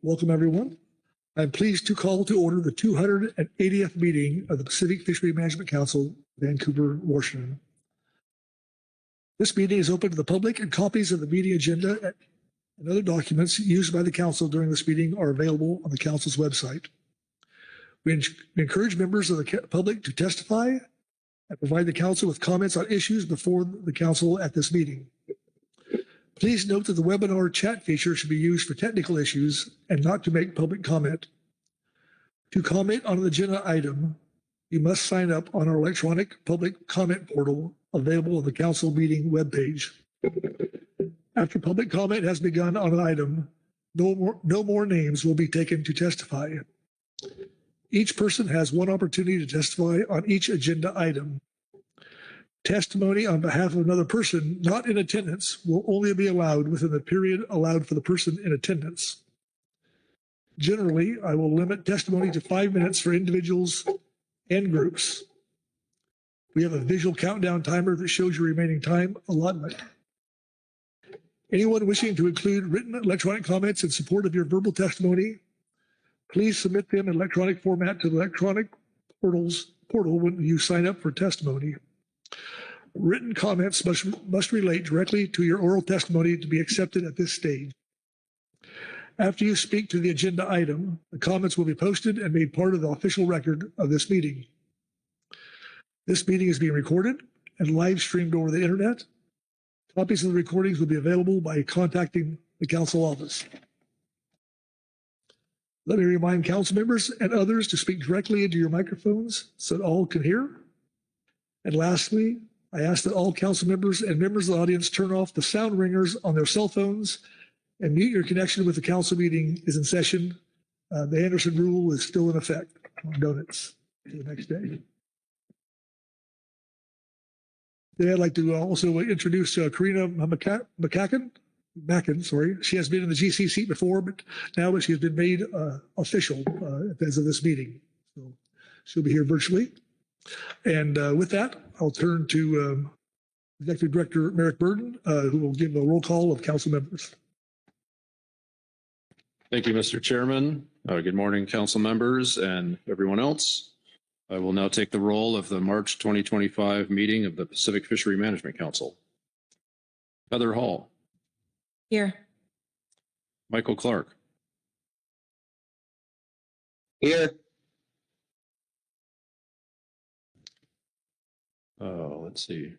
Welcome, everyone. I'm pleased to call to order the 280th meeting of the Pacific Fishery Management Council, Vancouver, Washington. This meeting is open to the public, and copies of the meeting agenda and other documents used by the council during this meeting are available on the council's website. We encourage members of the public to testify and provide the council with comments on issues before the council at this meeting. Please note that the webinar chat feature should be used for technical issues and not to make public comment. To comment on an agenda item, you must sign up on our electronic public comment portal available on the council meeting webpage. After public comment has begun on an item, no more names will be taken to testify. Each person has one opportunity to testify on each agenda item. Testimony on behalf of another person not in attendance will only be allowed within the period allowed for the person in attendance. Generally, I will limit testimony to 5 minutes for individuals and groups. We have a visual countdown timer that shows your remaining time allotment. Anyone wishing to include written electronic comments in support of your verbal testimony, please submit them in electronic format to the electronic portal when you sign up for testimony. Written comments must relate directly to your oral testimony to be accepted at this stage. After you speak to the agenda item, the comments will be posted and made part of the official record of this meeting. This meeting is being recorded and live streamed over the internet. Copies of the recordings will be available by contacting the council office. Let me remind council members and others to speak directly into your microphones so that all can hear. And lastly, I ask that all council members and members of the audience turn off the sound ringers on their cell phones and mute your connection with the council meeting is in session. The Anderson rule is still in effect on donuts to the next day. Today I'd like to also introduce Karina Mackin. She has been in the GC seat before, but now she has been made official as of this meeting. So she'll be here virtually. And with that, I'll turn to Executive Director Merrick Burden, who will give a roll call of council members. Thank you, Mr. Chairman. Good morning, council members and everyone else. I will now take the roll of the March 2025 meeting of the Pacific Fishery Management Council. Heather Hall. Here. Michael Clark. Here. Let's see.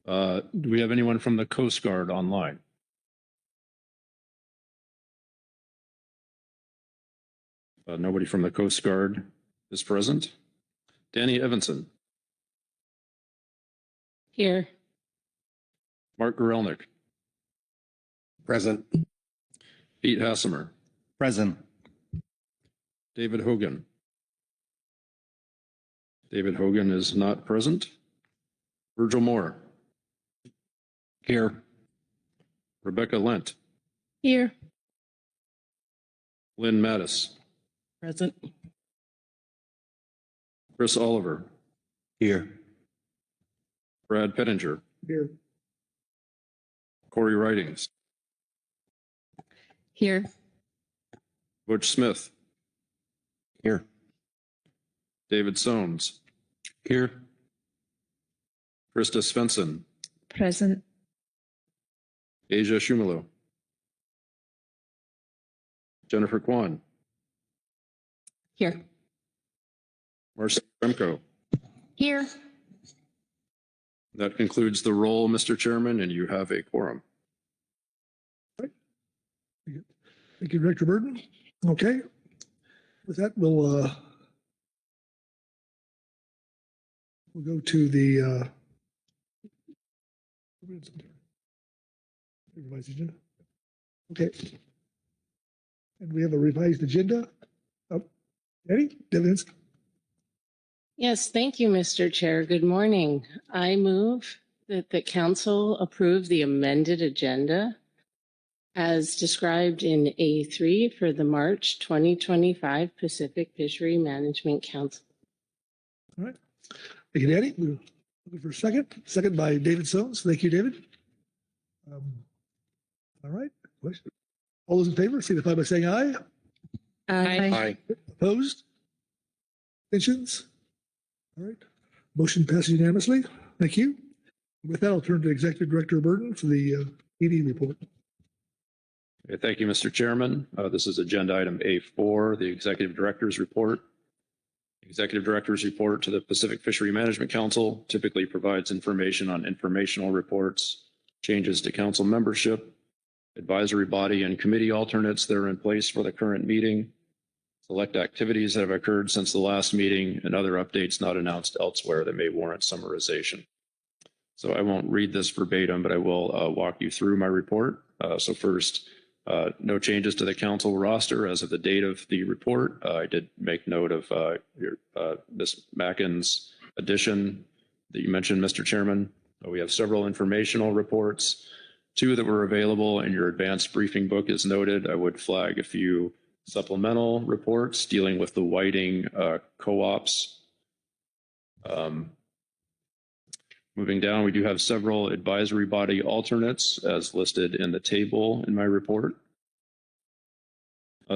Do we have anyone from the Coast Guard online? Nobody from the Coast Guard is present. Danny Evanson. Here. Mark Gorelnik. Present. Pete Hassemer. Present. David Hogan. David Hogan is not present. Virgil Moore. Here. Rebecca Lent. Here. Lynn Mattis. Present. Chris Oliver. Here. Brad Pettinger. Here. Corey Ridings. Here. Butch Smith. Here. David Soames. Here. Krista Svensson. Present. Asia Shumalo. Jennifer Kwan. Here. Marcia Remco. Here. That concludes the roll, Mr. Chairman, and you have a quorum. Thank you, Director Burden. Okay. With that, we'll go to the revised agenda. Okay. And we have a revised agenda. Eddie, Devins. Yes, thank you, Mr. Chair. Good morning. I move that the council approve the amended agenda as described in A3 for the March 2025 Pacific Fishery Management Council. All right. Thank you, Danny. We're looking for a second. Second by David Soames. Thank you, David. All right. All those in favor signify by saying aye. Aye. Opposed? Abstentions? All right. Motion passes unanimously. Thank you. With that, I'll turn to Executive Director Burton for the ED report. Okay, thank you, Mr. Chairman. This is agenda item A4, the Executive Director's report. Executive Director's report to the Pacific Fishery Management Council typically provides information on informational reports, changes to council membership, advisory body and committee alternates that are in place for the current meeting, select activities that have occurred since the last meeting, and other updates not announced elsewhere that may warrant summarization. So I won't read this verbatim, but I will walk you through my report. So first, no changes to the council roster as of the date of the report. I did make note of Ms. Mackin's addition that you mentioned, Mr. Chairman. We have several informational reports, 2 that were available in your advanced briefing book as noted. I would flag a few supplemental reports dealing with the whiting co-ops. Moving down, we do have several advisory body alternates as listed in the table in my report.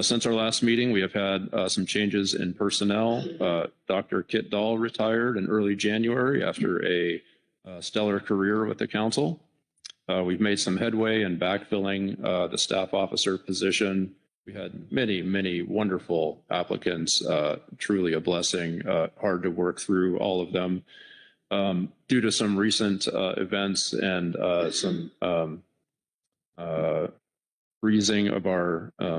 Since our last meeting, we have had some changes in personnel. Dr. Kit Dahl retired in early January after a stellar career with the council. We've made some headway in backfilling the staff officer position. We had many wonderful applicants, truly a blessing, hard to work through all of them. Due to some recent events and some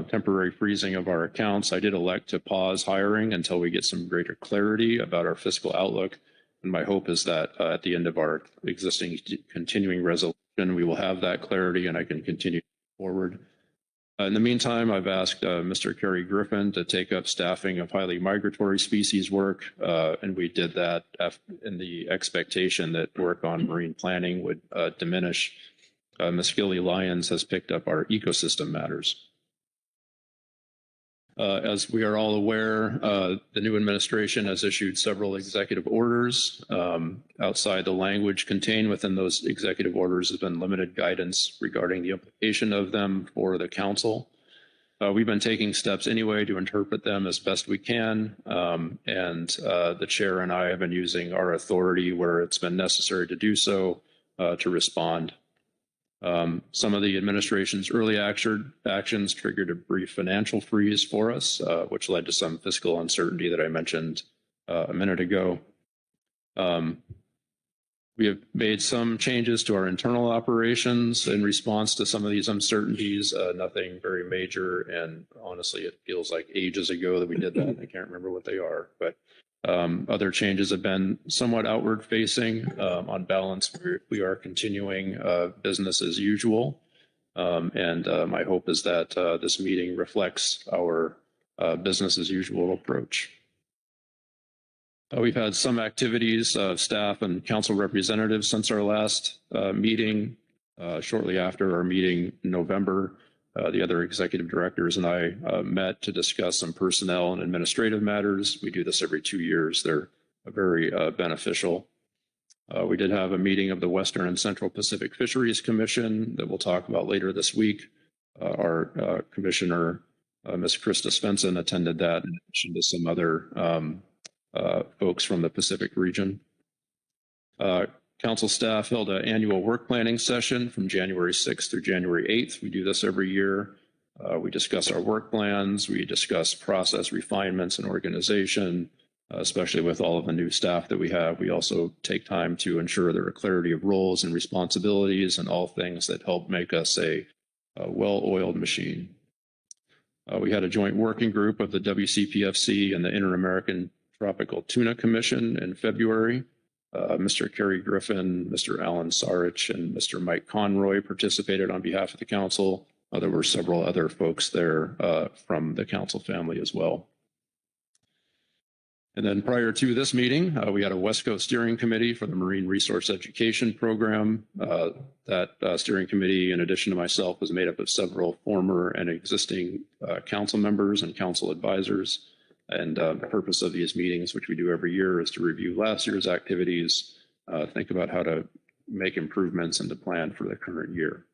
temporary freezing of our accounts, I did elect to pause hiring until we get some greater clarity about our fiscal outlook. And my hope is that at the end of our existing continuing resolution, we will have that clarity and I can continue forward. In the meantime, I've asked Mr. Kerry Griffin to take up staffing of highly migratory species work, and we did that in the expectation that work on marine planning would diminish. Ms. Gilly Lyons has picked up our ecosystem matters. As we are all aware, the new administration has issued several executive orders. Outside the language contained within those executive orders has been limited guidance regarding the implication of them for the council. We've been taking steps anyway to interpret them as best we can, and the chair and I have been using our authority where it's been necessary to do so to respond. Some of the administration's early actions triggered a brief financial freeze for us, which led to some fiscal uncertainty that I mentioned a minute ago. We have made some changes to our internal operations in response to some of these uncertainties, nothing very major. And honestly, it feels like ages ago that we did that. I can't remember what they are, but other changes have been somewhat outward facing. On balance, we are continuing business as usual. And my hope is that this meeting reflects our business as usual approach. We've had some activities of staff and council representatives since our last meeting. Shortly after our meeting in November, the other executive directors and I met to discuss some personnel and administrative matters. We do this every 2 years. They're very beneficial. We did have a meeting of the Western and Central Pacific Fisheries Commission that we'll talk about later this week. Our commissioner, Ms. Krista Svensson, attended that in addition to some other folks from the Pacific region. Council staff held an annual work planning session from January 6th through January 8th. We do this every year. We discuss our work plans. We discuss process refinements and organization, especially with all of the new staff that we have. We also take time to ensure there are clarity of roles and responsibilities and all things that help make us a well-oiled machine. We had a joint working group of the WCPFC and the Inter-American Tropical Tuna Commission in February. Mr. Kerry Griffin, Mr. Alan Sarich, and Mr. Mike Conroy participated on behalf of the council. There were several other folks there from the council family as well. And then prior to this meeting, we had a West Coast Steering Committee for the Marine Resource Education Program. That steering committee, in addition to myself, was made up of several former and existing council members and council advisors. And the purpose of these meetings, which we do every year, is to review last year's activities, think about how to make improvements and to plan for the current year.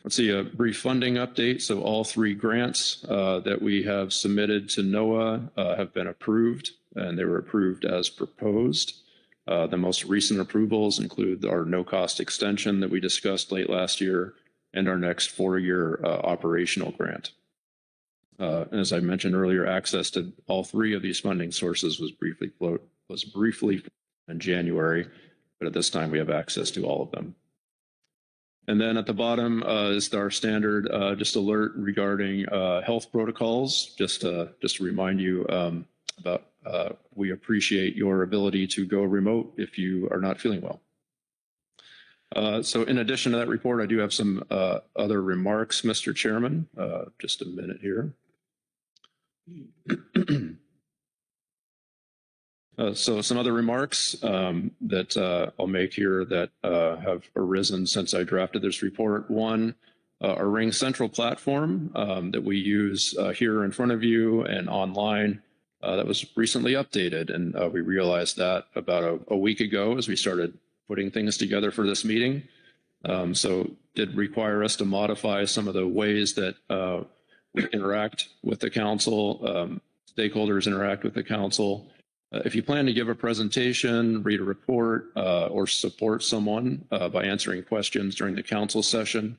Let's see, a brief funding update. So all three grants that we have submitted to NOAA have been approved, and they were approved as proposed. The most recent approvals include our no-cost extension that we discussed late last year and our next 4-year operational grant. And as I mentioned earlier, access to all three of these funding sources was briefly in January, but at this time we have access to all of them. And then at the bottom is our standard just alert regarding health protocols. Just to remind you about we appreciate your ability to go remote if you are not feeling well. So in addition to that report, I do have some other remarks, Mr. Chairman. Just a minute here. So some other remarks that I'll make here that have arisen since I drafted this report. One, our Ring Central platform that we use here in front of you and online that was recently updated. And we realized that about a week ago as we started putting things together for this meeting. So did require us to modify some of the ways that we interact with the council, stakeholders interact with the council. If you plan to give a presentation, read a report, or support someone by answering questions during the council session,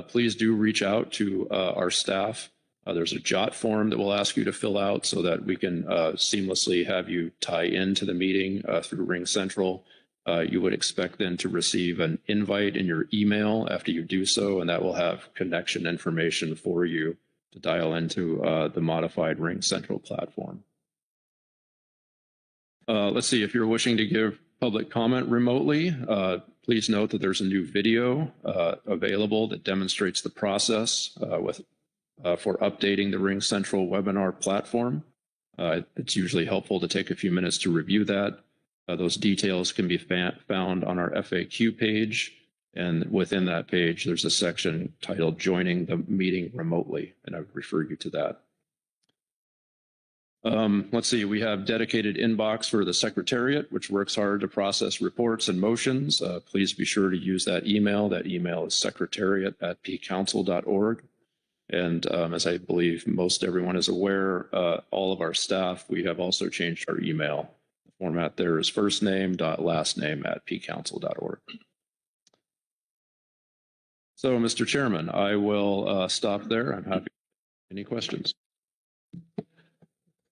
please do reach out to our staff. There's a JOT form that we'll ask you to fill out so that we can seamlessly have you tie into the meeting through Ring Central. You would expect then to receive an invite in your email after you do so, and that will have connection information for you to dial into the modified Ring Central platform. Let's see, if you're wishing to give public comment remotely, please note that there's a new video available that demonstrates the process for updating the Ring Central webinar platform. It's usually helpful to take a few minutes to review that. Those details can be found on our FAQ page, and within that page, there's a section titled Joining the Meeting Remotely, and I would refer you to that. Let's see, we have dedicated inbox for the Secretariat, which works hard to process reports and motions. Please be sure to use that email. That email is secretariat@pcouncil.org. And as I believe most everyone is aware, all of our staff, we have also changed our email. The format there is firstname.lastname@pcouncil.org. So, Mr. Chairman, I will stop there. I'm happy. Any questions?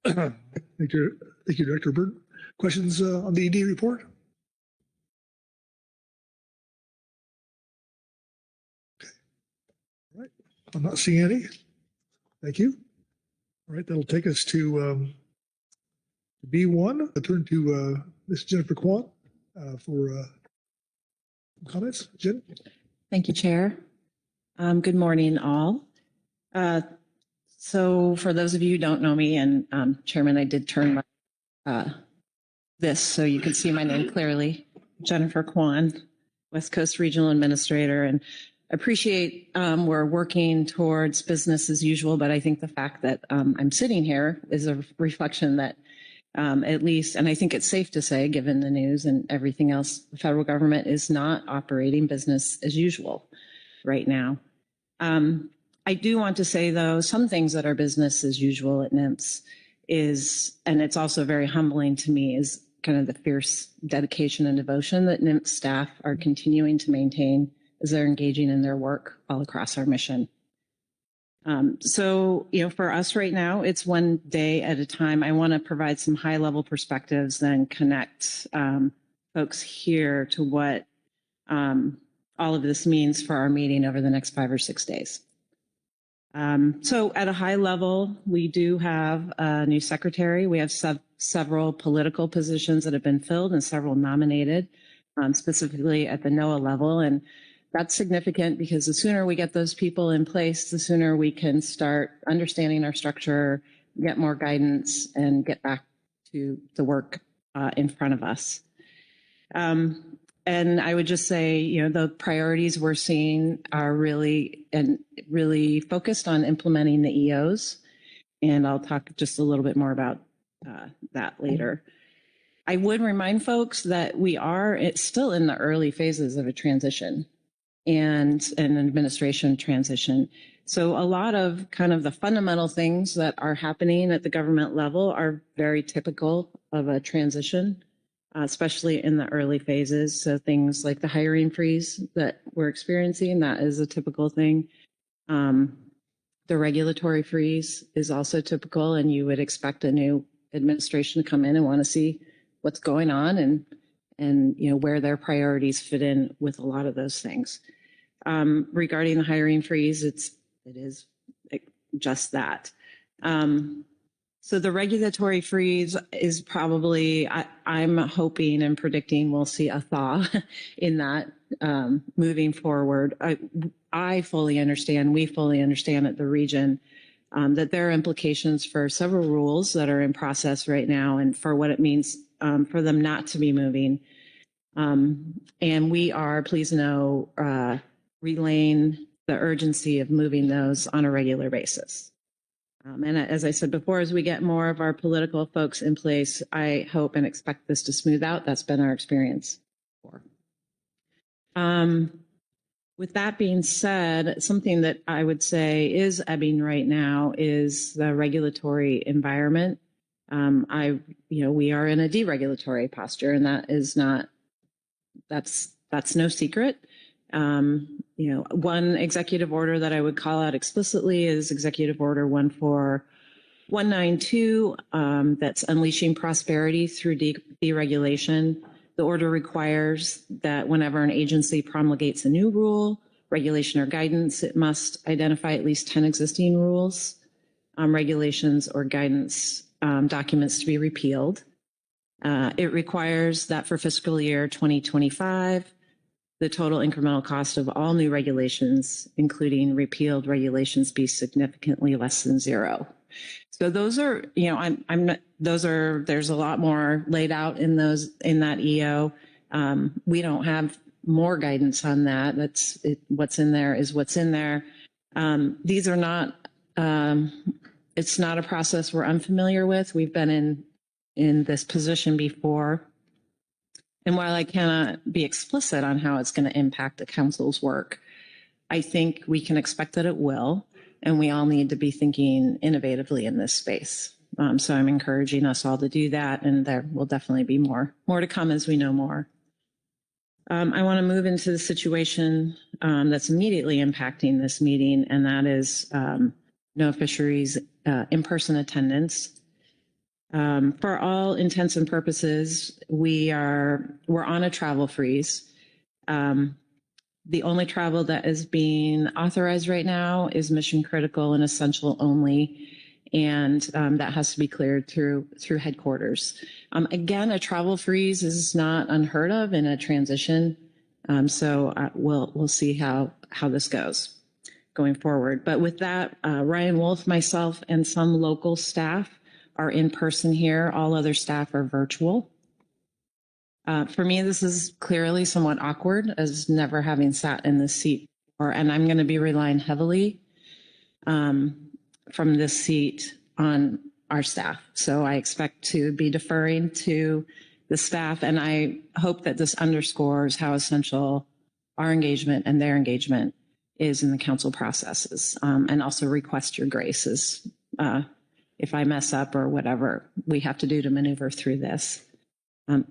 Thank you, Director Bird. Questions on the ED report? Okay. All right. I'm not seeing any. Thank you. All right. That'll take us to B1. I'll turn to Ms. Jennifer Kwan for comments. Jen? Thank you, Chair. Good morning, all. So for those of you who don't know me, and Chairman, I did turn this so you can see my name clearly. Jennifer Kwan, West Coast Regional Administrator, and appreciate we're working towards business as usual, but I think the fact that I'm sitting here is a reflection that at least, and I think it's safe to say, given the news and everything else, the federal government is not operating business as usual right now. I do want to say, though, some things that are business as usual at NIMS is, and it's also very humbling to me, is kind of the fierce dedication and devotion that NIMS staff are continuing to maintain as they're engaging in their work all across our mission. So, for us right now, it's one day at a time. I want to provide some high-level perspectives, then connect folks here to what all of this means for our meeting over the next 5 or 6 days. So at a high level, we do have a new secretary. We have several political positions that have been filled and several nominated, specifically at the NOAA level. And that's significant because the sooner we get those people in place, the sooner we can start understanding our structure, get more guidance, and get back to the work in front of us. And I would just say, the priorities we're seeing are really focused on implementing the EOs. And I'll talk just a little bit more about that later. I would remind folks that we are still in the early phases of a transition. and an administration transition. So a lot of kind of the fundamental things that are happening at the government level are very typical of a transition, especially in the early phases. So things like the hiring freeze that we're experiencing, that is a typical thing. The regulatory freeze is also typical, and you would expect a new administration to come in and want to see what's going on and where their priorities fit in with a lot of those things. Regarding the hiring freeze, it is just that. So the regulatory freeze is probably, I'm hoping and predicting we'll see a thaw in that moving forward. I fully understand, we fully understand at the region that there are implications for several rules that are in process right now and for what it means for them not to be moving. And we are, please know, relaying the urgency of moving those on a regular basis. And as I said before, as we get more of our political folks in place, I hope and expect this to smooth out. That's been our experience before. With that being said, something that I would say is ebbing right now is the regulatory environment. We are in a deregulatory posture, and that is not, that's no secret. One executive order that I would call out explicitly is Executive Order 14192, that's unleashing prosperity through deregulation. The order requires that whenever an agency promulgates a new rule, regulation, or guidance, it must identify at least 10 existing rules, regulations, or guidance documents to be repealed. It requires that for fiscal year 2025, the total incremental cost of all new regulations, including repealed regulations, be significantly less than zero. So those are, there's a lot more laid out in that EO. We don't have more guidance on that. What's in there is what's in there. These are not, it's not a process we're unfamiliar with. We've been in this position before. And while I cannot be explicit on how it's going to impact the council's work, I think we can expect that it will. And we all need to be thinking innovatively in this space. So I'm encouraging us all to do that. And there will definitely be more to come as we know more. I want to move into the situation that's immediately impacting this meeting, and that is no fisheries in-person attendance. For all intents and purposes, we're on a travel freeze. The only travel that is being authorized right now is mission critical and essential only, and that has to be cleared through headquarters. Again, a travel freeze is not unheard of in a transition, so we'll see how this goes going forward. But with that, Ryan Wolf, myself, and some local staff are in person here. All other staff are virtual. For me, this is clearly somewhat awkward, as never having sat in this seat before, and I'm going to be relying heavily from this seat on our staff. So I expect to be deferring to the staff, and I hope that this underscores how essential our engagement and their engagement is in the council processes, and also request your graces if I mess up or whatever we have to do to maneuver through this.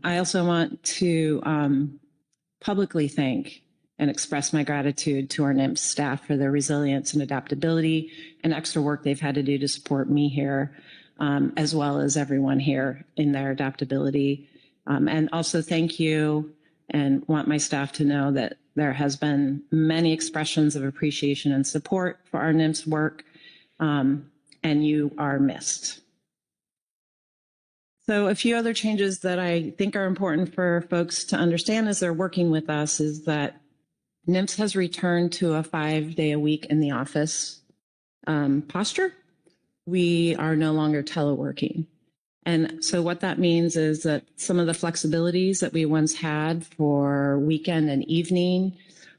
I also want to publicly thank and express my gratitude to our NIMS staff for their resilience and adaptability and extra work they've had to do to support me here, as well as everyone here in their adaptability. And also thank you, and want my staff to know that there has been many expressions of appreciation and support for our NIMS work, and you are missed. So a few other changes that I think are important for folks to understand as they're working with us is that NIMS has returned to a 5-day-a-week in the office posture. We are no longer teleworking. And so what that means is that some of the flexibilities that we once had for weekend and evening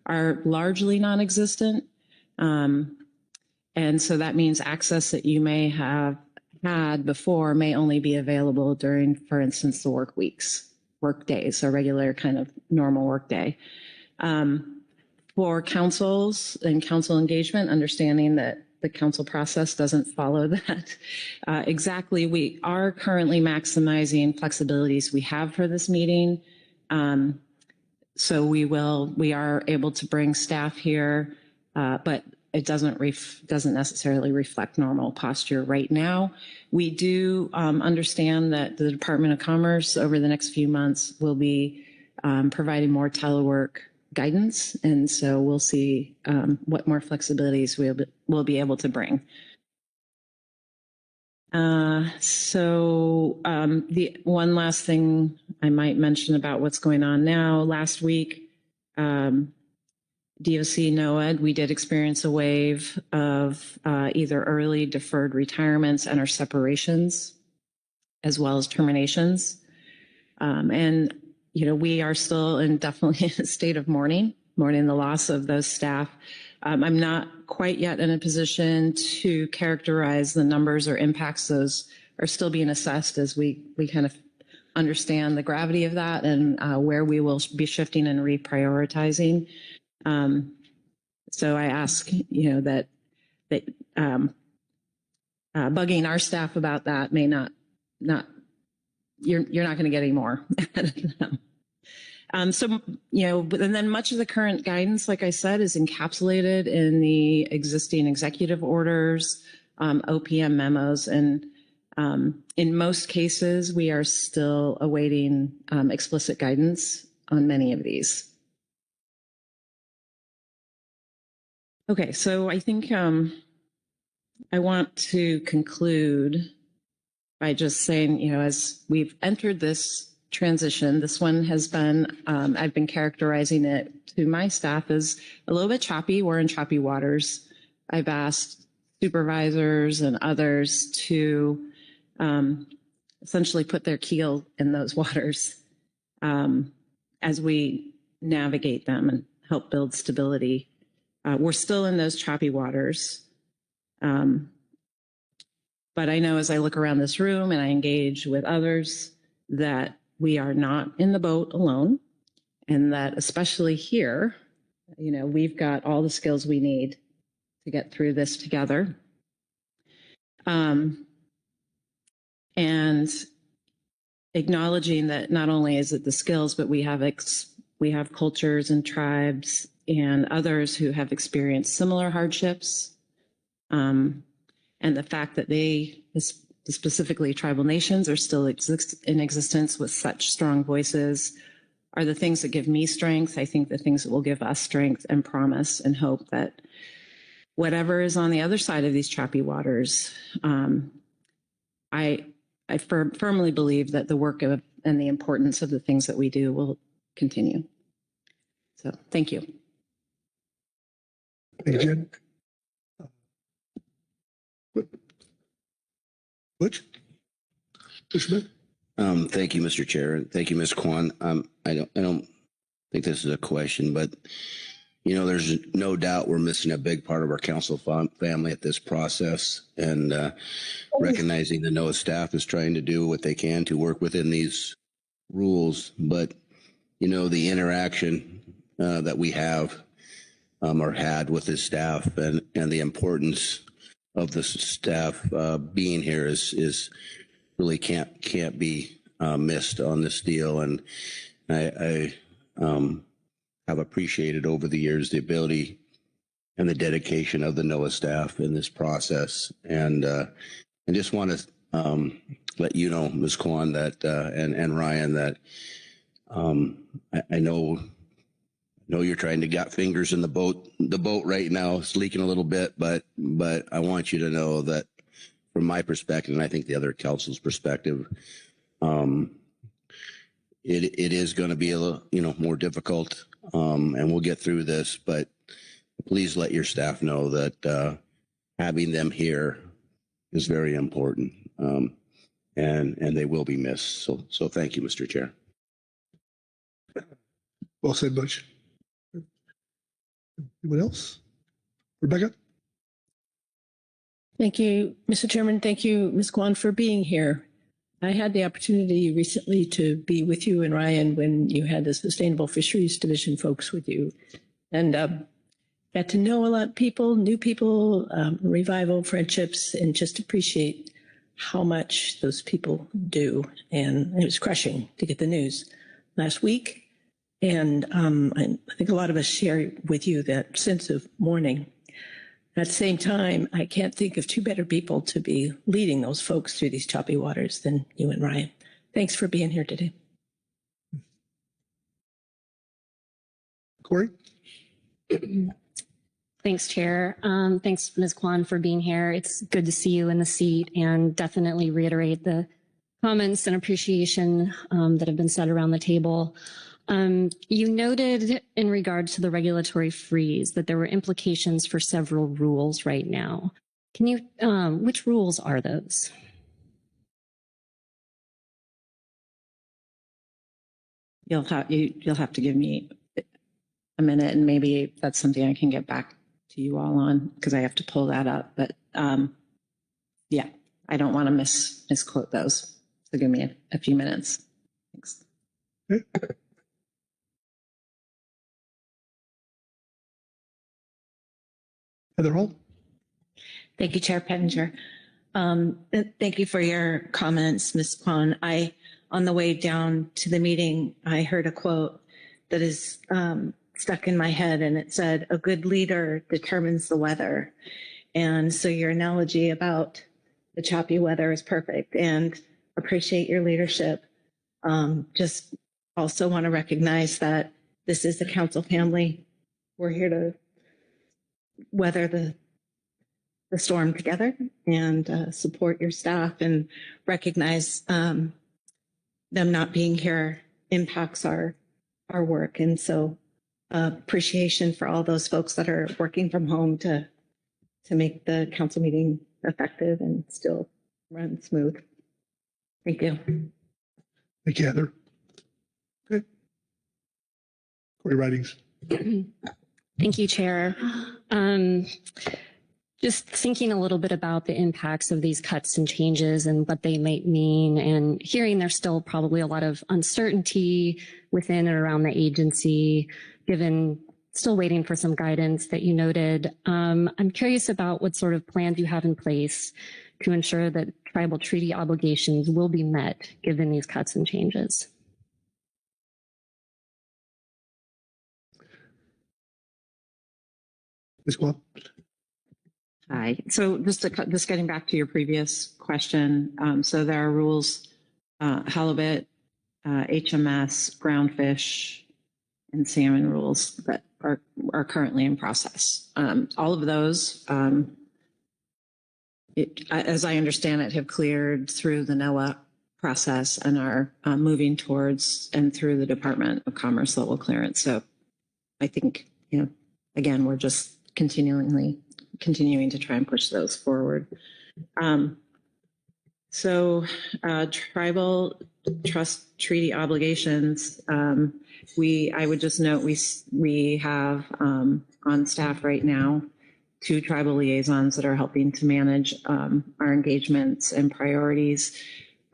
are largely non-existent. And so that means access that you may have had before may only be available during, for instance, the work weeks, work days, a regular kind of normal work day. for councils and council engagement, understanding that the council process doesn't follow that exactly. We are currently maximizing flexibilities we have for this meeting. So we are able to bring staff here, but it doesn't necessarily reflect normal posture right now. We do understand that the Department of Commerce over the next few months will be providing more telework guidance. And so we'll see what more flexibilities we'll be able to bring. The one last thing I might mention about what's going on now. Last week, DOC NOAD, we did experience a wave of either early deferred retirements and or separations, as well as terminations. And we are still definitely in a state of mourning the loss of those staff. I'm not quite yet in a position to characterize the numbers or impacts. Those are still being assessed as we kind of understand the gravity of that and where we will be shifting and reprioritizing. So I ask, that bugging our staff about that may not you're not going to get any more out of them. And then much of the current guidance, like I said, is encapsulated in the existing executive orders, OPM memos, and in most cases, we are still awaiting explicit guidance on many of these. Okay, so I think I want to conclude by just saying, as we've entered this transition, this one has been, I've been characterizing it to my staff as a little bit choppy. We're in choppy waters. I've asked supervisors and others to essentially put their keel in those waters as we navigate them and help build stability. We're still in those choppy waters. But I know as I look around this room and I engage with others that we are not in the boat alone, and that especially here, we've got all the skills we need to get through this together. And acknowledging that not only is it the skills, but we have cultures and tribes and others who have experienced similar hardships. And the fact that they, specifically tribal nations, are still in existence with such strong voices are the things that give me strength. I think the things that will give us strength and promise and hope that whatever is on the other side of these choppy waters, I firmly believe that the work and the importance of the things that we do will continue. So thank you. Thank you, Jen. Butch? Schmidt? Thank you, Mr. Chair, and thank you, Ms. Kwan. I don't think this is a question, but there's no doubt we're missing a big part of our council family at this process, and recognizing the NOAA staff is trying to do what they can to work within these rules. But the interaction that we have or had with the staff and the importance of the staff being here is really can't be missed on this deal. And I have appreciated over the years the ability and the dedication of the NOAA staff in this process. And I just want to let you know, Ms. Kwan, that and Ryan, that I know you're trying to get fingers in the boat. The boat right now is leaking a little bit, but I want you to know that from my perspective, and I think the other council's perspective, it is going to be a little, more difficult, and we'll get through this. But please let your staff know that having them here is very important, and they will be missed. So thank you, Mr. Chair. Well said, Butch. Anyone else? Rebecca? Thank you, Mr. Chairman. Thank you, Ms. Kwan, for being here. I had the opportunity recently to be with you and Ryan when you had the Sustainable Fisheries Division folks with you. and got to know a lot of people, new people, revival friendships, and just appreciate how much those people do. And it was crushing to get the news last week. And I think a lot of us share with you that sense of mourning. At the same time, I can't think of two better people to be leading those folks through these choppy waters than you and Ryan. Thanks for being here today. Corey? Thanks, Chair. Thanks, Ms. Kwan, for being here. It's good to see you in the seat, and definitely reiterate the comments and appreciation that have been said around the table. You noted in regard to the regulatory freeze that there were implications for several rules right now. Can you, which rules are those? You'll have to give me a minute, and maybe that's something I can get back to you all on, because I have to pull that up. But yeah, I don't want to misquote those. So give me a few minutes. Thanks. Okay. Heather Hall? Thank you, Chair Pettinger. Thank you for your comments, Ms. Kwan. On the way down to the meeting, I heard a quote that is stuck in my head, and it said, "A good leader determines the weather." And so your analogy about the choppy weather is perfect, and appreciate your leadership. Just also want to recognize that this is the council family. We're here to weather the storm together, and support your staff, and recognize them not being here impacts our work. And so appreciation for all those folks that are working from home to make the council meeting effective and still run smooth. Thank you. Thank you, Heather. Okay. Corey Ridings. Thank you, Chair. Just thinking a little bit about the impacts of these cuts and changes and what they might mean, and hearing there's still probably a lot of uncertainty within and around the agency, given still waiting for some guidance that you noted. I'm curious about what sort of plans you have in place to ensure that tribal treaty obligations will be met given these cuts and changes. Ms. Kwan? Hi. So just getting back to your previous question. So there are rules, halibut, HMS, groundfish, and salmon rules that are currently in process. All of those, as I understand it, have cleared through the NOAA process and are moving towards and through the Department of Commerce level clearance. So I think, again, we're just continuing to try and push those forward. Tribal trust treaty obligations. I would just note we have on staff right now 2 tribal liaisons that are helping to manage our engagements and priorities.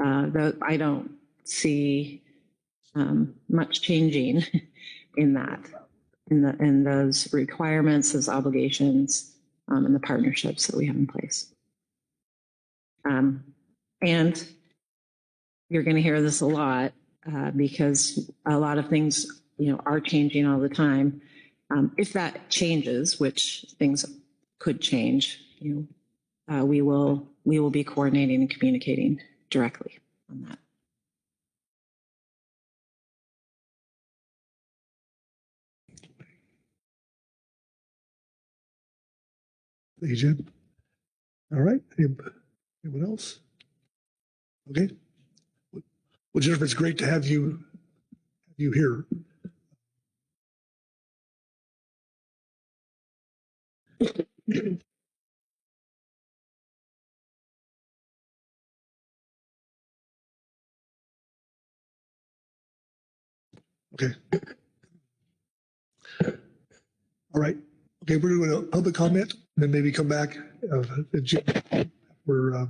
I don't see much changing in that, in those requirements, those obligations, and the partnerships that we have in place. And you're going to hear this a lot because a lot of things, are changing all the time. If that changes, which things could change, we will be coordinating and communicating directly on that. Thank you, Jen. All right. Anyone else? Okay. Well, Jennifer, it's great to have you here. Okay. All right. Okay, we're doing a public comment, and then maybe come back for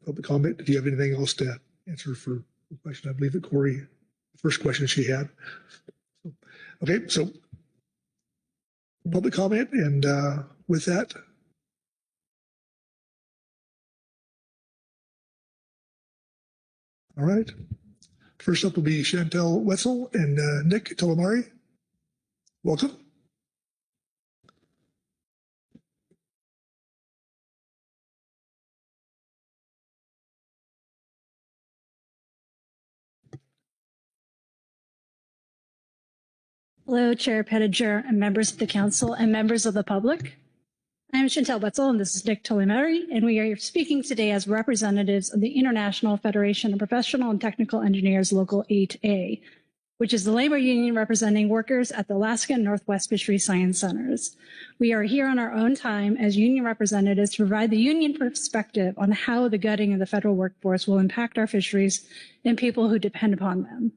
public comment. Do you have anything else to answer for the question? I believe that Corey, the first question she had. Okay, so public comment. And with that, all right. First up will be Chantel Wetzel and Nick Telemari. Welcome. Hello, Chair Pettinger and members of the council and members of the public. I'm Chantel Wetzel and this is Nick Tolimeri, and we are speaking today as representatives of the International Federation of Professional and Technical Engineers Local 8A, which is the labor union representing workers at the Alaska and Northwest Fisheries Science Centers. We are here on our own time as union representatives to provide the union perspective on how the gutting of the federal workforce will impact our fisheries and people who depend upon them.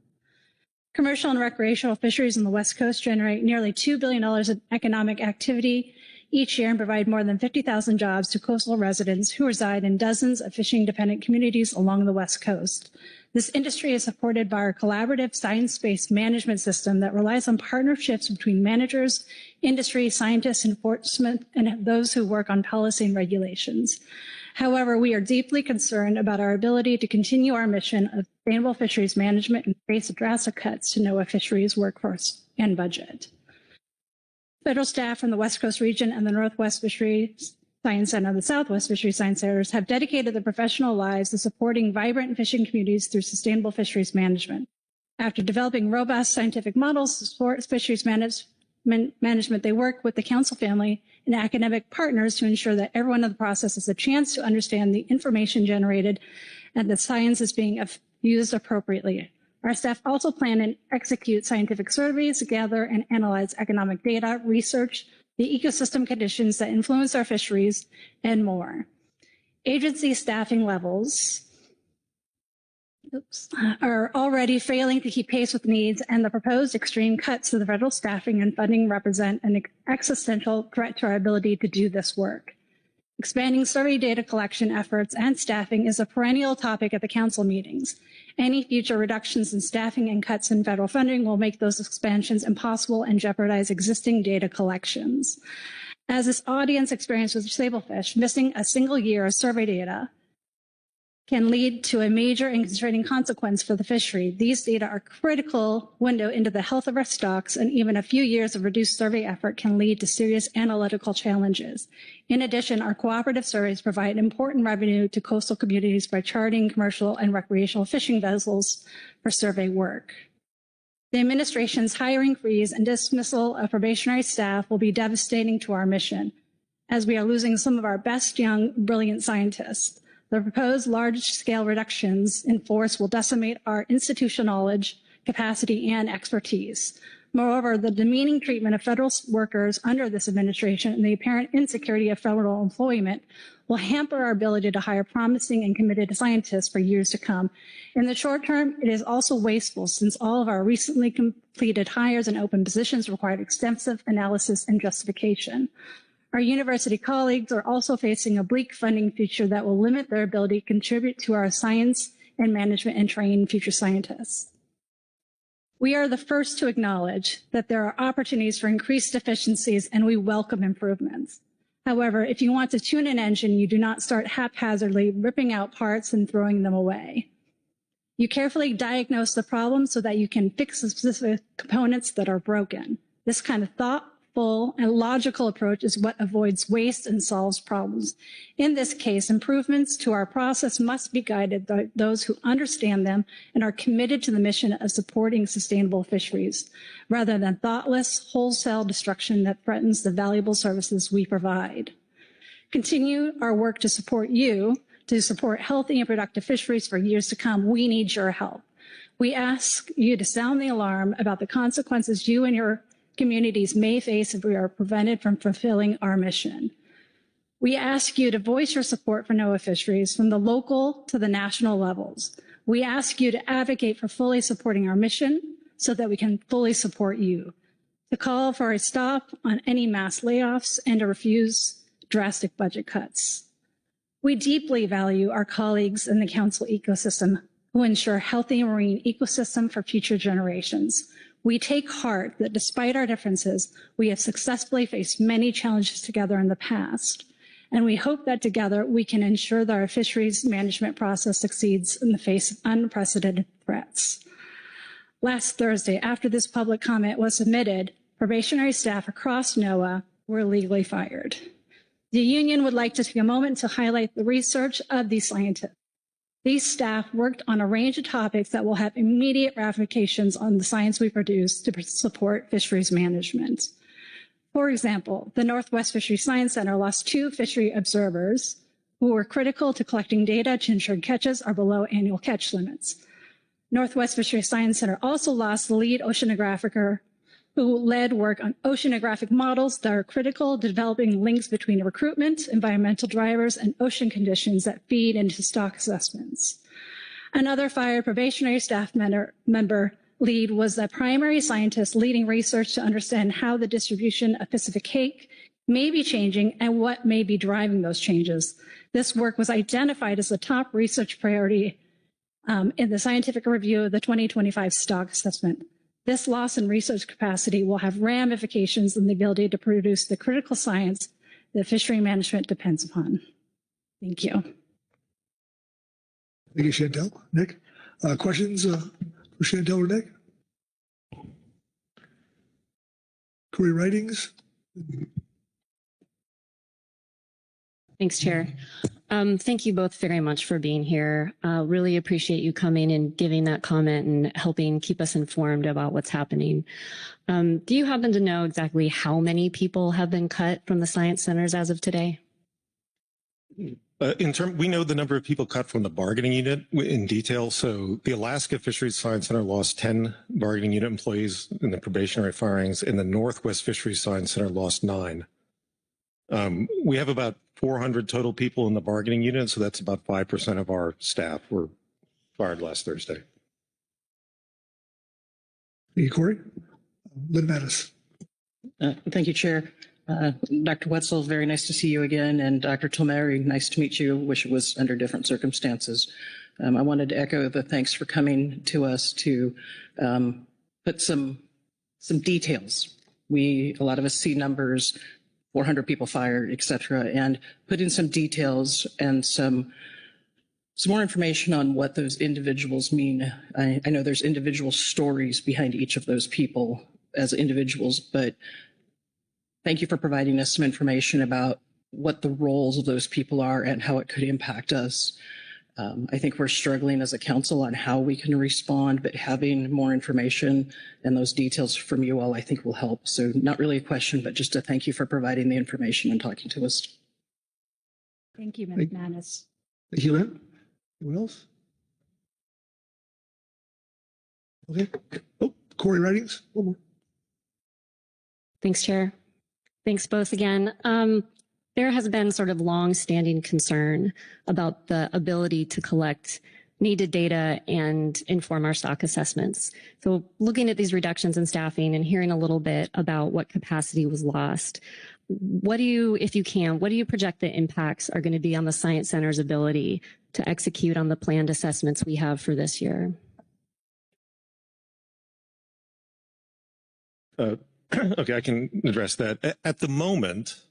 Commercial and recreational fisheries on the West Coast generate nearly $2 billion in economic activity each year and provide more than 50,000 jobs to coastal residents who reside in dozens of fishing-dependent communities along the West Coast. This industry is supported by our collaborative science-based management system that relies on partnerships between managers, industry, scientists, enforcement, and those who work on policy and regulations. However, we are deeply concerned about our ability to continue our mission of sustainable fisheries management and face drastic cuts to NOAA fisheries workforce and budget. Federal staff from the West Coast region and the Northwest Fisheries Science Center and the Southwest Fisheries Science Centers have dedicated their professional lives to supporting vibrant fishing communities through sustainable fisheries management. After developing robust scientific models to support fisheries management, they work with the council family and academic partners to ensure that everyone in the process has a chance to understand the information generated and that science is being used appropriately. Our staff also plan and execute scientific surveys, gather and analyze economic data, research the ecosystem conditions that influence our fisheries, and more. Agency staffing levels are already failing to keep pace with needs, and the proposed extreme cuts to the federal staffing and funding represent an existential threat to our ability to do this work. Expanding survey data collection efforts and staffing is a perennial topic at the council meetings. Any future reductions in staffing and cuts in federal funding will make those expansions impossible and jeopardize existing data collections. As this audience experienced with sablefish, missing a single year of survey data can lead to a major and constraining consequence for the fishery. These data are a critical window into the health of our stocks, and even a few years of reduced survey effort can lead to serious analytical challenges. In addition, our cooperative surveys provide important revenue to coastal communities by charting commercial and recreational fishing vessels for survey work. The administration's hiring freeze and dismissal of probationary staff will be devastating to our mission, as we are losing some of our best young, brilliant scientists. The proposed large-scale reductions in force will decimate our institutional knowledge, capacity, and expertise. Moreover, the demeaning treatment of federal workers under this administration and the apparent insecurity of federal employment will hamper our ability to hire promising and committed scientists for years to come. In the short term, it is also wasteful since all of our recently completed hires and open positions required extensive analysis and justification. Our university colleagues are also facing a bleak funding future that will limit their ability to contribute to our science and management and train future scientists. We are the first to acknowledge that there are opportunities for increased efficiencies, and we welcome improvements. However, if you want to tune an engine, you do not start haphazardly ripping out parts and throwing them away. You carefully diagnose the problem so that you can fix the specific components that are broken. This kind of thoughtful and logical approach is what avoids waste and solves problems. In this case, improvements to our process must be guided by those who understand them and are committed to the mission of supporting sustainable fisheries, rather than thoughtless, wholesale destruction that threatens the valuable services we provide. Continue our work to support you, to support healthy and productive fisheries for years to come. We need your help. We ask you to sound the alarm about the consequences you and your communities may face if we are prevented from fulfilling our mission. We ask you to voice your support for NOAA fisheries from the local to the national levels. We ask you to advocate for fully supporting our mission so that we can fully support you, to call for a stop on any mass layoffs and to refuse drastic budget cuts. We deeply value our colleagues in the council ecosystem who ensure healthy marine ecosystem for future generations. We take heart that despite our differences, we have successfully faced many challenges together in the past. And we hope that together we can ensure that our fisheries management process succeeds in the face of unprecedented threats. Last Thursday, after this public comment was submitted, probationary staff across NOAA were legally fired. The union would like to take a moment to highlight the research of these scientists. These staff worked on a range of topics that will have immediate ramifications on the science we produce to support fisheries management. For example, the Northwest Fisheries Science Center lost 2 fishery observers who were critical to collecting data to ensure catches are below annual catch limits. Northwest Fisheries Science Center also lost the lead oceanographer who led work on oceanographic models that are critical to developing links between recruitment, environmental drivers, and ocean conditions that feed into stock assessments. Another fired probationary staff member lead was the primary scientist leading research to understand how the distribution of Pacific hake may be changing and what may be driving those changes. This work was identified as the top research priority in the scientific review of the 2025 stock assessment. This loss in research capacity will have ramifications in the ability to produce the critical science that fishery management depends upon. Thank you. Thank you, Chantel. Nick, questions for Chantel or Nick? Query writings? Thanks, Chair. Thank you both very much for being here. Really appreciate you coming and giving that comment and helping keep us informed about what's happening. Do you happen to know exactly how many people have been cut from the science centers as of today? We know the number of people cut from the bargaining unit in detail. So the Alaska Fisheries Science Center lost 10 bargaining unit employees in the probationary firings, and the Northwest Fisheries Science Center lost 9. We have about 400 total people in the bargaining unit, so that's about 5% of our staff were fired last Thursday. Thank you, Corey. Lynn Mattis. Thank you, Chair. Dr. Wetzel, very nice to see you again. And Dr. Tilmeri, nice to meet you. Wish it was under different circumstances. I wanted to echo the thanks for coming to us to put some details. A lot of us see numbers, 400 people fired, et cetera, and put in some details and some more information on what those individuals mean. I know there's individual stories behind each of those people as individuals, but thank you for providing us some information about what the roles of those people are and how it could impact us. I think we're struggling as a council on how we can respond, but having more information and those details from you all, I think will help. So not really a question, but just a thank you for providing the information and talking to us. Thank you, Ms. Mattis. Thank you, Lynn. Anyone else? Okay. Oh, Corey writings. One more. Thanks, Chair. Thanks both again. There has been sort of long-standing concern about the ability to collect needed data and inform our stock assessments. So looking at these reductions in staffing and hearing a little bit about what capacity was lost, what do you, if you can, what do you project the impacts are going to be on the Science Center's ability to execute on the planned assessments we have for this year? Okay, I can address that. At the moment,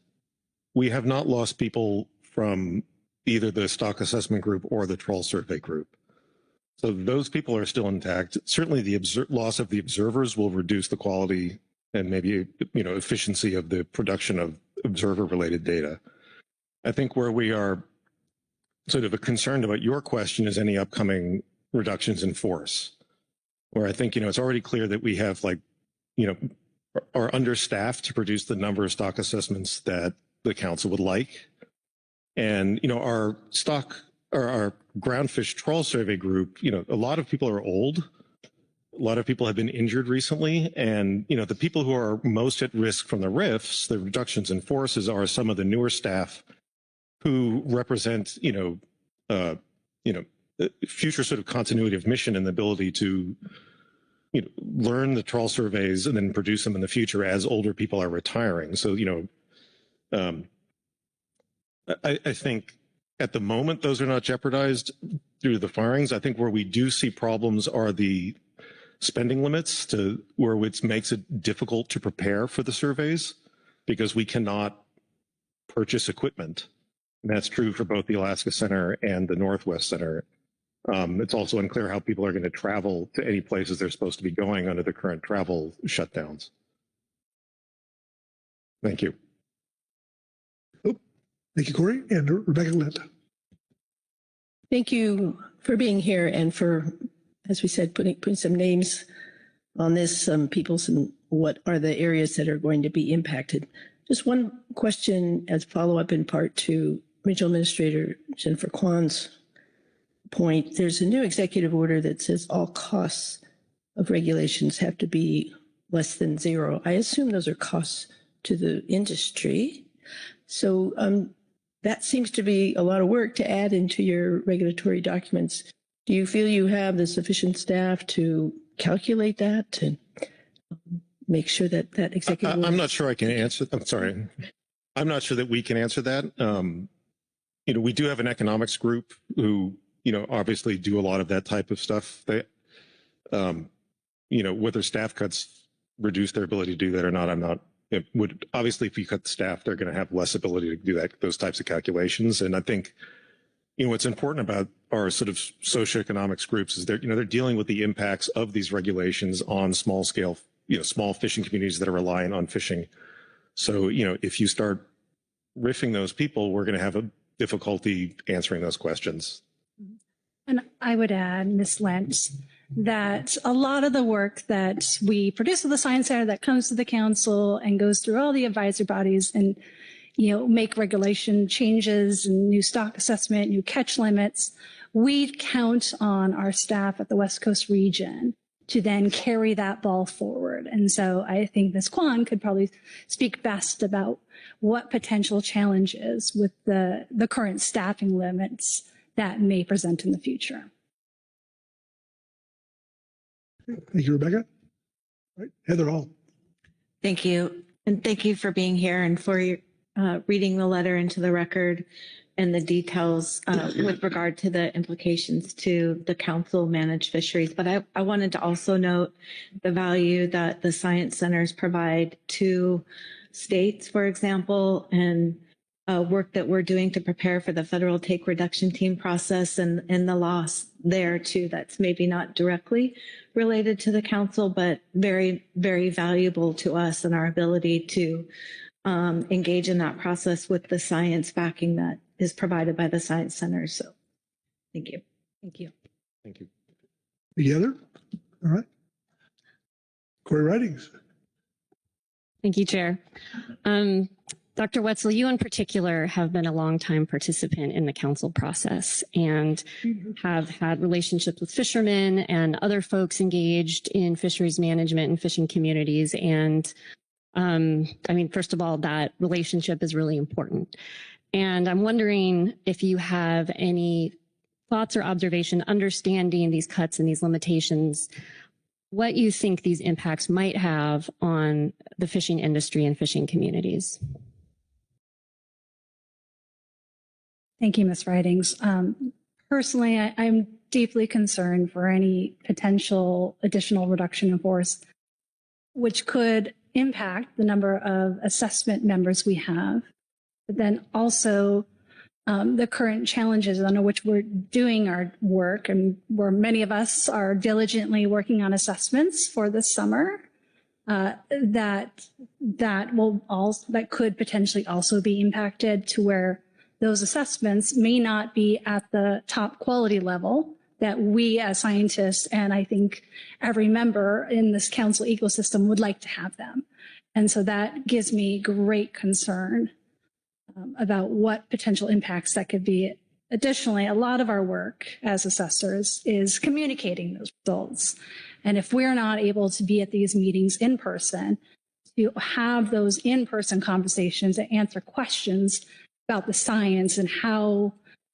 we have not lost people from either the stock assessment group or the trawl survey group. So those people are still intact. Certainly the loss of the observers will reduce the quality and maybe, efficiency of the production of observer related data. I think where we are sort of concerned about your question is any upcoming reductions in force, where I think, it's already clear that we have are understaffed to produce the number of stock assessments that the council would like. And, our groundfish trawl survey group, a lot of people are old. A lot of people have been injured recently. And, the people who are most at risk from the RIFs, the reductions in forces, are some of the newer staff who represent, future sort of continuity of mission and the ability to learn the trawl surveys and then produce them in the future as older people are retiring. So, I think at the moment, those are not jeopardized through the firings. I think where we do see problems are the spending limits to where it makes it difficult to prepare for the surveys because we cannot purchase equipment. And that's true for both the Alaska Center and the Northwest Center. It's also unclear how people are going to travel to any places they're supposed to be going under the current travel shutdowns. Thank you. Thank you, Corey. And Rebecca Lind. Thank you for being here and for, as we said, putting some names on this, some people, some what are the areas that are going to be impacted. Just one question as follow-up in part to Regional Administrator Jennifer Kwan's point. There's a new executive order that says all costs of regulations have to be less than zero. I assume those are costs to the industry. So that seems to be a lot of work to add into your regulatory documents. Do you feel you have the sufficient staff to calculate that and make sure that that executive order? I'm not sure I can answer. I'm sorry. I'm not sure that we can answer that. You know, we do have an economics group who, you know, obviously do a lot of that type of stuff. They, you know, whether staff cuts reduce their ability to do that or not, I'm not. It would obviously, if you cut the staff, they're going to have less ability to do that, those types of calculations. And I think, you know, what's important about our sort of socioeconomics groups is they're, you know, they're dealing with the impacts of these regulations on small scale, you know, small fishing communities that are reliant on fishing. So, you know, if you start riffing those people, we're going to have a difficulty answering those questions. And I would add, Ms. Lentz, that a lot of the work that we produce at the Science Center that comes to the council and goes through all the advisory bodies and, you know, make regulation changes and new stock assessment, new catch limits, we count on our staff at the West Coast region to then carry that ball forward. And so I think Ms. Kwan could probably speak best about what potential challenges with the current staffing limits that may present in the future. Thank you, Rebecca. All right, Heather Hall. Thank you. And thank you for being here and for your, reading the letter into the record and the details with regard to the implications to the council managed fisheries. But I wanted to also note the value that the science centers provide to states, for example, and work that we're doing to prepare for the federal take reduction team process and the loss there too. That's maybe not directly related to the council, but very, very valuable to us and our ability to engage in that process with the science backing that is provided by the science centers. So thank you. Thank you. Thank you. Together. All right. Corey Ridings. Thank you, Chair. Dr. Wetzel, you in particular have been a longtime participant in the council process and have had relationships with fishermen and other folks engaged in fisheries management and fishing communities. And I mean, first of all, that relationship is really important. And I'm wondering if you have any thoughts or observation understanding these cuts and these limitations, what you think these impacts might have on the fishing industry and fishing communities. Thank you, Ms. Ridings. Personally, I'm deeply concerned for any potential additional reduction in force, which could impact the number of assessment members we have, but then also the current challenges under which we're doing our work and where many of us are diligently working on assessments for this summer. That could potentially also be impacted to where those assessments may not be at the top quality level that we as scientists and I think every member in this council ecosystem would like to have them. And so that gives me great concern about what potential impacts that could be. Additionally, a lot of our work as assessors is communicating those results. And if we're not able to be at these meetings in person, to have those in-person conversations and answer questions about the science and how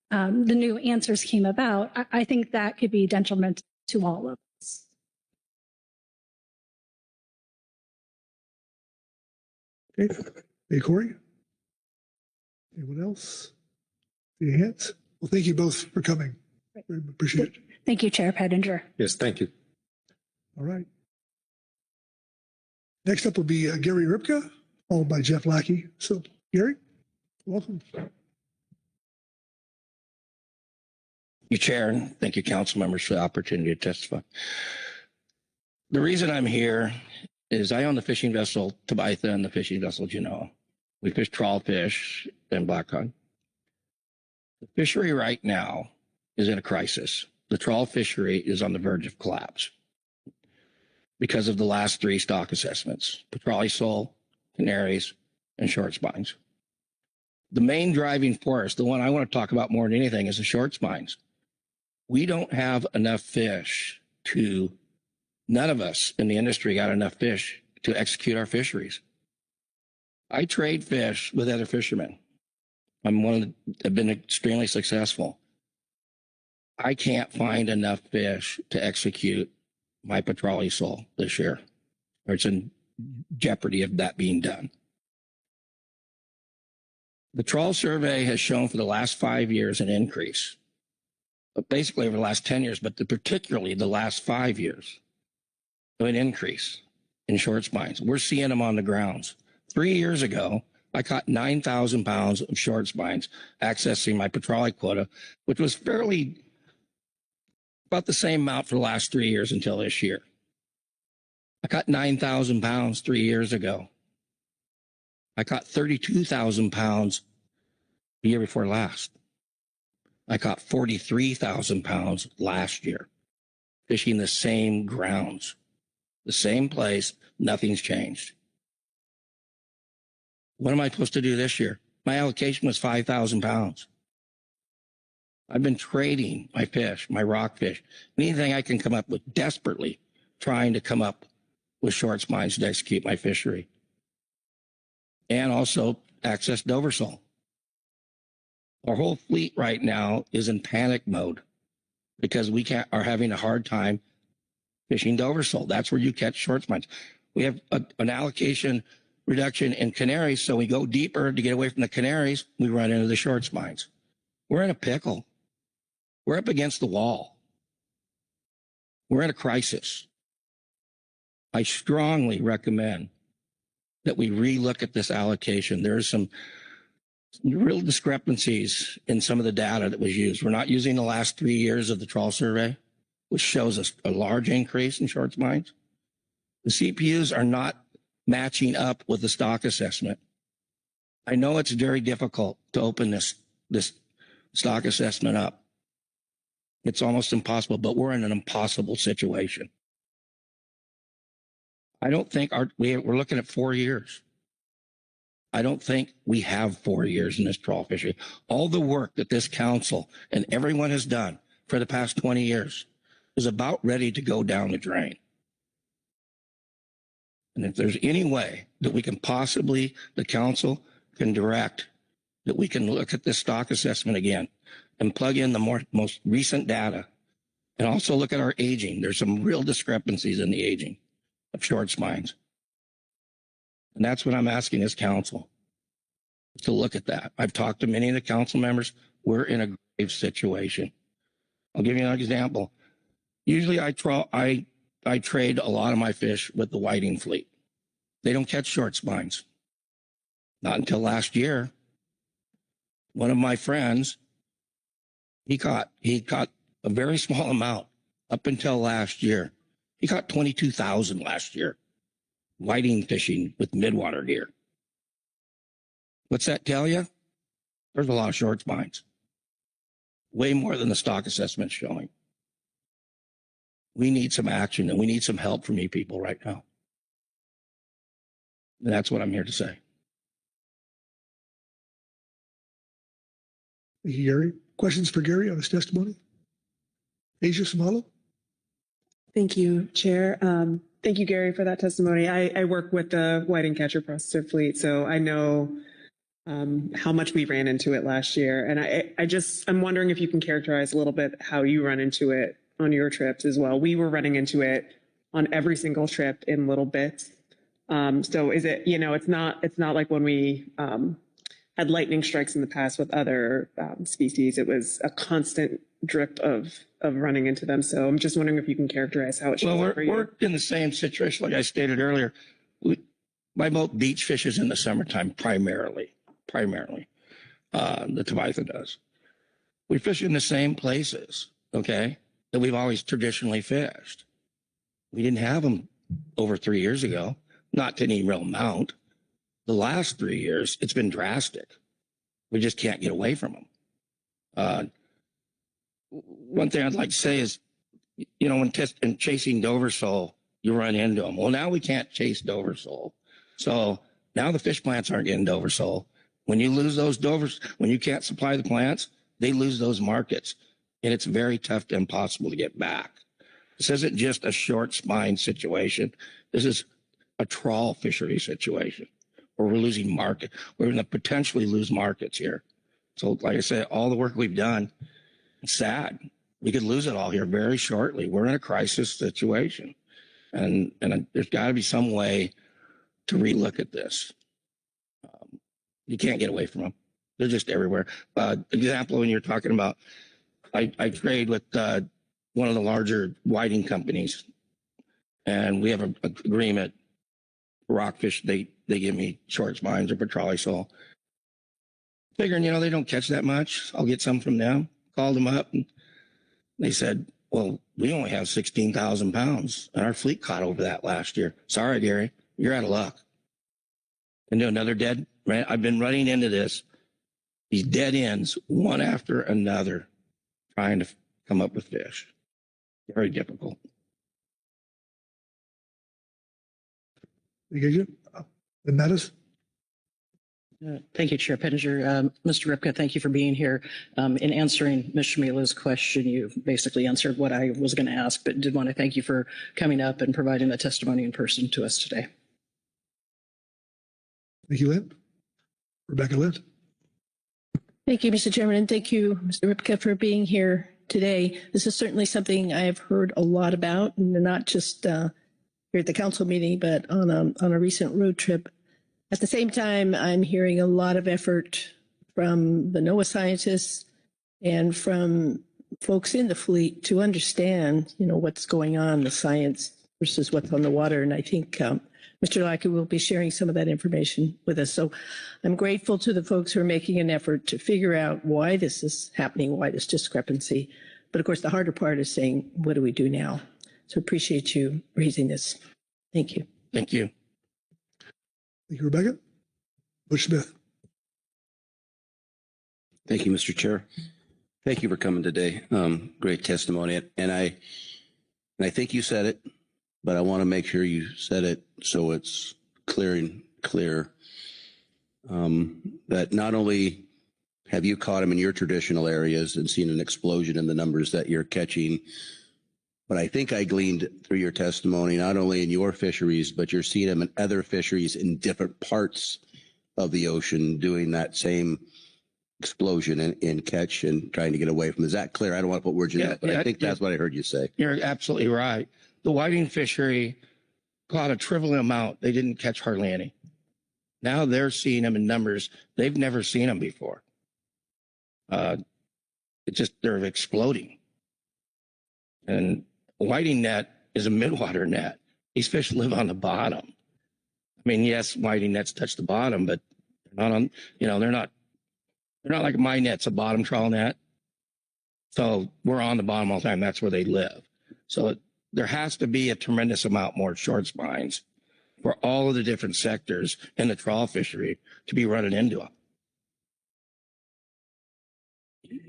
the new answers came about, I think that could be detrimental to all of us. Okay. Hey, Corey. Anyone else? Any hands? Well, thank you both for coming. Appreciate it. Thank you, Chair Pettinger. Yes, thank you. All right. Next up will be Gary Ripka, followed by Jeff Lackey. So, Gary, welcome. You, Chair, and thank you, council members, for the opportunity to testify. The reason I'm here is I own the fishing vessel Tabitha and the fishing vessel Genoa. We fish trawl fish and blackcod. The fishery right now is in a crisis. The trawl fishery is on the verge of collapse because of the last three stock assessments: petrale sole, canaries, and short spines. The main driving force, the one I want to talk about more than anything, is the short spines. We don't have enough fish none of us in the industry got enough fish to execute our fisheries. I trade fish with other fishermen. I've been extremely successful. I can't find enough fish to execute my petrale sole this year, or it's in jeopardy of that being done. The trawl survey has shown for the last 5 years an increase, but basically over the last 10 years, but particularly the last 5 years, an increase in short spines. We're seeing them on the grounds. 3 years ago, I caught 9,000 pounds of short spines accessing my petrale quota, which was fairly about the same amount for the last 3 years until this year. I caught 9,000 pounds 3 years ago. I caught 32,000 pounds the year before last. I caught 43,000 pounds last year, fishing the same grounds, the same place. Nothing's changed. What am I supposed to do this year? My allocation was 5,000 pounds. I've been trading my fish, my rock fish, anything I can come up with, desperately trying to come up with short spines to execute my fishery. And also access Dover sole. Our whole fleet right now is in panic mode because we are having a hard time fishing Dover sole. That's where you catch short spines. We have an allocation reduction in canaries, so we go deeper to get away from the canaries. We run into the short spines. We're in a pickle. We're up against the wall. We're in a crisis. I strongly recommend that we relook at this allocation. There are some real discrepancies in some of the data that was used. We're not using the last 3 years of the trawl survey, which shows us a large increase in short spines. The CPUs are not matching up with the stock assessment. I know it's very difficult to open this stock assessment up. It's almost impossible, but we're in an impossible situation. I don't think we're looking at 4 years. I don't think we have 4 years in this trawl fishery. All the work that this council and everyone has done for the past 20 years is about ready to go down the drain. And if there's any way that we can possibly, the council can direct that we can look at this stock assessment again and plug in the most recent data and also look at our aging. There's some real discrepancies in the aging of short spines. And that's what I'm asking this council, to look at that. I've talked to many of the council members. We're in a grave situation. I'll give you an example. Usually I trade a lot of my fish with the whiting fleet. They don't catch short spines. Not until last year. One of my friends, he caught a very small amount up until last year. He caught 22,000 last year, whiting fishing with midwater gear. What's that tell you? There's a lot of short spines. Way more than the stock assessment's showing. We need some action and we need some help from you people right now. And that's what I'm here to say. Thank you, Gary. Questions for Gary on his testimony? Asia Samalo? Thank you, Chair. Thank you, Gary, for that testimony. I work with the whiting catcher processor fleet, so I know how much we ran into it last year. And I'm wondering if you can characterize a little bit how you run into it on your trips as well. We were running into it on every single trip in little bits. So is it, it's not like when we had lightning strikes in the past with other species. It was a constant drip of running into them. So I'm just wondering if you can characterize how it shows Well, up for you. we're in the same situation, like I stated earlier. My boat beach fishes in the summertime primarily. The Tabitha does. We fish in the same places, okay, that we've always traditionally fished. We didn't have them over 3 years ago, not to any real amount. The last 3 years, it's been drastic. We just can't get away from them. One thing I'd like to say is, you know, when chasing Dover sole, you run into them. Well, now we can't chase Dover sole. So now the fish plants aren't getting Dover sole. When you lose those Dovers, when you can't supply the plants, they lose those markets. And it's very tough to impossible to get back. This isn't just a short spine situation. This is a trawl fishery situation where we're losing market. We're going to potentially lose markets here. So like I said, all the work we've done, it's sad. We could lose it all here very shortly. We're in a crisis situation. And there's got to be some way to relook at this. You can't get away from them. They're just everywhere. Example, when you're talking about, I trade with one of the larger whiting companies, and we have an agreement. Rockfish, they give me short spines or petroleum sole. Figuring, you know, they don't catch that much. I'll get some from them. Called them up, and they said, well, we only have 16,000 pounds, and our fleet caught over that last year. Sorry, Gary, you're out of luck. And do another dead, right? I've been running into these dead ends, one after another, trying to come up with fish. Very difficult. Thank you. The matters. Thank you, Chair Pettinger. Mr. Ripka, thank you for being here. In answering Ms. Shamila's question, you basically answered what I was going to ask, but did want to thank you for coming up and providing the testimony in person to us today. Thank you, Lynn. Rebecca Lynn. Thank you, Mr. Chairman, and thank you, Mr. Ripka, for being here today. This is certainly something I've heard a lot about, and not just here at the council meeting, but on a recent road trip. At the same time, I'm hearing a lot of effort from the NOAA scientists and from folks in the fleet to understand, you know, what's going on, the science versus what's on the water. And I think Mr. Lackey will be sharing some of that information with us. So I'm grateful to the folks who are making an effort to figure out why this is happening, why this discrepancy. But of course, the harder part is saying, what do we do now? So appreciate you raising this. Thank you. Thank you. Thank you, Rebecca. Bush Smith. Thank you, Mr. Chair. Thank you for coming today. Great testimony. And I think you said it, but I want to make sure you said it so it's clear that not only have you caught them in your traditional areas and seen an explosion in the numbers that you're catching, but I think I gleaned through your testimony, not only in your fisheries, but you're seeing them in other fisheries in different parts of the ocean doing that same explosion in catch and trying to get away from. Is that clear? I don't want to put words in your mouth, but I think that's what I heard you say. You're absolutely right. The whiting fishery caught a trivial amount. They didn't catch hardly any. Now they're seeing them in numbers they've never seen them before. They're exploding. And whiting net is a midwater net. These fish live on the bottom. I mean, yes, whiting nets touch the bottom, but they're not on, you know, they're not like my net's a bottom trawl net. So we're on the bottom all the time. That's where they live. So there has to be a tremendous amount more short spines for all of the different sectors in the trawl fishery to be running into them.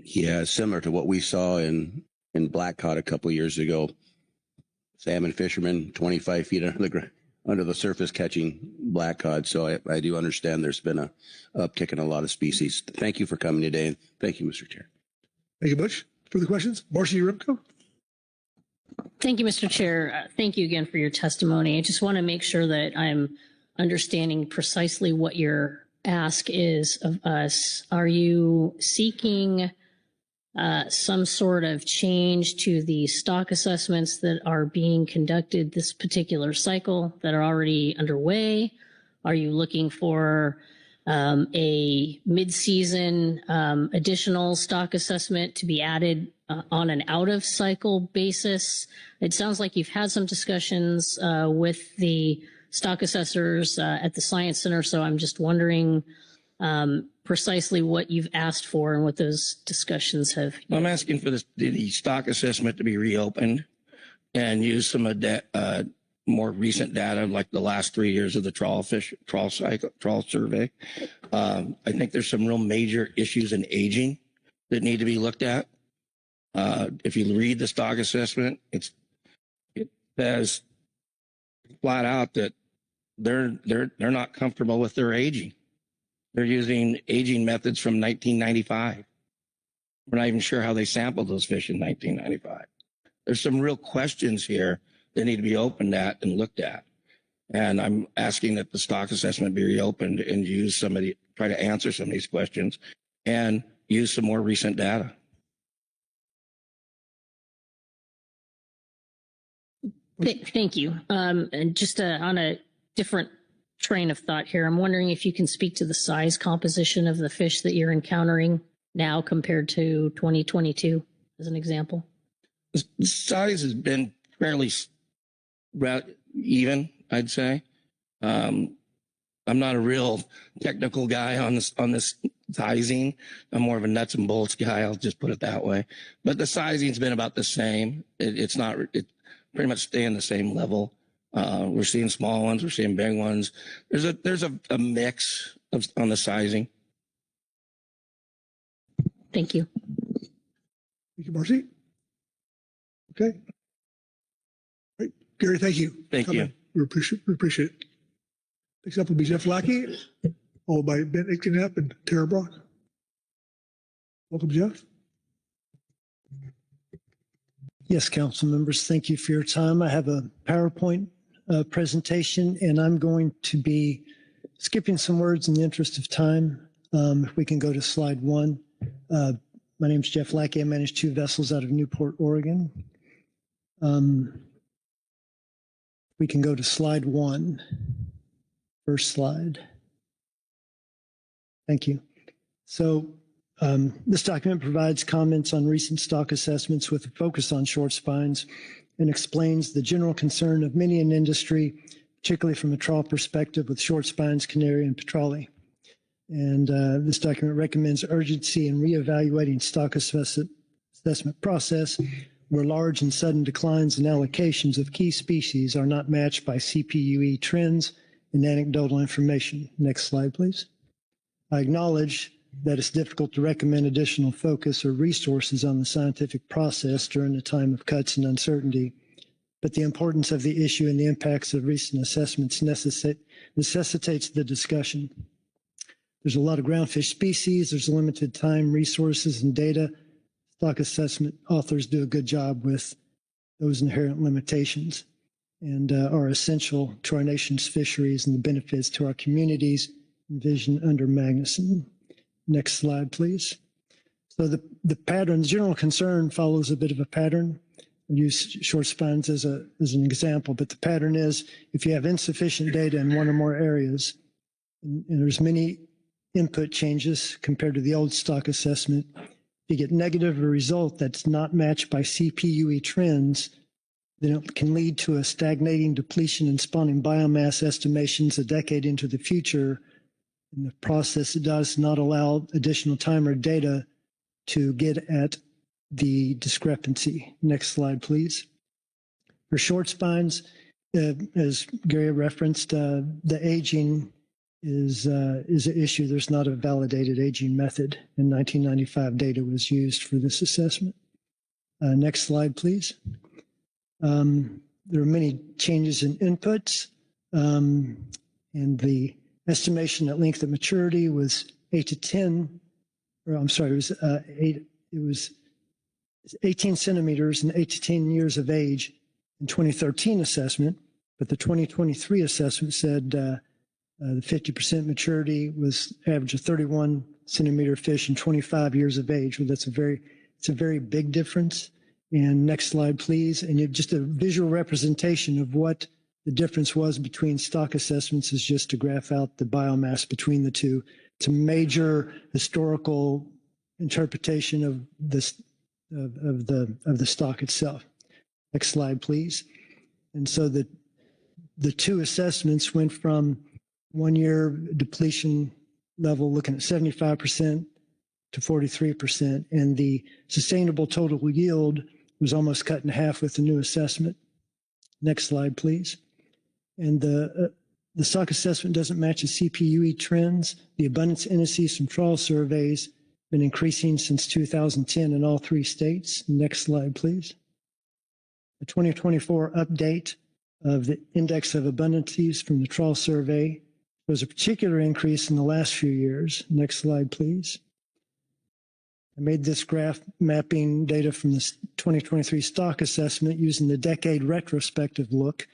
Yeah, similar to what we saw in black cod a couple of years ago. Salmon fishermen 25 feet under the surface catching black cod. So I do understand there's been a uptick in a lot of species. Thank you for coming today, and thank you, Mr. Chair. Thank you, Butch. Further questions? Marcia Urimko. Thank you, Mr. Chair. Thank you again for your testimony. I just want to make sure that I'm understanding precisely what your ask is of us. Are you seeking some sort of change to the stock assessments that are being conducted this particular cycle that are already underway? Are you looking for a mid-season additional stock assessment to be added on an out-of-cycle basis. It sounds like you've had some discussions with the stock assessors at the Science Center, so I'm just wondering precisely what you've asked for and what those discussions have. I'm asking for the stock assessment to be reopened and use some of that more recent data, like the last 3 years of the trawl survey. I think there's some real major issues in aging that need to be looked at. If you read the stock assessment, it says flat out that they're not comfortable with their aging. They're using aging methods from 1995. We're not even sure how they sampled those fish in 1995. There's some real questions here that need to be opened at and looked at. And I'm asking that the stock assessment be reopened and try to answer some of these questions and use some more recent data. Thank you. And just on a different train of thought here, I'm wondering if you can speak to the size composition of the fish that you're encountering now compared to 2022, as an example. The size has been fairly even, I'd say. I'm not a real technical guy on this sizing. I'm more of a nuts and bolts guy. I'll just put it that way. But the sizing's been about the same. It's pretty much staying the same level. We're seeing small ones. We're seeing big ones. There's a mix on the sizing. Thank you. Thank you, Marcy. Okay. All right. Gary, thank you. Thank you. We appreciate it. Next up will be Jeff Lackey, followed by Ben Icknap and Tara Brock. Welcome, Jeff. Yes, council members, thank you for your time. I have a PowerPoint presentation, and I'm going to be skipping some words in the interest of time. If we can go to slide 1. My name is Jeff Lackey. I manage 2 vessels out of Newport, Oregon. We can go to slide 1. First slide. Thank you. So this document provides comments on recent stock assessments with a focus on short spines and explains the general concern of many in industry, particularly from a trawl perspective with short spines, canary, and petrale. And this document recommends urgency in reevaluating stock assessment process where large and sudden declines in allocations of key species are not matched by CPUE trends and anecdotal information. Next slide, please. I acknowledge that it's difficult to recommend additional focus or resources on the scientific process during a time of cuts and uncertainty, but the importance of the issue and the impacts of recent assessments necessitates the discussion. There's a lot of groundfish species, there's limited time, resources, and data. Stock assessment authors do a good job with those inherent limitations and are essential to our nation's fisheries and the benefits to our communities envisioned under Magnuson. Next slide, please. So the pattern, the general concern follows a bit of a pattern. I use short spines as an example, but the pattern is if you have insufficient data in one or more areas, and there's many input changes compared to the old stock assessment, if you get negative a result that's not matched by CPUE trends, then it can lead to a stagnating depletion in spawning biomass estimations a decade into the future. And the process does not allow additional time or data to get at the discrepancy. Next slide, please. For short spines, as Gary referenced, the aging is an issue. There's not a validated aging method, and 1995 data was used for this assessment. Next slide, please. There are many changes in inputs, and the estimation at length of maturity was 8 to 10, or I'm sorry, it was 18 centimeters and 8 to 10 years of age in 2013 assessment, but the 2023 assessment said the 50% maturity was average of 31 centimeter fish and 25 years of age. Well, it's a very big difference. And next slide, please. And just a visual representation of what the difference was between stock assessments is just to graph out the biomass between the two. It's a major historical interpretation of this of the stock itself. Next slide, please. And so the two assessments went from 1 year depletion level looking at 75% to 43%, and the sustainable total yield was almost cut in half with the new assessment. Next slide, please. And the stock assessment doesn't match the CPUE trends. The abundance indices from trawl surveys been increasing since 2010 in all 3 states. Next slide, please. The 2024 update of the index of abundances from the trawl survey was a particular increase in the last few years. Next slide, please. I made this graph mapping data from the 2023 stock assessment using the decade retrospective look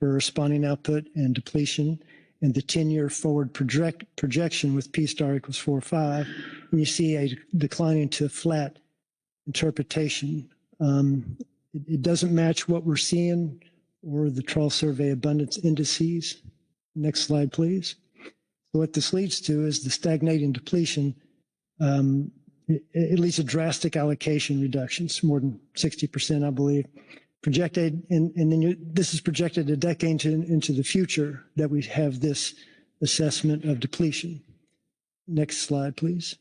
for spawning output and depletion, and the 10-year forward projection with P-star equals 4.5. And you see a declining to flat interpretation. It doesn't match what we're seeing or the trawl survey abundance indices. Next slide, please. So what this leads to is the stagnating depletion. It leads to drastic allocation reductions, more than 60%, I believe. Projected, and then this is projected a decade into the future that we have this assessment of depletion. Next slide, please.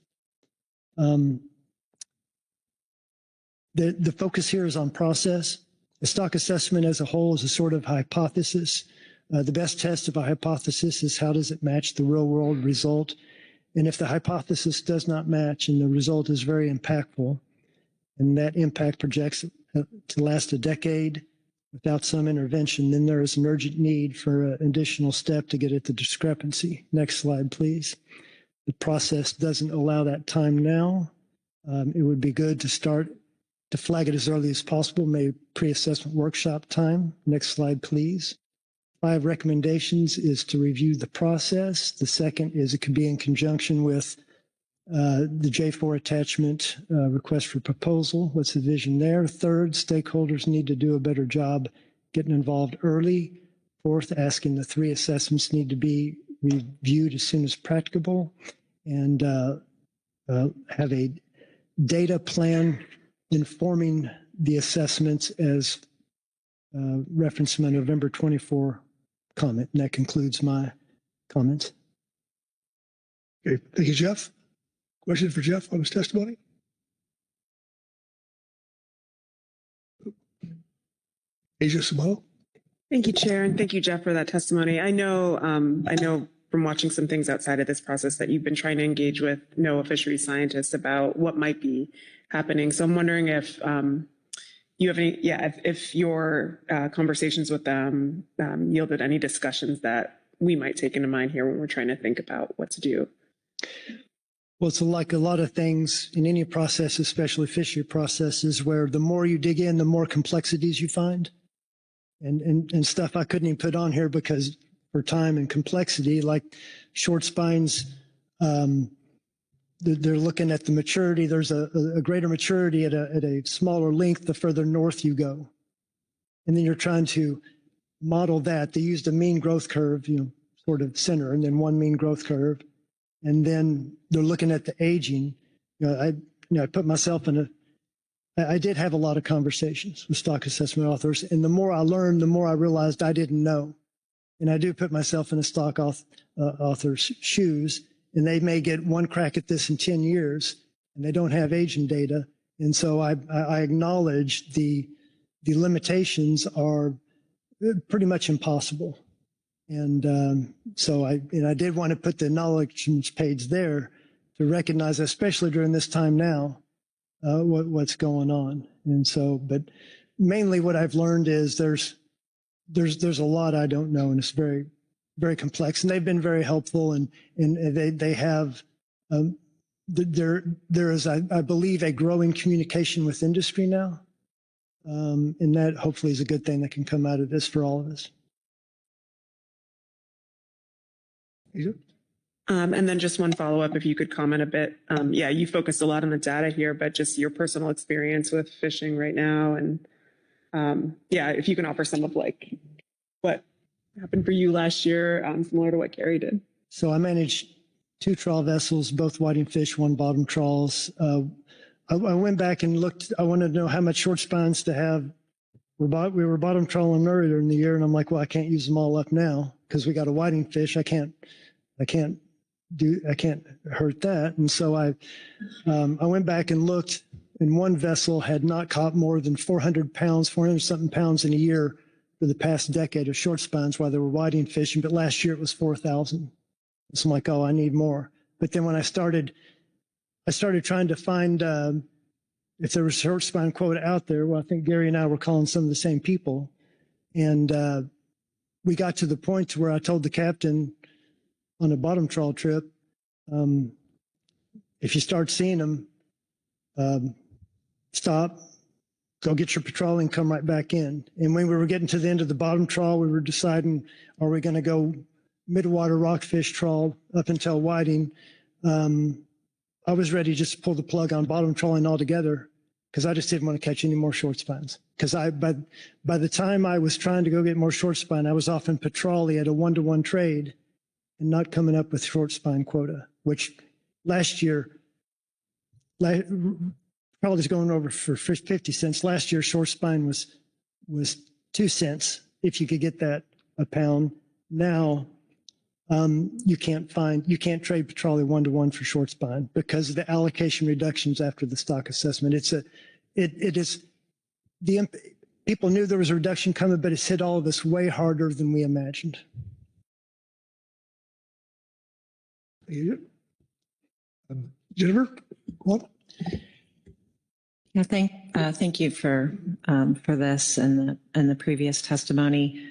The focus here is on process. The stock assessment as a whole is a sort of hypothesis. The best test of a hypothesis is how does it match the real world result? And if the hypothesis does not match and the result is very impactful, and that impact projects to last a decade without some intervention, then there is an urgent need for an additional step to get at the discrepancy. Next slide, please. The process doesn't allow that time now. It would be good to start to flag it as early as possible, maybe pre-assessment workshop time. Next slide, please. 5 recommendations is to review the process. The second is it could be in conjunction with the J4 attachment request for proposal. What's the vision there? Third, stakeholders need to do a better job getting involved early. Fourth, asking the 3 assessments need to be reviewed as soon as practicable, and have a data plan informing the assessments as referenced in my November 24 comment. And that concludes my comments. Okay, thank you, Jeff. Question for Jeff on his testimony? Asia Simone. Thank you, Chair, and thank you, Jeff, for that testimony. I know from watching some things outside of this process that you've been trying to engage with NOAA fisheries scientists about what might be happening. So I'm wondering if you have any, if your conversations with them yielded any discussions that we might take into mind here when we're trying to think about what to do. Well, it's like a lot of things in any process, especially fishery processes, where the more you dig in, the more complexities you find. And stuff I couldn't even put on here because for time and complexity, like short spines, they're looking at the maturity. There's a greater maturity at a smaller length the further north you go. And then you're trying to model that. They used a mean growth curve, sort of center, and then one mean growth curve. And then they're looking at the aging. I put myself in I did have a lot of conversations with stock assessment authors, and the more I learned, the more I realized I didn't know. And I do put myself in a stock author's shoes, and they may get one crack at this in 10 years, and they don't have aging data. And so I acknowledge the limitations are pretty much impossible. And so I did want to put the acknowledgments page there to recognize, especially during this time now, what's going on. And so, but mainly what I've learned is there's a lot I don't know, and it's very, very complex. And they've been very helpful, and they have there is, I believe, a growing communication with industry now, and that hopefully is a good thing that can come out of this for all of us. And then just one follow-up, if you could comment a bit. You focused a lot on the data here, but just your personal experience with fishing right now. And if you can offer some of like what happened for you last year, similar to what Gary did? So I managed 2 trawl vessels, both whiting fish, 1 bottom trawls. I went back and looked. I wanted to know how much short spines to have. We were bottom trawling earlier in the year, and I'm like, well, I can't use them all up now because we got a whiting fish. I can't hurt that. And so I went back and looked, and one vessel had not caught more than 400 something pounds in a year for the past decade of short spines while they were whiting fishing. But last year it was 4,000. So I'm like, oh, I need more. But then when I started trying to find if there was short spine quota out there. Well, I think Gary and I were calling some of the same people. And we got to the point where I told the captain on a bottom trawl trip, if you start seeing them, stop, go get your patrol and come right back in. And when we were getting to the end of the bottom trawl, we were deciding, are we going to go midwater rockfish trawl up until whiting? I was ready just to pull the plug on bottom trawling altogether because I just didn't want to catch any more short spines. Because by the time I was trying to go get more short spine, I was off in Petroli at a 1-to-1 trade and not coming up with short spine quota, which last year, probably is going over for 50 cents. Last year, short spine was 2 cents if you could get that a pound. Now, you can't trade Petroli 1-to-1 for short spine because of the allocation reductions after the stock assessment. People knew there was a reduction coming, but it's hit all of us way harder than we imagined. Jennifer, what? Yeah, thank you for this and the previous testimony.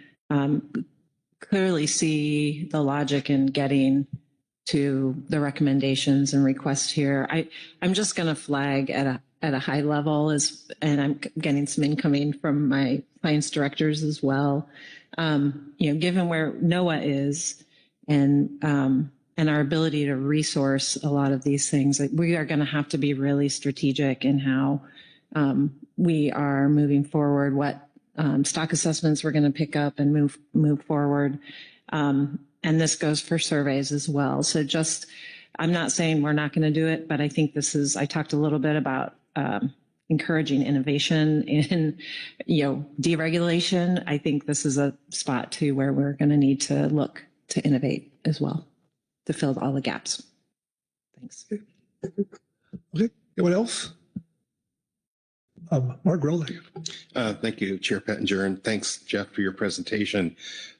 Clearly see the logic in getting to the recommendations and requests here. I'm just going to flag at a high level and I'm getting some incoming from my science directors as well. Given where NOAA is and our ability to resource a lot of these things, we are going to have to be really strategic in how we are moving forward, what stock assessments we're going to pick up and move forward. And this goes for surveys as well. So I'm not saying we're not going to do it, but I think I talked a little bit about encouraging innovation in, deregulation. I think this is a spot too where we're going to need to look to innovate as well to fill all the gaps. Thanks. Okay. Anyone else? Mark Grolnick. Thank you, Chair Pettinger, and thanks, Jeff, for your presentation.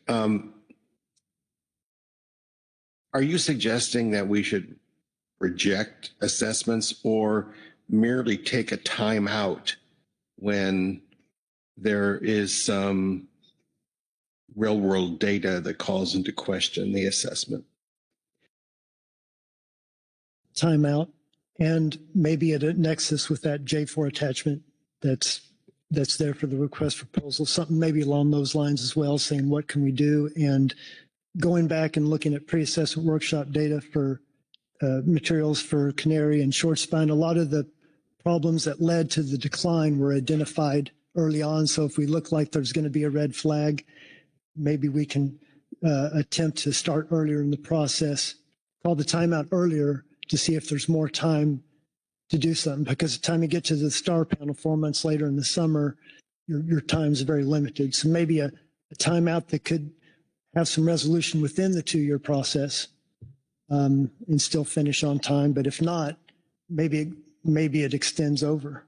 Are you suggesting that we should reject assessments or merely take a time out when there is some real-world data that calls into question the assessment? Time out, and maybe at a nexus with that J4 attachment that's there for the request for proposal, something maybe along those lines as well, saying what can we do, and going back and looking at pre-assessment workshop data for materials for canary and short spine. A lot of the problems that led to the decline were identified early on. So if we look like there's going to be a red flag, maybe we can attempt to start earlier in the process, call the timeout earlier to see if there's more time to do something, because the time you get to the star panel 4 months later in the summer, your time is very limited. So maybe a timeout that could have some resolution within the 2-year process and still finish on time. But if not, maybe it extends over.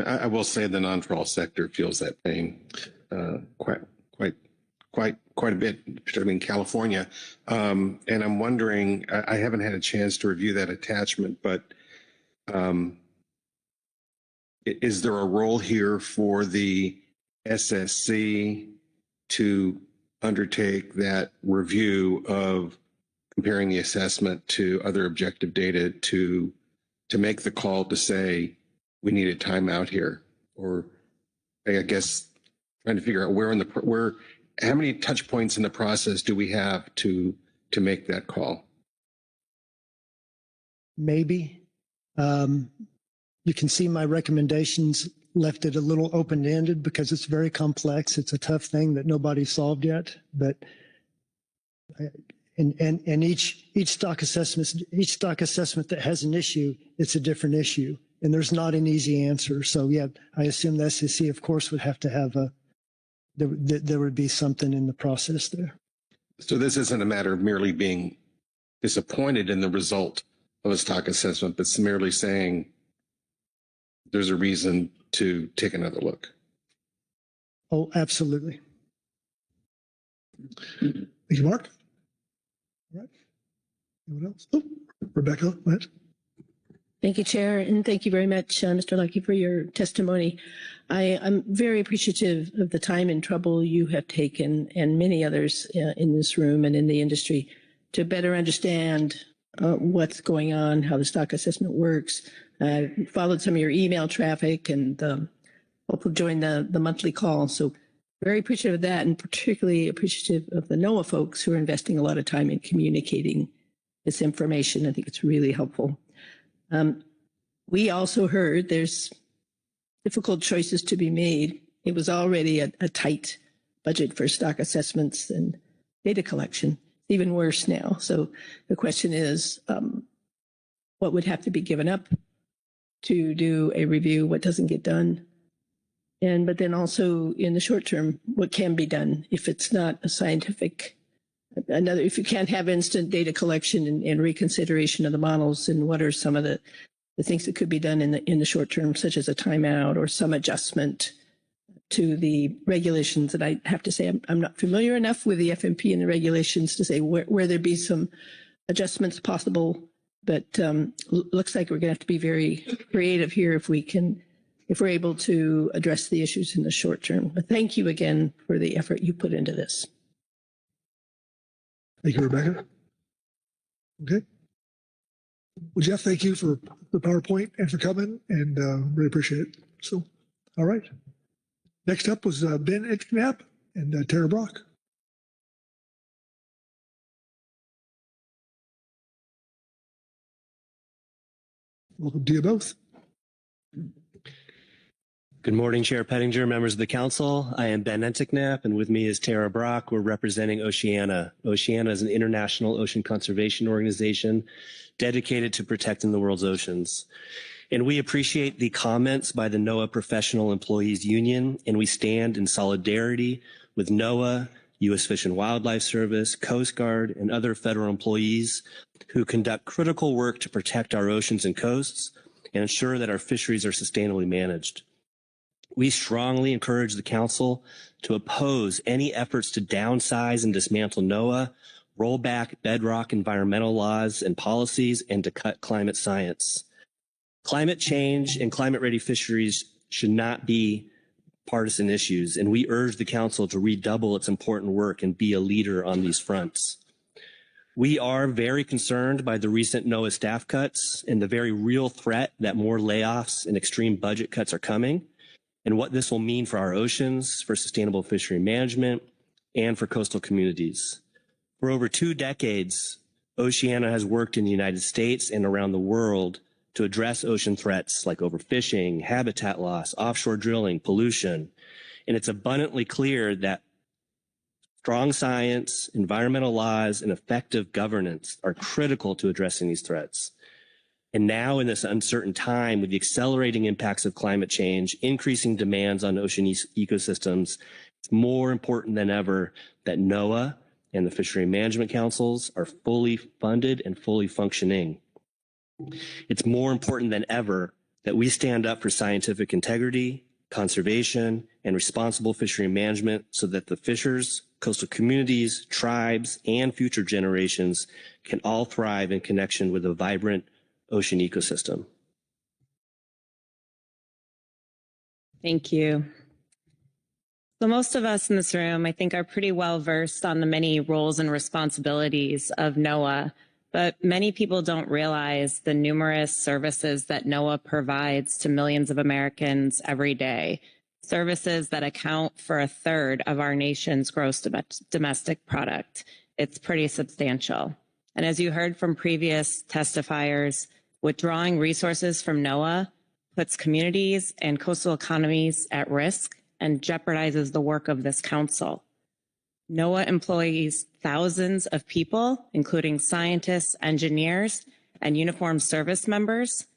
I will say the non-trawl sector feels that pain quite a bit, particularly in California. And I'm wondering, I haven't had a chance to review that attachment, but is there a role here for the SSC to undertake that review of comparing the assessment to other objective data to make the call to say we need a timeout here? Or I guess trying to figure out how many touch points in the process do we have to make that call? Maybe. You can see my recommendations left it a little open-ended because it's very complex. It's a tough thing that nobody's solved yet, but and each stock assessment that has an issue, it's a different issue, and there's not an easy answer. So yeah, I assume the SEC, of course, would have to have there would be something in the process there. So this isn't a matter of merely being disappointed in the result of a stock assessment, but it's merely saying there's a reason to take another look. Oh, absolutely. Thank you, Mark. All right. Anyone else? Oh, Rebecca, go ahead. Thank you, Chair, and thank you very much, Mr. Lucky, for your testimony. I'm very appreciative of the time and trouble you have taken, and many others in this room and in the industry, to better understand what's going on, how the stock assessment works. Followed some of your email traffic and hopefully joined the monthly call. So very appreciative of that, and particularly appreciative of the NOAA folks who are investing a lot of time in communicating this information. I think it's really helpful. We also heard there's difficult choices to be made. It was already a tight budget for stock assessments and data collection. Even worse now. So the question is, what would have to be given up to do a review? What doesn't get done? But then also in the short term, what can be done if it's not a scientific, if you can't have instant data collection and reconsideration of the models, and what are some of the things that could be done in the short term, such as a timeout or some adjustment to the regulations. That I have to say, I'm not familiar enough with the FMP and the regulations to say where there be some adjustments possible, but looks like we're going to have to be very creative here if we're able to address the issues in the short term. But thank you again for the effort you put into this. Thank you, Rebecca. Okay. Well, Jeff, thank you for the PowerPoint and for coming, and really appreciate it. So, all right. Next up was Ben Inknap and Tara Brock. Welcome to you both. Good morning, Chair Pettinger, members of the council. I am Ben Enticknap, and with me is Tara Brock. We're representing Oceana. Oceana is an international ocean conservation organization dedicated to protecting the world's oceans. And we appreciate the comments by the NOAA Professional Employees Union, and we stand in solidarity with NOAA, U.S. Fish and Wildlife Service, Coast Guard, and other federal employees who conduct critical work to protect our oceans and coasts and ensure that our fisheries are sustainably managed. We strongly encourage the council to oppose any efforts to downsize and dismantle NOAA, roll back bedrock environmental laws and policies, and to cut climate science. Climate change and climate-ready fisheries should not be partisan issues, and we urge the council to redouble its important work and be a leader on these fronts. We are very concerned by the recent NOAA staff cuts and the very real threat that more layoffs and extreme budget cuts are coming, and what this will mean for our oceans, for sustainable fishery management, and for coastal communities. For over 2 decades, Oceana has worked in the United States and around the world to address ocean threats like overfishing, habitat loss, offshore drilling, pollution. And it's abundantly clear that strong science, environmental laws, and effective governance are critical to addressing these threats. And now in this uncertain time, with the accelerating impacts of climate change, increasing demands on ocean ecosystems, it's more important than ever that NOAA and the Fishery Management Councils are fully funded and fully functioning. It's more important than ever that we stand up for scientific integrity, conservation, and responsible fishery management so that the fishers, coastal communities, tribes, and future generations can all thrive in connection with a vibrant ocean ecosystem. Thank you. So most of us in this room, I think, are pretty well versed on the many roles and responsibilities of NOAA, but many people don't realize the numerous services that NOAA provides to millions of Americans every day, services that account for 1/3 of our nation's gross domestic product. It's pretty substantial. And as you heard from previous testifiers, withdrawing resources from NOAA puts communities and coastal economies at risk and jeopardizes the work of this council. NOAA employs thousands of people, including scientists, engineers, and uniformed service members,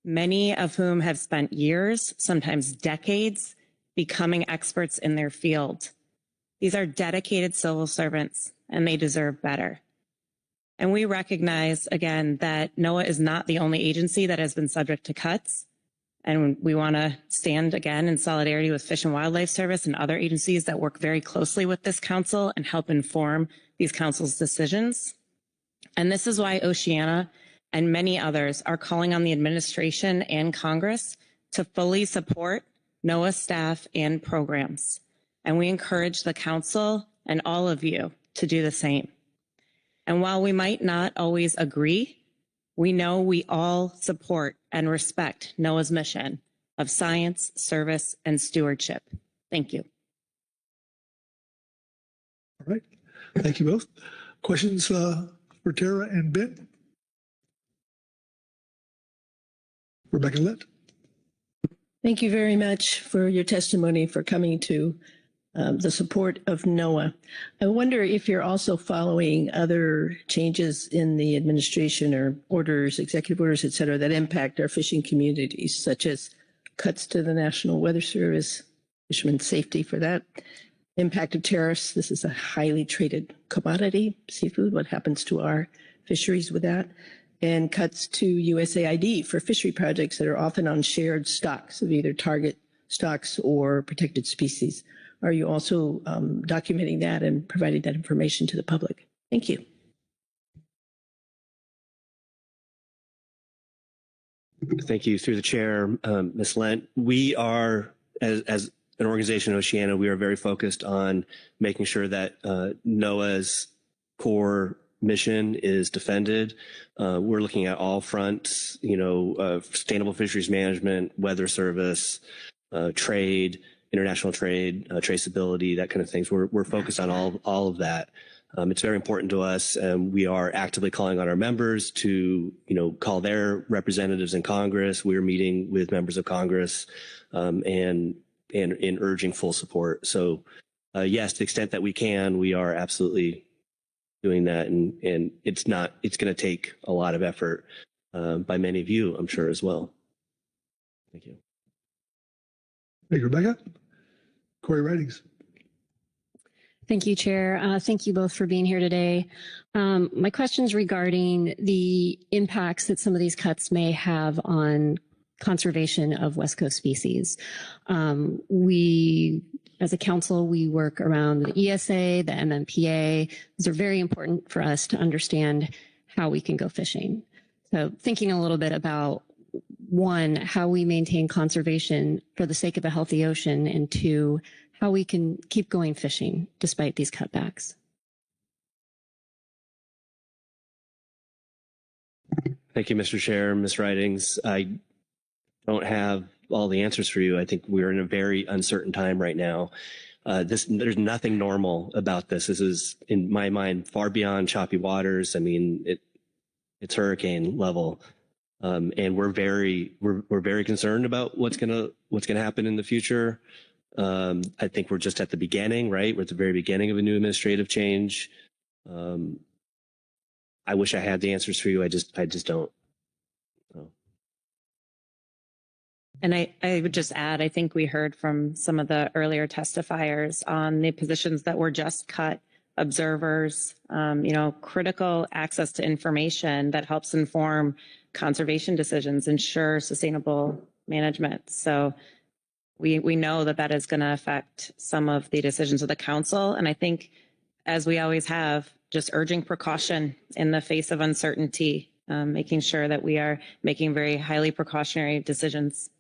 many of whom have spent years, sometimes decades, becoming experts in their field. These are dedicated civil servants, and they deserve better. And we recognize, again, that NOAA is not the only agency that has been subject to cuts. And we want to stand again in solidarity with Fish and Wildlife Service and other agencies that work very closely with this council and help inform these council's decisions. And this is why Oceana and many others are calling on the administration and Congress to fully support NOAA staff and programs. And we encourage the council and all of you to do the same. And while we might not always agree, we know we all support and respect NOAA's mission of science, service, and stewardship. Thank you. All right. Thank you both. Questions for Tara and Ben? Rebecca Litt. Thank you very much for your testimony, for coming to the support of NOAA. I wonder if you're also following other changes in the administration or orders, executive orders, et cetera, that impact our fishing communities, such as cuts to the National Weather Service, fishermen's safety for that, impact of tariffs. This is a highly traded commodity, seafood. What happens to our fisheries with that? And cuts to USAID for fishery projects that are often on shared stocks of either target stocks or protected species. Are you also documenting that and providing that information to the public? Thank you. Thank you. Through the chair, Ms. Lent, we are, as an organization, Oceana, we are very focused on making sure that NOAA's core mission is defended. We're looking at all fronts, sustainable fisheries management, weather service, trade, international trade, traceability, that kind of things. We're focused on all of that. It's very important to us, and we are actively calling on our members to, call their representatives in Congress. We're meeting with members of Congress and urging full support. So, yes, to the extent that we can, we are absolutely doing that, and it's going to take a lot of effort by many of you, I'm sure, as well. Thank you. Thank you, Rebecca. Corey Ridings. Thank you, Chair. Thank you both for being here today. My question's regarding the impacts that some of these cuts may have on conservation of West Coast species. We, as a council, we work around the ESA, the MMPA. These are very important for us to understand how we can go fishing. So thinking a little bit about, one, how we maintain conservation for the sake of a healthy ocean, and two, how we can keep going fishing despite these cutbacks. Thank you, Mr. Chair, Ms. Ridings. I don't have all the answers for you. I think we're in a very uncertain time right now. There's nothing normal about this. This is, in my mind, far beyond choppy waters. I mean, it's hurricane level. And we're very concerned about what's gonna happen in the future. I think we're just at the beginning, right? We're at the very beginning of a new administrative change. I wish I had the answers for you. I just don't. So. And I would just add, I think we heard from some of the earlier testifiers on the positions that were just cut, observers, critical access to information that helps inform conservation decisions, ensure sustainable management. So we know that is going to affect some of the decisions of the council. And I think, as we always have, just urging precaution in the face of uncertainty, making sure that we are making very highly precautionary decisions.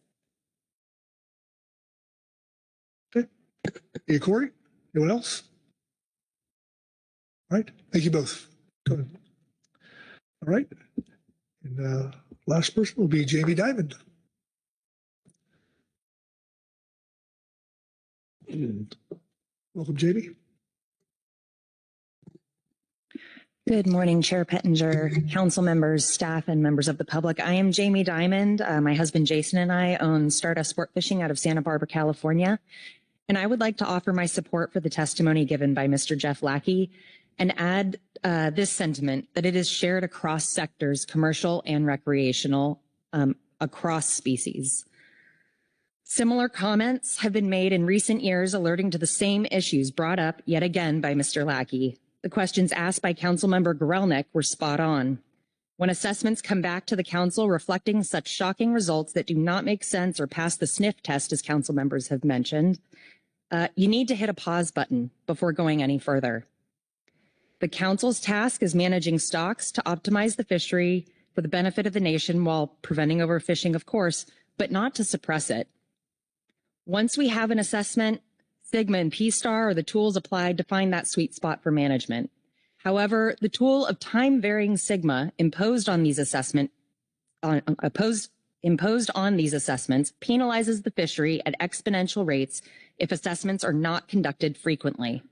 Okay. Hey, Corey, anyone else? All right. Thank you both. Go ahead. All right. And last person will be Jamie Diamond. Welcome, Jamie. Good morning, Chair Pettinger, council members, staff, and members of the public. I am Jamie Diamond. My husband Jason and I own Stardust Sport Fishing out of Santa Barbara, California. And I would like to offer my support for the testimony given by Mr. Jeff Lackey and add this sentiment that it is shared across sectors, commercial and recreational, across species. Similar comments have been made in recent years alerting to the same issues brought up yet again by Mr. Lackey. The questions asked by Councilmember Gorelnik were spot on. When assessments come back to the council reflecting such shocking results that do not make sense or pass the sniff test, as council members have mentioned, you need to hit a pause button before going any further. The council's task is managing stocks to optimize the fishery for the benefit of the nation while preventing overfishing, of course, but not to suppress it. Once we have an assessment, Sigma and P-Star are the tools applied to find that sweet spot for management. However, the tool of time-varying Sigma imposed on these assessments penalizes the fishery at exponential rates if assessments are not conducted frequently.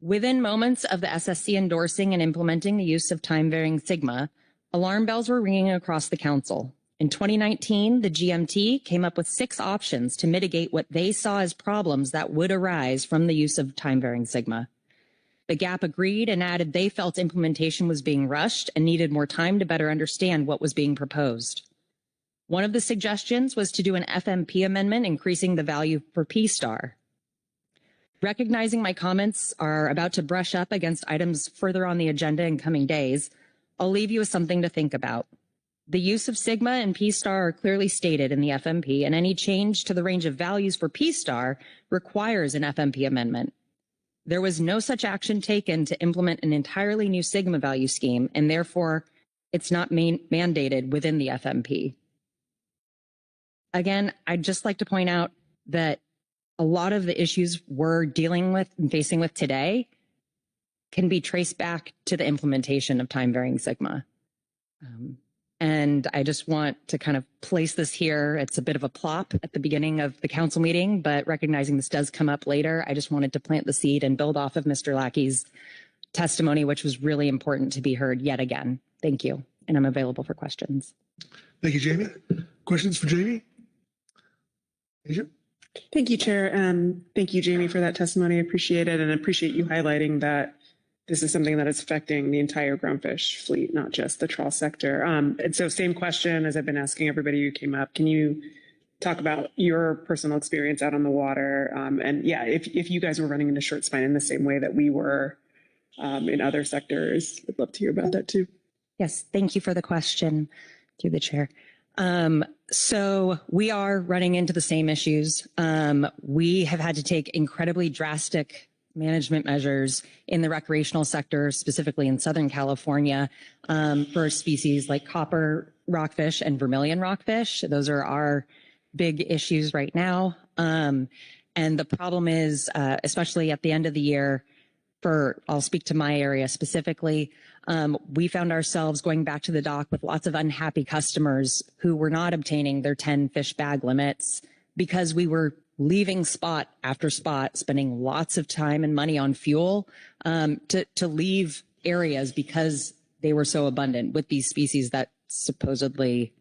Within moments of the SSC endorsing and implementing the use of time-varying Sigma, alarm bells were ringing across the council. In 2019, the GMT came up with 6 options to mitigate what they saw as problems that would arise from the use of time-varying Sigma. The GAP agreed and added they felt implementation was being rushed and needed more time to better understand what was being proposed. One of the suggestions was to do an FMP amendment increasing the value for P-Star. Recognizing my comments are about to brush up against items further on the agenda in coming days, I'll leave you with something to think about. The use of Sigma and P-Star are clearly stated in the FMP, and any change to the range of values for P-Star requires an FMP amendment. There was no such action taken to implement an entirely new Sigma value scheme, and therefore it's not mandated within the FMP. Again, I'd just like to point out that a lot of the issues we're dealing with and facing with today can be traced back to the implementation of time-varying Sigma. And I just want to kind of place this here. It's a bit of a plop at the beginning of the council meeting, but recognizing this does come up later, I just wanted to plant the seed and build off of Mr. Lackey's testimony, which was really important to be heard yet again. Thank you. And I'm available for questions. Thank you, Jamie. Questions for Jamie? Asia? Thank you, Chair. Thank you, Jamie, for that testimony. I appreciate it, and I appreciate you highlighting that this is something that is affecting the entire groundfish fleet, not just the trawl sector. And so same question as I've been asking everybody who came up. Can you talk about your personal experience out on the water? And yeah, if you guys were running into short spine in the same way that we were in other sectors, I'd love to hear about that too. Yes, thank you for the question through the chair. So we are running into the same issues. We have had to take incredibly drastic management measures in the recreational sector, specifically in Southern California, for species like copper rockfish and vermilion rockfish. Those are our big issues right now. And the problem is, especially at the end of the year, I'll speak to my area specifically, we found ourselves going back to the dock with lots of unhappy customers who were not obtaining their 10 fish bag limits because we were leaving spot after spot, spending lots of time and money on fuel to leave areas because they were so abundant with these species that supposedly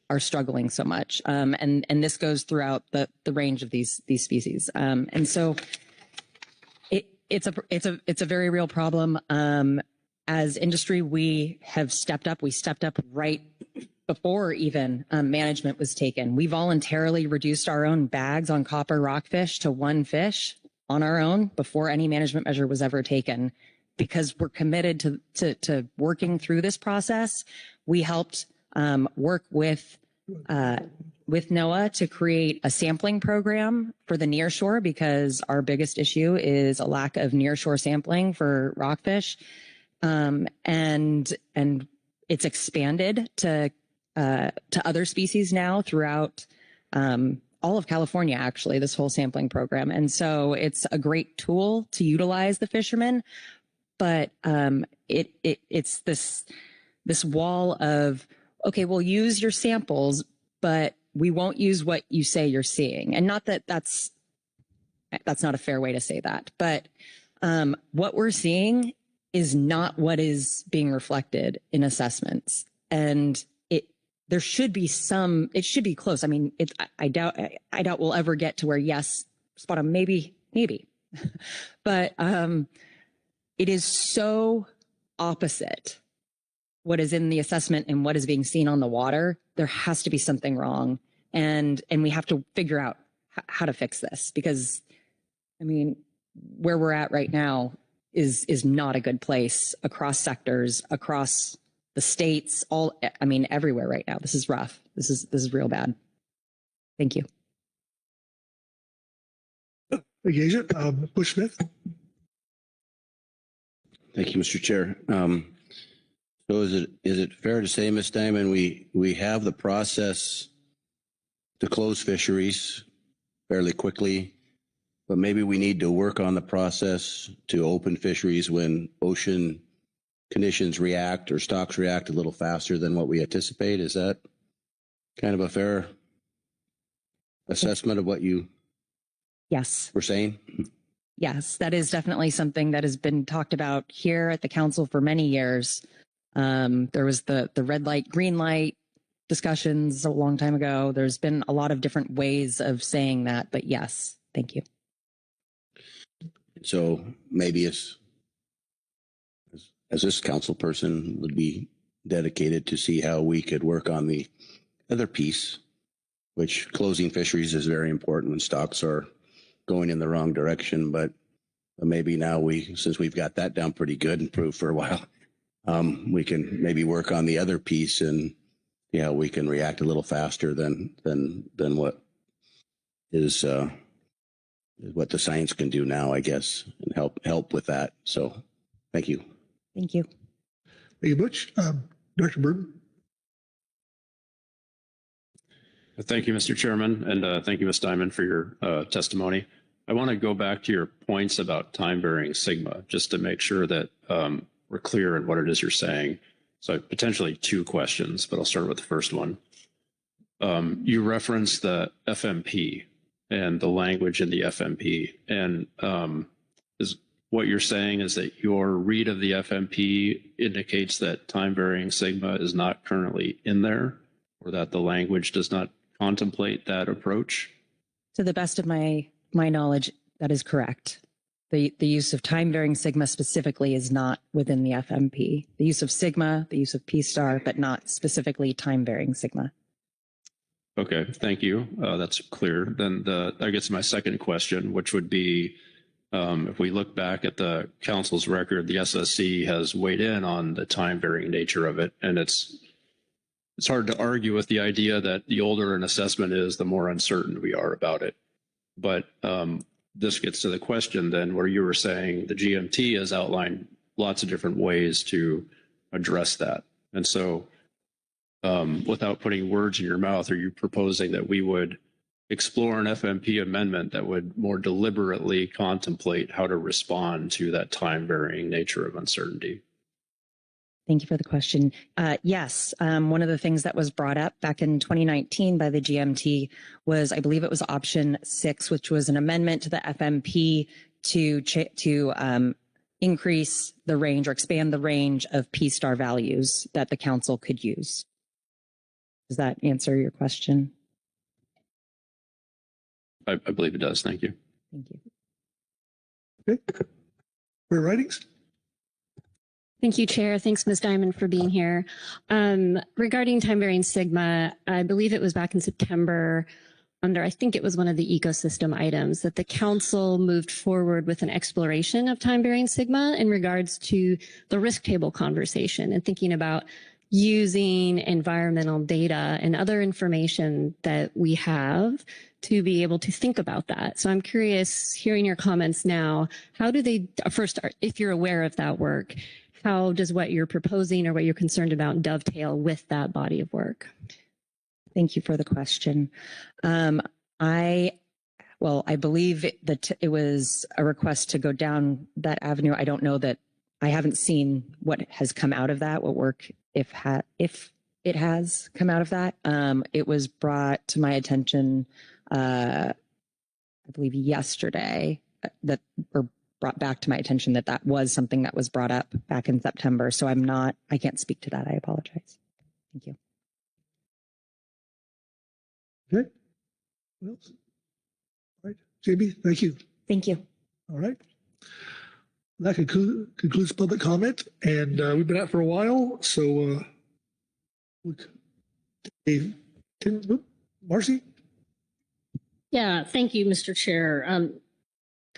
are struggling so much. And this goes throughout the range of these species. And so it's a very real problem. As industry, we have stepped up. We stepped up right before even management was taken. We voluntarily reduced our own bags on copper rockfish to 1 fish on our own before any management measure was ever taken, because we're committed to working through this process. We helped work with NOAA to create a sampling program for the nearshore, because our biggest issue is a lack of nearshore sampling for rockfish. And it's expanded to other species now throughout all of California, actually, this whole sampling program. And so it's a great tool to utilize the fishermen, but it's this wall of, okay, we'll use your samples, but we won't use what you say you're seeing. And not that that's not a fair way to say that, but what we're seeing is not what is being reflected in assessments. And there should be it should be close. I mean, I doubt we'll ever get to where, yes, spot on, maybe. But it is so opposite what is in the assessment and what is being seen on the water. There has to be something wrong. And we have to figure out how to fix this, because, I mean, where we're at right now is not a good place across sectors, across the states, everywhere right now. This is rough. This is real bad. Thank you. Bush Smith. Thank you, Mr. Chair. So is it fair to say, Ms. Diamond, we have the process to close fisheries fairly quickly, but maybe we need to work on the process to open fisheries when ocean conditions react or stocks react a little faster than what we anticipate? Is that kind of a fair assessment of what you were saying? Yes, that is definitely something that has been talked about here at the council for many years. There was the red light, green light discussions a long time ago. There's been a lot of different ways of saying that, but yes, thank you. So maybe as this council person would be dedicated to see how we could work on the other piece, which closing fisheries is very important when stocks are going in the wrong direction. But maybe now since we've got that down pretty good and proved for a while, we can maybe work on the other piece and we can react a little faster than what is what the science can do now, I guess, and help with that. So thank you. Thank you. Thank you, Butch. Dr. Burton. Thank you, Mr. Chairman, and thank you, Ms. Diamond, for your testimony. I want to go back to your points about time-varying sigma, just to make sure that we're clear in what it is you're saying. So potentially two questions, but I'll start with the first one. You referenced the FMP and the language in the FMP, and is what you're saying is that your read of the FMP indicates that time-varying sigma is not currently in there, or that the language does not contemplate that approach? To the best of my knowledge, that is correct. The use of time-varying sigma specifically is not within the FMP. The use of sigma, the use of P-star, but not specifically time-varying sigma. Okay, thank you. That's clear. Then I guess my second question, which would be, if we look back at the council's record, the SSC has weighed in on the time-varying nature of it, and it's hard to argue with the idea that the older an assessment is, the more uncertain we are about it. But this gets to the question then where you were saying the GMT has outlined lots of different ways to address that. And so without putting words in your mouth, are you proposing that we would explore an FMP amendment that would more deliberately contemplate how to respond to that time-varying nature of uncertainty? Thank you for the question. Yes, one of the things that was brought up back in 2019 by the GMT was, I believe it was option 6, which was an amendment to the FMP to increase the range or expand the range of P-star values that the council could use. Does that answer your question? I believe it does. Thank you. Thank you. Okay. Your writings? Thank you, Chair. Thanks, Ms. Diamond, for being here. Regarding time-varying sigma, I believe it was back in September I think it was one of the ecosystem items that the council moved forward with an exploration of time-varying sigma in regards to the risk table conversation and thinking about using environmental data and other information that we have to be able to think about that. So I'm curious, hearing your comments now, how do they, first, if you're aware of that work, how does what you're proposing or what you're concerned about dovetail with that body of work? Thank you for the question. I believe that it was a request to go down that avenue. I don't know that, I haven't seen what has come out of that, what work, if it has come out of that. It was brought to my attention, I believe yesterday, or brought back to my attention that that was something that was brought up back in September. So I can't speak to that. I apologize. Thank you. Okay. What else? All right. Jamie, thank you. Thank you. All right. That concludes public comment, and we've been out for a while, so Marcy? Yeah, thank you, Mr. Chair.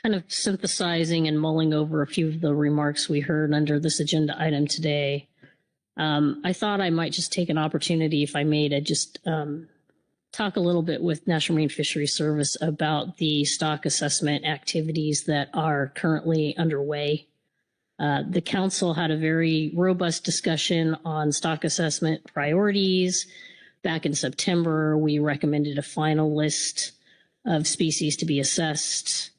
Kind of synthesizing and mulling over a few of the remarks we heard under this agenda item today. I thought I might just take an opportunity, if I may, to just talk a little bit with National Marine Fisheries Service about the stock assessment activities that are currently underway. The council had a very robust discussion on stock assessment priorities. Back in September, we recommended a final list of species to be assessed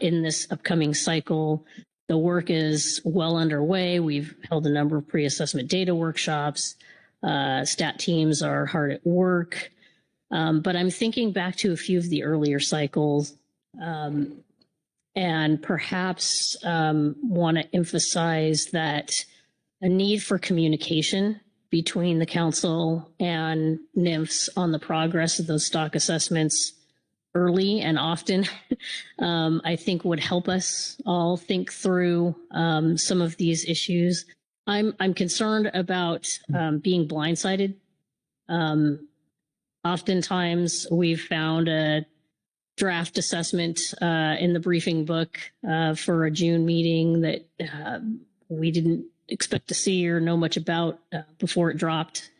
in this upcoming cycle. The work is well underway. We've held a number of pre-assessment data workshops. Stat teams are hard at work. But I'm thinking back to a few of the earlier cycles and perhaps want to emphasize that a need for communication between the council and NIMFs on the progress of those stock assessments early and often, I think would help us all think through some of these issues. I'm concerned about being blindsided. Oftentimes we've found a draft assessment in the briefing book for a June meeting that we didn't expect to see or know much about before it dropped.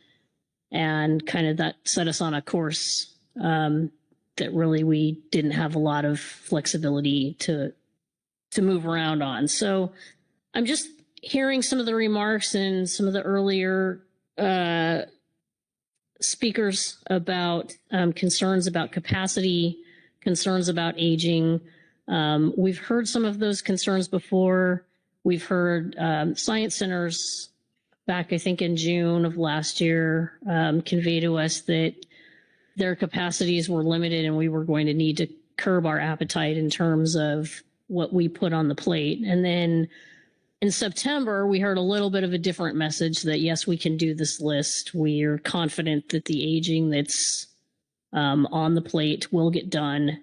And kind of that set us on a course that really we didn't have a lot of flexibility to move around on. So I'm just hearing some of the remarks and some of the earlier speakers about concerns about capacity, concerns about aging. We've heard some of those concerns before. We've heard science centers back, I think, in June of last year convey to us that their capacities were limited and we were going to need to curb our appetite in terms of what we put on the plate. And then in September, we heard a little bit of a different message that, yes, we can do this list. We are confident that the aging that's on the plate will get done.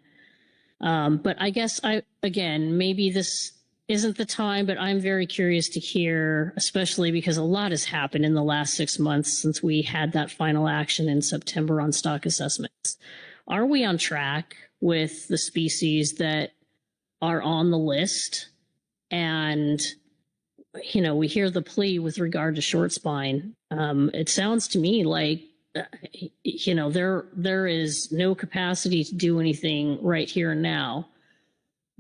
But I guess maybe this isn't the time, but I'm very curious to hear, especially because a lot has happened in the last 6 months since we had that final action in September on stock assessments. Are we on track with the species that are on the list? And, you know, we hear the plea with regard to short spine. It sounds to me like, you know, there is no capacity to do anything right here and now.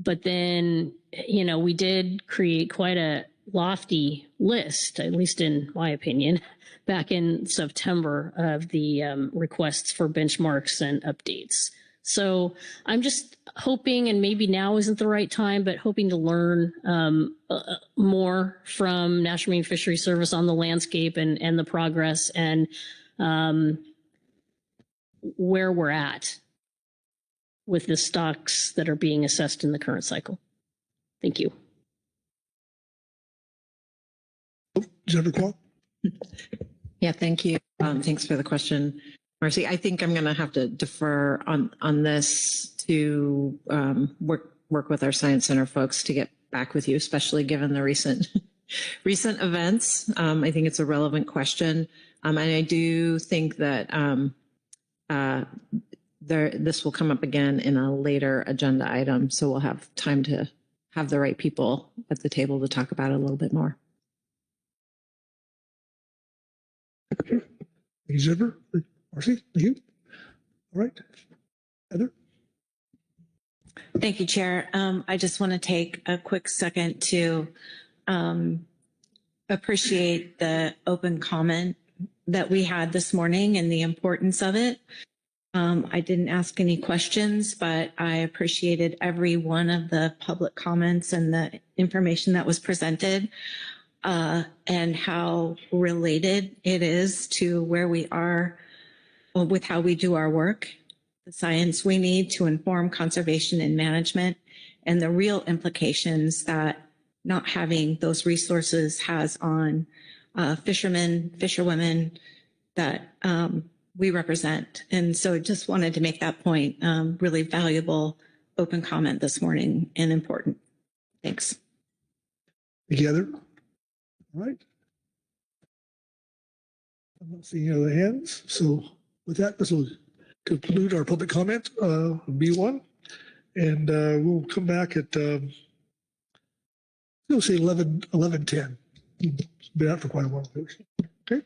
But then, you know, we did create quite a lofty list, at least in my opinion, back in September of the requests for benchmarks and updates. So I'm just hoping, and maybe now isn't the right time, but hoping to learn more from National Marine Fisheries Service on the landscape and the progress and where we're at with the stocks that are being assessed in the current cycle. Thank you. Jennifer Kwok? Yeah, thank you. Thanks for the question, Marcy. I think I'm going to have to defer on this to work with our Science Center folks to get back with you, especially given the recent events. I think it's a relevant question. And I do think that this will come up again in a later agenda item. So we'll have time to have the right people at the table to talk about it a little bit more. Thank you, Jennifer. Marcy, thank you. All right. Heather? Thank you, Chair. I just want to take a quick second to appreciate the open comment that we had this morning and the importance of it. I didn't ask any questions, but I appreciated every one of the public comments and the information that was presented and how related it is to where we are with how we do our work. the science we need to inform conservation and management and the real implications that not having those resources has on fishermen, fisherwomen that we represent. And so just wanted to make that point. Really valuable open comment this morning and important. Thanks. Together. All right. I'm not seeing any other hands. So with that, this will conclude our public comment, B1. And we'll come back at, we'll say 11:10. It's been out for quite a while. Okay.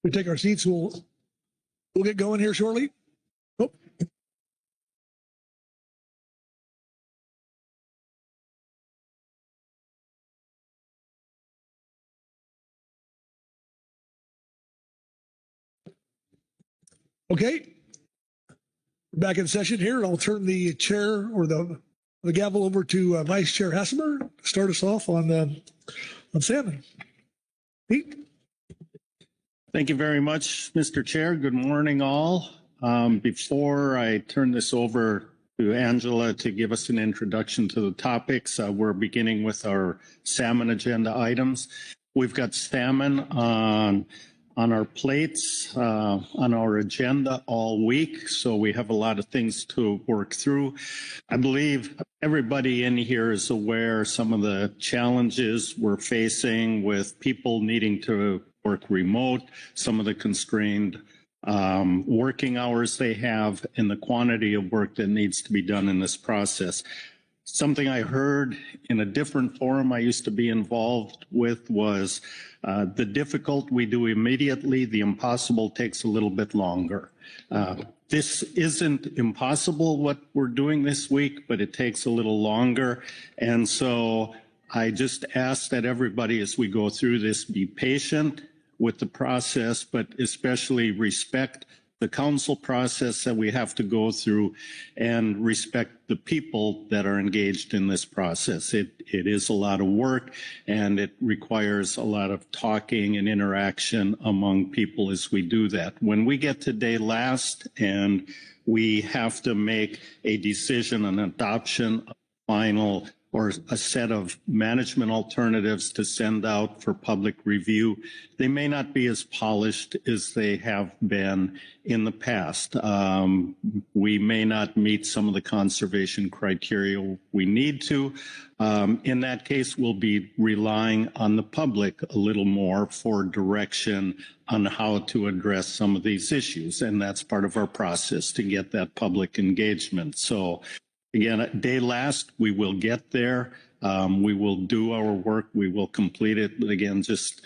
We take our seats. We'll get going here shortly. Oh. Okay, we're back in session here. I'll turn the chair or the gavel over to Vice Chair Hassemer to start us off on salmon. Pete? Thank you very much, Mr. Chair. Good morning, all. Before I turn this over to Angela to give us an introduction to the topics, we're beginning with our salmon agenda items. We've got salmon on our plates, on our agenda all week, so we have a lot of things to work through. I believe everybody in here is aware some of the challenges we're facing with people needing to work remote, some of the constrained working hours they have, and the quantity of work that needs to be done in this process. Something I heard in a different forum I used to be involved with was the difficult we do immediately, the impossible takes a little bit longer. This isn't impossible what we're doing this week, but it takes a little longer. And so I just ask that everybody, as we go through this, be patient with the process, but especially respect the council process that we have to go through and respect the people that are engaged in this process. It is a lot of work and it requires a lot of talking and interaction among people as we do that. When we get to day last and we have to make a decision, an adoption, a final or a set of management alternatives to send out for public review, they may not be as polished as they have been in the past. We may not meet some of the conservation criteria we need to. In that case, we'll be relying on the public a little more for direction on how to address some of these issues. And that's part of our process to get that public engagement. So again, at day last, we will get there. We will do our work. We will complete it. But again, just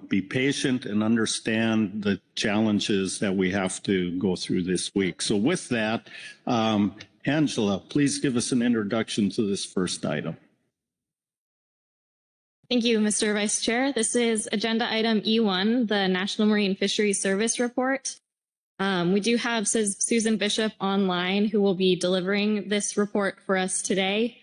be patient and understand the challenges that we have to go through this week. So with that, Angela, please give us an introduction to this first item. Thank you, Mr. Vice Chair. This is agenda item E1, the National Marine Fisheries Service Report. We do have Susan Bishop online who will be delivering this report for us today.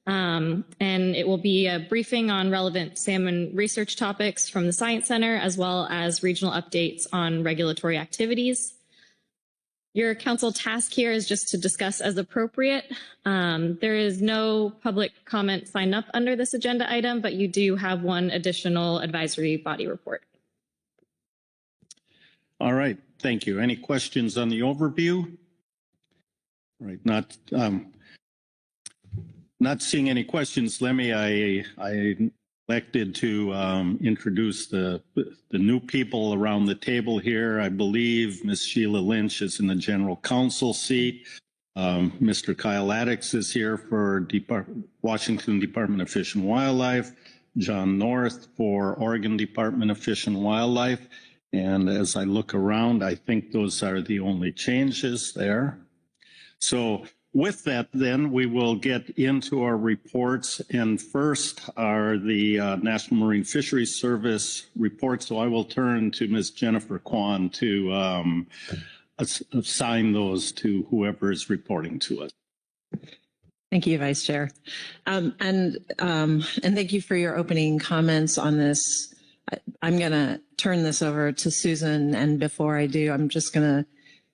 And it will be a briefing on relevant salmon research topics from the Science Center, as well as regional updates on regulatory activities. Your council task here is just to discuss as appropriate. There is no public comment signed up under this agenda item, but you do have one additional advisory body report. All right, thank you. Any questions on the overview? All right, not seeing any questions. Let me, I elected to introduce the new people around the table here. I believe Ms. Sheila Lynch is in the general counsel seat. Mr. Kyle Addix is here for Washington Department of Fish and Wildlife. John North for Oregon Department of Fish and Wildlife. And as I look around, I think those are the only changes there. So with that, then, we will get into our reports. And first are the National Marine Fisheries Service reports. So I will turn to Ms. Jennifer Kwan to assign those to whoever is reporting to us. Thank you, Vice Chair. And thank you for your opening comments on this. I'm going to turn this over to Susan. And before I do, I'm just going to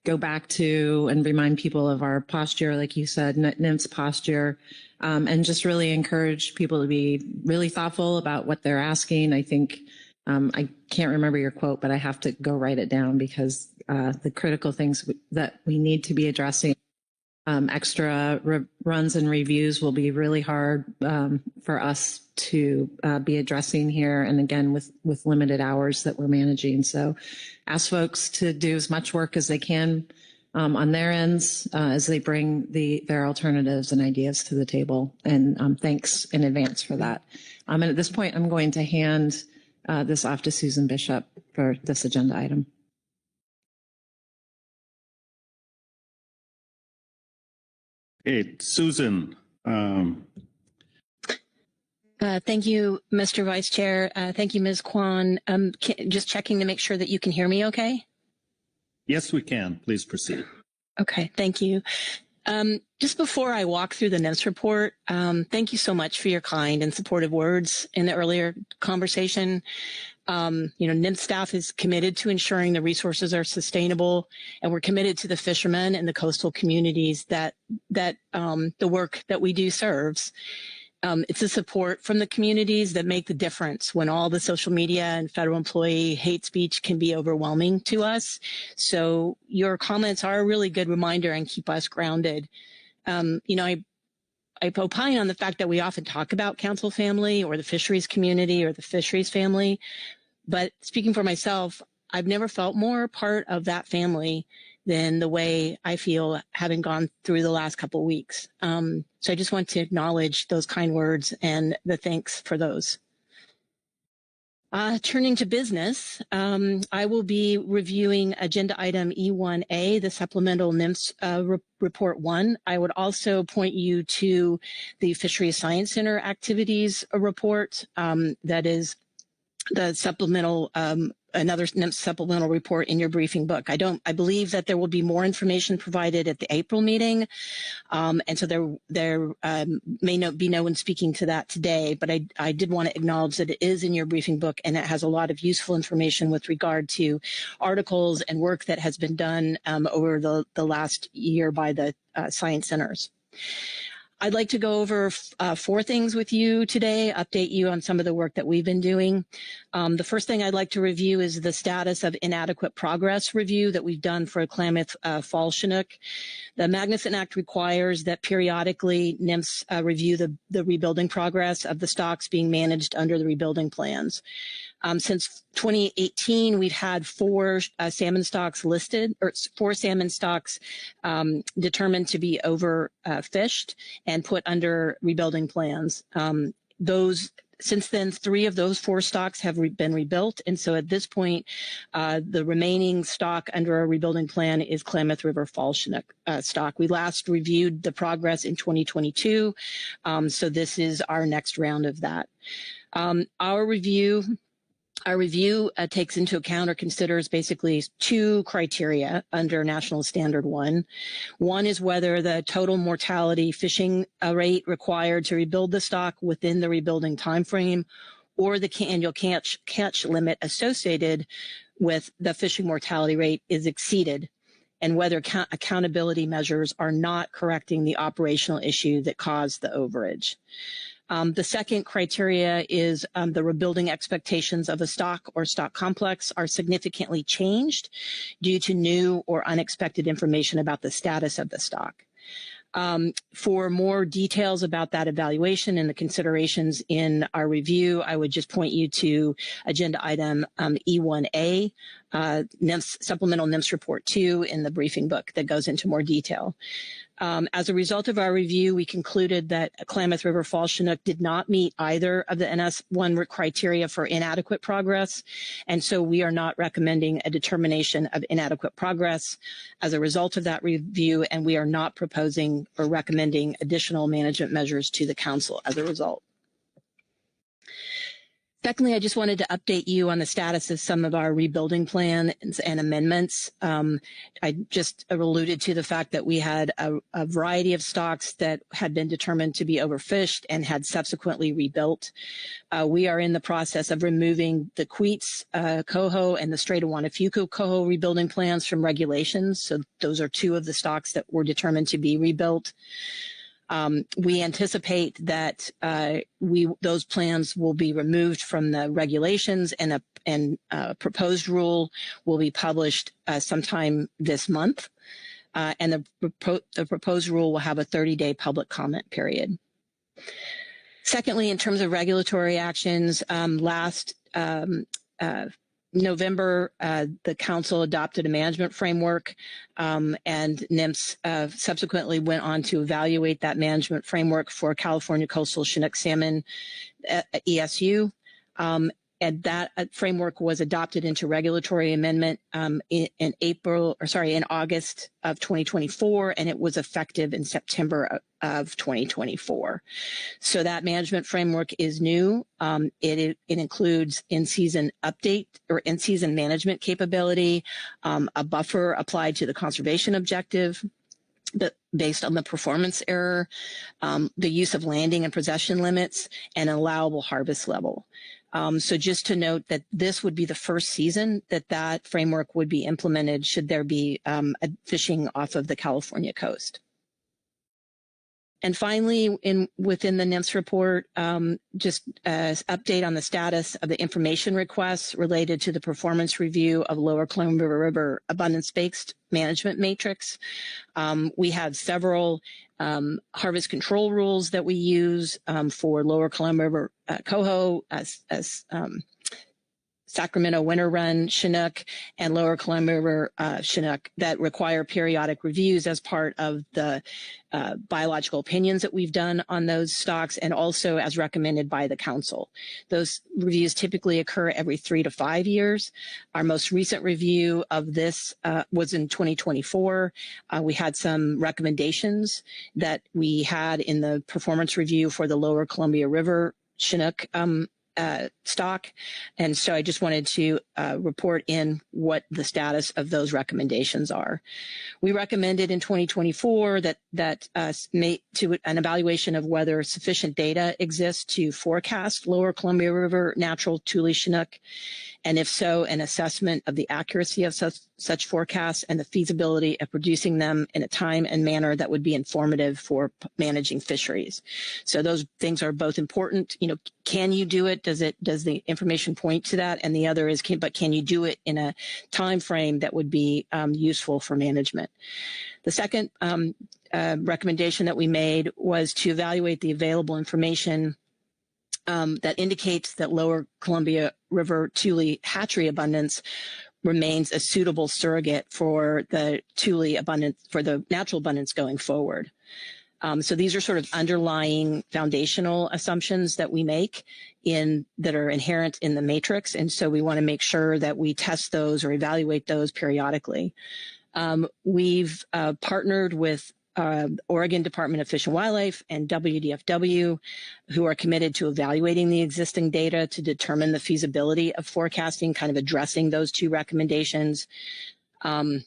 go back to and remind people of our posture, like you said, NIMS posture, and just really encourage people to be really thoughtful about what they're asking. I think, I can't remember your quote, but I have to go write it down because the critical things that we need to be addressing, extra runs and reviews will be really hard for us to be addressing here. And again, with limited hours that we're managing. So ask folks to do as much work as they can on their ends as they bring their alternatives and ideas to the table. And thanks in advance for that. And at this point, I'm going to hand this off to Susan Bishop for this agenda item. Okay, Susan. Thank you, Mr. Vice Chair. Thank you, Ms. Kwan. Just checking to make sure that you can hear me okay? Yes, we can. Please proceed. Okay, thank you. Just before I walk through the NIMS report, thank you so much for your kind and supportive words in the earlier conversation. NIMS staff is committed to ensuring the resources are sustainable, and we're committed to the fishermen and the coastal communities that the work that we do serves. It's the support from the communities that make the difference when all the social media and federal employee hate speech can be overwhelming to us. So your comments are a really good reminder and keep us grounded. I opine on the fact that we often talk about council family or the fisheries community or the fisheries family, but speaking for myself, I've never felt more part of that family than the way I feel having gone through the last couple of weeks. So I just want to acknowledge those kind words and the thanks for those. Turning to business, I will be reviewing agenda item E1A, the supplemental NIMS report 1. I would also point you to the Fisheries Science Center activities report. That is the supplemental, another NIMS supplemental report in your briefing book. I believe that there will be more information provided at the April meeting. And so there may not be no one speaking to that today, but I did want to acknowledge that it is in your briefing book and it has a lot of useful information with regard to articles and work that has been done over the last year by the science centers. I'd like to go over 4 things with you today, update you on some of the work that we've been doing. The first thing I'd like to review is the status of inadequate progress review that we've done for Klamath Fall Chinook. The Magnuson Act requires that periodically NIMS review the rebuilding progress of the stocks being managed under the rebuilding plans. Since 2018, we've had 4 salmon stocks listed, or 4 salmon stocks determined to be overfished and put under rebuilding plans. Since then, 3 of those 4 stocks have been rebuilt. And so at this point, the remaining stock under a rebuilding plan is Klamath River Fall Chinook stock. We last reviewed the progress in 2022. So this is our next round of that. Our review takes into account or considers basically 2 criteria under National Standard 1. One is whether the total mortality fishing rate required to rebuild the stock within the rebuilding timeframe or the annual catch limit associated with the fishing mortality rate is exceeded, and whether accountability measures are not correcting the operational issue that caused the overage. The second criteria is the rebuilding expectations of a stock or stock complex are significantly changed due to new or unexpected information about the status of the stock. For more details about that evaluation and the considerations in our review, I would just point you to agenda item E1A, supplemental NIMS report 2 in the briefing book that goes into more detail. As a result of our review, we concluded that Klamath River Fall Chinook did not meet either of the NS1 criteria for inadequate progress, and so we are not recommending a determination of inadequate progress as a result of that review, and we are not proposing or recommending additional management measures to the council as a result. Secondly, I just wanted to update you on the status of some of our rebuilding plans and amendments. I just alluded to the fact that we had a variety of stocks that had been determined to be overfished and had subsequently rebuilt. We are in the process of removing the Queets coho and the Strait of Wanafuku coho rebuilding plans from regulations. So those are 2 of the stocks that were determined to be rebuilt. We anticipate that those plans will be removed from the regulations, and a proposed rule will be published sometime this month. And the proposed rule will have a 30-day public comment period. Secondly, in terms of regulatory actions, last November, the council adopted a management framework, and NIMS subsequently went on to evaluate that management framework for California coastal Chinook salmon ESU. And that framework was adopted into regulatory amendment in August of 2024, and it was effective in September of 2024. So that management framework is new. It includes in-season update or in-season management capability, a buffer applied to the conservation objective, based on the performance error, the use of landing and possession limits, and an allowable harvest level. So just to note that this would be the first season that framework would be implemented should there be fishing off of the California coast. And finally, within the NIMS report, just an update on the status of the information requests related to the performance review of Lower Columbia River abundance-based management matrix. We have several harvest control rules that we use for Lower Columbia River coho as Sacramento Winter Run Chinook and Lower Columbia River Chinook that require periodic reviews as part of the biological opinions that we've done on those stocks and also as recommended by the council. Those reviews typically occur every 3 to 5 years. Our most recent review of this was in 2024. We had some recommendations that we had in the performance review for the Lower Columbia River Chinook stock. And so I just wanted to report in what the status of those recommendations are. We recommended in 2024 that to an evaluation of whether sufficient data exists to forecast Lower Columbia River natural Tule Chinook, and if so, an assessment of the accuracy of such forecasts and the feasibility of producing them in a time and manner that would be informative for managing fisheries. So those things are both important. You know, can you do it? Does the information point to that? And the other is, can you do it in a time frame that would be useful for management? The second recommendation that we made was to evaluate the available information that indicates that Lower Columbia River Tule hatchery abundance remains a suitable surrogate for the Tule abundance, for the natural abundance going forward. So these are sort of underlying foundational assumptions that we make that are inherent in the matrix. And so we want to make sure that we test those or evaluate those periodically. We've partnered with Oregon Department of Fish and Wildlife and WDFW, who are committed to evaluating the existing data to determine the feasibility of forecasting, kind of addressing those two recommendations, and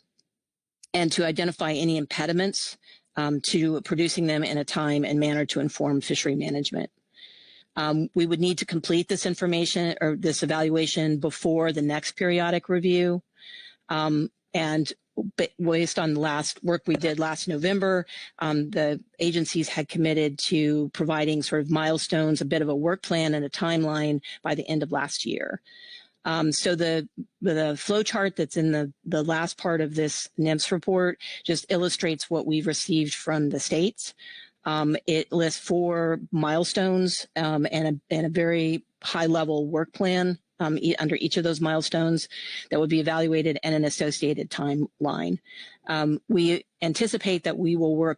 to identify any impediments to producing them in a time and manner to inform fishery management. We would need to complete this information or this evaluation before the next periodic review. And based on the last work we did last November, the agencies had committed to providing sort of milestones, a bit of a work plan and a timeline by the end of last year. So the flow chart that's in the last part of this NIMS report just illustrates what we've received from the states. It lists 4 milestones and a very high level work plan under each of those milestones that would be evaluated and an associated timeline. We anticipate that we will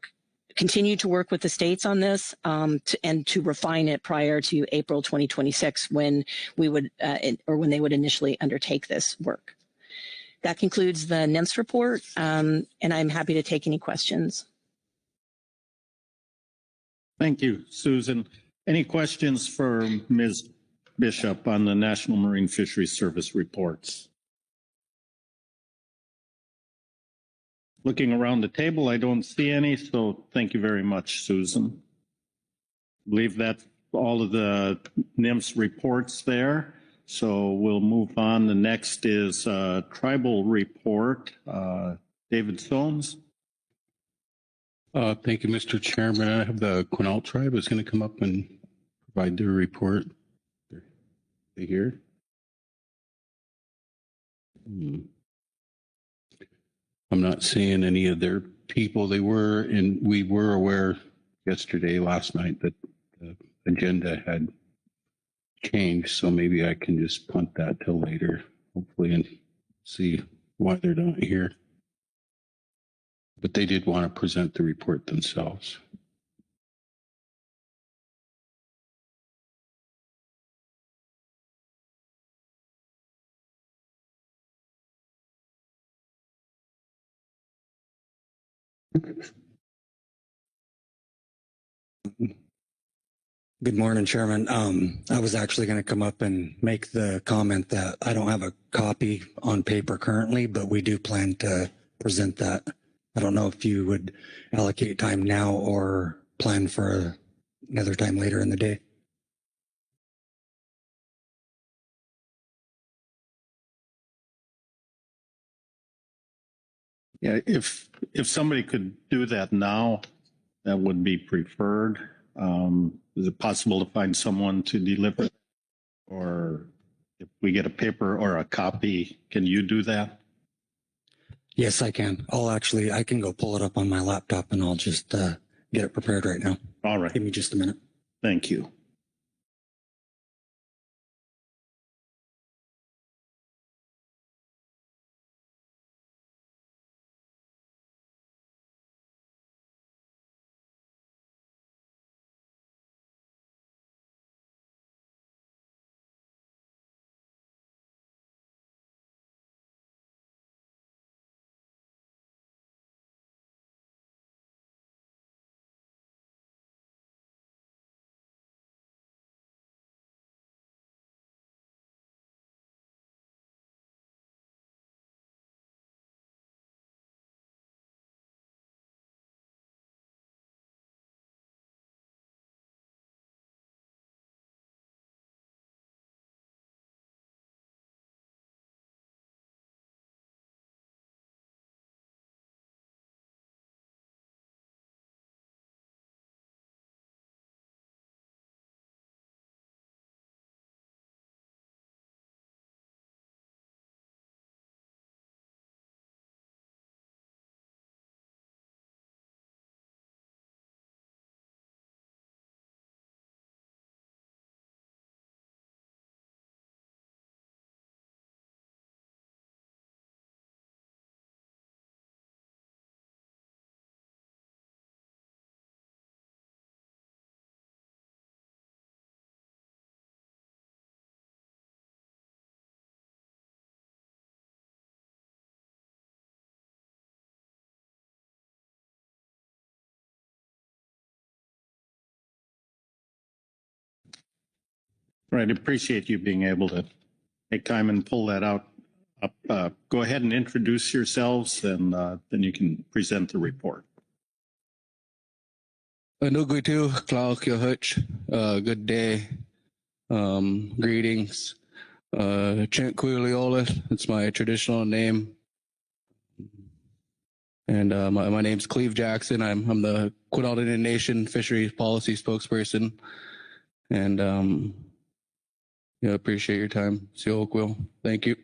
continue to work with the states on this and to refine it prior to April 2026 when we would when they would initially undertake this work. That concludes the NIMS report, and I'm happy to take any questions. Thank you, Susan. Any questions for Ms. Bishop on the National Marine Fisheries Service reports? Looking around the table, I don't see any, so thank you very much, Susan. I believe that's all of the NIMS reports there, so we'll move on. The next is tribal report. David Soames. Thank you, Mr. Chairman. I have the Quinault tribe is going to come up and provide their report. They here? I'm not seeing any of their people. We were aware last night that the agenda had changed, so maybe I can just punt that till later, hopefully, and see why they're not here. But they did want to present the report themselves. Good morning, Chairman. I was actually going to come up and make the comment that I don't have a copy on paper currently, but we do plan to present that. I don't know if you would allocate time now or plan for another time later in the day. Yeah, if somebody could do that now, that would be preferred. Is it possible to find someone to deliver? Or if we get a paper or a copy, can you do that? Yes, I can. I can go pull it up on my laptop and I'll just get it prepared right now. All right. Give me just a minute. Thank you. Right. Appreciate you being able to take time and pull that out. Go ahead and introduce yourselves, and then you can present the report. Anuguitu, Klaukio Hutch, good day, greetings. Chent Kuiliola, it's my traditional name. And my name's Cleve Jackson. I'm the Quinault Indian Nation Fisheries Policy Spokesperson. And appreciate your time. Quill. Thank you.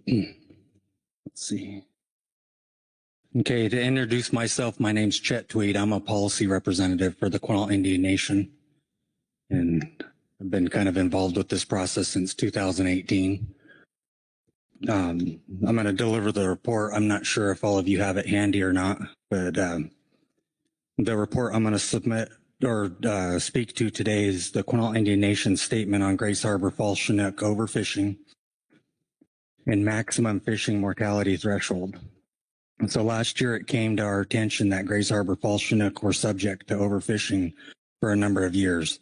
Let's see. Okay, to introduce myself, my name's Chet Tweed. I'm a policy representative for the Quinault Indian Nation. And I've been kind of involved with this process since 2018. I'm going to deliver the report. I'm not sure if all of you have it handy or not, but the report I'm going to submit or speak to today is the Quinault Indian Nation statement on Grace Harbor Falls Chinook overfishing and maximum fishing mortality threshold. And so last year it came to our attention that Grace Harbor Falls Chinook were subject to overfishing for a number of years.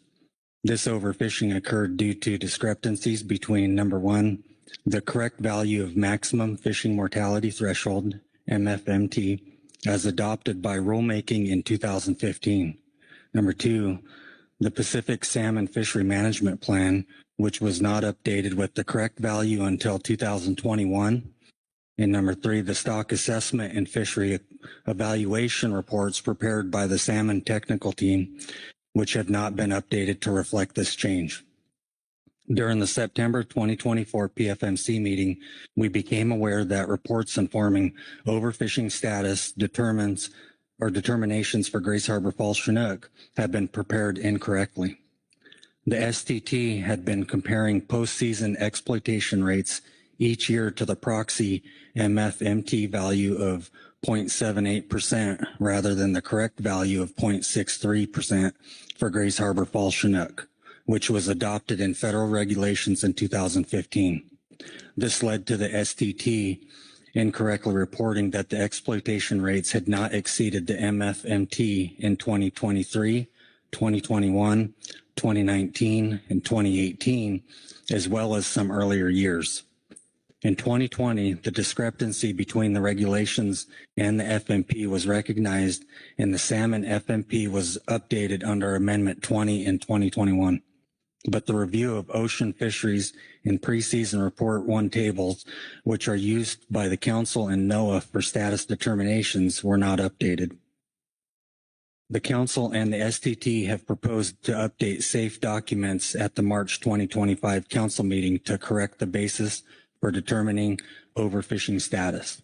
This overfishing occurred due to discrepancies between, number one, the correct value of maximum fishing mortality threshold, MFMT, as adopted by rulemaking in 2015. Number two, the Pacific Salmon Fishery Management Plan, which was not updated with the correct value until 2021. And number three, the stock assessment and fishery evaluation reports prepared by the salmon technical team, which have not been updated to reflect this change. During the September 2024 PFMC meeting, we became aware that reports informing overfishing status determinations for Grace Harbor Falls Chinook have been prepared incorrectly. The STT had been comparing postseason exploitation rates each year to the proxy MFMT value of 0.78% rather than the correct value of 0.63% for Grace Harbor Falls Chinook, which was adopted in federal regulations in 2015. This led to the STT incorrectly reporting that the exploitation rates had not exceeded the MFMT in 2023, 2021, 2019, and 2018, as well as some earlier years. In 2020, the discrepancy between the regulations and the FMP was recognized, and the salmon FMP was updated under Amendment 20 in 2021. But the review of ocean fisheries in preseason report 1 tables, which are used by the Council and NOAA for status determinations, were not updated. The Council and the STT have proposed to update SAFE documents at the March 2025 Council meeting to correct the basis for determining overfishing status.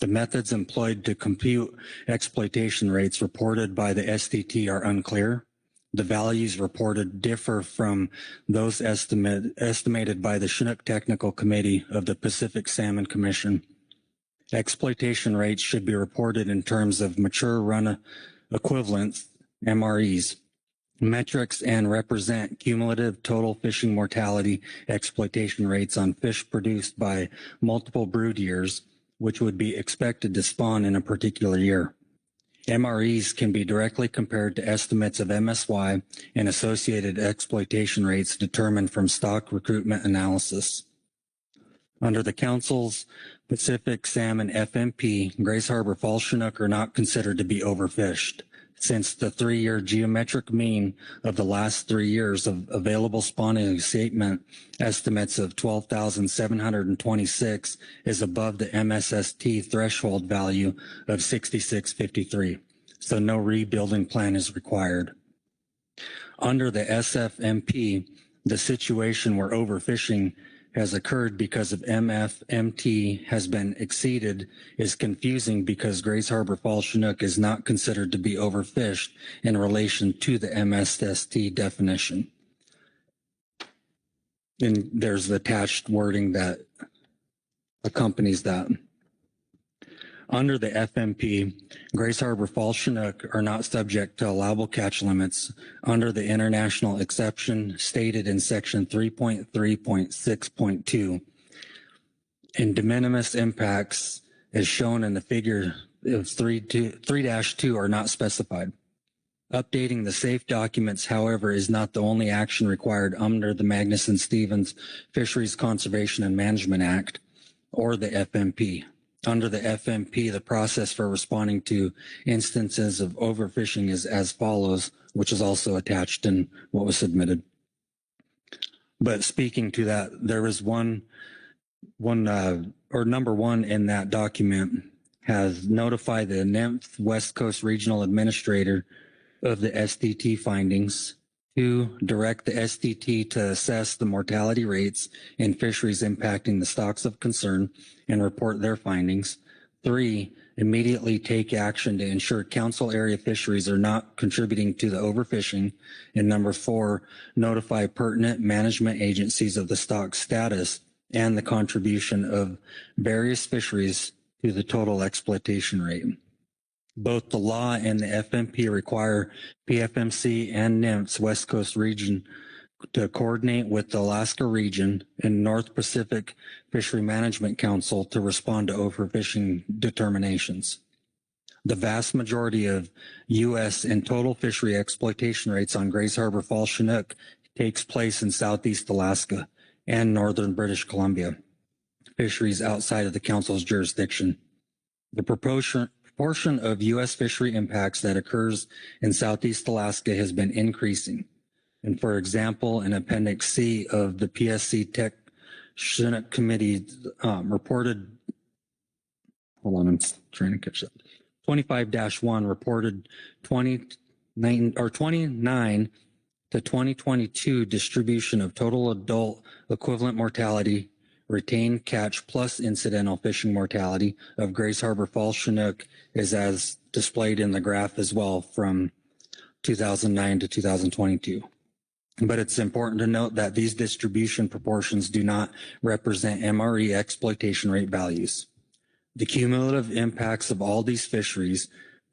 The methods employed to compute exploitation rates reported by the STT are unclear. The values reported differ from those estimated by the Chinook Technical Committee of the Pacific Salmon Commission. Exploitation rates should be reported in terms of mature run equivalents, MREs, metrics, and represent cumulative total fishing mortality exploitation rates on fish produced by multiple brood years, which would be expected to spawn in a particular year. MREs can be directly compared to estimates of MSY and associated exploitation rates determined from stock recruitment analysis. Under the Council's Pacific Salmon FMP, Grace Harbor Fall Chinook are not considered to be overfished, since the 3-year geometric mean of the last 3 years of available spawning escapement estimates of 12,726 is above the MSST threshold value of 6653, so no rebuilding plan is required. Under the SFMP, the situation where overfishing has occurred because of MFMT has been exceeded is confusing because Grace Harbor Fall Chinook is not considered to be overfished in relation to the MSST definition. And there's the attached wording that accompanies that. Under the FMP, Grace Harbor Fall Chinook are not subject to allowable catch limits under the international exception stated in section 3.3.6.2. And de minimis impacts as shown in the figure of 3-2 are not specified. Updating the SAFE documents, however, is not the only action required under the Magnuson-Stevens Fisheries Conservation and Management Act or the FMP. Under the FMP, the process for responding to instances of overfishing is as follows, which is also attached in what was submitted. But speaking to that, there is number 1 in that document has notified the NIMF West Coast Regional Administrator of the STT findings. 2, direct the STT to assess the mortality rates in fisheries impacting the stocks of concern and report their findings. 3, immediately take action to ensure council area fisheries are not contributing to the overfishing. And number 4, notify pertinent management agencies of the stock status and the contribution of various fisheries to the total exploitation rate. Both the law and the FMP require PFMC and NIMF's West Coast region to coordinate with the Alaska region and North Pacific Fishery Management Council to respond to overfishing determinations. The vast majority of U.S. and total fishery exploitation rates on Grace Harbor Fall Chinook takes place in Southeast Alaska and Northern British Columbia, fisheries outside of the Council's jurisdiction. The proportion of U.S. fishery impacts that occurs in Southeast Alaska has been increasing. And for example, in Appendix C of the PSC Tech Chinook Committee reported, hold on, I'm trying to catch that. 25-1 reported 29 to 2022 distribution of total adult equivalent mortality, retained catch plus incidental fishing mortality of Grace Harbor Fall Chinook is as displayed in the graph as well from 2009 to 2022. But it's important to note that these distribution proportions do not represent MRE exploitation rate values. The cumulative impacts of all these fisheries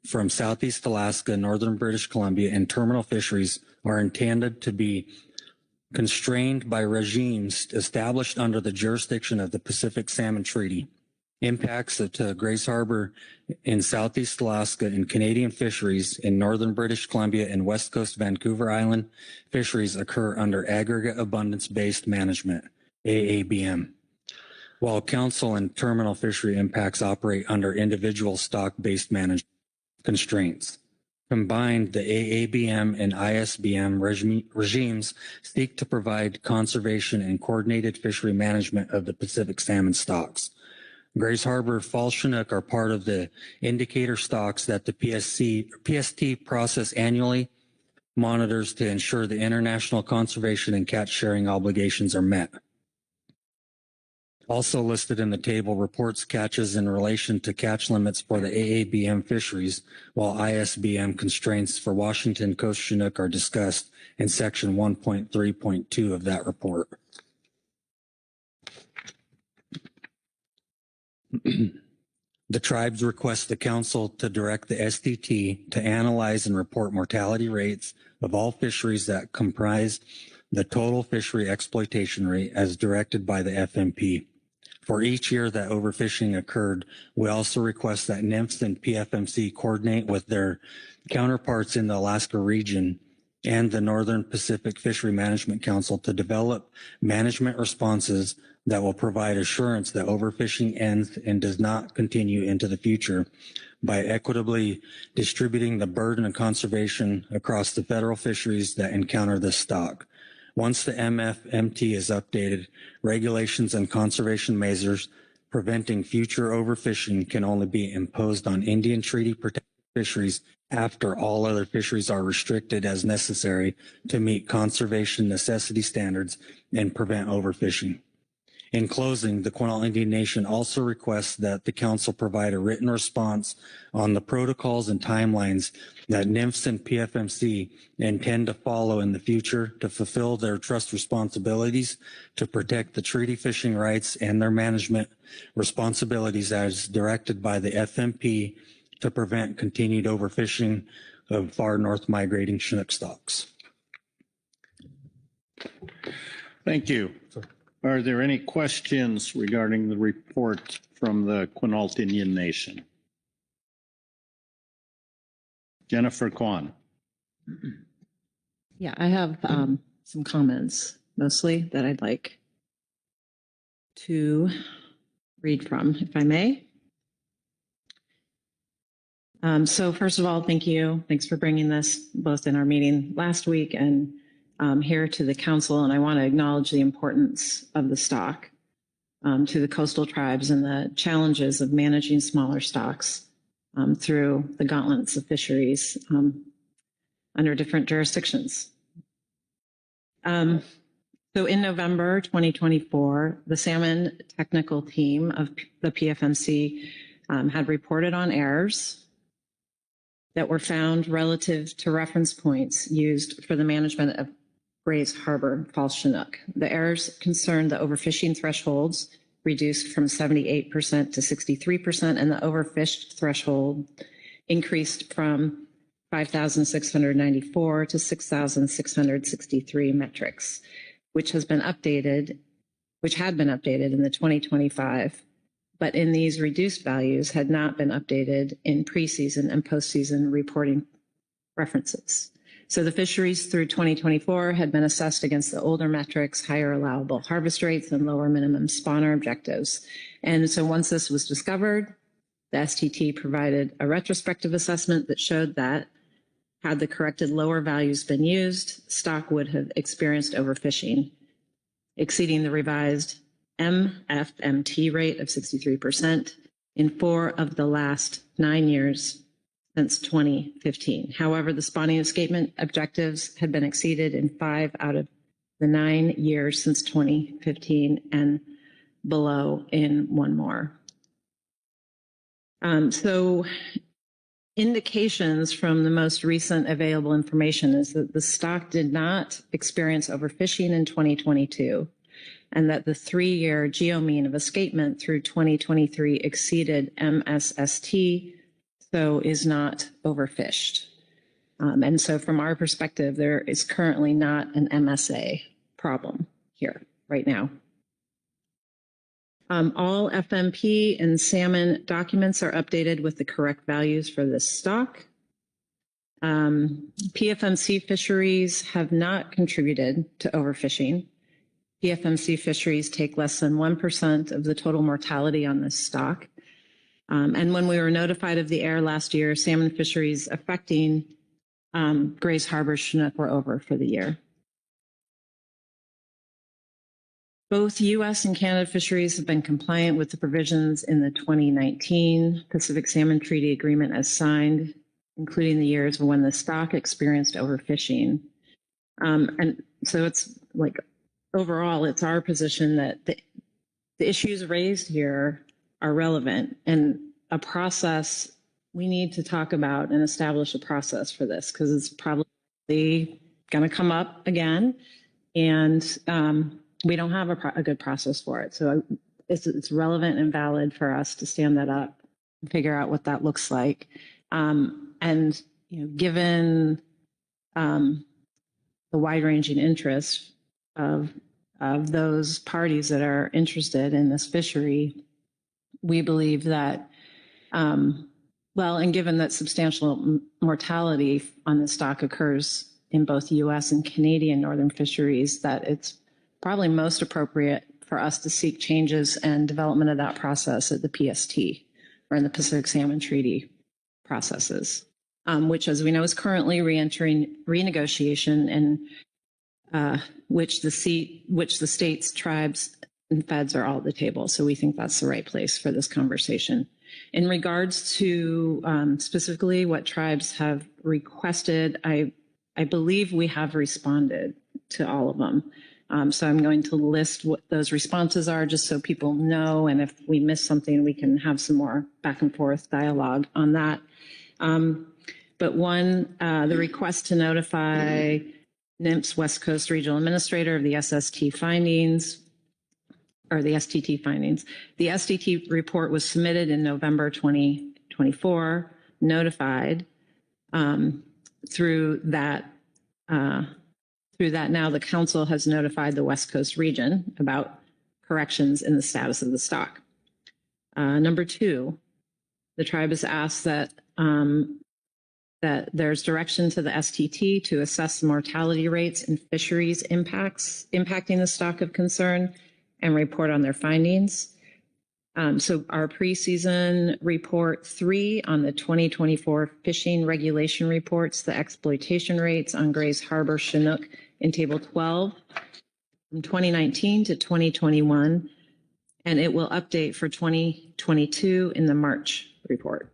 from Southeast Alaska, Northern British Columbia, and terminal fisheries are intended to be constrained by regimes established under the jurisdiction of the Pacific Salmon Treaty. Impacts to Grace Harbor in Southeast Alaska and Canadian fisheries in northern British Columbia and West Coast Vancouver Island fisheries occur under aggregate abundance-based management, AABM, while council and terminal fishery impacts operate under individual stock-based management constraints. Combined, the AABM and ISBM regimes seek to provide conservation and coordinated fishery management of the Pacific salmon stocks. Grace Harbor fall Chinook are part of the indicator stocks that the PST process annually monitors to ensure the international conservation and catch sharing obligations are met. Also listed in the table reports catches in relation to catch limits for the AABM fisheries, while ISBM constraints for Washington Coast Chinook are discussed in section 1.3.2 of that report. The tribes request the council to direct the STT to analyze and report mortality rates of all fisheries that comprise the total fishery exploitation rate as directed by the FMP. For each year that overfishing occurred, we also request that NIMS and PFMC coordinate with their counterparts in the Alaska region and the Northern Pacific Fishery Management Council to develop management responses that will provide assurance that overfishing ends and does not continue into the future by equitably distributing the burden of conservation across the federal fisheries that encounter this stock. Once the MFMT is updated, regulations and conservation measures preventing future overfishing can only be imposed on Indian Treaty protected fisheries after all other fisheries are restricted as necessary to meet conservation necessity standards and prevent overfishing. In closing, the Quinault Indian Nation also requests that the council provide a written response on the protocols and timelines that NIMS and PFMC intend to follow in the future to fulfill their trust responsibilities to protect the treaty fishing rights and their management responsibilities as directed by the FMP to prevent continued overfishing of far north migrating Chinook stocks. Thank you. Are there any questions regarding the report from the Quinault Indian Nation? Jennifer Kwan. Yeah, I have some comments mostly that I'd like to read from, if I may. So first of all, thank you. Thanks for bringing this both in our meeting last week and here to the council. And I want to acknowledge the importance of the stock to the coastal tribes and the challenges of managing smaller stocks through the gauntlets of fisheries under different jurisdictions. So in November 2024, the salmon technical team of the PFMC had reported on errors that were found relative to reference points used for the management of Grace Harbor False Chinook. The errors concerned the overfishing thresholds reduced from 78% to 63%, and the overfished threshold increased from 5,694 to 6,663 metrics, which had been updated in the 2025, but in these reduced values had not been updated in preseason and postseason reporting references. So the fisheries through 2024 had been assessed against the older metrics, higher allowable harvest rates, and lower minimum spawner objectives. And so once this was discovered, the STT provided a retrospective assessment that showed that had the corrected lower values been used, stock would have experienced overfishing, exceeding the revised MFMT rate of 63% in 4 of the last 9 years since 2015. However, the spawning escapement objectives had been exceeded in 5 out of the 9 years since 2015 and below in 1 more. So indications from the most recent available information is that the stock did not experience overfishing in 2022, and that the 3-year geomean of escapement through 2023 exceeded MSST, so is not overfished. And so from our perspective, there is currently not an MSA problem here right now. All FMP and salmon documents are updated with the correct values for this stock. PFMC fisheries have not contributed to overfishing. PFMC fisheries take less than 1% of the total mortality on this stock. And when we were notified of the error last year, salmon fisheries affecting Grays Harbor Chinook were over for the year. Both U.S. and Canada fisheries have been compliant with the provisions in the 2019 Pacific Salmon Treaty Agreement as signed, including the years when the stock experienced overfishing. And so it's like, overall, it's our position that the issues raised here are relevant and a process we need to talk about and establish a process for this because it's probably going to come up again. And we don't have a good process for it. So it's relevant and valid for us to stand that up and figure out what that looks like. And given the wide-ranging interests of those parties that are interested in this fishery, we believe that, and given that substantial mortality on the stock occurs in both U.S. and Canadian northern fisheries, that it's probably most appropriate for us to seek changes and development of that process at the PST or in the Pacific Salmon Treaty processes, which, as we know, is currently re-entering renegotiation and which the states, tribes, and feds are all at the table. So we think that's the right place for this conversation. In regards to specifically what tribes have requested, I believe we have responded to all of them. So I'm going to list what those responses are just so people know, and if we miss something, we can have some more back and forth dialogue on that. But one, the request to notify NMFS West Coast Regional Administrator of the SST findings, or the STT findings. The STT report was submitted in November 2024, notified through that. Now the council has notified the West Coast region about corrections in the status of the stock. Number two, the tribe has asked that there's direction to the STT to assess the mortality rates and fisheries impacting the stock of concern and report on their findings. So our preseason report 3 on the 2024 fishing regulation reports the exploitation rates on Grays Harbor Chinook in Table 12 from 2019 to 2021, and it will update for 2022 in the March report.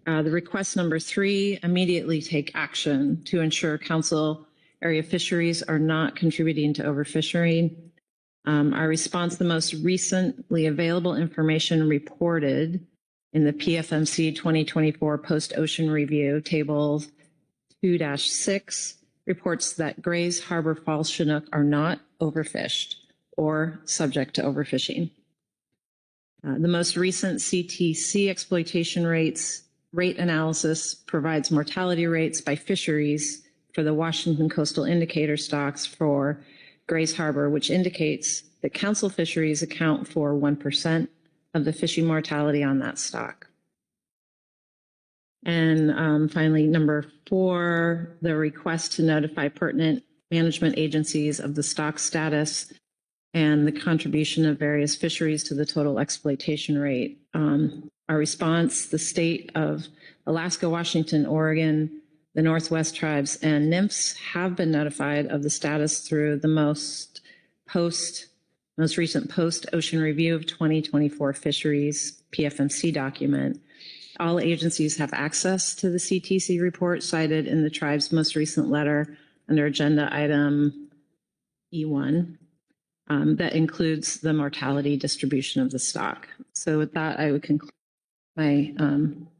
The request number 3, immediately take action to ensure council area fisheries are not contributing to overfishing. Our response, the most recently available information reported in the PFMC 2024 Post-Ocean Review, Table 2-6, reports that Grays Harbor Falls Chinook are not overfished or subject to overfishing. The most recent CTC exploitation rate analysis provides mortality rates by fisheries for the Washington Coastal Indicator stocks for Grays Harbor, which indicates that council fisheries account for 1% of the fishing mortality on that stock. And finally, number 4, the request to notify pertinent management agencies of the stock status and the contribution of various fisheries to the total exploitation rate. Our response, the state of Alaska, Washington, Oregon, the Northwest tribes, and NMFS have been notified of the status through the most recent post-ocean review of 2024 fisheries PFMC document. All agencies have access to the CTC report cited in the tribe's most recent letter under agenda item E1 that includes the mortality distribution of the stock. So with that, I would conclude my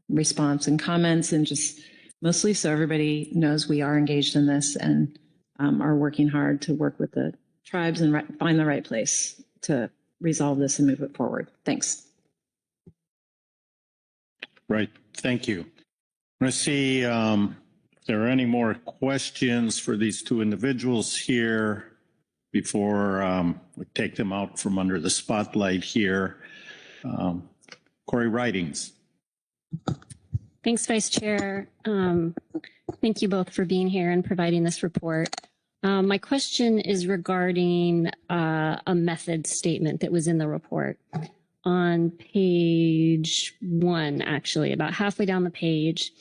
response and comments, and just mostly so everybody knows we are engaged in this and are working hard to work with the tribes and find the right place to resolve this and move it forward. Thanks. Right. Thank you. I see If there are any more questions for these two individuals here before we take them out from under the spotlight here. Corey Ridings. Thanks, Vice Chair. Thank you both for being here and providing this report. My question is regarding a method statement that was in the report. On page 1, actually, about halfway down the page,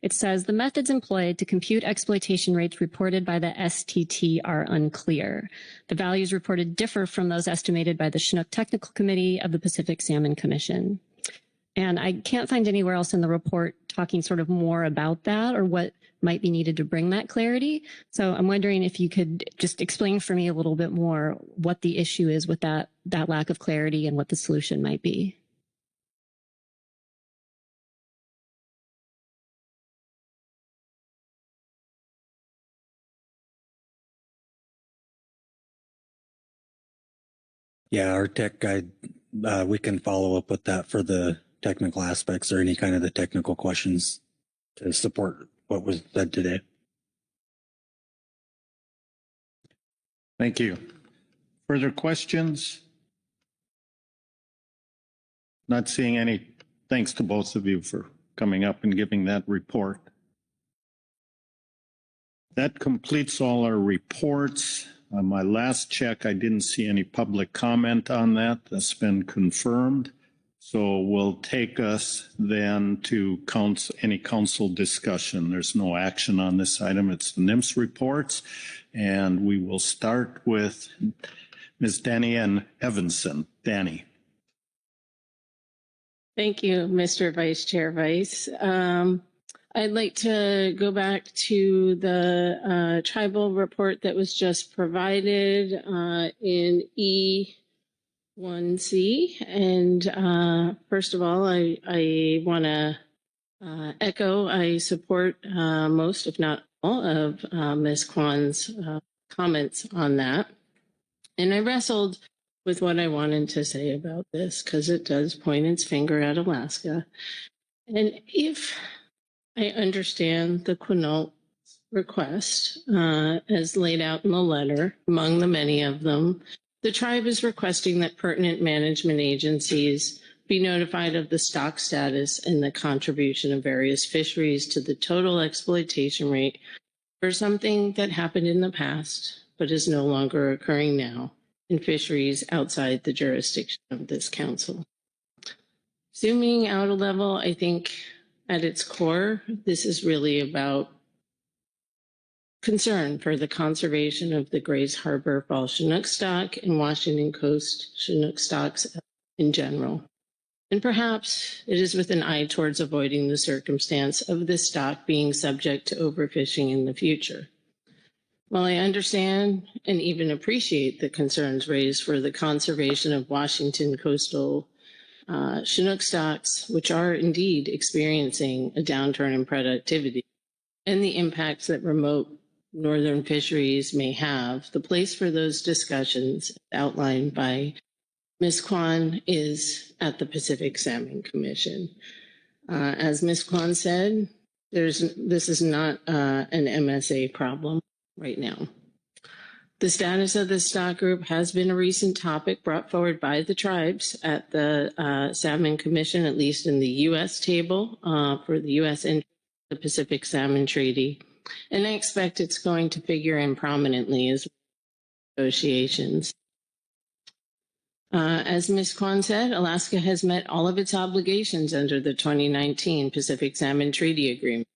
it says the methods employed to compute exploitation rates reported by the STT are unclear. The values reported differ from those estimated by the Chinook Technical Committee of the Pacific Salmon Commission. And I can't find anywhere else in the report talking sort of more about that or what might be needed to bring that clarity. So I'm wondering if you could just explain for me a little bit more what the issue is with that lack of clarity and what the solution might be. Yeah, our tech guide, we can follow up with that for the technical aspects or any kind of the technical questions to support what was said today. Thank you. Further questions? Not seeing any. Thanks to both of you for coming up and giving that report. That completes all our reports. On my last check, I didn't see any public comment on that. That's been confirmed. So we'll take us then to any council discussion. There's no action on this item. It's the NIMS reports. And we will start with Ms. Danny Ann Evanson. Danny. Thank you, Mr. Vice Chair Vice. I'd like to go back to the tribal report that was just provided in E1C. And first of all, I want to echo, I support most, if not all, of Ms. Kwan's comments on that. And I wrestled with what I wanted to say about this because it does point its finger at Alaska. And if I understand the Quinault request as laid out in the letter, among the many of them, the tribe is requesting that pertinent management agencies be notified of the stock status and the contribution of various fisheries to the total exploitation rate for something that happened in the past but is no longer occurring now in fisheries outside the jurisdiction of this council. Zooming out a level, I think at its core, this is really about concern for the conservation of the Grays Harbor Fall Chinook stock and Washington Coast Chinook stocks in general. And perhaps it is with an eye towards avoiding the circumstance of this stock being subject to overfishing in the future. While I understand and even appreciate the concerns raised for the conservation of Washington coastal Chinook stocks, which are indeed experiencing a downturn in productivity, and the impacts that remote northern fisheries may have, the place for those discussions outlined by Ms. Kwan is at the Pacific Salmon Commission. As Ms. Kwan said, this is not an MSA problem right now. The status of the stock group has been a recent topic brought forward by the tribes at the Salmon Commission, at least in the U.S. table for the U.S. and the Pacific Salmon Treaty. And I expect it's going to figure in prominently as negotiations. As Ms. Kwan said, Alaska has met all of its obligations under the 2019 Pacific Salmon Treaty Agreement.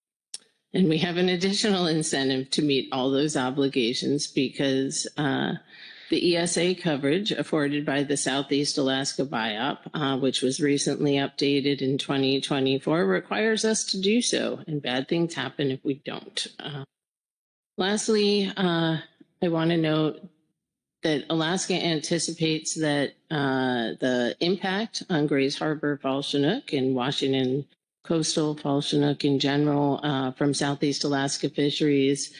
And we have an additional incentive to meet all those obligations because the ESA coverage afforded by the Southeast Alaska BIOP, which was recently updated in 2024, requires us to do so, and bad things happen if we don't. Lastly, I want to note that Alaska anticipates that the impact on Grays Harbor Fall Chinook and Washington coastal Fall Chinook in general from Southeast Alaska fisheries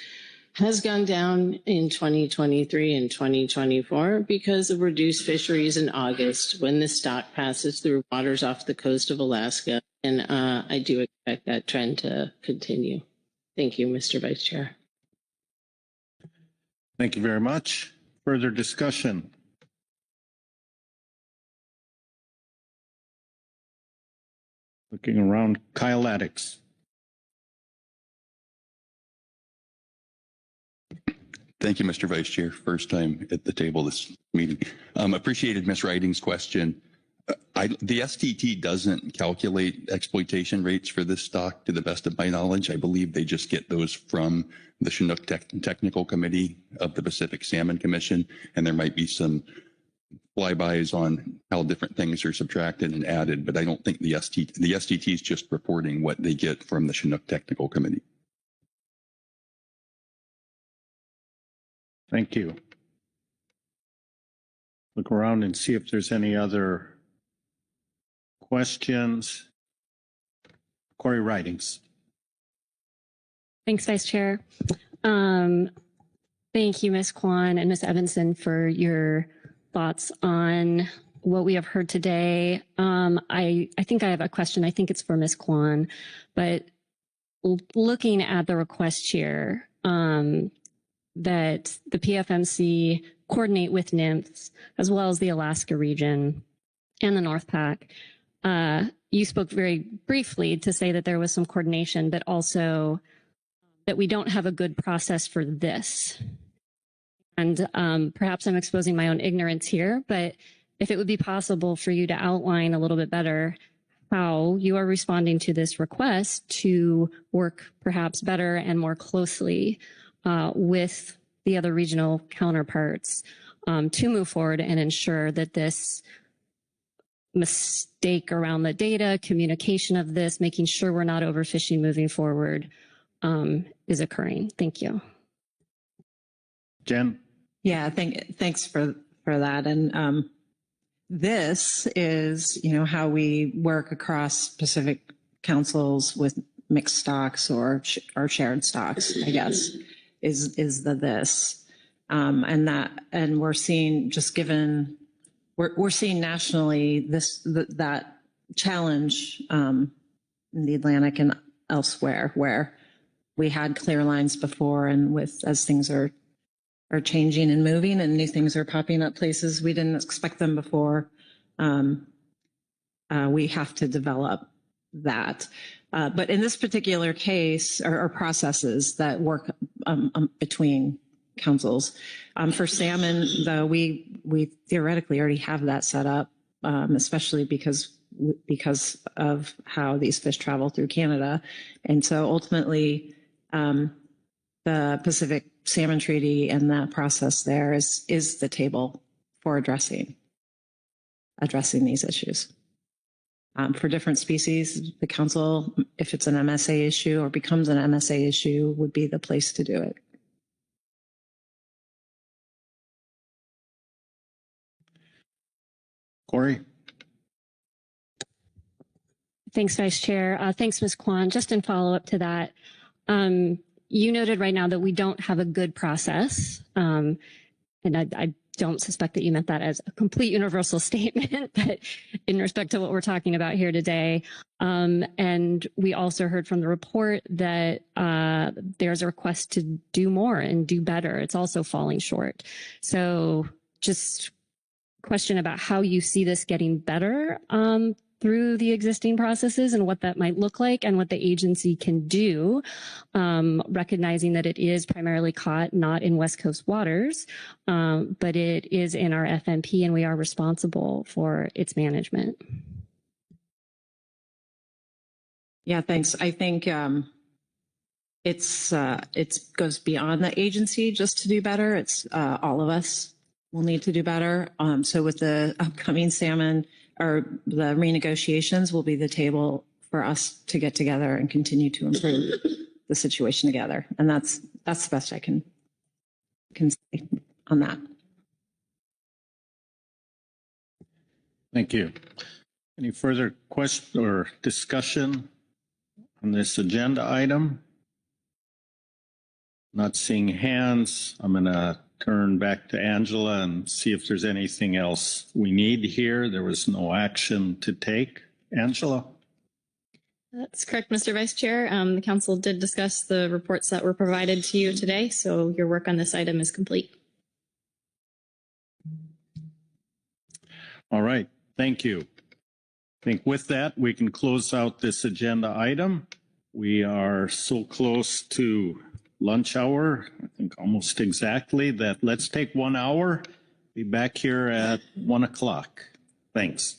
has gone down in 2023 and 2024 because of reduced fisheries in August when the stock passes through waters off the coast of Alaska. And I do expect that trend to continue. Thank you, Mr. Vice Chair. Thank you very much. Further discussion? Looking around, Kyle Addix. Thank you, Mr. Vice Chair. First time at the table this meeting. Appreciated Ms. Riding's question. The STT doesn't calculate exploitation rates for this stock to the best of my knowledge. I believe they just get those from the Chinook Technical Committee of the Pacific Salmon Commission, and there might be some flybys on how different things are subtracted and added, but I don't think the STT is just reporting what they get from the Chinook Technical Committee. Thank you. Look around and see if there's any other questions. Corey Ridings. Thanks, Vice Chair. Thank you, Ms. Kwan and Ms. Evanson, for your thoughts on what we have heard today. I think I have a question. I think it's for Ms. Kwan, but looking at the request here, that the PFMC coordinate with NIMS as well as the Alaska region and the North Pac. You spoke very briefly to say that there was some coordination, but also that we don't have a good process for this. And perhaps I'm exposing my own ignorance here, but if it would be possible for you to outline a little bit better how you are responding to this request to work perhaps better and more closely with the other regional counterparts to move forward and ensure that this mistake around the data, communication of this, making sure we're not overfishing moving forward is occurring. Thank you. Jen? Yeah, thanks for that. And this is, how we work across Pacific councils with mixed stocks or shared stocks, I guess, is this. And we're seeing, just given, we're seeing nationally that challenge in the Atlantic and elsewhere, where we had clear lines before, and as things are changing and moving and new things are popping up places we didn't expect them before, we have to develop that. But in this particular case, are processes that work between councils. For salmon, though, we theoretically already have that set up, especially because of how these fish travel through Canada. And so ultimately, the Pacific Salmon Treaty and that process there is the table for addressing these issues. For different species, the council, if it's an MSA issue or becomes an MSA issue, would be the place to do it. Corey? Thanks, Vice Chair. Thanks, Ms. Kwan. Just in follow-up to that, you noted right now that we don't have a good process, and I don't suspect that you meant that as a complete universal statement, but in respect to what we're talking about here today. And we also heard from the report that there's a request to do more and do better. It's also falling short. So just question about how you see this getting better through the existing processes and what that might look like and what the agency can do, recognizing that it is primarily caught not in West Coast waters, but it is in our FMP and we are responsible for its management. Yeah, thanks. I think it goes beyond the agency just to do better. It's all of us will need to do better. So with the upcoming salmon, or the renegotiations will be the table for us to get together and continue to improve the situation together. And that's the best I can say on that. Thank you. Any further question or discussion on this agenda item? Not seeing hands. I'm going to turn back to Angela and see if there's anything else we need here. There was no action to take. Angela? That's correct, Mr. Vice Chair. The council did discuss the reports that were provided to you today, so your work on this item is complete. All right, thank you. I think with that, we can close out this agenda item. We are so close to lunch hour, I think almost exactly, that let's take 1 hour, be back here at 1 o'clock. Thanks.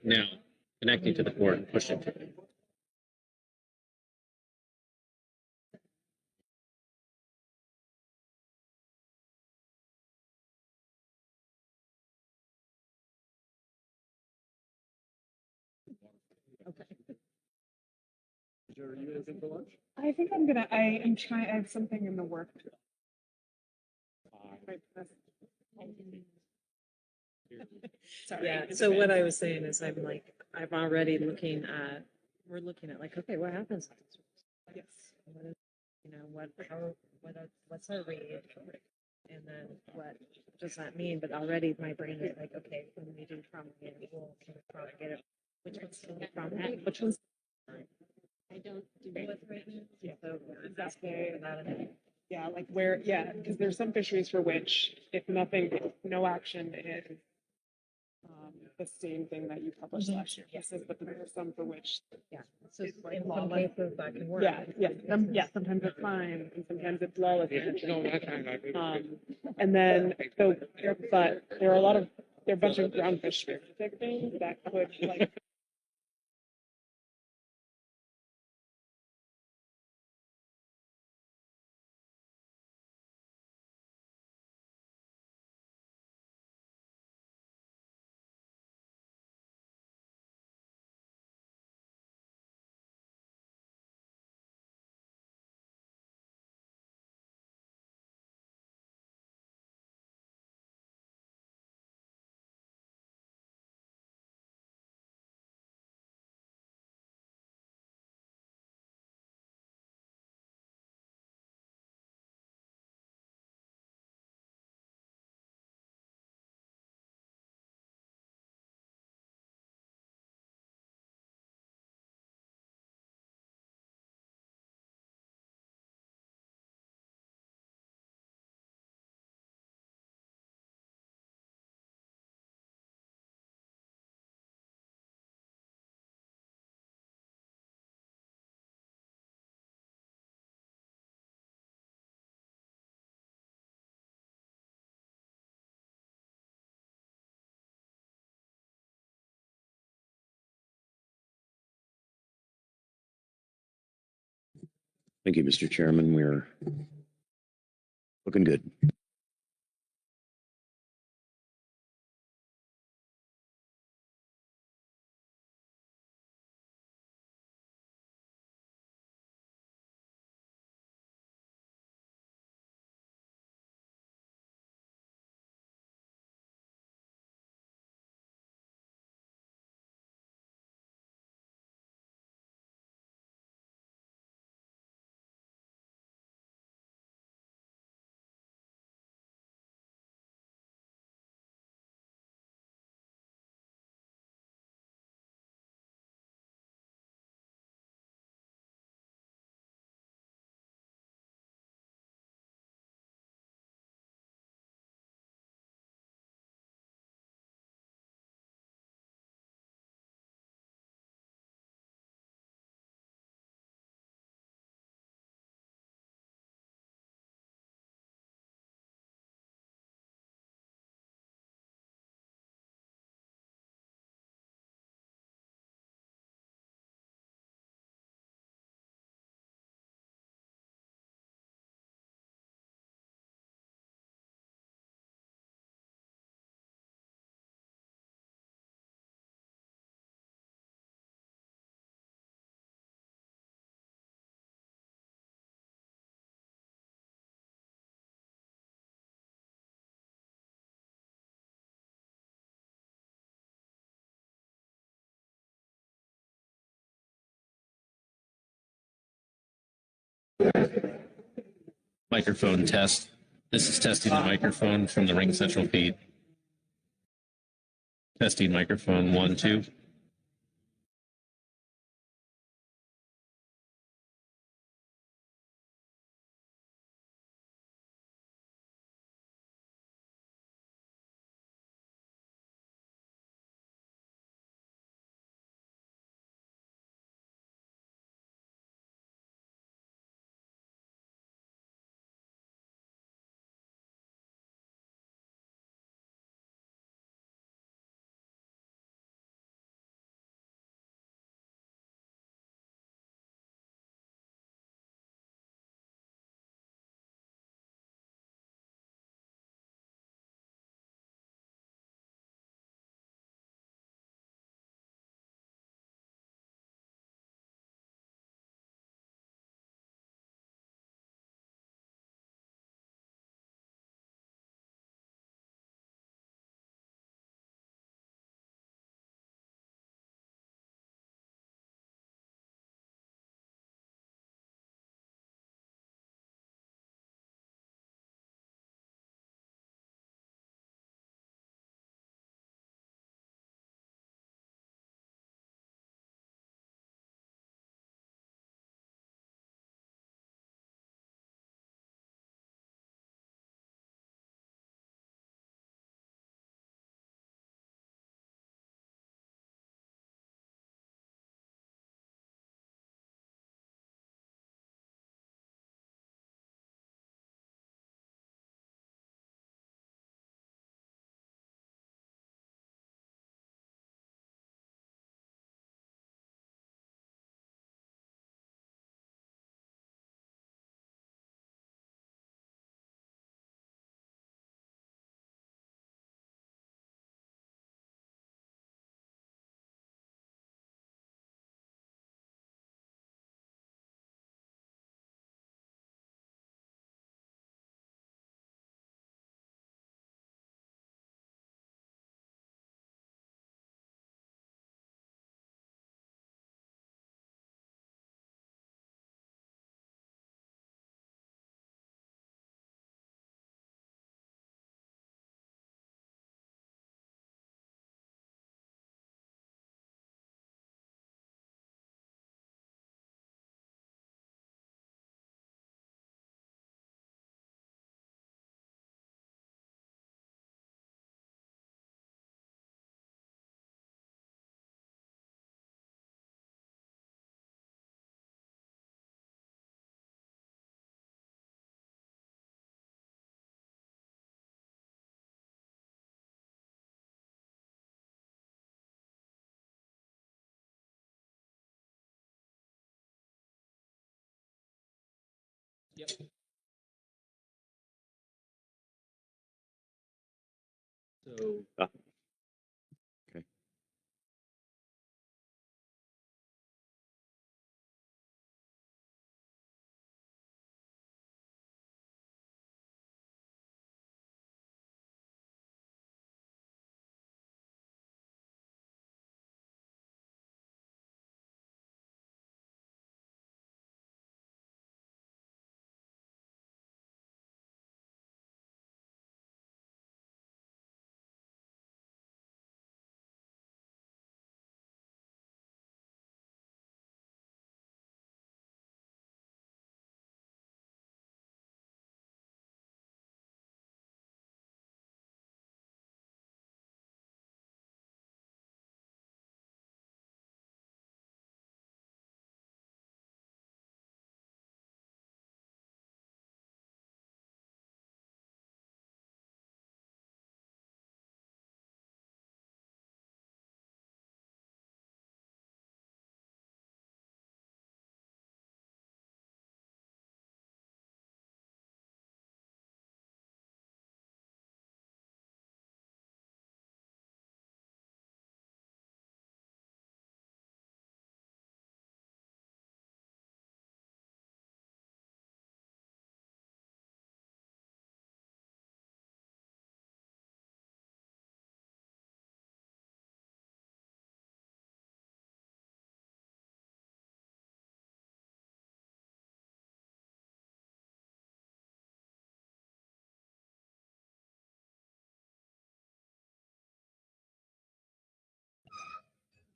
Now, connecting to the board and pushing to it. Okay. Are you looking for lunch? I think I'm gonna, I am trying, I have something in the work. Sorry. Yeah, so what I was saying is I'm like, I'm already looking at, we're looking at like, okay, what happens? Yes. What is, you know, what's our rate? And then what does that mean? But already my brain is like, okay, when we do trauma get it, can we trauma get it? Which one's from that? Which one's? Yeah, so exactly. Yeah, like where, yeah, because there's some fisheries for which if no action is the same thing that you published last year. This is, but then there's some for which, yeah. So like in some cases that can work. Yeah, sometimes it's fine and sometimes it's lawless. And then, so, but there are there are a bunch of groundfish specific things that could like. Thank you, Mr. Chairman. We're looking good. Microphone test. This is testing the microphone from the Ring Central feed. Testing microphone 1, 2. So, Okay.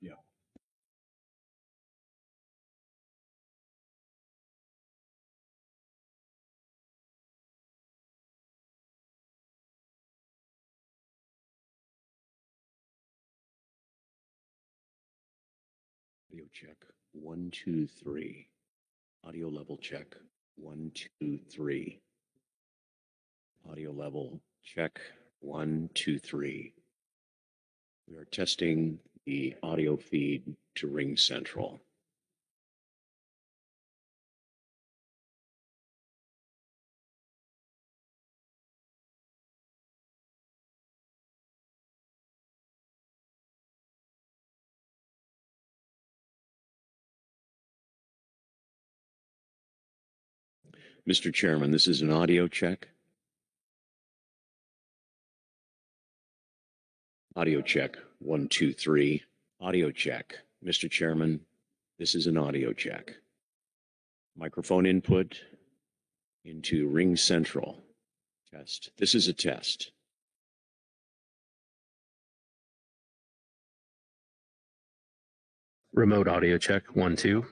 yeah. Audio check. 1, 2, 3. Audio level check. 1, 2, 3. Audio level check. 1, 2, 3. We are testing the audio feed to Ring Central. Mr. Chairman, this is an audio check. Audio check. 1, 2, 3. Audio check. Mr. Chairman, this is an audio check. Microphone input into Ring Central. Test. This is a test. Remote audio check 1, 2.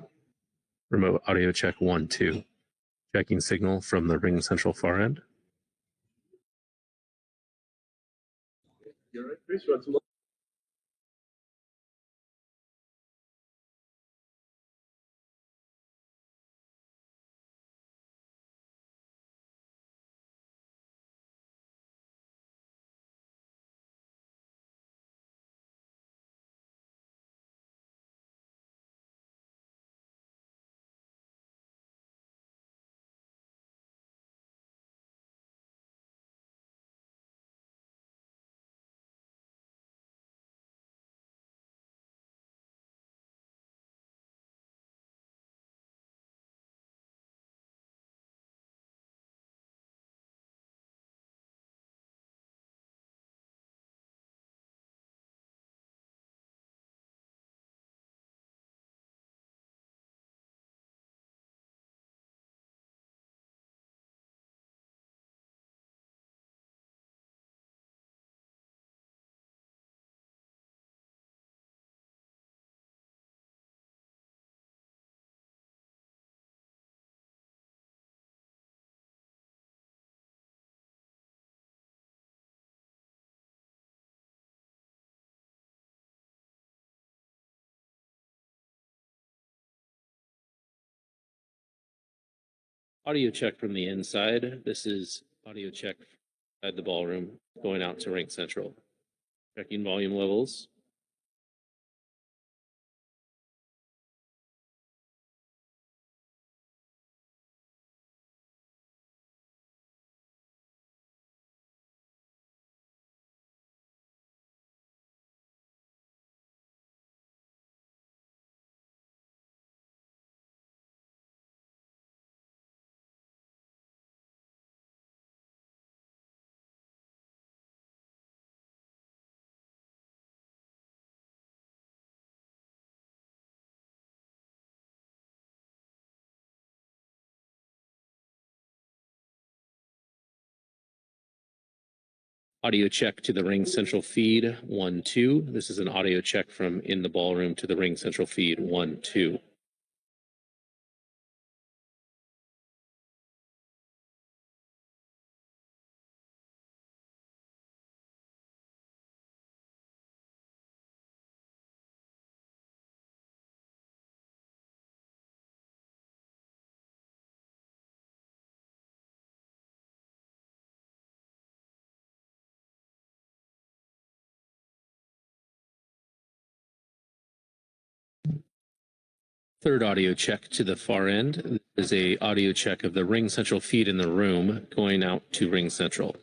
Remote audio check 1, 2. Checking signal from the Ring Central far end. You're right, Chris. What's audio check from the inside? This is audio check at the ballroom going out to Ring Central. Checking volume levels. Audio check to the Ring Central feed 1, 2. This is an audio check from in the ballroom to the Ring Central feed 1, 2. Third audio check to the far end is a audio check of the Ring Central feed in the room going out to Ring Central.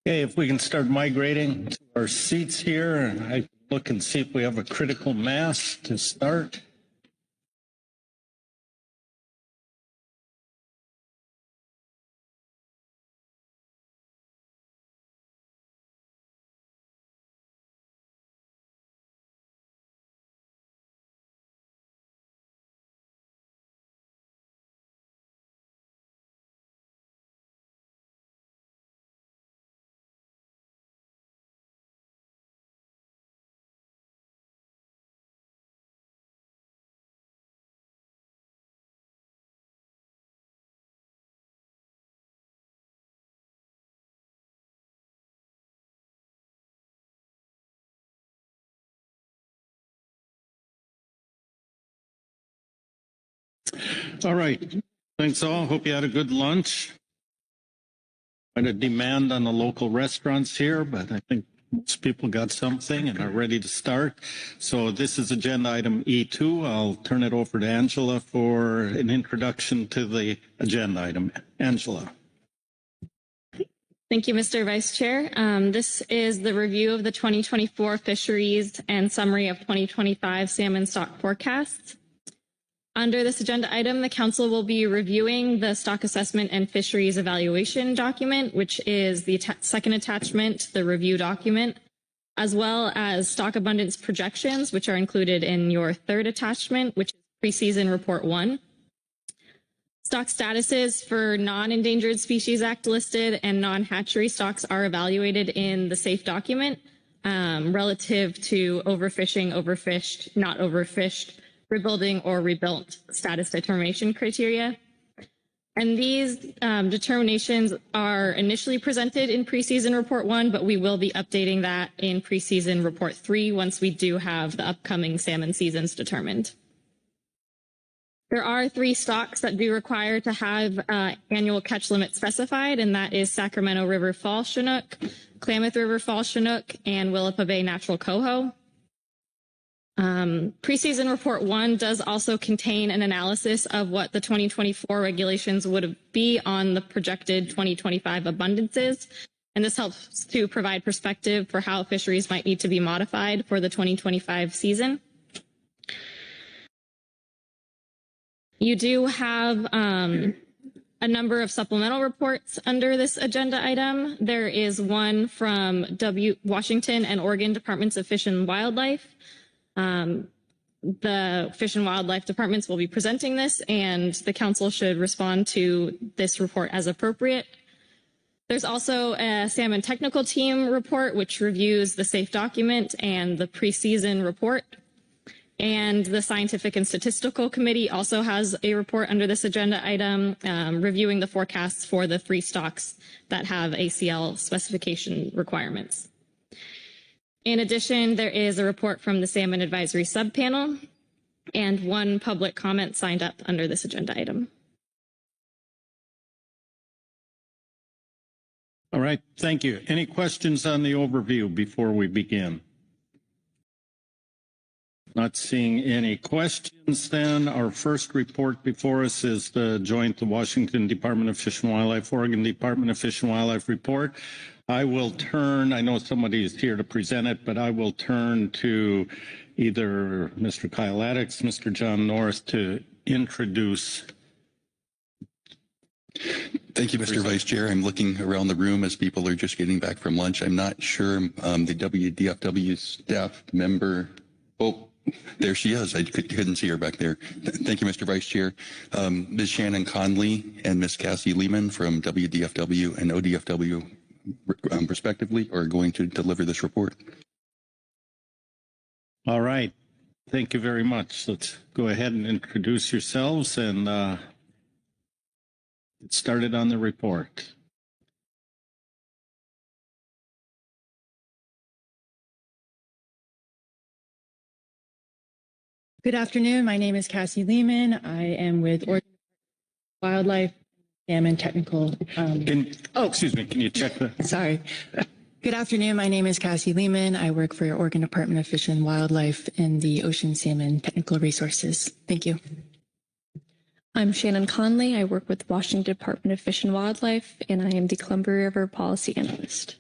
Okay, if we can start migrating to our seats here, and I look and see if we have a critical mass to start. All right. Thanks all. Hope you had a good lunch. Quite a demand on the local restaurants here, but I think most people got something and are ready to start. So this is agenda item E2. I'll turn it over to Angela for an introduction to the agenda item. Angela. Thank you, Mr. Vice Chair. This is the review of the 2024 fisheries and summary of 2025 salmon stock forecasts. Under this agenda item, the Council will be reviewing the stock assessment and fisheries evaluation document, which is the second attachment, the review document, as well as stock abundance projections, which are included in your third attachment, which is Preseason Report 1. Stock statuses for Non-Endangered Species Act listed and non-hatchery stocks are evaluated in the SAFE document relative to overfishing, overfished, not overfished, rebuilding or rebuilt status determination criteria. And these determinations are initially presented in Preseason Report 1, but we will be updating that in Preseason Report 3 once we do have the upcoming salmon seasons determined. There are 3 stocks that do require to have annual catch limit specified, and that is Sacramento River Fall Chinook, Klamath River Fall Chinook, and Willapa Bay Natural Coho. Preseason Report 1 does also contain an analysis of what the 2024 regulations would be on the projected 2025 abundances, and this helps to provide perspective for how fisheries might need to be modified for the 2025 season. You do have a number of supplemental reports under this agenda item. There is one from Washington and Oregon Departments of Fish and Wildlife. The Fish and Wildlife Departments will be presenting this, and the Council should respond to this report as appropriate. There's also a Salmon Technical Team report, which reviews the SAFE document and the preseason report. And the Scientific and Statistical Committee also has a report under this agenda item reviewing the forecasts for the 3 stocks that have ACL specification requirements. In addition, there is a report from the Salmon Advisory Subpanel and 1 public comment signed up under this agenda item. All right, thank you. Any questions on the overview before we begin? Not seeing any questions then. Our first report before us is the joint Washington Department of Fish and Wildlife, Oregon Department of Fish and Wildlife report. I will turn, I know somebody is here to present it, but I will turn to either Mr. Kyle Addix, Mr. John North to introduce. Thank you, Mr. Vice Chair. I'm looking around the room as people are just getting back from lunch. I'm not sure the WDFW staff member. Oh, there she is. I couldn't see her back there. Thank you, Mr. Vice Chair. Ms. Shannon Conley and Ms. Cassie Lehman from WDFW and ODFW, respectively, are going to deliver this report. All right. Thank you very much. Let's go ahead and introduce yourselves and get started on the report. Good afternoon. My name is Cassie Lehman. I am with Oregon Wildlife Salmon Technical. Excuse me. Can you check the? Sorry. Good afternoon. My name is Cassie Lehman. I work for your Oregon Department of Fish and Wildlife in the Ocean Salmon Technical Resources. Thank you. I'm Shannon Conley. I work with Washington Department of Fish and Wildlife, and I am the Columbia River Policy Analyst.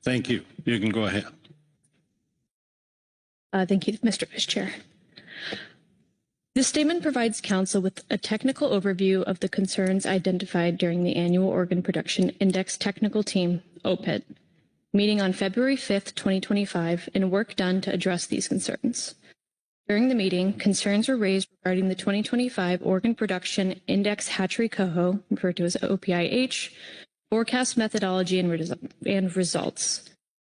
Thank you. You can go ahead. Thank you, Mr. Vice Chair. This statement provides Council with a technical overview of the concerns identified during the annual Organ Production Index Technical Team, OPIT, meeting on February 5th, 2025, and work done to address these concerns. During the meeting, concerns were raised regarding the 2025 Organ Production Index Hatchery Coho, referred to as OPIH, forecast methodology and results.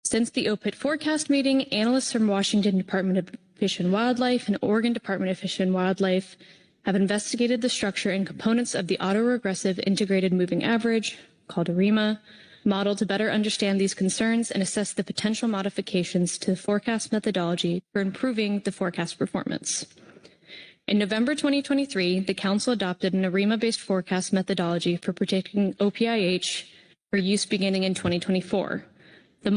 Since the OPIT forecast meeting, analysts from Washington Department of Fish and Wildlife and Oregon Department of Fish and Wildlife have investigated the structure and components of the autoregressive integrated moving average, called ARIMA, model to better understand these concerns and assess the potential modifications to the forecast methodology for improving the forecast performance. In November 2023, the Council adopted an ARIMA-based forecast methodology for predicting OPIH for use beginning in 2024. The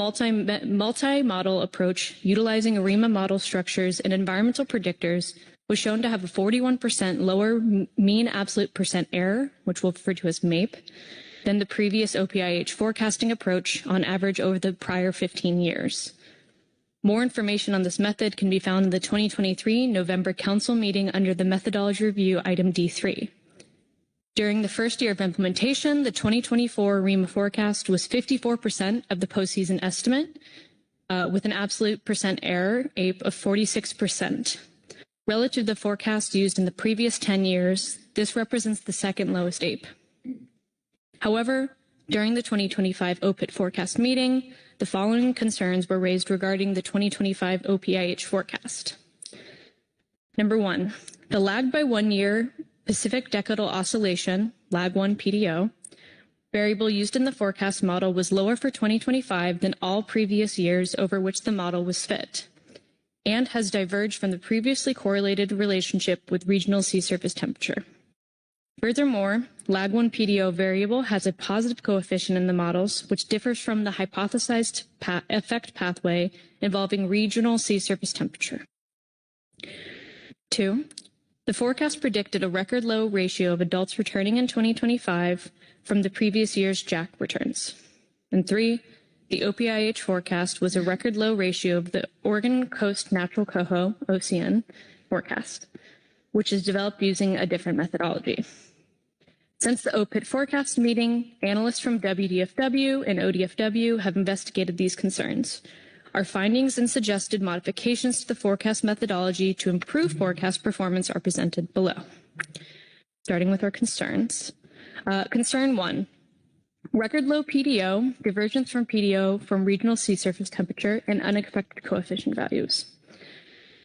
multi-model approach utilizing ARIMA model structures and environmental predictors was shown to have a 41% lower mean absolute percent error, which we'll refer to as MAPE, than the previous OPIH forecasting approach on average over the prior 15 years. More information on this method can be found in the 2023 November Council meeting under the Methodology Review Item D3. During the first year of implementation, the 2024 ARIMA forecast was 54% of the postseason estimate, with an absolute percent error, APE, of 46%. Relative to the forecast used in the previous 10 years, this represents the second lowest APE. However, during the 2025 OPIT forecast meeting, the following concerns were raised regarding the 2025 OPIH forecast. Number one, the lag by 1 year Pacific Decadal Oscillation, lag1 PDO, variable used in the forecast model was lower for 2025 than all previous years over which the model was fit, and has diverged from the previously correlated relationship with regional sea surface temperature. Furthermore, lag1 PDO variable has a positive coefficient in the models, which differs from the hypothesized effect pathway involving regional sea surface temperature. 2. The forecast predicted a record low ratio of adults returning in 2025 from the previous year's JAC returns. And 3, the OPIH forecast was a record low ratio of the Oregon Coast Natural Coho, OCN, forecast, which is developed using a different methodology. Since the OPIT forecast meeting, analysts from WDFW and ODFW have investigated these concerns. Our findings and suggested modifications to the forecast methodology to improve forecast performance are presented below. Starting with our concerns. Concern 1, record low PDO, divergence from PDO from regional sea surface temperature, and unexpected coefficient values.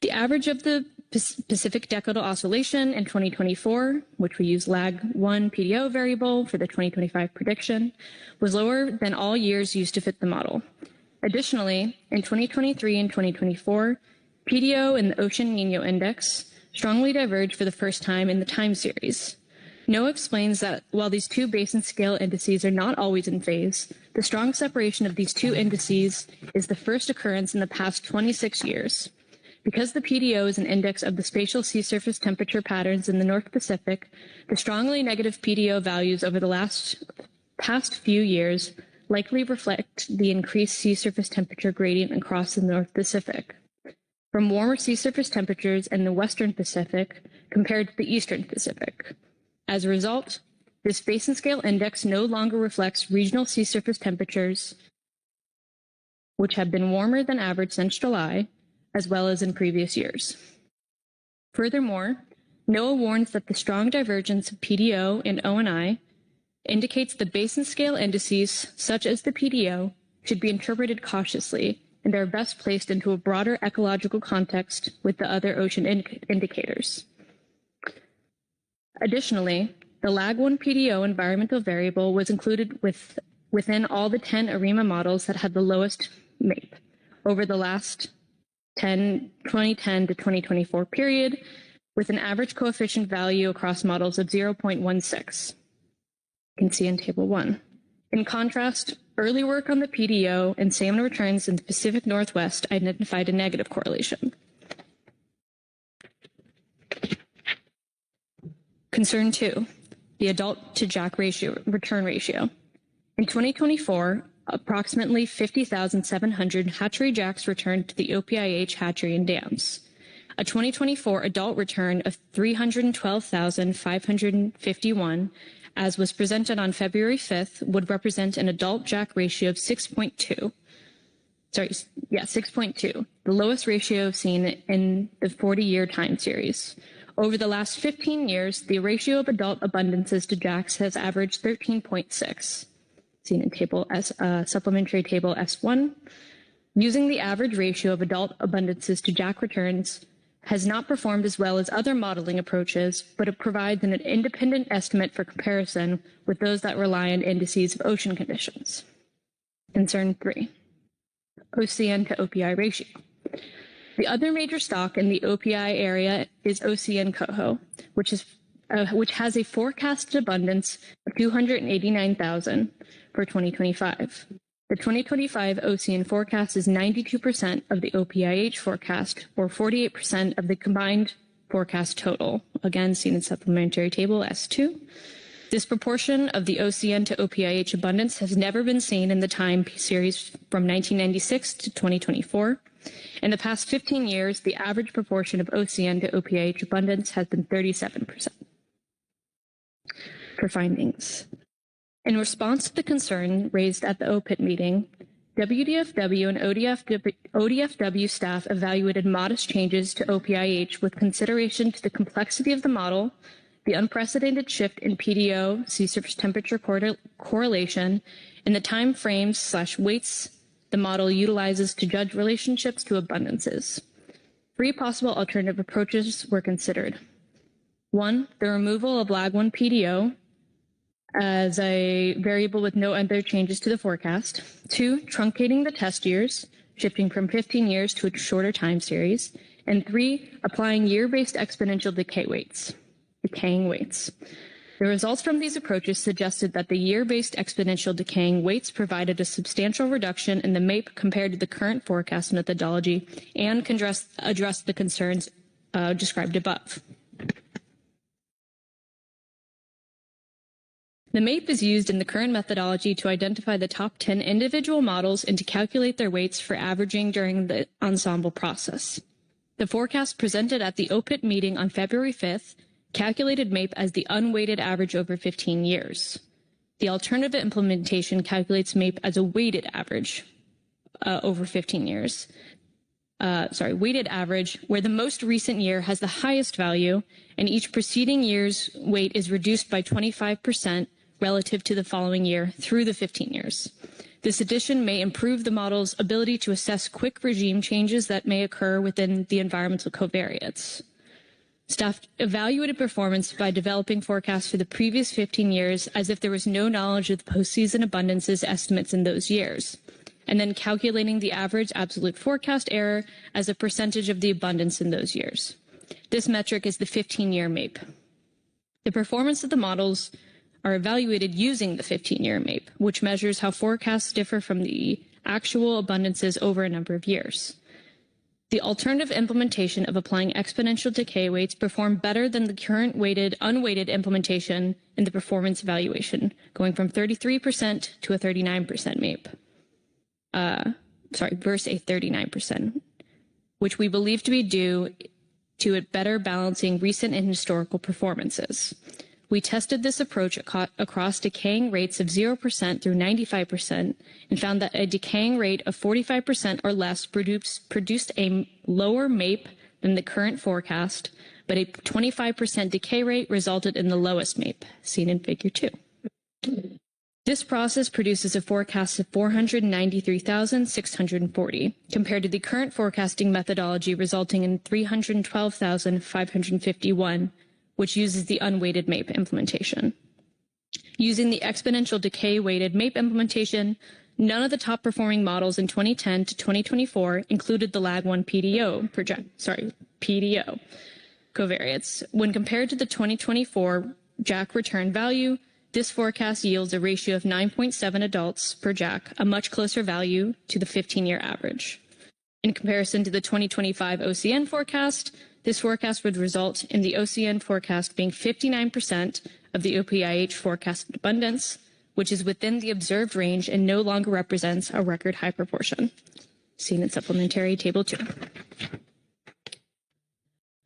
The average of the Pacific Decadal Oscillation in 2024, which we use lag1 PDO variable for the 2025 prediction, was lower than all years used to fit the model. Additionally, in 2023 and 2024, PDO and the Ocean Nino Index strongly diverged for the first time in the time series. NOAA explains that while these two basin scale indices are not always in phase, the strong separation of these two indices is the first occurrence in the past 26 years. Because the PDO is an index of the spatial sea surface temperature patterns in the North Pacific, the strongly negative PDO values over the past few years likely reflect the increased sea surface temperature gradient across the North Pacific, from warmer sea surface temperatures in the Western Pacific compared to the Eastern Pacific. As a result, this basin scale index no longer reflects regional sea surface temperatures, which have been warmer than average since July, as well as in previous years. Furthermore, NOAA warns that the strong divergence of PDO and ONI indicates the basin scale indices, such as the PDO, should be interpreted cautiously and are best placed into a broader ecological context with the other ocean indicators. Additionally, the lag1 PDO environmental variable was included within all the 10 ARIMA models that had the lowest MAPE over the last 2010 to 2024 period, with an average coefficient value across models of 0.16. You can see in Table 1. In contrast, early work on the PDO and salmon returns in the Pacific Northwest identified a negative correlation. Concern 2, the adult to JAC return ratio. In 2024, approximately 50,700 hatchery jacks returned to the OPIH hatchery and dams. A 2024 adult return of 312,551, as was presented on February 5th, would represent an adult jack ratio of 6.2. 6.2, the lowest ratio seen in the 40-year time series. Over the last 15 years, the ratio of adult abundances to jacks has averaged 13.6, seen in supplementary table S1. Using the average ratio of adult abundances to jack returns has not performed as well as other modeling approaches, but it provides an independent estimate for comparison with those that rely on indices of ocean conditions. Concern 3, OCN to OPI ratio. The other major stock in the OPI area is OCN coho, which has a forecasted abundance of 289,000 for 2025. The 2025 OCN forecast is 92% of the OPIH forecast, or 48% of the combined forecast total, again seen in supplementary table S2. This proportion of the OCN to OPIH abundance has never been seen in the time series from 1996 to 2024. In the past 15 years, the average proportion of OCN to OPIH abundance has been 37%. For findings. In response to the concern raised at the OPIT meeting, WDFW and ODFW staff evaluated modest changes to OPIH with consideration to the complexity of the model, the unprecedented shift in PDO, sea surface temperature correlation, and the time frames/weights the model utilizes to judge relationships to abundances. 3 possible alternative approaches were considered. 1, the removal of lag 1 PDO as a variable with no other changes to the forecast. 2, truncating the test years, shifting from 15 years to a shorter time series. And 3, applying year-based exponential decaying weights. The results from these approaches suggested that the year-based exponential decaying weights provided a substantial reduction in the MAPE compared to the current forecast methodology and can address the concerns described above. The MAPE is used in the current methodology to identify the top 10 individual models and to calculate their weights for averaging during the ensemble process. The forecast presented at the OPIT meeting on February 5th calculated MAPE as the unweighted average over 15 years. The alternative implementation calculates MAPE as a weighted average over 15 years. Weighted average, where the most recent year has the highest value and each preceding year's weight is reduced by 25% relative to the following year through the 15 years. This addition may improve the model's ability to assess quick regime changes that may occur within the environmental covariates. Staff evaluated performance by developing forecasts for the previous 15 years as if there was no knowledge of the postseason abundances estimates in those years, and then calculating the average absolute forecast error as a percentage of the abundance in those years. This metric is the 15-year MAPE. The performance of the models are evaluated using the 15-year MAPE, which measures how forecasts differ from the actual abundances over a number of years. The alternative implementation of applying exponential decay weights performed better than the current unweighted implementation in the performance evaluation, going from 33% to a 39% MAPE. Versus a 39%, which we believe to be due to it better balancing recent and historical performances. We tested this approach across decaying rates of 0% through 95% and found that a decaying rate of 45% or less produced a lower MAPE than the current forecast, but a 25% decay rate resulted in the lowest MAPE, seen in Figure 2. This process produces a forecast of 493,640, compared to the current forecasting methodology resulting in 312,551, which uses the unweighted MAPE implementation. Using the exponential decay weighted MAPE implementation, none of the top performing models in 2010 to 2024 included the lag 1 PDO covariates. When compared to the 2024 JAC return value, this forecast yields a ratio of 9.7 adults per JAC, a much closer value to the 15-year average. In comparison to the 2025 OCN forecast, this forecast would result in the OCN forecast being 59% of the OPIH forecasted abundance, which is within the observed range and no longer represents a record high proportion. Seen in supplementary table 2.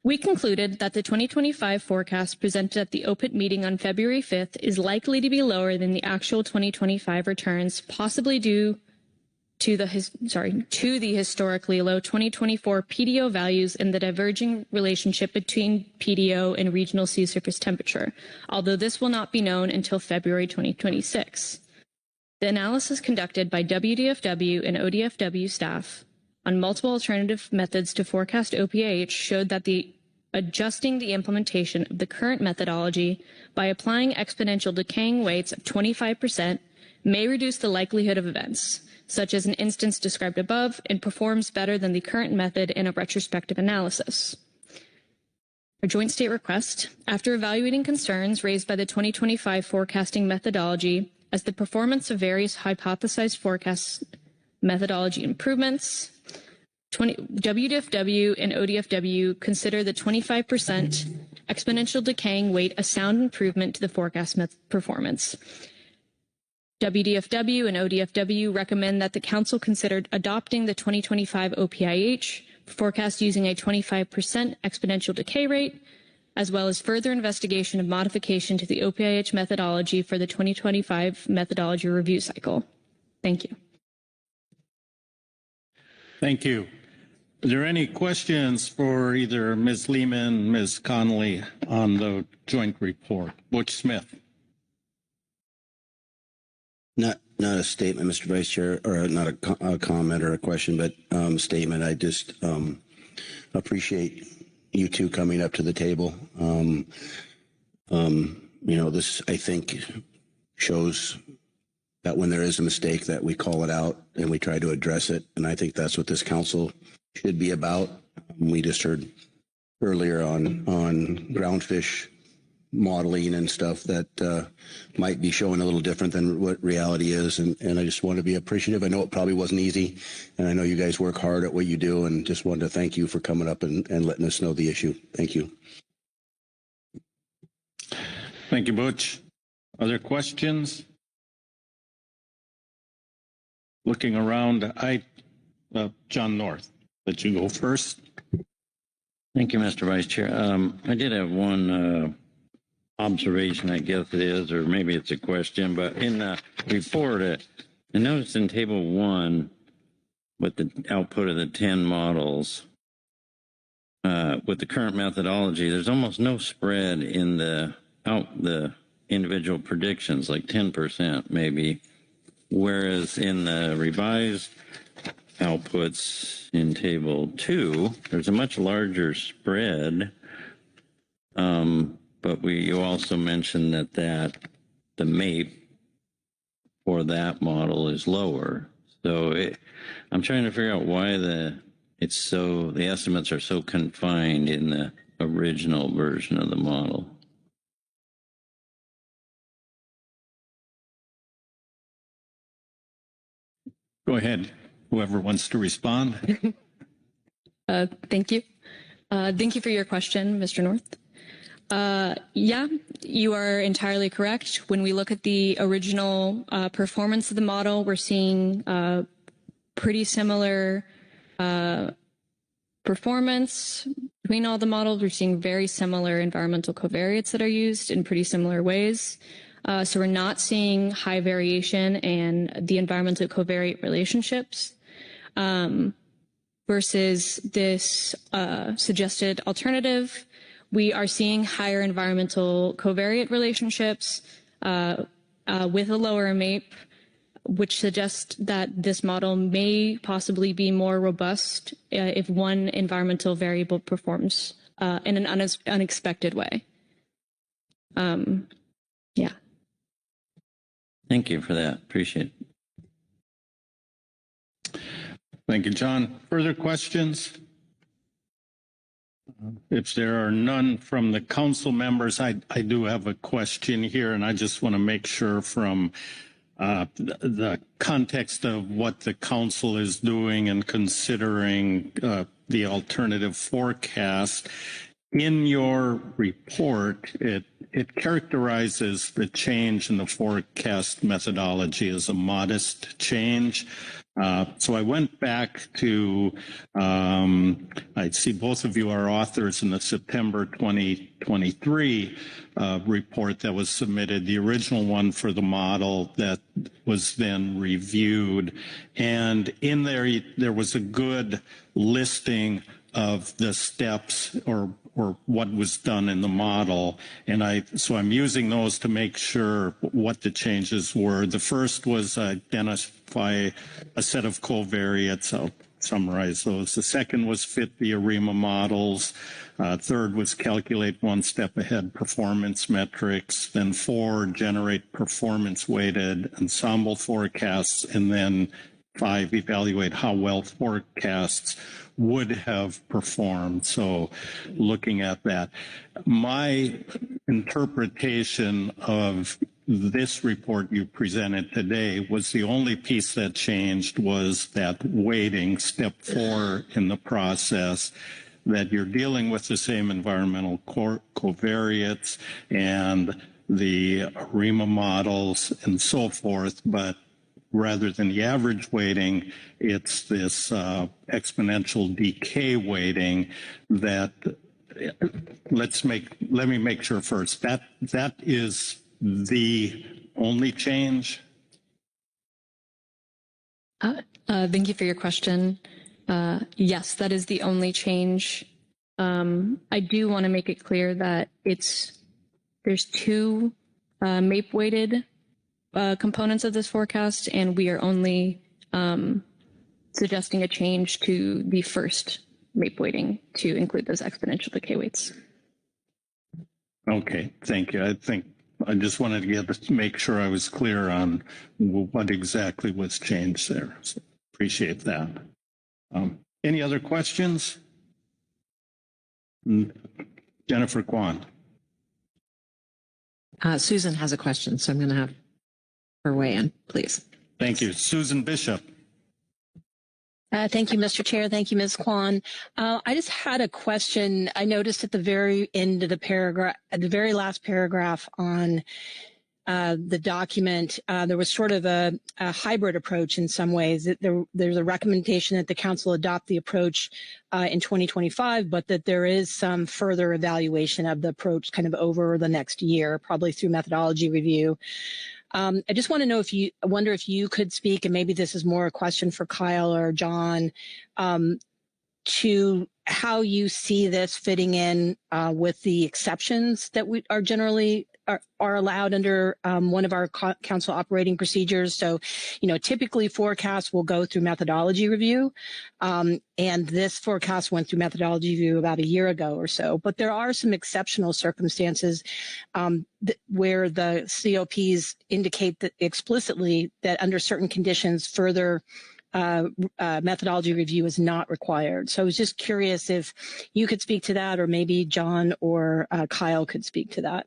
We concluded that the 2025 forecast presented at the OPIT meeting on February 5th is likely to be lower than the actual 2025 returns, possibly due to the historically low 2024 PDO values and the diverging relationship between PDO and regional sea surface temperature, although this will not be known until February 2026. The analysis conducted by WDFW and ODFW staff on multiple alternative methods to forecast OPIH showed that adjusting the implementation of the current methodology by applying exponential decaying weights of 25% may reduce the likelihood of events, such as an instance described above, and performs better than the current method in a retrospective analysis. A joint state request, after evaluating concerns raised by the 2025 forecasting methodology as the performance of various hypothesized forecast methodology improvements, WDFW and ODFW consider the 25% exponential decaying weight a sound improvement to the forecast performance. WDFW and ODFW recommend that the Council consider adopting the 2025 OPIH forecast using a 25% exponential decay rate, as well as further investigation of modification to the OPIH methodology for the 2025 methodology review cycle. Thank you. Thank you. Are there any questions for either Ms. Lehman, Ms. Connolly on the joint report? Butch Smith. Not a statement, Mr. Vice Chair, or not a comment or a question, but a statement. I just appreciate you two coming up to the table. This, I think, shows that when there is a mistake that we call it out and we try to address it. And I think that's what this council should be about. We just heard earlier on groundfish modeling and stuff that might be showing a little different than what reality is. And I just want to be appreciative. I know it probably wasn't easy, and I know you guys work hard at what you do, and just wanted to thank you for coming up and letting us know the issue. Thank you. Thank you, Butch. Other questions? Looking around, John North, let you go first. Thank you, Mr. Vice Chair. I did have one observation, I guess it is, or maybe it's a question, but in the report, I noticed in table 1 with the output of the 10 models, with the current methodology, there's almost no spread in the individual predictions, like 10% maybe, whereas in the revised outputs in table 2, there's a much larger spread. But you also mentioned that the MAPE for that model is lower. So I'm trying to figure out why the estimates are so confined in the original version of the model. Go ahead, whoever wants to respond. Thank you. Thank you for your question, Mr. North. Yeah, you are entirely correct. When we look at the original performance of the model, we're seeing pretty similar performance between all the models. We're seeing very similar environmental covariates that are used in pretty similar ways. So we're not seeing high variation in the environmental covariate relationships versus this suggested alternative. We are seeing higher environmental covariate relationships with a lower MAPE, which suggests that this model may possibly be more robust if one environmental variable performs in an unexpected way. Yeah. Thank you for that. Appreciate it. Thank you, John. Further questions? If there are none from the council members, I do have a question here, and I just want to make sure from the context of what the council is doing and considering the alternative forecast. in your report, it characterizes the change in the forecast methodology as a modest change. So I went back to, I see both of you are authors in the September 2023 report that was submitted, the original one for the model that was then reviewed. And in there was a good listing of the steps or what was done in the model. And so I'm using those to make sure what the changes were. The first was identify a set of covariates. I'll summarize those. The second was fit the ARIMA models. Third was calculate one step ahead performance metrics. Then 4, generate performance weighted ensemble forecasts. And then 5, evaluate how well forecasts would have performed. So looking at that, my interpretation of this report you presented today was the only piece that changed was that weighting, step 4 in the process, that you're dealing with the same environmental covariates and the ARIMA models and so forth, but rather than the average weighting, it's this exponential decay weighting that, let me make sure first, that is the only change? Thank you for your question. Yes, that is the only change. I do want to make it clear that there's 2 MAPE weighted components of this forecast, and we are only suggesting a change to the first MAPE weighting to include those exponential decay weights. Okay, thank you. I just wanted to make sure I was clear on what exactly was changed there. So appreciate that. Any other questions? Jennifer Kwan. Susan has a question, so I'm going to have her weigh in, please. Thank you. Susan Bishop. Thank you, Mr. Chair. Thank you, Ms. Kwan. I just had a question. I noticed at the very end of the paragraph, at the very last paragraph on the document, there was sort of a hybrid approach in some ways. There's a recommendation that the council adopt the approach in 2025, but that there is some further evaluation of the approach kind of over the next year, probably through methodology review. I just want to know wonder if you could speak, and maybe this is more a question for Kyle or John, to how you see this fitting in with the exceptions that we are generally are allowed under one of our council operating procedures. So, typically forecasts will go through methodology review, and this forecast went through methodology review about a year ago or so. But there are some exceptional circumstances where the COPs indicate that explicitly that under certain conditions, further methodology review is not required. So I was just curious if you could speak to that, or maybe John or Kyle could speak to that.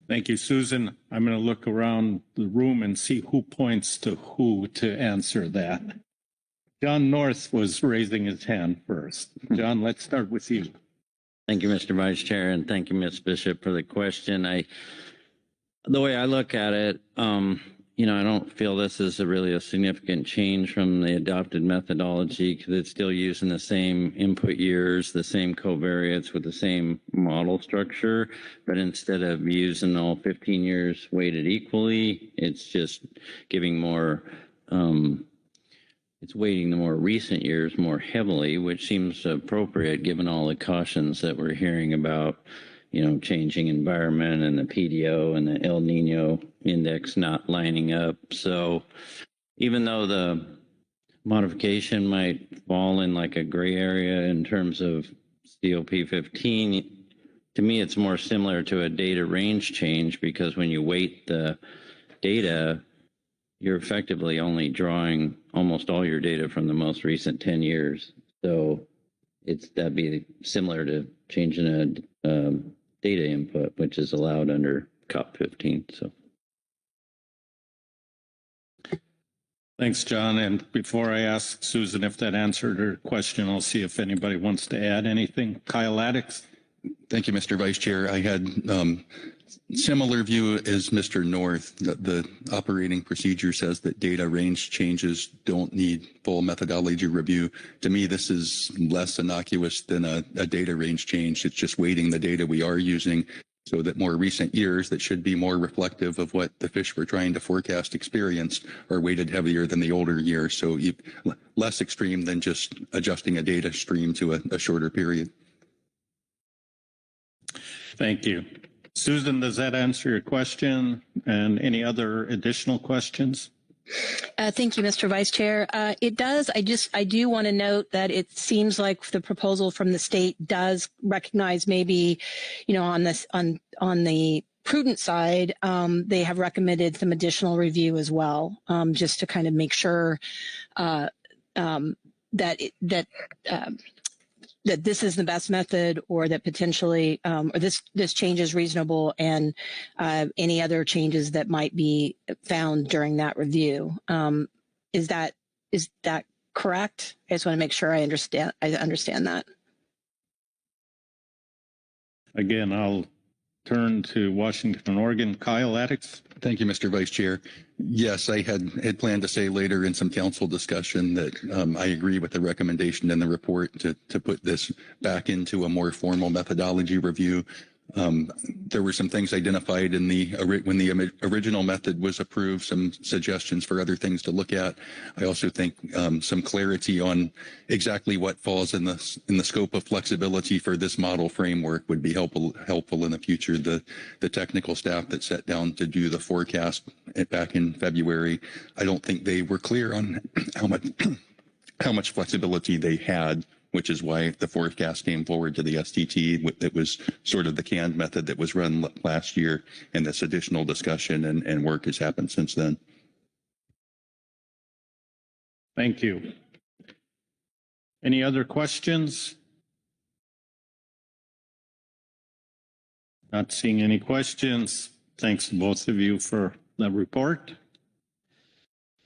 Thank you, Susan. I'm going to look around the room and see who points to who to answer that. John North was raising his hand first. John, let's start with you. Thank you, Mr. Vice Chair, and thank you, Ms. Bishop, for the question. The way I look at it, I don't feel this is really a significant change from the adopted methodology because it's still using the same input years, the same covariates with the same model structure. But instead of using all 15 years weighted equally, it's just giving more, it's weighting the more recent years more heavily, which seems appropriate given all the cautions that we're hearing about changing environment and the PDO and the El Nino index not lining up. So even though the modification might fall in like a gray area in terms of COP 15, to me, it's more similar to a data range change because when you weight the data, you're effectively only drawing almost all your data from the most recent 10 years. So that'd be similar to changing a data input, which is allowed under COP 15. So Thanks, John. And before I ask Susan if that answered her question, I'll see if anybody wants to add anything. Kyle Addix. Thank you, Mr. Vice Chair. I had similar view as Mr. North. The operating procedure says that data range changes don't need full methodology review. To me, this is less innocuous than a data range change. It's just weighting the data we are using so that more recent years that should be more reflective of what the fish we're trying to forecast experienced are weighted heavier than the older years. So less extreme than just adjusting a data stream to a shorter period. Thank you. Susan, does that answer your question? And any other additional questions? Thank you, Mr. Vice Chair. It does. I do want to note that it seems like the proposal from the state does recognize maybe, on the prudent side, they have recommended some additional review as well, just to kind of make sure that this is the best method, or that potentially, or this change is reasonable, and any other changes that might be found during that review. Is that correct? I just want to make sure I understand that. Again, I'll turn to Washington, Oregon. Kyle Addix. Thank you, Mr. Vice Chair. Yes, I had planned to say later in some council discussion that I agree with the recommendation in the report to put this back into a more formal methodology review. There were some things identified in when the original method was approved, some suggestions for other things to look at. I also think some clarity on exactly what falls in the scope of flexibility for this model framework would be helpful in the future. The technical staff that sat down to do the forecast back in February, I don't think they were clear on how much flexibility they had, which is why the forecast came forward to the STT. That was sort of the canned method that was run last year, and this additional discussion and work has happened since then. Thank you. Any other questions? Not seeing any questions. Thanks to both of you for the report.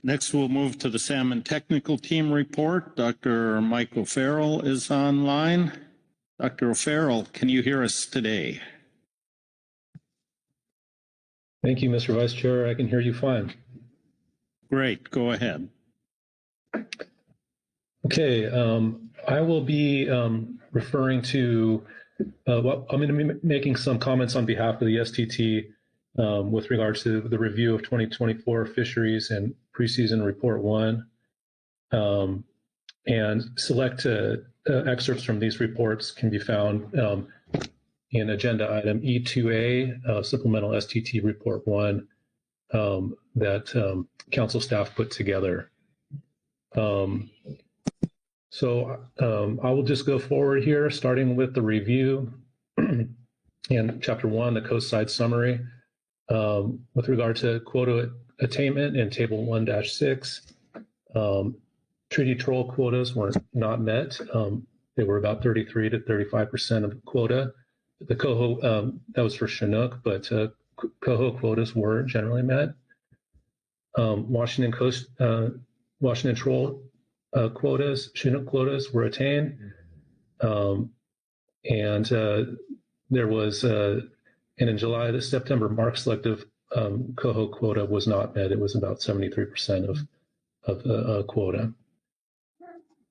Next, we'll move to the Salmon Technical Team report. Dr. Mike O'Farrell is online. Dr. O'Farrell, can you hear us today? Thank you, Mr. Vice Chair. I can hear you fine. Great, go ahead. Okay, I will be referring to, well, I'm going to be making some comments on behalf of the STT with regard to the review of 2024 fisheries and preseason report 1, and select excerpts from these reports can be found in agenda item E2A, supplemental STT report 1 that council staff put together. So I will just go forward here, starting with the review in chapter 1, the coast side summary. With regard to quota attainment in table 1-6, treaty troll quotas were not met. They were about 33 to 35% of the quota. The coho, that was for Chinook, but coho quotas were generally met. Washington troll quotas, Chinook quotas were attained. And there was, and in July, the September mark selective coho quota was not met. It was about 73% of the quota.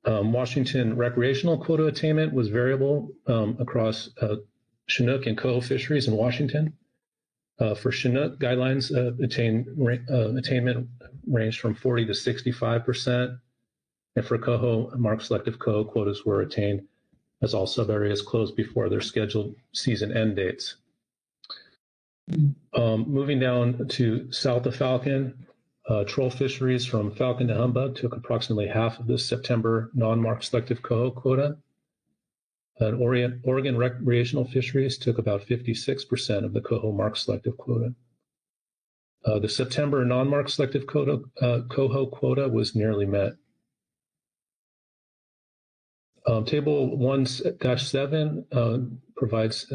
Washington recreational quota attainment was variable across Chinook and coho fisheries in Washington. For Chinook, guidelines attainment ranged from 40 to 65%. And for coho, mark selective coho quotas were attained as all subareas closed before their scheduled season end dates. Moving down to south of Falcon, troll fisheries from Falcon to Humbug took approximately half of the September non-mark selective coho quota. And Oregon recreational fisheries took about 56% of the coho mark selective quota. The September non-mark selective coho quota was nearly met. Table 1-7 provides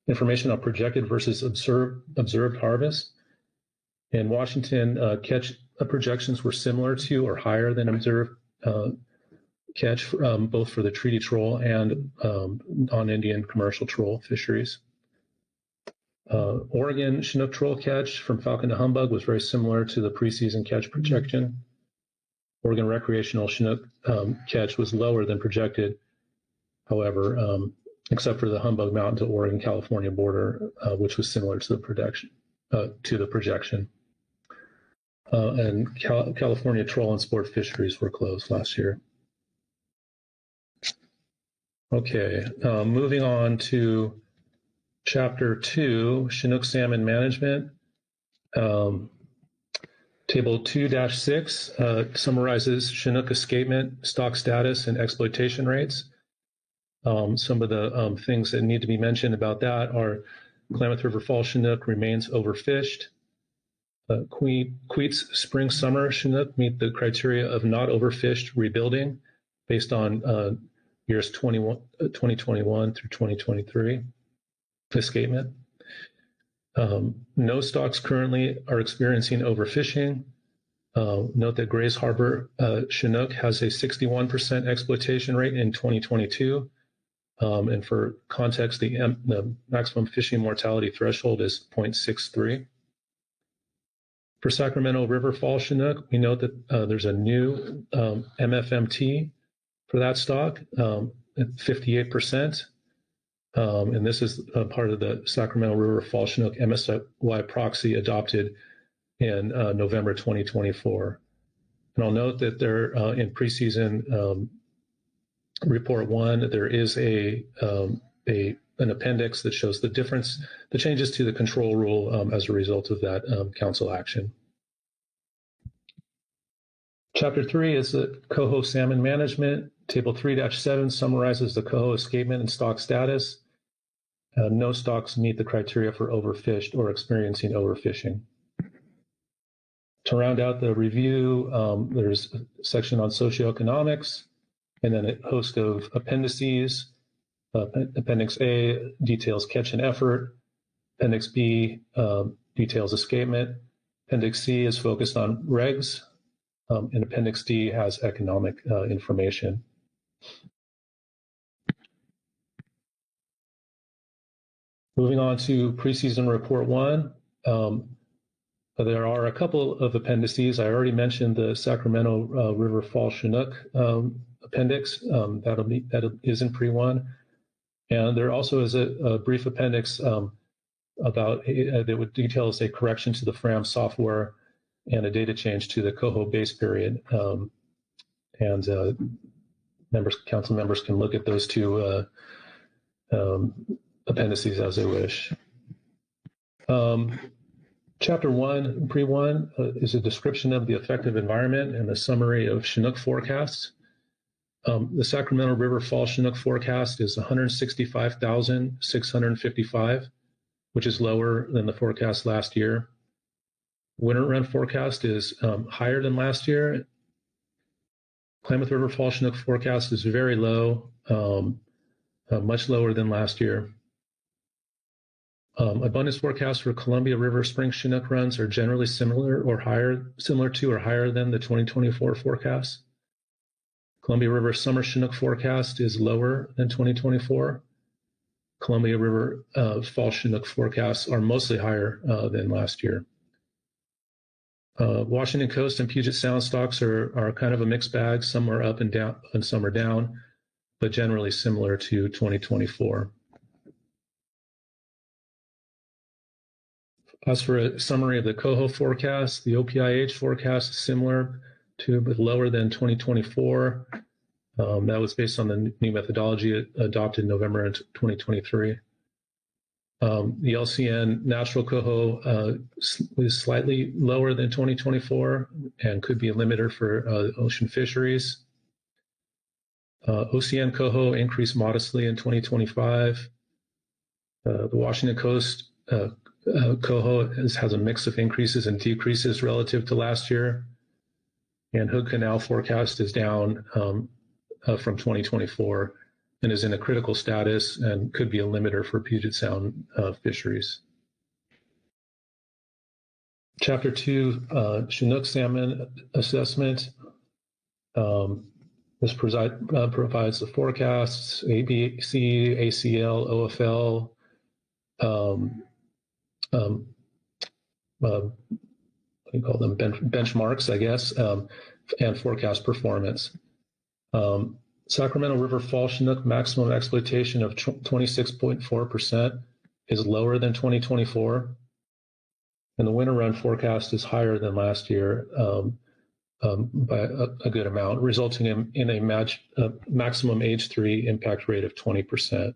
information on projected versus observed harvest. In Washington, catch projections were similar to or higher than observed catch, both for the treaty troll and non-Indian commercial troll fisheries. Oregon Chinook troll catch from falcon to humbug was very similar to the preseason catch projection. Oregon recreational Chinook catch was lower than projected, however, except for the Humbug Mountain to Oregon-California border, which was similar to the projection. And California troll and sport fisheries were closed last year. Okay, moving on to Chapter 2, Chinook Salmon Management. Table 2-6 summarizes Chinook escapement, stock status, and exploitation rates. Some of the things that need to be mentioned about that are Klamath River Fall Chinook remains overfished. Queets spring-summer Chinook meet the criteria of not overfished rebuilding based on years 2021 through 2023 escapement. No stocks currently are experiencing overfishing. Note that Grays Harbor Chinook has a 61% exploitation rate in 2022. And for context, the maximum fishing mortality threshold is 0.63. For Sacramento River Fall Chinook, we note that there's a new MFMT for that stock at 58%. And this is part of the Sacramento River Fall Chinook MSY proxy adopted in November 2024. And I'll note that there in preseason report 1, there is an appendix that shows the changes to the control rule as a result of that council action. Chapter 3 is the coho salmon management. Table 3-7 summarizes the coho escapement and stock status. No stocks meet the criteria for overfished or experiencing overfishing. To round out the review, there's a section on socioeconomics, and then a host of appendices. Appendix A details catch and effort. Appendix B details escapement. Appendix C is focused on regs, and Appendix D has economic information. Moving on to preseason report 1. There are a couple of appendices. I already mentioned the Sacramento River Fall Chinook appendix. That is in pre-1. And there also is a brief appendix about that details a correction to the FRAM software and a data change to the coho base period. Council members can look at those two appendices as they wish. Chapter 1, pre-1, is a description of the effective environment and a summary of Chinook forecasts. The Sacramento River Fall Chinook forecast is 165,655, which is lower than the forecast last year. Winter run forecast is higher than last year. Klamath River Fall Chinook forecast is very low, much lower than last year. Abundance forecasts for Columbia River Spring Chinook runs are generally similar to or higher than the 2024 forecast. Columbia River Summer Chinook forecast is lower than 2024. Columbia River Fall Chinook forecasts are mostly higher than last year. Washington Coast and Puget Sound stocks are kind of a mixed bag. Some are up and down, and some are down, but generally similar to 2024. As for a summary of the coho forecast, the OPIH forecast is similar to, but lower than 2024. That was based on the new methodology adopted in November 2023. The LCN natural coho is slightly lower than 2024 and could be a limiter for ocean fisheries. OCN coho increased modestly in 2025. The Washington Coast coho has a mix of increases and decreases relative to last year. And Hood Canal forecast is down from 2024 and is in a critical status and could be a limiter for Puget Sound fisheries. Chapter 2, Chinook salmon assessment. This provides the forecasts, ABC, ACL, OFL, what do you call them, benchmarks, I guess, and forecast performance. Sacramento River Fall Chinook maximum exploitation of 26.4% is lower than 2024. And the winter run forecast is higher than last year by a good amount, resulting in a maximum age 3 impact rate of 20%.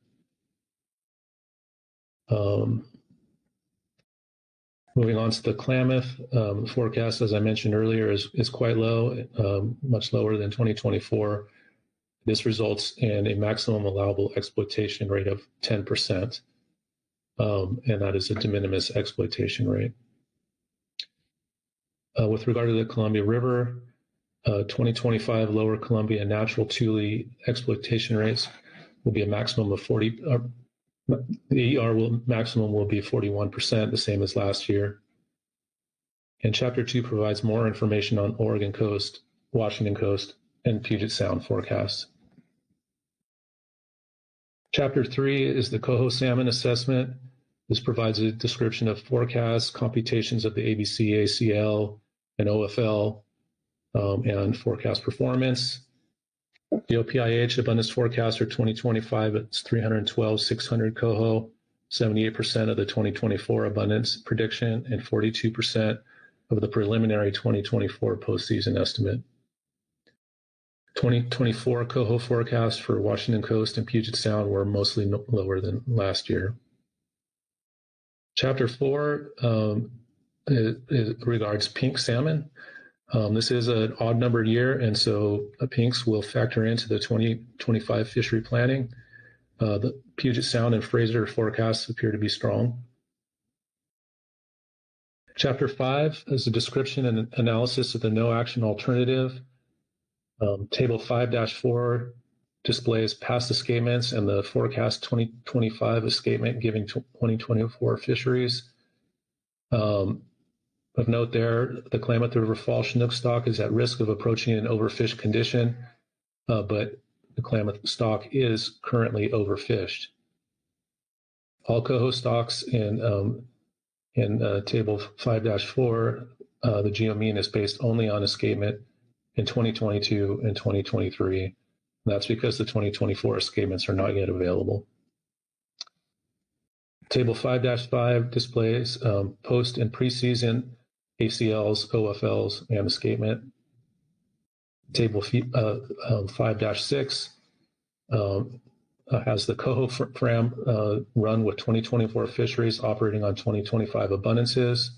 Moving on to the Klamath, forecast, as I mentioned earlier, is quite low, much lower than 2024. This results in a maximum allowable exploitation rate of 10%, and that is a de minimis exploitation rate. With regard to the Columbia River, 2025 lower Columbia natural tule exploitation rates will be a maximum of 40, the ER maximum will be 41%, the same as last year. And Chapter 2 provides more information on Oregon coast, Washington coast, and Puget Sound forecasts. Chapter 3 is the coho salmon assessment. This provides a description of forecasts, computations of the ABC, ACL, and OFL, and forecast performance. The OPIH abundance forecast for 2025, it's 312,600 coho, 78% of the 2024 abundance prediction, and 42% of the preliminary 2024 postseason estimate. 2024 coho forecasts for Washington Coast and Puget Sound were mostly lower than last year. Chapter 4 regards pink salmon. This is an odd numbered year, and so pinks will factor into the 2025 fishery planning. The Puget Sound and Fraser forecasts appear to be strong. Chapter 5 is a description and analysis of the no action alternative. Table 5-4 displays past escapements and the forecast 2025 escapement giving 2024 fisheries. Of note there, the Klamath River Fall Chinook stock is at risk of approaching an overfished condition, but the Klamath stock is currently overfished. All coho stocks in Table 5-4, the geomean is based only on escapement in 2022 and 2023. That's because the 2024 escapements are not yet available. Table 5-5 displays post and preseason ACLs, OFLs, and escapement. Table 5-6 has the coho fram run with 2024 fisheries operating on 2025 abundances.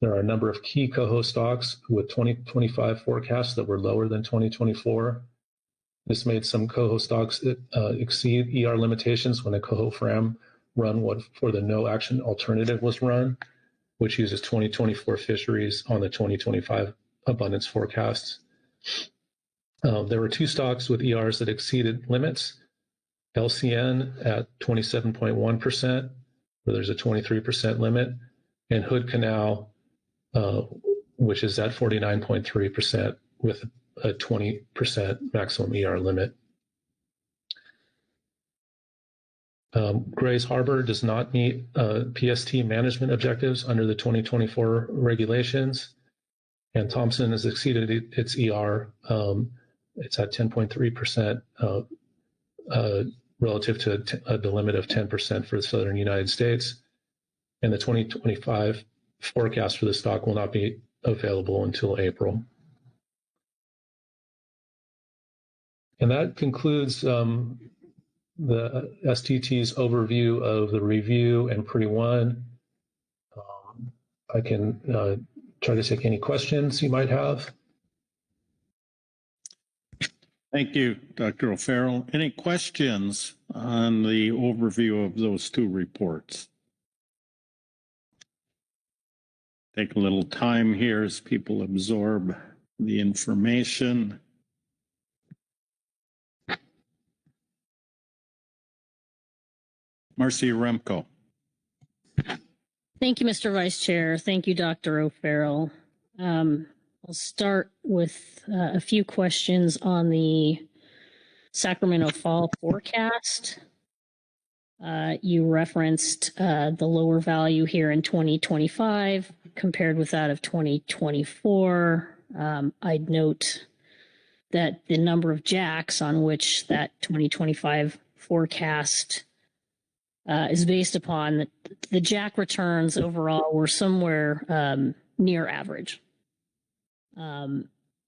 There are a number of key coho stocks with 2025 forecasts that were lower than 2024. This made some coho stocks exceed ER limitations when a coho fram run for the no action alternative was run, which uses 2024 fisheries on the 2025 abundance forecasts. There were 2 stocks with ERs that exceeded limits. LCN at 27.1%, where there's a 23% limit, and Hood Canal, which is at 49.3% with a 20% maximum ER limit. Grays Harbor does not meet PST management objectives under the 2024 regulations, and Thompson has exceeded its ER. It's at 10.3% relative to the limit of 10% for the southern United States, and the 2025 forecast for the stock will not be available until April. And that concludes the STT's overview of the review and pre-1. I can try to take any questions you might have. Thank you, Dr. O'Farrell. Any questions on the overview of those 2 reports? Take a little time here as people absorb the information. Marcy Remco. Thank you, Mr. Vice Chair. Thank you, Dr. O'Farrell. I'll start with a few questions on the Sacramento fall forecast. You referenced the lower value here in 2025 compared with that of 2024. I'd note that the number of jacks on which that 2025 forecast is based upon, the jack returns overall were somewhere near average. I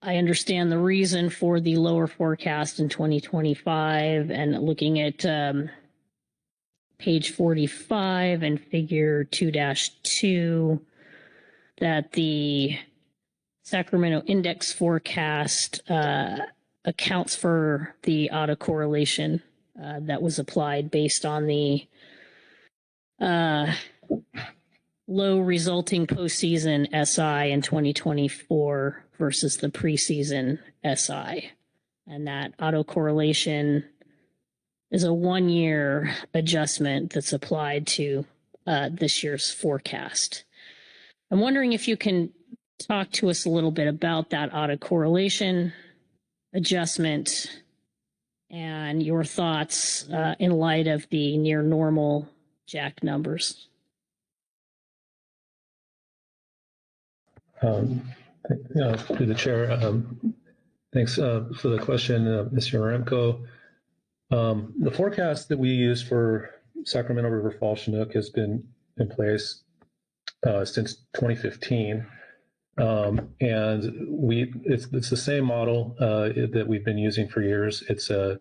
understand the reason for the lower forecast in 2025, and looking at page 45 and figure 2-2, that the Sacramento index forecast accounts for the autocorrelation that was applied based on the low resulting postseason SI in 2024 versus the preseason SI. And that autocorrelation is a 1-year adjustment that's applied to this year's forecast. I'm wondering if you can talk to us a little bit about that autocorrelation adjustment and your thoughts in light of the near normal jack numbers. Through the chair, thanks for the question, Mr. Remco. The forecast that we use for Sacramento River Fall Chinook has been in place since 2015. And it's the same model that we've been using for years. It's a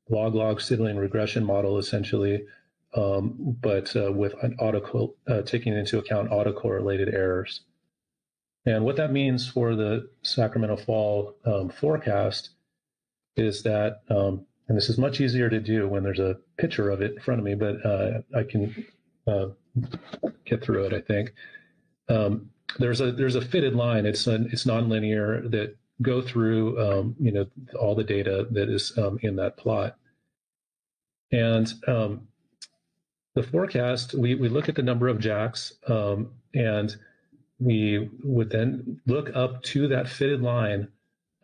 log signaling regression model essentially, but with an taking into account autocorrelated errors. And what that means for the Sacramento Fall forecast is that, and this is much easier to do when there's a picture of it in front of me, but I can get through it, I think. There's a fitted line. It's nonlinear that go through all the data that is in that plot. And the forecast, we look at the number of jacks, and we would then look up to that fitted line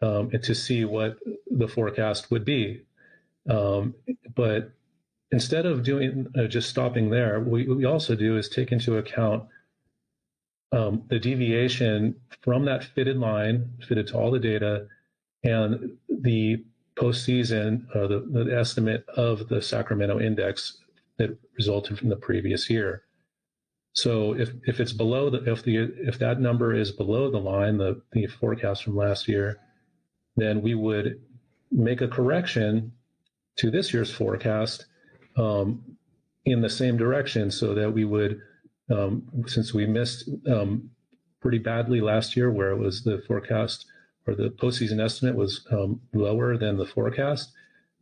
and to see what the forecast would be. But instead of doing just stopping there, what we also do is take into account the deviation from that fitted line, fitted to all the data, and the postseason, the estimate of the Sacramento index that resulted from the previous year. So if it's below if that number is below the line, the forecast from last year, then we would make a correction to this year's forecast in the same direction, so that we would, since we missed pretty badly last year, where it was the forecast or the postseason estimate was lower than the forecast,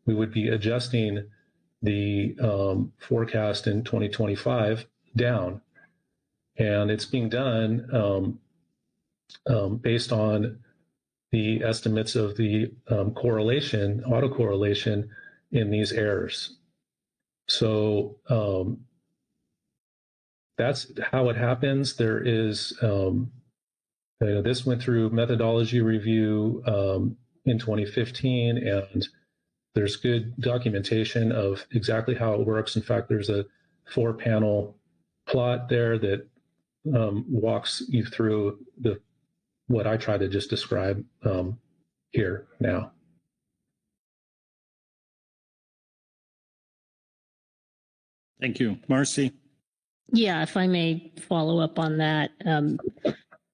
we would be adjusting the forecast in 2025 down. And it's being done based on the estimates of the autocorrelation in these errors. So that's how it happens. There is, this went through methodology review in 2015, and there's good documentation of exactly how it works. In fact, there's a 4-panel plot there that walks you through what I try to just describe here now. Thank you. Marcy? Yeah, if I may follow up on that.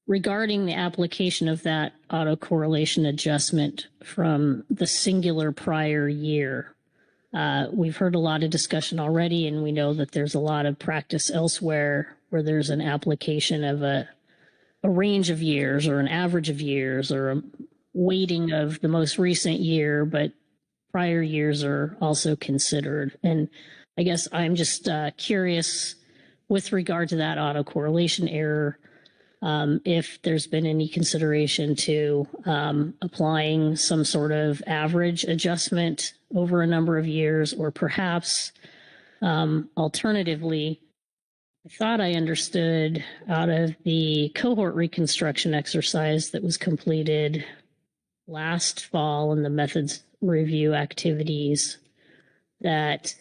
Regarding the application of that autocorrelation adjustment from the singular prior year, we've heard a lot of discussion already, and we know that there's a lot of practice elsewhere where there's an application of a range of years or an average of years or a weighting of the most recent year, but prior years are also considered. And I guess I'm just curious with regard to that autocorrelation error, if there's been any consideration to applying some sort of average adjustment over a number of years, or perhaps alternatively, I thought I understood out of the cohort reconstruction exercise that was completed last fall in the methods review activities that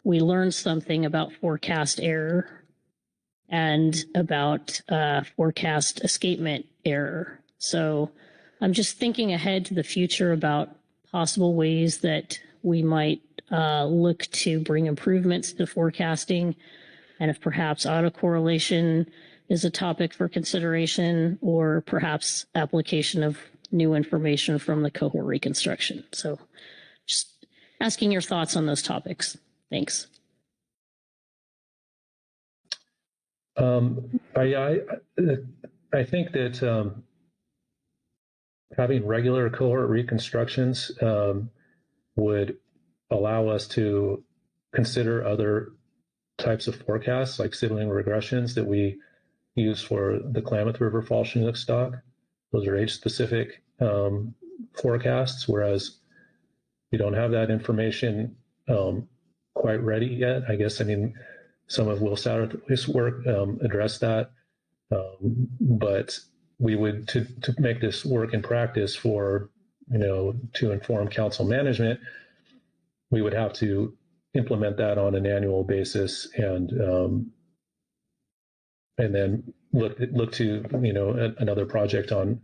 we learned something about forecast error and about forecast escapement error. So I'm just thinking ahead to the future about possible ways that we might look to bring improvements to forecasting, and if perhaps autocorrelation is a topic for consideration, or perhaps application of new information from the cohort reconstruction. So just asking your thoughts on those topics. Thanks. I think that having regular cohort reconstructions would allow us to consider other types of forecasts, like sibling regressions that we use for the Klamath River fall Chinook stock. Those are age-specific forecasts, whereas we don't have that information quite ready yet. I guess, I mean, some of Will Satterthwaite's work addressed that, but we would, to make this work in practice for, to inform council management, we would have to implement that on an annual basis and then look to another project on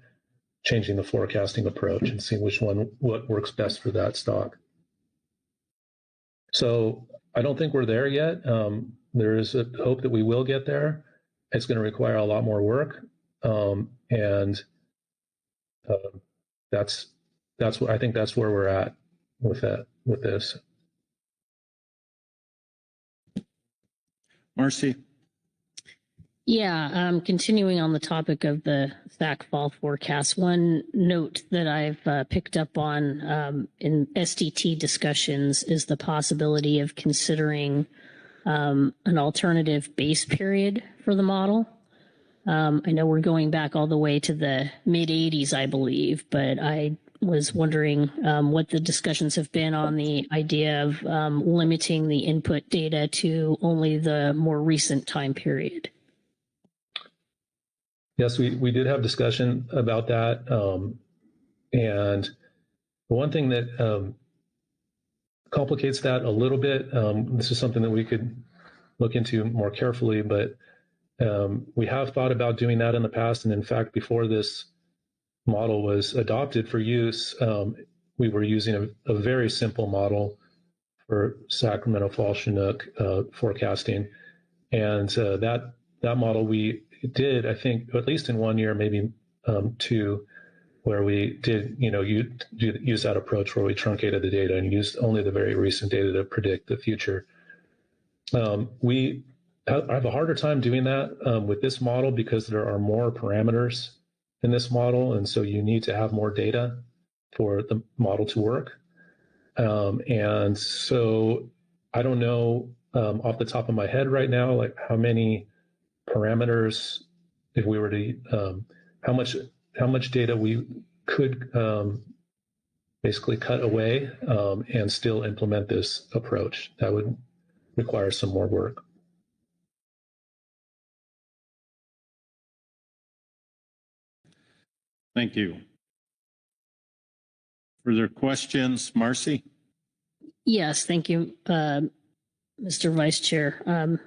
changing the forecasting approach and seeing what works best for that stock. So I don't think we're there yet. There is a hope that we will get there. It's going to require a lot more work, and that's what I think. That's where we're at with this. Marcy. Yeah, continuing on the topic of the SAC fall forecast, one note that I've picked up on in STT discussions is the possibility of considering an alternative base period for the model. I know we're going back all the way to the mid-'80s, I believe, but I was wondering what the discussions have been on the idea of limiting the input data to only the more recent time period. Yes, we did have discussion about that. And one thing that complicates that a little bit, this is something that we could look into more carefully, but we have thought about doing that in the past. And in fact, before this model was adopted for use, we were using a very simple model for Sacramento fall Chinook forecasting. And that model we did, I think, at least in 1 year, maybe two, where we did, use that approach where we truncated the data and used only the very recent data to predict the future. I have a harder time doing that with this model because there are more parameters in this model, and so you need to have more data for the model to work. And so I don't know off the top of my head right now, like how many parameters, if we were to, how much data we could basically cut away and still implement this approach. That would require some more work. Thank you. Further questions, Marcy? Yes, thank you, Mr. Vice Chair.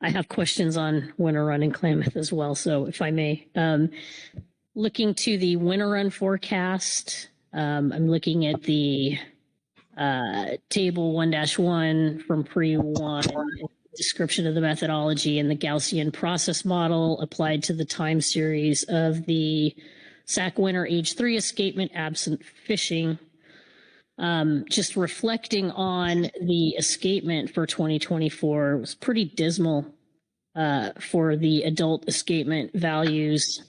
I have questions on winter run in Klamath as well, so if I may. Looking to the winter run forecast, I'm looking at the table 1-1 from pre-1, description of the methodology and the Gaussian process model applied to the time series of the SAC winter age 3 escapement absent fishing. Just reflecting on the escapement for 2024 was pretty dismal for the adult escapement values.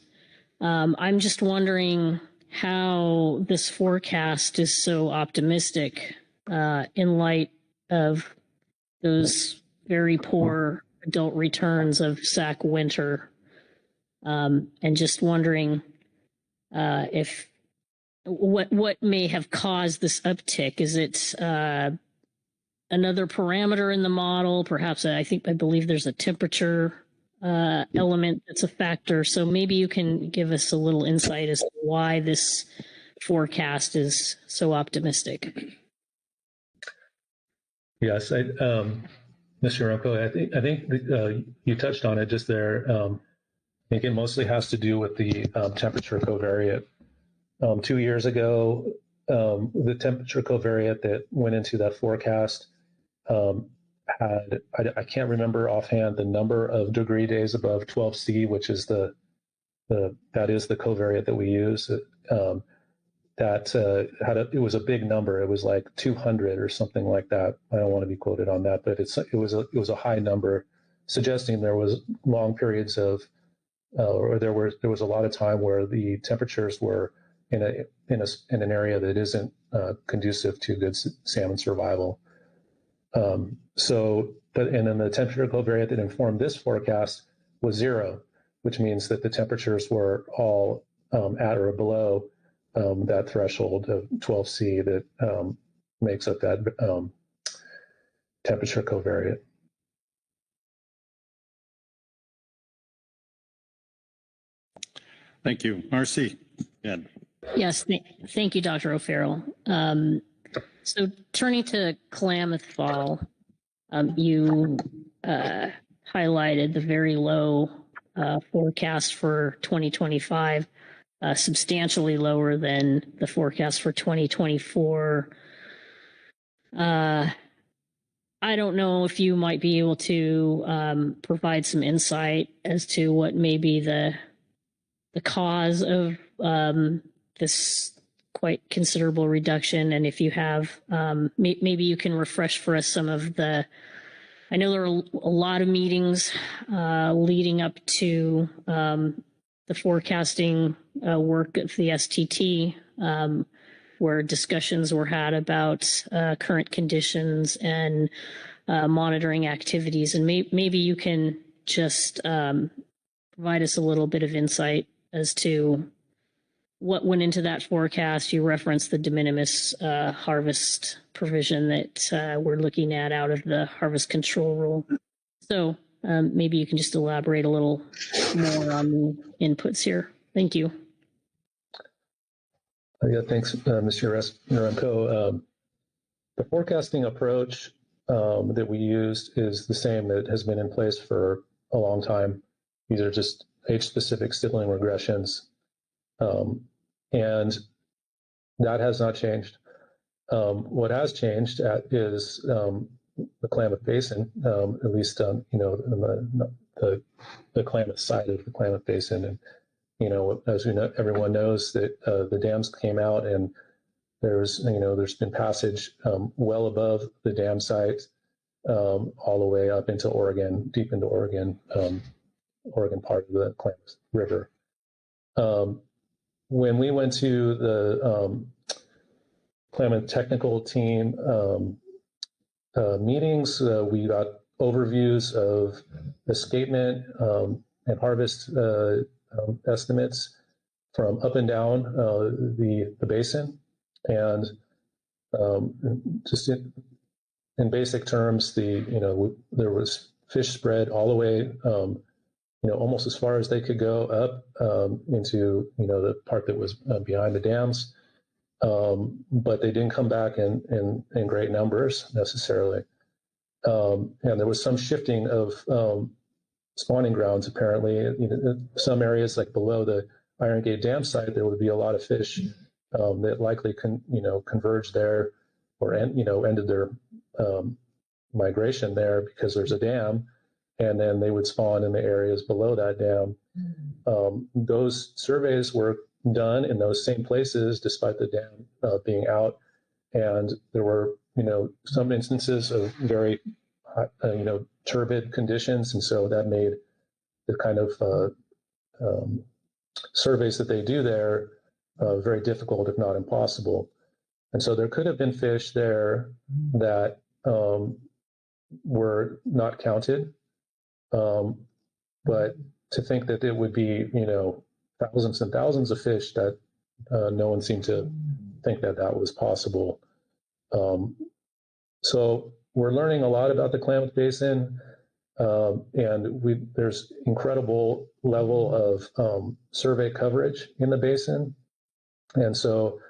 I'm just wondering how this forecast is so optimistic in light of those very poor adult returns of SAC winter, and just wondering if what may have caused this uptick. Is it another parameter in the model. Perhaps I believe there's a temperature element that's a factor. So maybe you can give us a little insight as to why this forecast is so optimistic. Yes, Mr. Rumko, I think you touched on it just there. I think it mostly has to do with the temperature covariate. 2 years ago, the temperature covariate that went into that forecast had, I can't remember offhand the number of degree days above 12C, which is that is the covariate that we use. It was a big number. It was like 200 or something like that. I don't want to be quoted on that, but it was a high number, suggesting there was long periods of, or there was a lot of time where the temperatures were in an area that isn't conducive to good salmon survival. And then the temperature covariate that informed this forecast was 0, which means that the temperatures were all at or below that threshold of 12C that makes up that temperature covariate. Thank you. Marcy. Yeah. Yes, thank you, Dr. O'Farrell. So turning to Klamath Fall, you highlighted the very low forecast for 2025, substantially lower than the forecast for 2024. I don't know if you might be able to provide some insight as to what may be the cause of this quite considerable reduction, and if you have, maybe you can refresh for us some of the. I know there are a lot of meetings leading up to the forecasting work of the STT, where discussions were had about current conditions and monitoring activities, and maybe you can just provide us a little bit of insight as to what went into that forecast. You referenced the de minimis harvest provision that we're looking at out of the harvest control rule. So maybe you can just elaborate a little more on the inputs here. Thank you. Yeah, thanks, Mr. Norenko. The forecasting approach that we used is the same that has been in place for a long time. These are just age-specific sibling regressions. And that has not changed. What has changed is the Klamath Basin, at least in the Klamath side of the Klamath Basin. And as we know, everyone knows that the dams came out, and there's been passage well above the dam site, all the way up into Oregon, deep into Oregon, Oregon part of the Klamath River. When we went to the Klamath technical team meetings, we got overviews of escapement and harvest estimates from up and down the basin, and just in basic terms, there was fish spread all the way almost as far as they could go up into the part that was behind the dams, but they didn't come back in great numbers necessarily. And there was some shifting of spawning grounds. Apparently, some areas like below the Iron Gate Dam site, there would be a lot of fish that likely converged there, or ended their migration there because there's a dam. And then they would spawn in the areas below that dam. Those surveys were done in those same places, despite the dam being out. And there were, some instances of very, turbid conditions. And so that made the kind of surveys that they do there very difficult, if not impossible. And so there could have been fish there that were not counted. But to think that it would be, thousands and thousands of fish, that no one seemed to think that that was possible. So we're learning a lot about the Klamath Basin, and there's incredible level of survey coverage in the basin. And so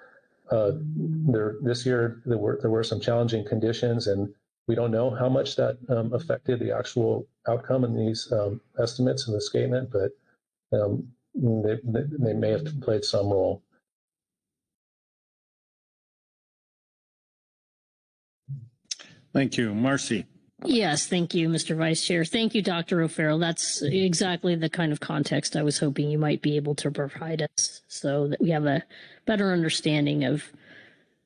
this year there were some challenging conditions, and we don't know how much that affected the actual outcome in these estimates in the escapement, but they may have played some role. Thank you. Marcy. Yes, thank you, Mr. Vice Chair. Thank you, Dr. O'Farrell. That's exactly the kind of context I was hoping you might be able to provide us so that we have a better understanding of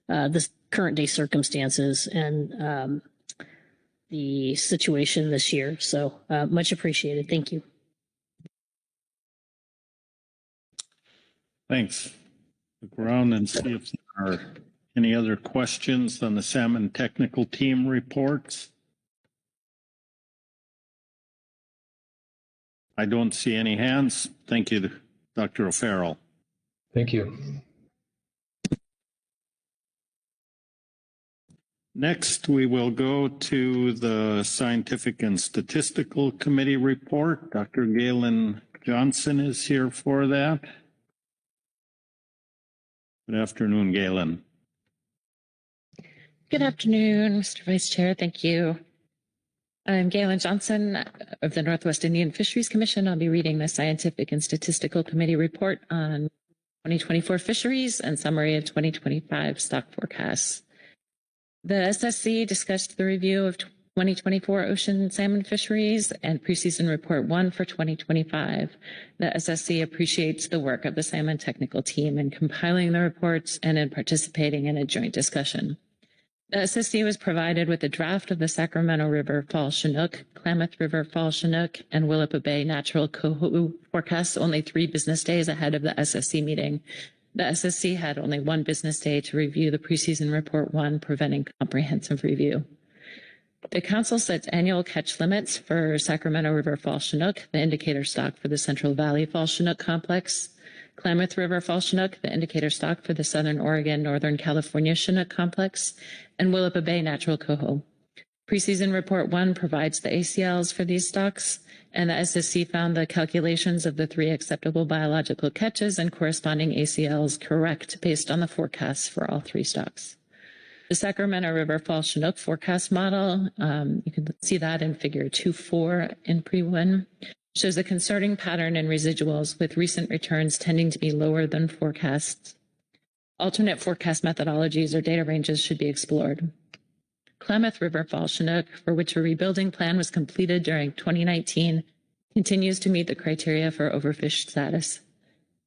the current day circumstances and the situation this year. So much appreciated. Thank you. Thanks. Look around and see if there are any other questions on the Salmon Technical Team reports. I don't see any hands. Thank you, Dr. O'Farrell. Thank you. Next, we will go to the Scientific and Statistical Committee report. Dr. Galen Johnson is here for that. Good afternoon, Galen. Good afternoon, Mr. Vice Chair. Thank you. I'm Galen Johnson of the Northwest Indian Fisheries Commission. I'll be reading the Scientific and Statistical Committee report on 2024 fisheries and summary of 2025 stock forecasts. The SSC discussed the review of 2024 ocean salmon fisheries and preseason report 1 for 2025. The SSC appreciates the work of the salmon technical team in compiling the reports and in participating in a joint discussion. The SSC was provided with a draft of the Sacramento River Fall Chinook, Klamath River Fall Chinook, and Willapa Bay Natural Coho forecasts only 3 business days ahead of the SSC meeting. The SSC had only 1 business day to review the preseason report 1, preventing comprehensive review. The Council sets annual catch limits for Sacramento River Fall Chinook, the indicator stock for the Central Valley Fall Chinook complex, Klamath River Fall Chinook, the indicator stock for the Southern Oregon, Northern California Chinook complex, and Willapa Bay Natural Coho. Preseason report 1 provides the ACLs for these stocks, and the SSC found the calculations of the 3 acceptable biological catches and corresponding ACLs correct based on the forecasts for all 3 stocks. The Sacramento River Fall Chinook forecast model, you can see that in figure 2.4 in pre-1, shows a concerning pattern in residuals with recent returns tending to be lower than forecasts. Alternate forecast methodologies or data ranges should be explored. Klamath River Fall Chinook, for which a rebuilding plan was completed during 2019, continues to meet the criteria for overfished status.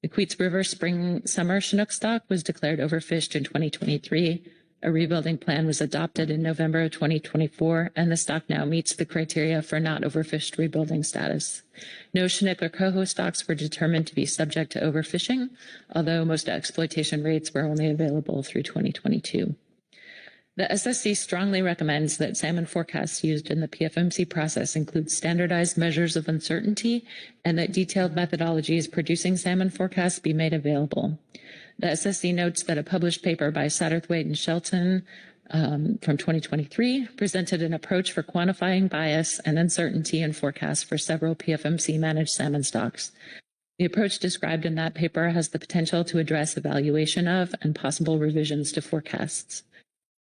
The Queets River Spring-Summer Chinook stock was declared overfished in 2023. A rebuilding plan was adopted in November of 2024, and the stock now meets the criteria for not overfished rebuilding status. No Chinook or coho stocks were determined to be subject to overfishing, although most exploitation rates were only available through 2022. The SSC strongly recommends that salmon forecasts used in the PFMC process include standardized measures of uncertainty and that detailed methodologies producing salmon forecasts be made available. The SSC notes that a published paper by Satterthwaite and Shelton from 2023 presented an approach for quantifying bias and uncertainty in forecasts for several PFMC managed salmon stocks. The approach described in that paper has the potential to address evaluation of and possible revisions to forecasts.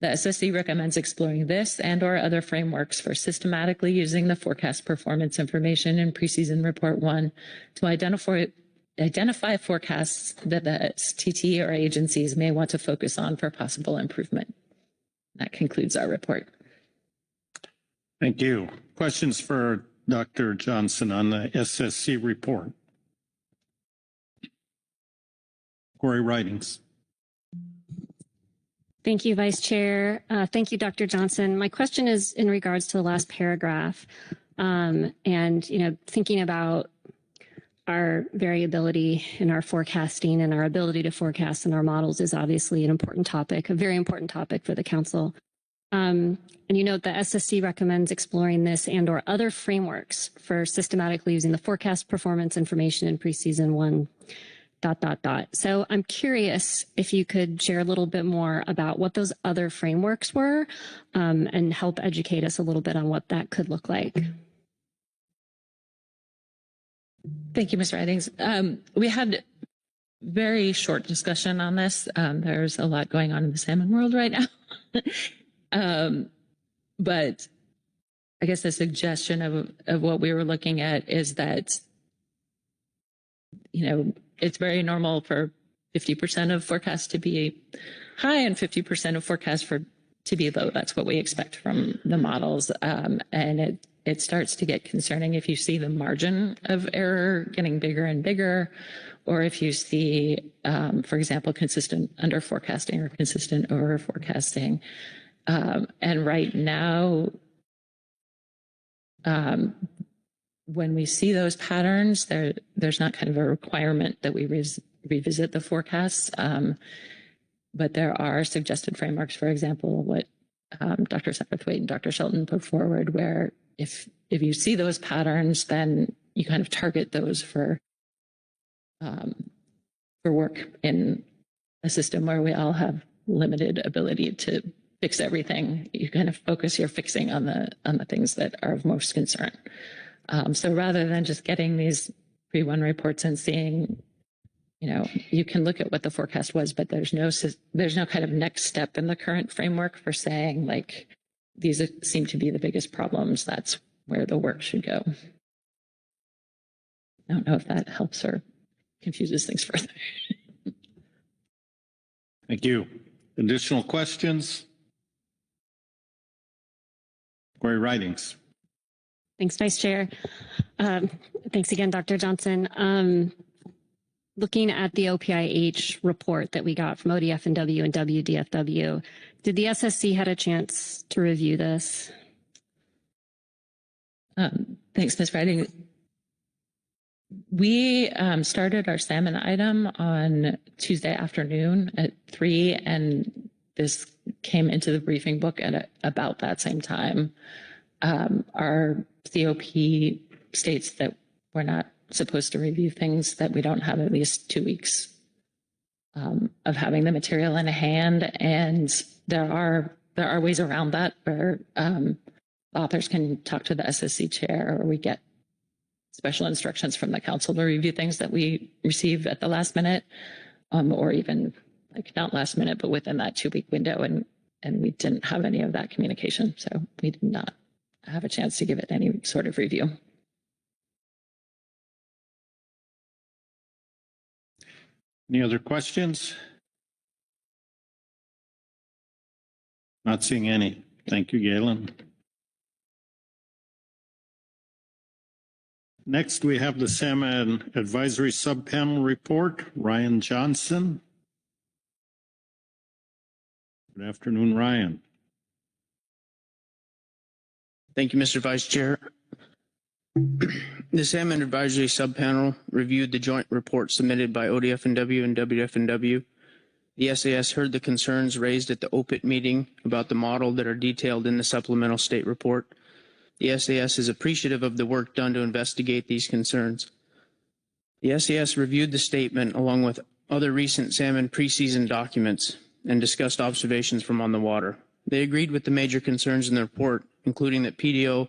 The SSC recommends exploring this and or other frameworks for systematically using the forecast performance information in preseason report 1 to identify forecasts that the STT or agencies may want to focus on for possible improvement. That concludes our report. Thank you. Questions for Dr. Johnson on the SSC report? Corey Ridings. Thank you, Vice Chair. Thank you, Dr. Johnson. My question is in regards to the last paragraph, and thinking about our variability in our forecasting and our ability to forecast in our models is obviously an important topic, a very important topic for the Council. And you note the SSC recommends exploring this and or other frameworks for systematically using the forecast performance information in preseason 1. So I'm curious if you could share a little bit more about what those other frameworks were, and help educate us a little bit on what that could look like. Thank you, Ms. Ridings. We had very short discussion on this. There's a lot going on in the salmon world right now. But I guess the suggestion of what we were looking at is that, you know, it's very normal for 50% of forecasts to be high and 50% of forecasts to be low. That's what we expect from the models. And it starts to get concerning if you see the margin of error getting bigger and bigger, or if you see, for example, consistent under forecasting or consistent over forecasting. And right now, when we see those patterns, there's not kind of a requirement that we revisit the forecasts, but there are suggested frameworks, for example, what Dr. Satterthwaite and Dr. Shelton put forward, where if you see those patterns, then you kind of target those for work in a system where we all have limited ability to fix everything. You kind of focus your fixing on the things that are of most concern. So rather than just getting these pre-1 reports and seeing, you know, you can look at what the forecast was, but there's no kind of next step in the current framework for saying, like, these seem to be the biggest problems. That's where the work should go. I don't know if that helps or confuses things further. Thank you. Additional questions? Corey Ridings. Thanks, Vice Chair. Thanks again, Dr. Johnson. Looking at the OPIH report that we got from ODF&W and WDFW, did the SSC had a chance to review this? Thanks, Ms. Riding. We started our salmon item on Tuesday afternoon at 3, and this came into the briefing book at about that same time. Our COP states that we're not supposed to review things that we don't have at least 2 weeks of having the material in hand, and there are ways around that where authors can talk to the SSC chair, or we get special instructions from the council to review things that we receive at the last minute, or even like not last minute, but within that 2-week window. And we didn't have any of that communication, so we did not have a chance to give it any sort of review. Any other questions? Not seeing any. Thank you, Galen. Next, we have the Salmon Advisory Subpanel Report. Ryan Johnson. Good afternoon, Ryan. Thank you, Mr. Vice Chair. The Salmon Advisory Subpanel reviewed the joint report submitted by ODF&W and WDF&W. The SAS heard the concerns raised at the OPIT meeting about the model that are detailed in the supplemental state report. The SAS is appreciative of the work done to investigate these concerns. The SAS reviewed the statement along with other recent salmon preseason documents and discussed observations from on the water. They agreed with the major concerns in the report, including that PDO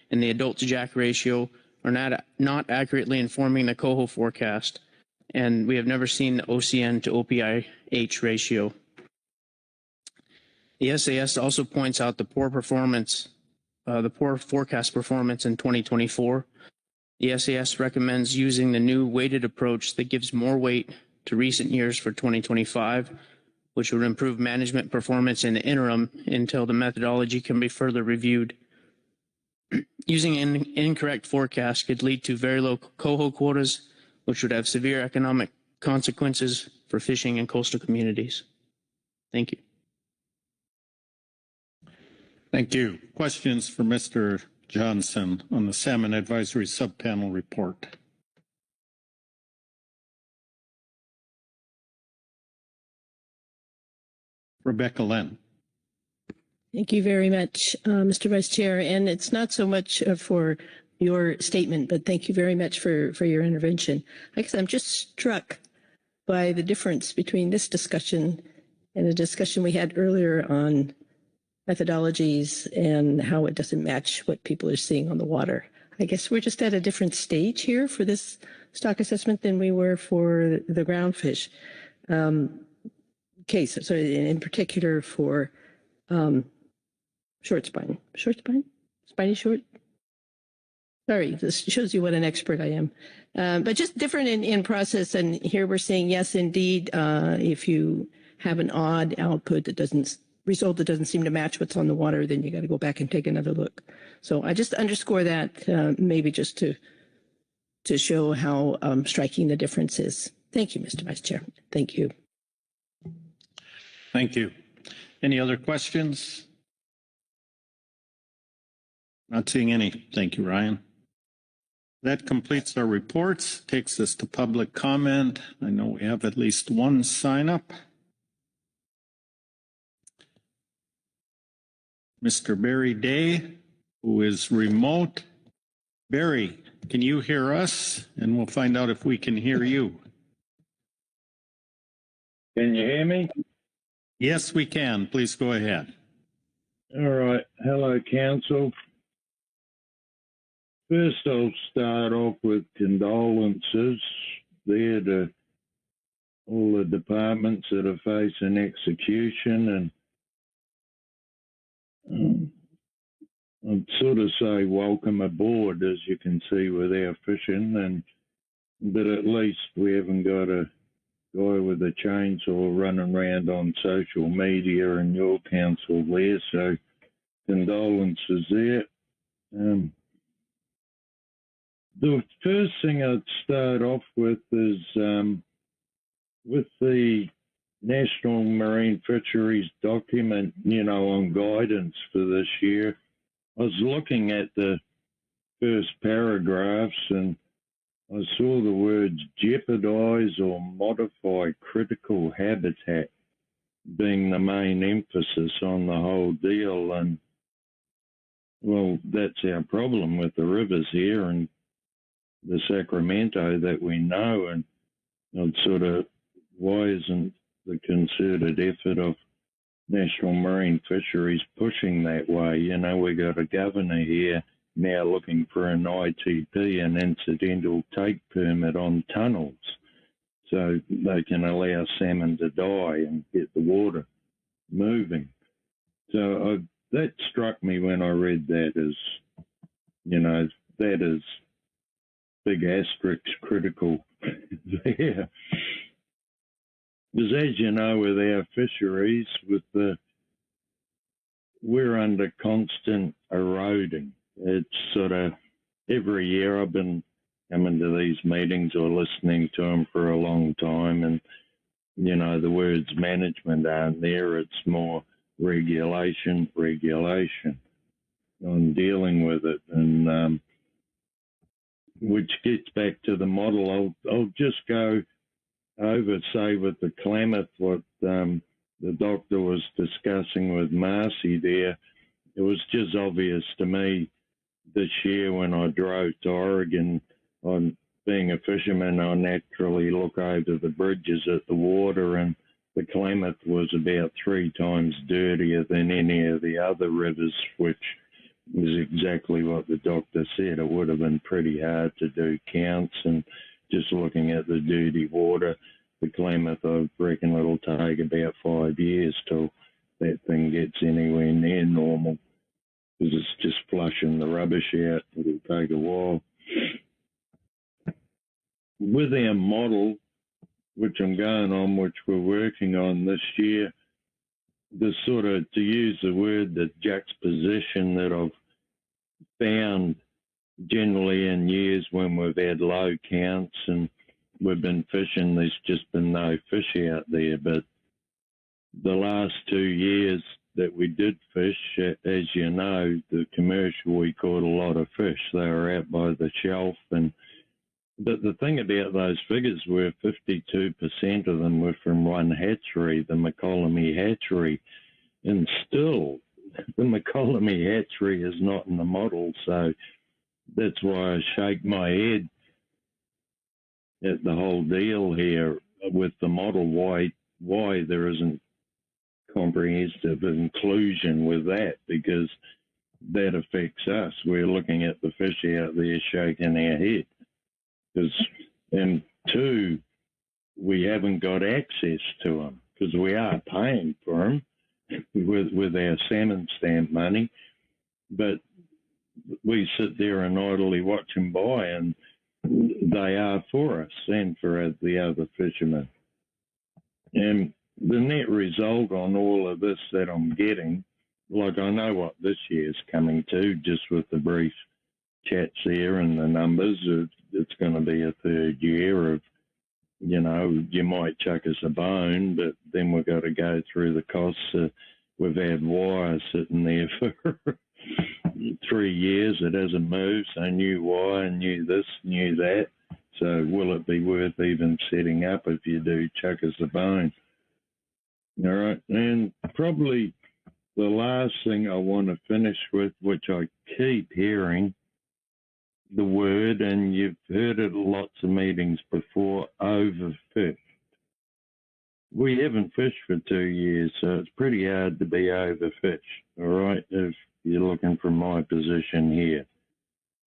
and the adult-to-jack ratio are not accurately informing the coho forecast, and we have never seen the OCN to OPIH ratio. The SAS also points out the poor forecast performance in 2024. The SAS recommends using the new weighted approach that gives more weight to recent years for 2025, which would improve management performance in the interim until the methodology can be further reviewed. Using an incorrect forecast could lead to very low coho quotas, which would have severe economic consequences for fishing in coastal communities. Thank you. Thank you. Questions for Mr. Johnson on the Salmon Advisory Subpanel Report? Rebecca Lynn. Thank you very much, Mr. Vice Chair. And it's not so much for your statement, but thank you very much for your intervention. I guess I'm just struck by the difference between this discussion and a discussion we had earlier on methodologies and how it doesn't match what people are seeing on the water. I guess we're just at a different stage here for this stock assessment than we were for the groundfish case. So in particular for short spine, spiny short. Sorry, this shows you what an expert I am. But just different in process. And here we're saying, yes, indeed, if you have an odd output that doesn't seem to match what's on the water, then you got to go back and take another look. So I just underscore that maybe just to show how striking the difference is. Thank you, Mr. Vice Chair. Thank you. Thank you. Any other questions? Not seeing any. Thank you, Ryan. That completes our reports, takes us to public comment. I know we have at least one sign up. Mr. Barry Day, who is remote. Barry, can you hear us? And we'll find out if we can hear you. Can you hear me? Yes, we can. Please go ahead. All right. Hello, Council. First, I'll start off with condolences there to all the departments that are facing execution, and I'd sort of say welcome aboard, as you can see with our fishing, but at least we haven't got a guy with a chainsaw running around on social media and your council there, so condolences there. The first thing I'd start off with is with the National Marine Fisheries document, on guidance for this year. I was looking at the first paragraphs and I saw the words jeopardize or modify critical habitat being the main emphasis on the whole deal. And, well, that's our problem with the rivers here and the Sacramento that we know. And why isn't the concerted effort of National Marine Fisheries pushing that way? We got a governor here now looking for an ITP, an incidental take permit on tunnels, so they can allow salmon to die and get the water moving. So that struck me when I read that as, that is big asterisk critical there. Because as you know, with our fisheries, we're under constant eroding. It's sort of every year. I've been coming to these meetings or listening to them for a long time, and the words management aren't there. It's more regulation on dealing with it, and which gets back to the model. I'll just go over, say, with the Klamath, what the doctor was discussing with Marcy there. It was just obvious to me this year when I drove to Oregon. On being a fisherman, I naturally look over the bridges at the water, and the Klamath was about 3 times dirtier than any of the other rivers, which is exactly what the doctor said. It would have been pretty hard to do counts, and just looking at the dirty water, the Klamath, I reckon it'll take about 5 years till that thing gets anywhere near normal, because it's just flushing the rubbish out. It'll take a while. With our model, which I'm going on, which we're working on this year, the sort of, to use the word, the juxtaposition that I've found generally in years when we've had low counts and we've been fishing, there's just been no fish out there. But the last 2 years that we did fish, as you know, the commercial, we caught a lot of fish. They were out by the shelf. But the thing about those figures were 52% of them were from one hatchery, the McCollamy hatchery. And still, the McCollamy hatchery is not in the model. So that's why I shake my head at the whole deal here. with the model why there isn't comprehensive inclusion with that, because that affects us. We're looking at the fish out there shaking our head. And two, we haven't got access to them because we are paying for them with our salmon stamp money, but we sit there and idly watch them buy, and they are for us and for the other fishermen. And the net result on all of this that I'm getting, like I know what this year's coming to, just with the brief chats there and the numbers, it's going to be a third year of, you know, you might chuck us a bone, but then we've got to go through the costs. We've had wire sitting there for 3 years. It hasn't moved, so new wire, new this, new that. So will it be worth even setting up if you do chuck us a bone? All right, and probably the last thing I want to finish with, which I keep hearing the word, and you've heard it at lots of meetings before, overfished. We haven't fished for 2 years, so it's pretty hard to be overfished, all right, if you're looking from my position here.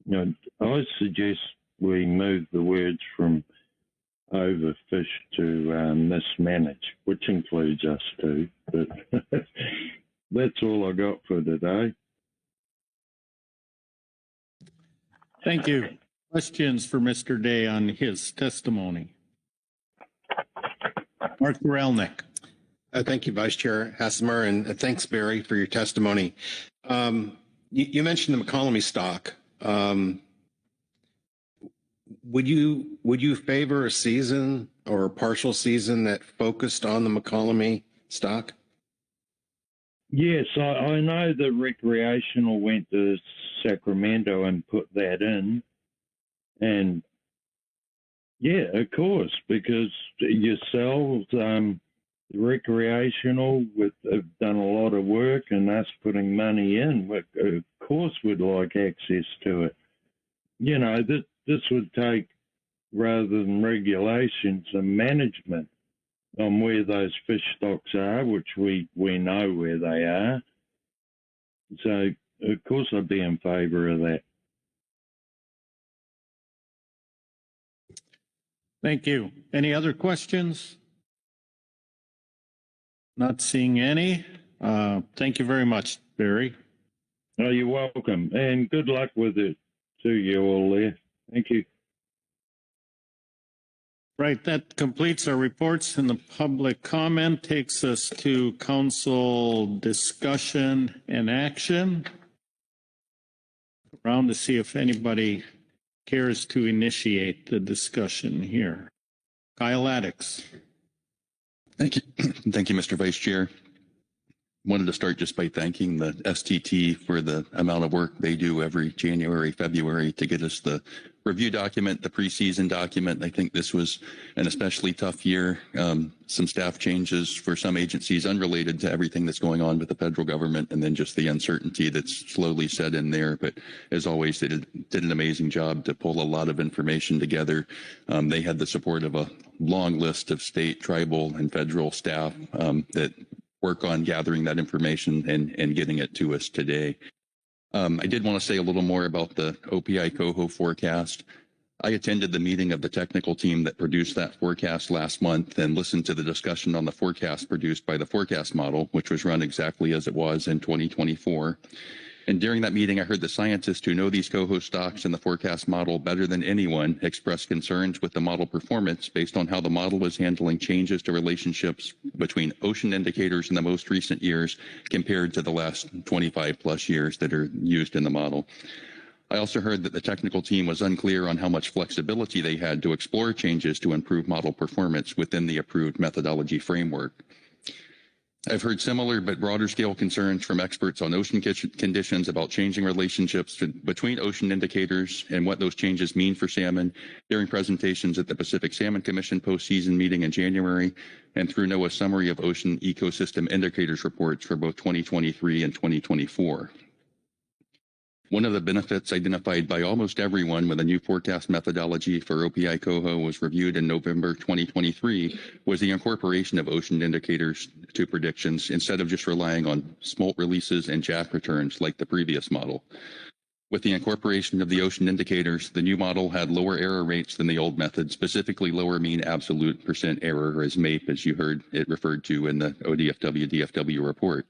You know, I suggest we move the words from overfish to mismanage, which includes us too. But that's all I got for today. Thank you. Questions for Mr. Day on his testimony? Mark Relnick. Thank you, Vice Chair Hassemer, and thanks, Barry, for your testimony. You mentioned the McCollum stock. Would you favor a season or a partial season that focused on the McCollum stock? Yes, I know the recreational went to Sacramento and put that in. And yeah, of course, because yourselves, the recreational have done a lot of work, and us putting money in, of course we'd like access to it. You know, this would take, rather than regulations, and management on where those fish stocks are, which we know where they are. So, of course, I'd be in favour of that. Thank you. Any other questions? Not seeing any. Thank you very much, Barry. Oh, you're welcome. And good luck with it to you all there. Thank you. Right, that completes our reports, and the public comment takes us to council discussion and action. Around to see if anybody cares to initiate the discussion here. Kyle Addix. Thank you. Thank you, Mr. Vice Chair. Wanted to start just by thanking the STT for the amount of work they do every January, February to get us the review document, the preseason document. I think this was an especially tough year. Some staff changes for some agencies unrelated to everything that's going on with the federal government, and then just the uncertainty that's slowly set in there. But as always, they did an amazing job to pull a lot of information together. They had the support of a long list of state, tribal, and federal staff that work on gathering that information and getting it to us today. I did want to say a little more about the OPI coho forecast. I attended the meeting of the technical team that produced that forecast last month and listened to the discussion on the forecast produced by the forecast model, which was run exactly as it was in 2024. And during that meeting, I heard the scientists who know these coho stocks and the forecast model better than anyone express concerns with the model performance based on how the model is handling changes to relationships between ocean indicators in the most recent years compared to the last 25 plus years that are used in the model. I also heard that the technical team was unclear on how much flexibility they had to explore changes to improve model performance within the approved methodology framework. I've heard similar but broader scale concerns from experts on ocean conditions about changing relationships between ocean indicators and what those changes mean for salmon during presentations at the Pacific Salmon Commission postseason meeting in January and through NOAA's summary of ocean ecosystem indicators reports for both 2023 and 2024. One of the benefits identified by almost everyone when the new forecast methodology for OPI coho was reviewed in November 2023 was the incorporation of ocean indicators to predictions instead of just relying on smolt releases and jack returns like the previous model. With the incorporation of the ocean indicators, the new model had lower error rates than the old method, specifically lower mean absolute percent error, as MAPE, as you heard it referred to in the ODFW-DFW report.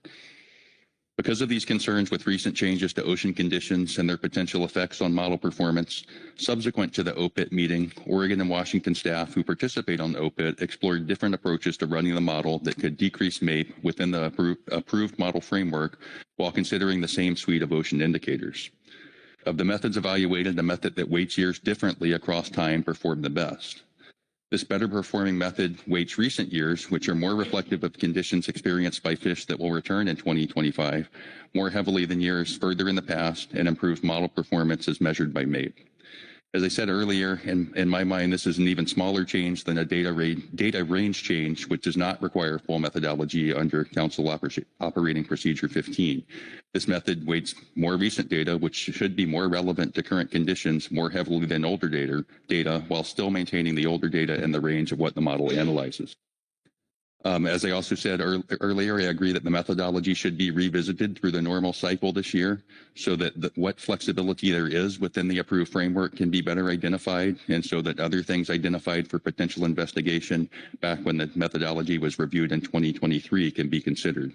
Because of these concerns with recent changes to ocean conditions and their potential effects on model performance, subsequent to the OPIT meeting, Oregon and Washington staff who participate on the OPIT explored different approaches to running the model that could decrease MAPE within the approved model framework while considering the same suite of ocean indicators. Of the methods evaluated, the method that weights years differently across time performed the best. This better performing method weights recent years, which are more reflective of conditions experienced by fish that will return in 2025, more heavily than years further in the past, and improves model performance as measured by MAPE. As I said earlier, in my mind, this is an even smaller change than a data range change, which does not require full methodology under Council Operating Procedure 15. This method weights more recent data, which should be more relevant to current conditions more heavily than older data, while still maintaining the older data in the range of what the model analyzes. As I also said earlier, I agree that the methodology should be revisited through the normal cycle this year so that what flexibility there is within the approved framework can be better identified, and so that other things identified for potential investigation back when the methodology was reviewed in 2023 can be considered.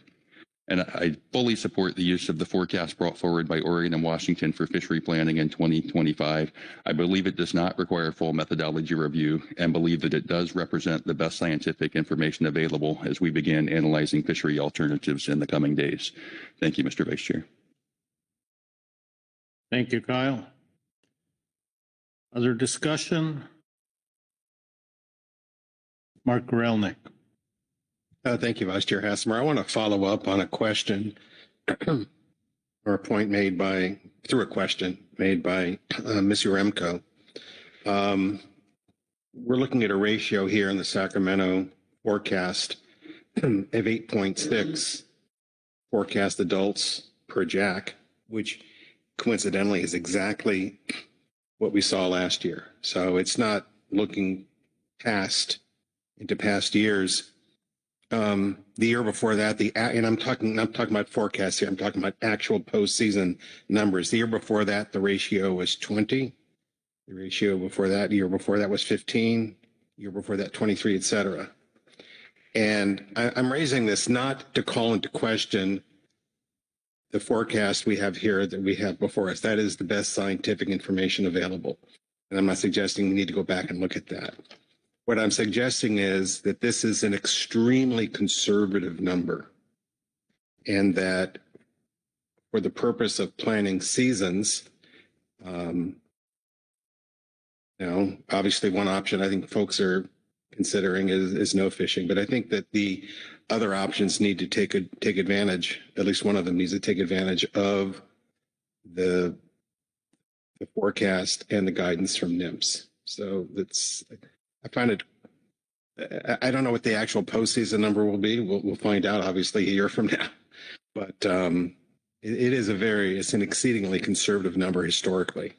And I fully support the use of the forecast brought forward by Oregon and Washington for fishery planning in 2025. I believe it does not require full methodology review and believe that it does represent the best scientific information available as we begin analyzing fishery alternatives in the coming days. Thank you, Mr. Vice Chair. Thank you, Kyle. Other discussion? Mark Gorelnik. Thank you, Vice Chair Hassemer. I want to follow up on a question or a point made by, through a question made by Ms. Uremko. We're looking at a ratio here in the Sacramento forecast of 8.6 forecast adults per jack, which coincidentally is exactly what we saw last year. So it's not looking into past years. The year before that, and I'm talking about forecasts here. I'm talking about actual postseason numbers. The year before that, the ratio was 20. The ratio before that, the year before that was 15. The year before that, 23, et cetera. And I'm raising this not to call into question the forecast we have here that we have before us. That is the best scientific information available. And I'm not suggesting we need to go back and look at that. What I'm suggesting is that this is an extremely conservative number, and that for the purpose of planning seasons, obviously one option I think folks are considering is no fishing, but I think that the other options need to take advantage, at least one of them needs to take advantage of the forecast and the guidance from NIMS. So I find it, I don't know what the actual postseason number will be. We'll find out obviously a year from now, but it's an exceedingly conservative number historically.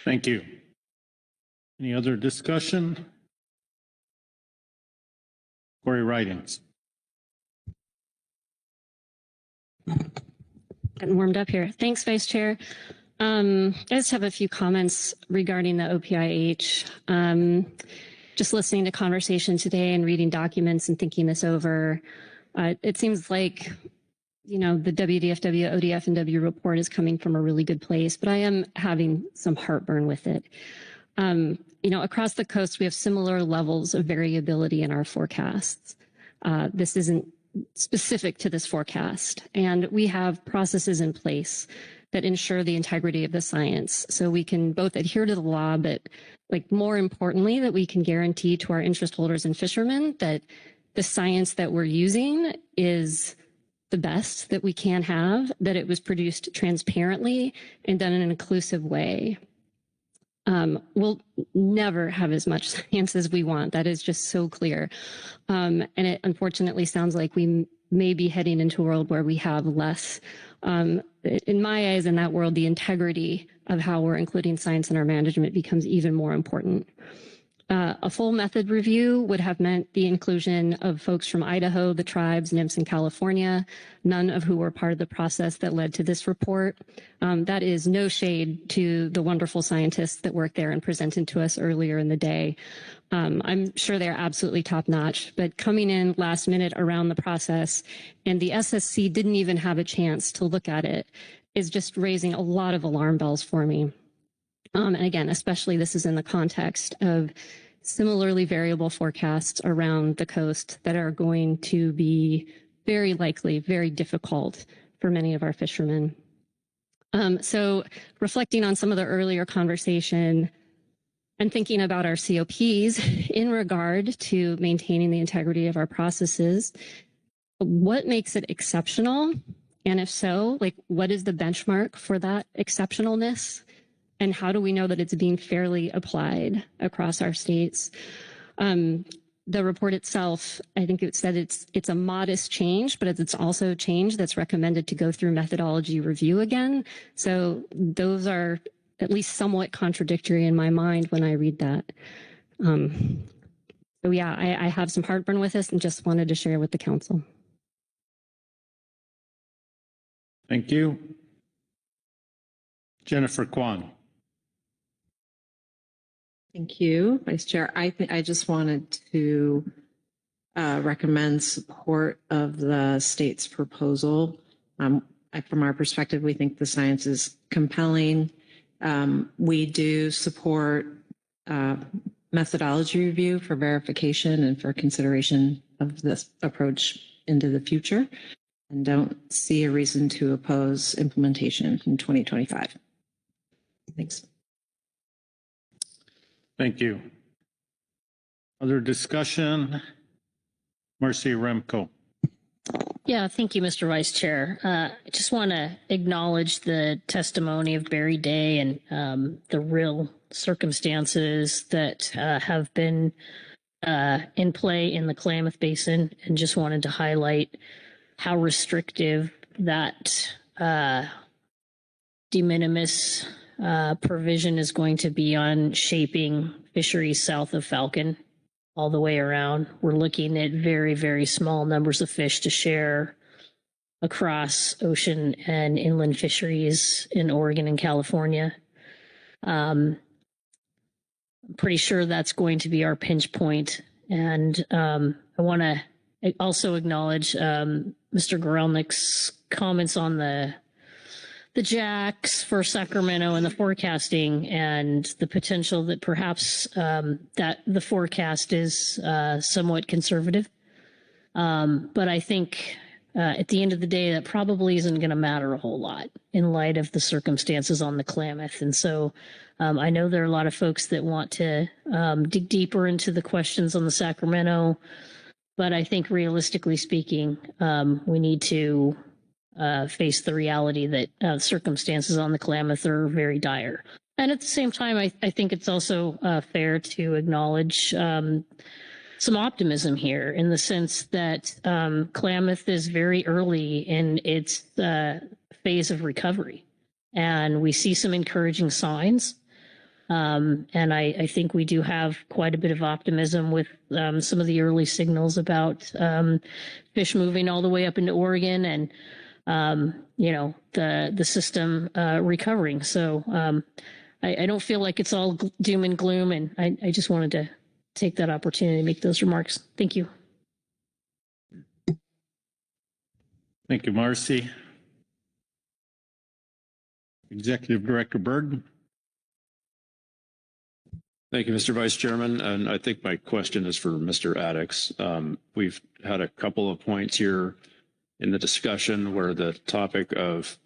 Thank you. Any other discussion? Corey Ridings. Getting warmed up here. Thanks, Vice Chair. I just have a few comments regarding the OPIH. Just listening to conversation today and reading documents and thinking this over, it seems like, the WDFW, ODF&W report is coming from a really good place, but I am having some heartburn with it. Across the coast, we have similar levels of variability in our forecasts. This isn't specific to this forecast, and we have processes in place that ensure the integrity of the science. So we can both adhere to the law, but more importantly, that we can guarantee to our interest holders and fishermen that the science that we're using is the best that we can have, that it was produced transparently and done in an inclusive way. We'll never have as much science as we want. That is just so clear. And it unfortunately sounds like we may be heading into a world where we have less. In my eyes, in that world, the integrity of how we're including science in our management becomes even more important. A full method review would have meant the inclusion of folks from Idaho, the tribes, NIMS, and California, none of who were part of the process that led to this report. That is no shade to the wonderful scientists that worked there and presented to us earlier in the day. I'm sure they're absolutely top notch, but coming in last minute around the process and the SSC didn't even have a chance to look at it is just raising a lot of alarm bells for me. And again, especially this is in the context of similarly variable forecasts around the coast that are going to be very likely, very difficult for many of our fishermen. So reflecting on some of the earlier conversation and thinking about our COPs in regard to maintaining the integrity of our processes, what makes it exceptional? And if so, like, what is the benchmark for that exceptionalness? And how do we know that it's being fairly applied across our states? The report itself, I think it said it's a modest change, but it's also a change that's recommended to go through methodology review again. So those are at least somewhat contradictory in my mind when I read that. So yeah, I have some heartburn with this and just wanted to share with the council. Thank you. Jennifer Kwan. Thank you, Vice Chair. I just wanted to recommend support of the state's proposal. From our perspective, we think the science is compelling. We do support methodology review for verification and for consideration of this approach into the future, and don't see a reason to oppose implementation in 2025. Thanks. Thank you. Other discussion? Marcy Remco. Yeah, thank you, Mr. Vice Chair. I just want to acknowledge the testimony of Barry Day and the real circumstances that have been in play in the Klamath Basin, and just wanted to highlight how restrictive that de minimis provision is going to be on shaping fisheries south of Falcon all the way around. We're looking at very, very small numbers of fish to share across ocean and inland fisheries in Oregon and California. I'm pretty sure that's going to be our pinch point. And I want to also acknowledge Mr. Gorelnik's comments on the jacks for Sacramento and the forecasting, and the potential that perhaps that the forecast is somewhat conservative. But I think at the end of the day, that probably isn't going to matter a whole lot in light of the circumstances on the Klamath. And so I know there are a lot of folks that want to dig deeper into the questions on the Sacramento, but I think realistically speaking, we need to face the reality that circumstances on the Klamath are very dire. And at the same time, I think it's also fair to acknowledge some optimism here, in the sense that Klamath is very early in its phase of recovery, and we see some encouraging signs. And I think we do have quite a bit of optimism with some of the early signals about fish moving all the way up into Oregon, and the system recovering. So I don't feel like it's all doom and gloom, and I just wanted to take that opportunity to make those remarks. Thank you. Thank you, Marcy. Executive Director Berg. Thank you, Mr. Vice Chairman. And I think my question is for Mr. Addix. We've had a couple of points here in the discussion where the topic of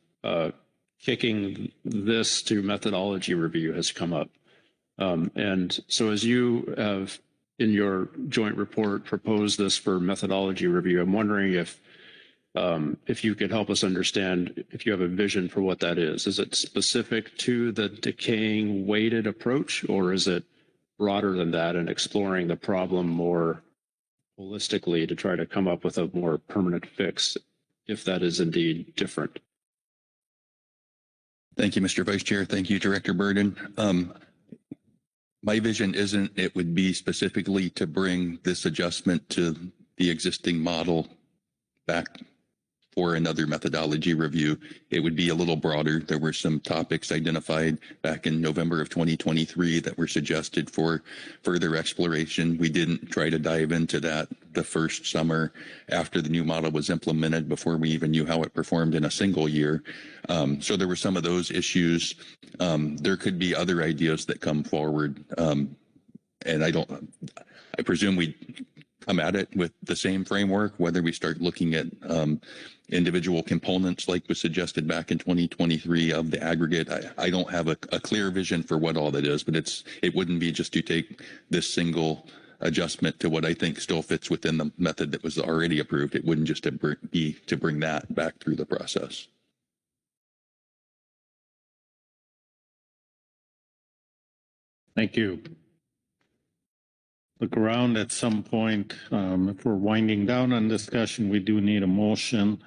kicking this to methodology review has come up. And so as you have in your joint report proposed this for methodology review, I'm wondering if you could help us understand if you have a vision for what that is. Is it specific to the decaying weighted approach, or is it broader than that and exploring the problem more holistically to try to come up with a more permanent fix if that is indeed different. Thank you, Mr. Vice Chair. Thank you, Director Burden. My vision isn't it would be specifically to bring this adjustment to the existing model back for another methodology review. It would be a little broader. There were some topics identified back in November of 2023 that were suggested for further exploration. We didn't try to dive into that the first summer after the new model was implemented, before we even knew how it performed in a single year. So there were some of those issues. There could be other ideas that come forward. And I presume we come at it with the same framework, whether we start looking at individual components like was suggested back in 2023 of the aggregate. I don't have a clear vision for what all that is, but it wouldn't be just to take this single adjustment to what I think still fits within the method that was already approved. It wouldn't just be to bring that back through the process. Thank you. Look around at some point. If we're winding down on discussion, we do need a motion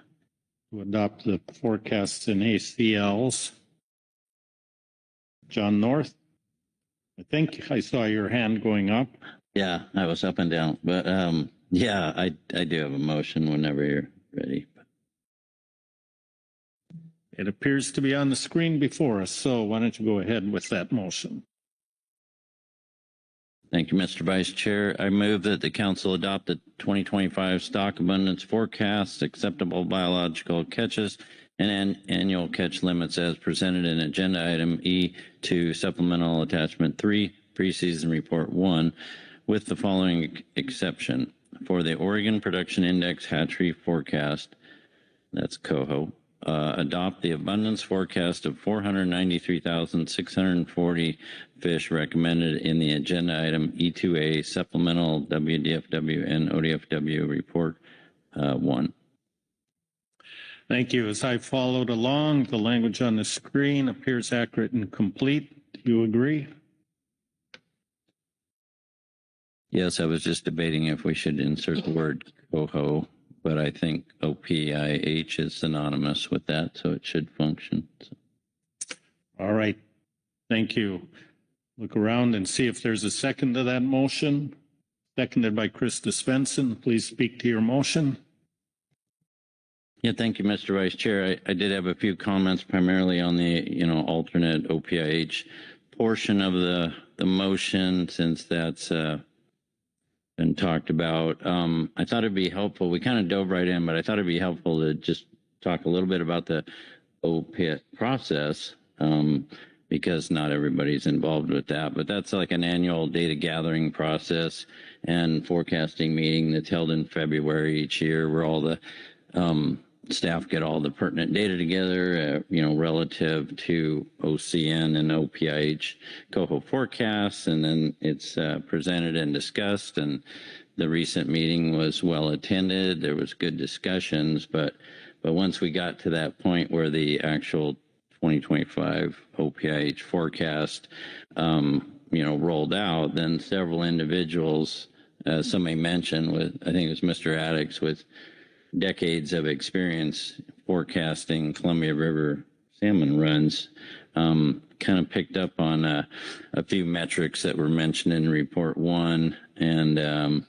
to adopt the forecasts in ACLs. John North, I think I saw your hand going up. Yeah, I was up and down, but yeah, I do have a motion whenever you're ready. It appears to be on the screen before us, so why don't you go ahead with that motion? Thank you, Mr. Vice Chair. I move that the council adopt the 2025 stock abundance forecast, acceptable biological catches, and annual catch limits as presented in agenda item E2 supplemental attachment 3, preseason report 1, with the following exception. For the Oregon Production Index hatchery forecast, that's COHO, adopt the abundance forecast of 493,640 fish recommended in the agenda item E2A supplemental WDFW and ODFW report 1. Thank you. As I followed along, the language on the screen appears accurate and complete. Do you agree? Yes, I was just debating if we should insert the word COHO, but I think OPIH is synonymous with that, so it should function. All right. Thank you. Look around and see if there's a second to that motion. Seconded by Krista Svensson. Please speak to your motion. Yeah, thank you, Mr. Vice Chair. I did have a few comments primarily on the, alternate OPIH portion of the motion, since that's been talked about. I thought it'd be helpful. We kind of dove right in, but I thought it'd be helpful to just talk a little bit about the OPIT process, because not everybody's involved with that. But that's like an annual data gathering process and forecasting meeting that's held in February each year, where all the staff get all the pertinent data together, relative to OCN and OPIH COHO forecasts, and then it's presented and discussed. And the recent meeting was well attended. There was good discussions, but once we got to that point where the actual 2025 OPIH forecast, rolled out, then several individuals, as somebody mentioned, I think it was Mr. Addicks, with decades of experience forecasting Columbia River salmon runs, kind of picked up on a few metrics that were mentioned in report 1, and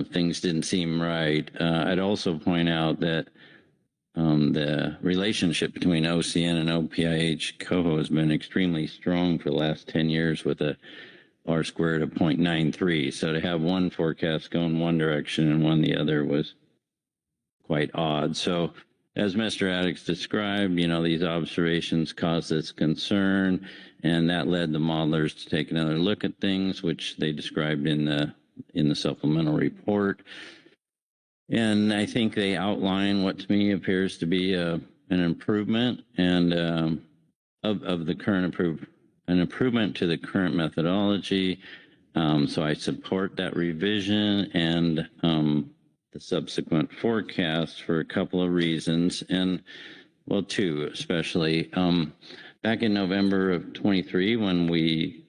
things didn't seem right. I'd also point out that the relationship between OCN and OPIH COHO has been extremely strong for the last 10 years, with a R squared of 0.93. So to have one forecast go in one direction and one the other was quite odd. So as Mr. Addicks described, these observations caused this concern, and that led the modelers to take another look at things, which they described in the supplemental report. And I think they outline what to me appears to be an improvement, and of the current an improvement to the current methodology. So I support that revision and the subsequent forecast for a couple of reasons, and two especially. Back in November of 23, when we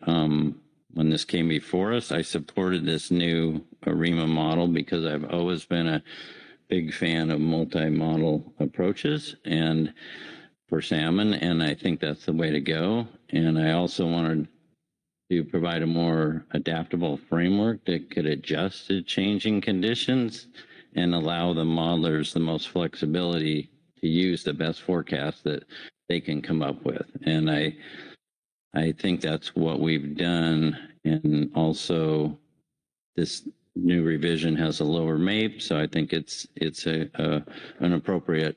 when this came before us. I supported this new ARIMA model because I've always been a big fan of multi-model approaches and for salmon, and I think that's the way to go. And I also wanted to provide a more adaptable framework that could adjust to changing conditions and allow the modelers the most flexibility to use the best forecast that they can come up with. And I think that's what we've done. And also this new revision has a lower MAPE, so I think it's an appropriate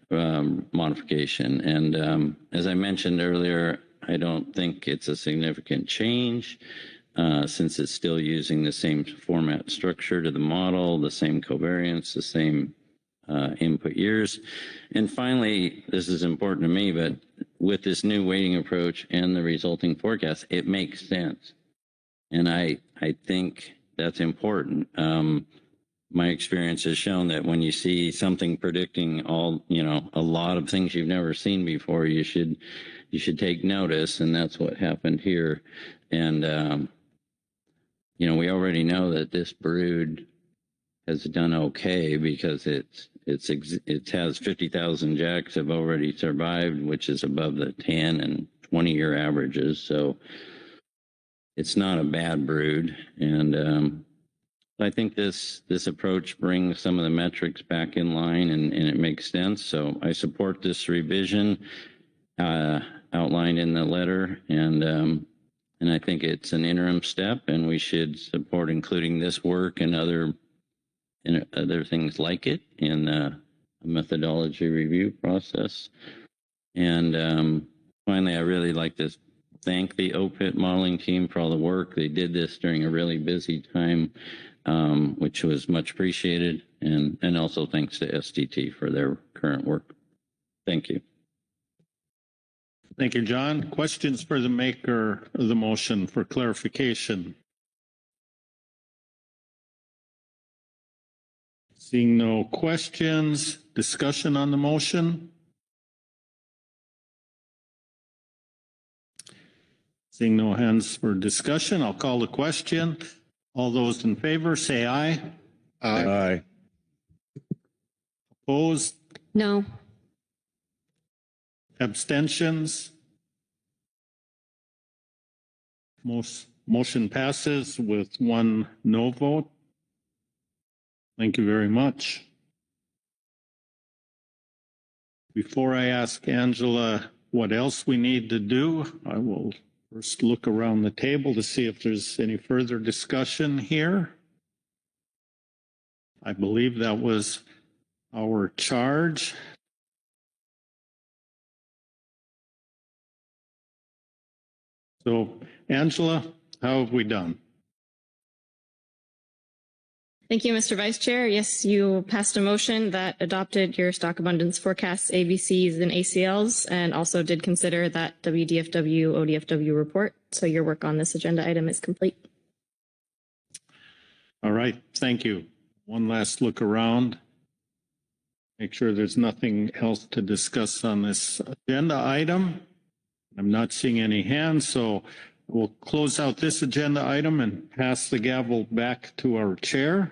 modification. And as I mentioned earlier, I don't think it's a significant change since it's still using the same format structure to the model, the same covariance, the same input years. And finally, this is important to me, but with this new weighting approach and the resulting forecast, it makes sense. And I think that's important. My experience has shown that when you see something predicting a lot of things you've never seen before, you should take notice, and that's what happened here. And we already know that this brood has done okay because it has 50,000 jacks have already survived, which is above the 10 and 20-year averages. So it's not a bad brood, and I think this approach brings some of the metrics back in line, and it makes sense. So I support this revision outlined in the letter, and I think it's an interim step, and we should support including this work and other things like it in a methodology review process. And finally, I really like to thank the OPIT modeling team for all the work. They did this during a really busy time, which was much appreciated. And also thanks to STT for their current work. Thank you. Thank you, John. Questions for the maker of the motion for clarification? Seeing no questions, discussion on the motion? Seeing no hands for discussion, I'll call the question. All those in favor, say aye. Aye. Opposed? No. Abstentions? Motion passes with one no vote. Thank you very much. Before I ask Angela what else we need to do, I will first look around the table to see if there's any further discussion here. I believe that was our charge. So, Angela, how have we done? Thank you, Mr. Vice Chair. Yes, you passed a motion that adopted your stock abundance forecasts, ABCs, and ACLs, and also did consider that WDFW, ODFW report. So your work on this agenda item is complete. All right, thank you. One last look around. Make sure there's nothing else to discuss on this agenda item. I'm not seeing any hands, so we'll close out this agenda item and pass the gavel back to our chair.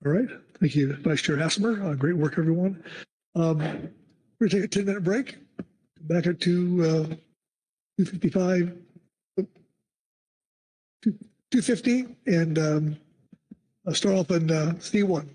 All right. Thank you, Vice Chair Hassemer. Great work, everyone. We're going to take a 10-minute break. Come back at 2:55, 2:50, and start off in C1.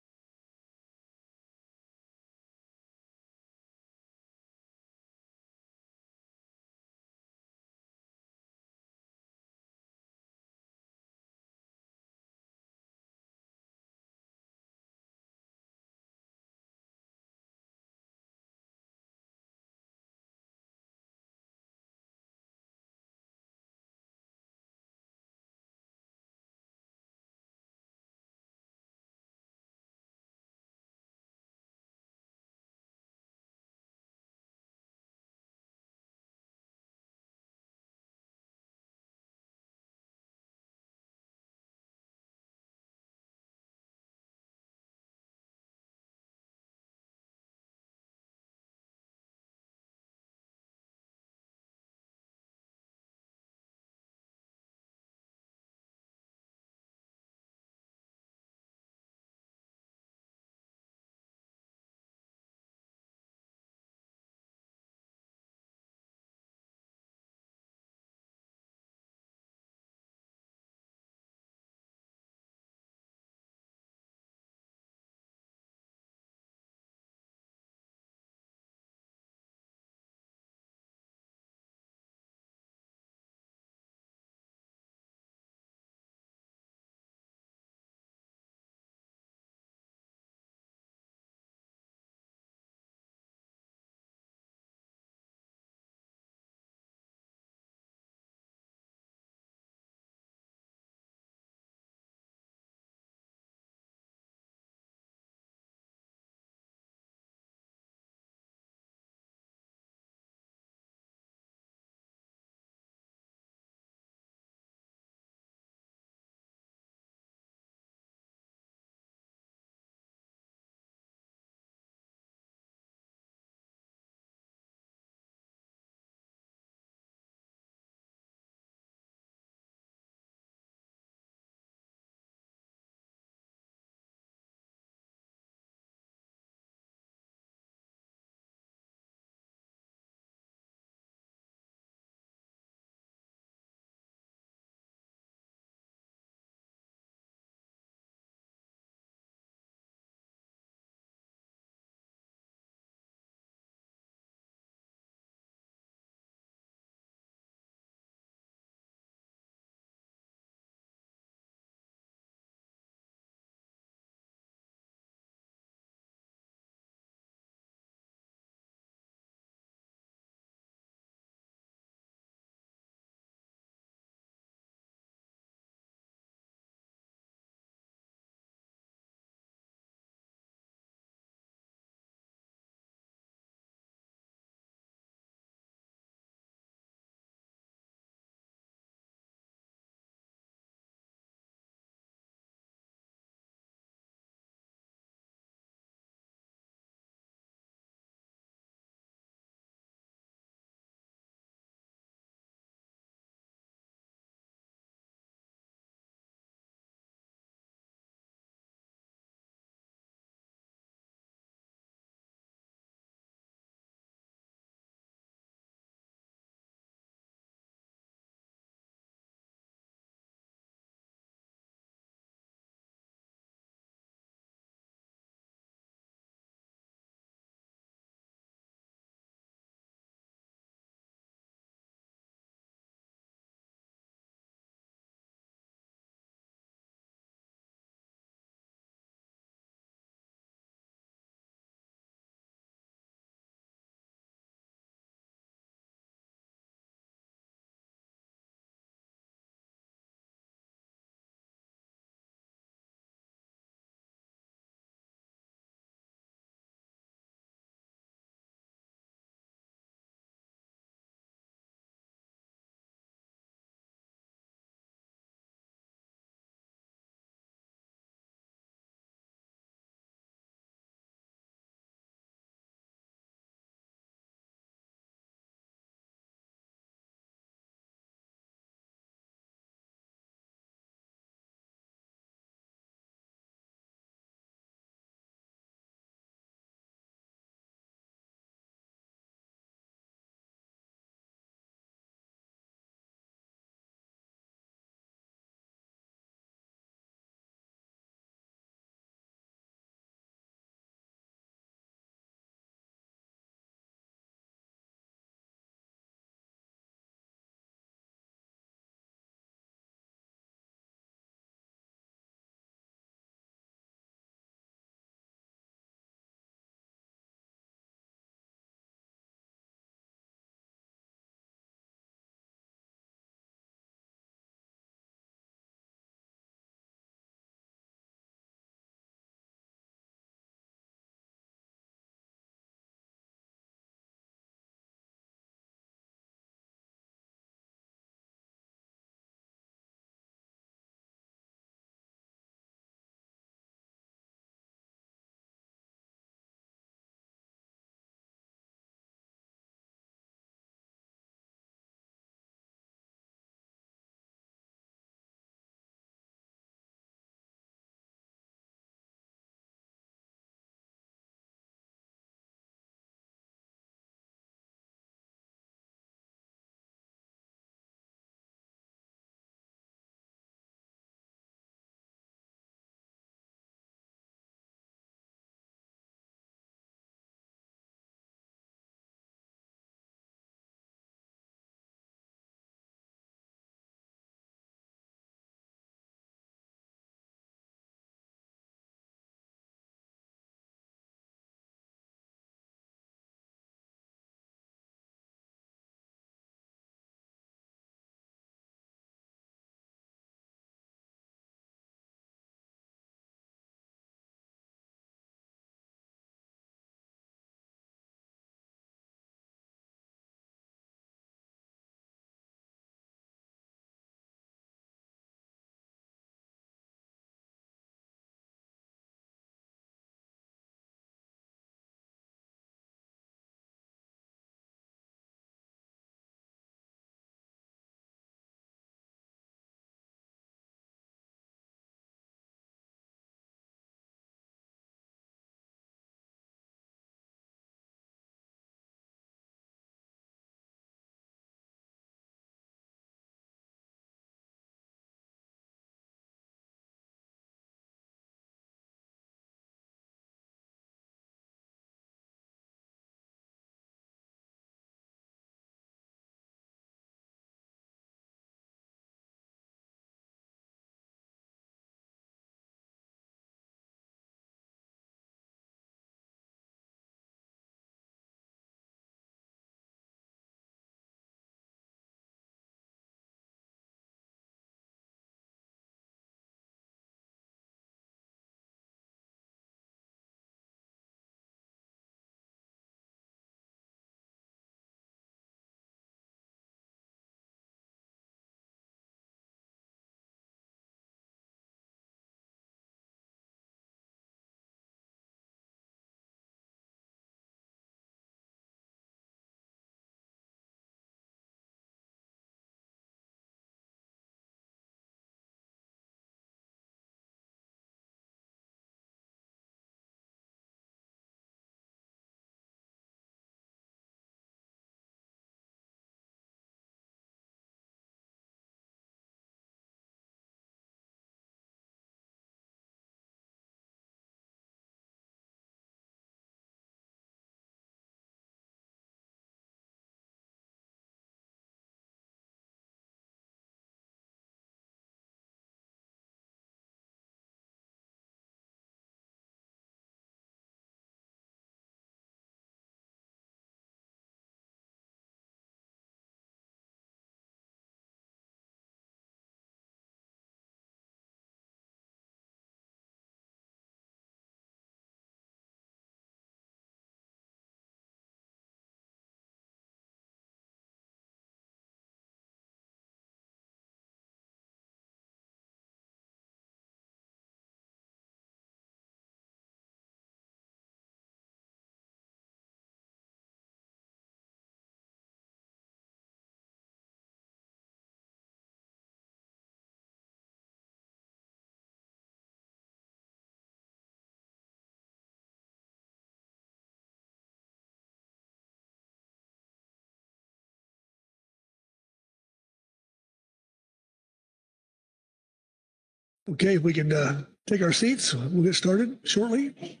Okay, if we can take our seats, we'll get started shortly.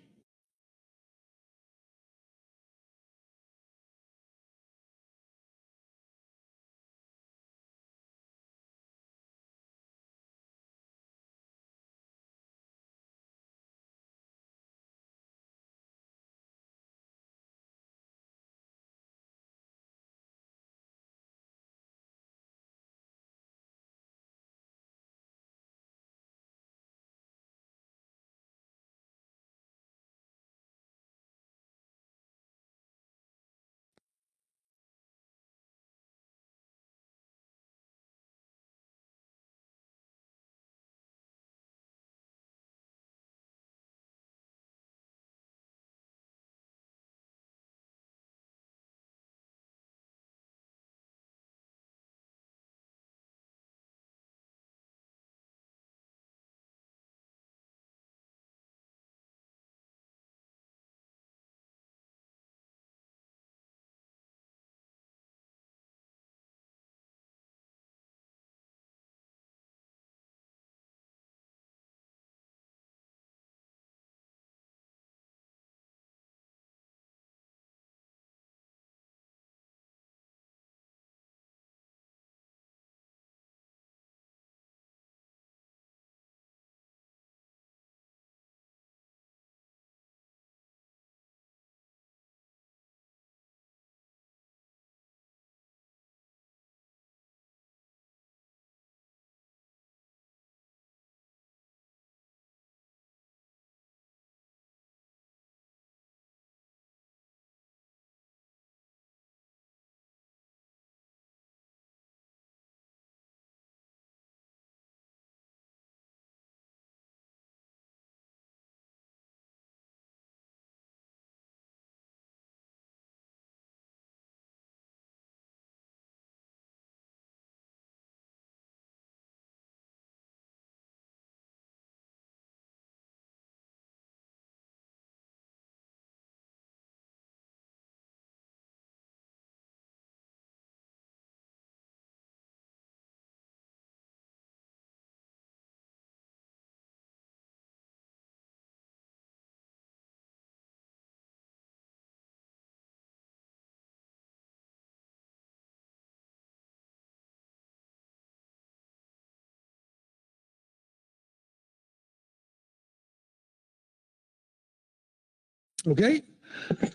Okay,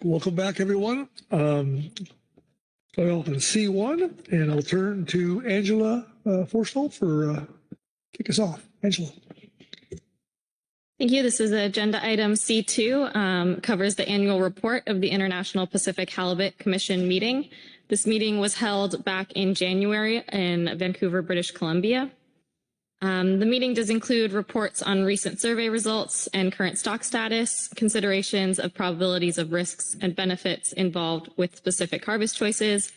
welcome back, everyone. Start off in C1, and I'll turn to Angela Forstall for kick us off. Angela. Thank you. This is agenda item C2, covers the annual report of the International Pacific Halibut Commission meeting. This meeting was held back in January in Vancouver, British Columbia. The meeting does include reports on recent survey results and current stock status, considerations of probabilities of risks and benefits involved with specific harvest choices,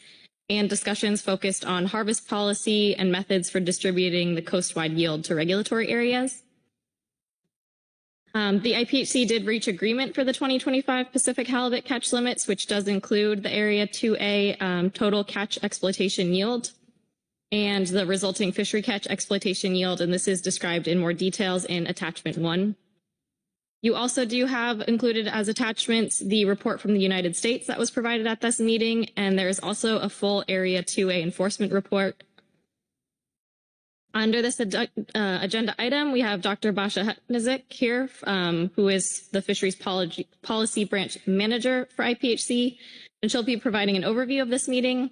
and discussions focused on harvest policy and methods for distributing the coastwide yield to regulatory areas. The IPHC did reach agreement for the 2025 Pacific halibut catch limits, which does include the Area 2A total catch exploitation yield and the resulting fishery catch exploitation yield, and this is described in more details in attachment 1. You also do have included as attachments the report from the United States that was provided at this meeting, and there is also a full Area 2A enforcement report. Under this agenda item, we have Dr. Basha Hutnizik here, who is the Fisheries Policy Branch Manager for IPHC, and she'll be providing an overview of this meeting.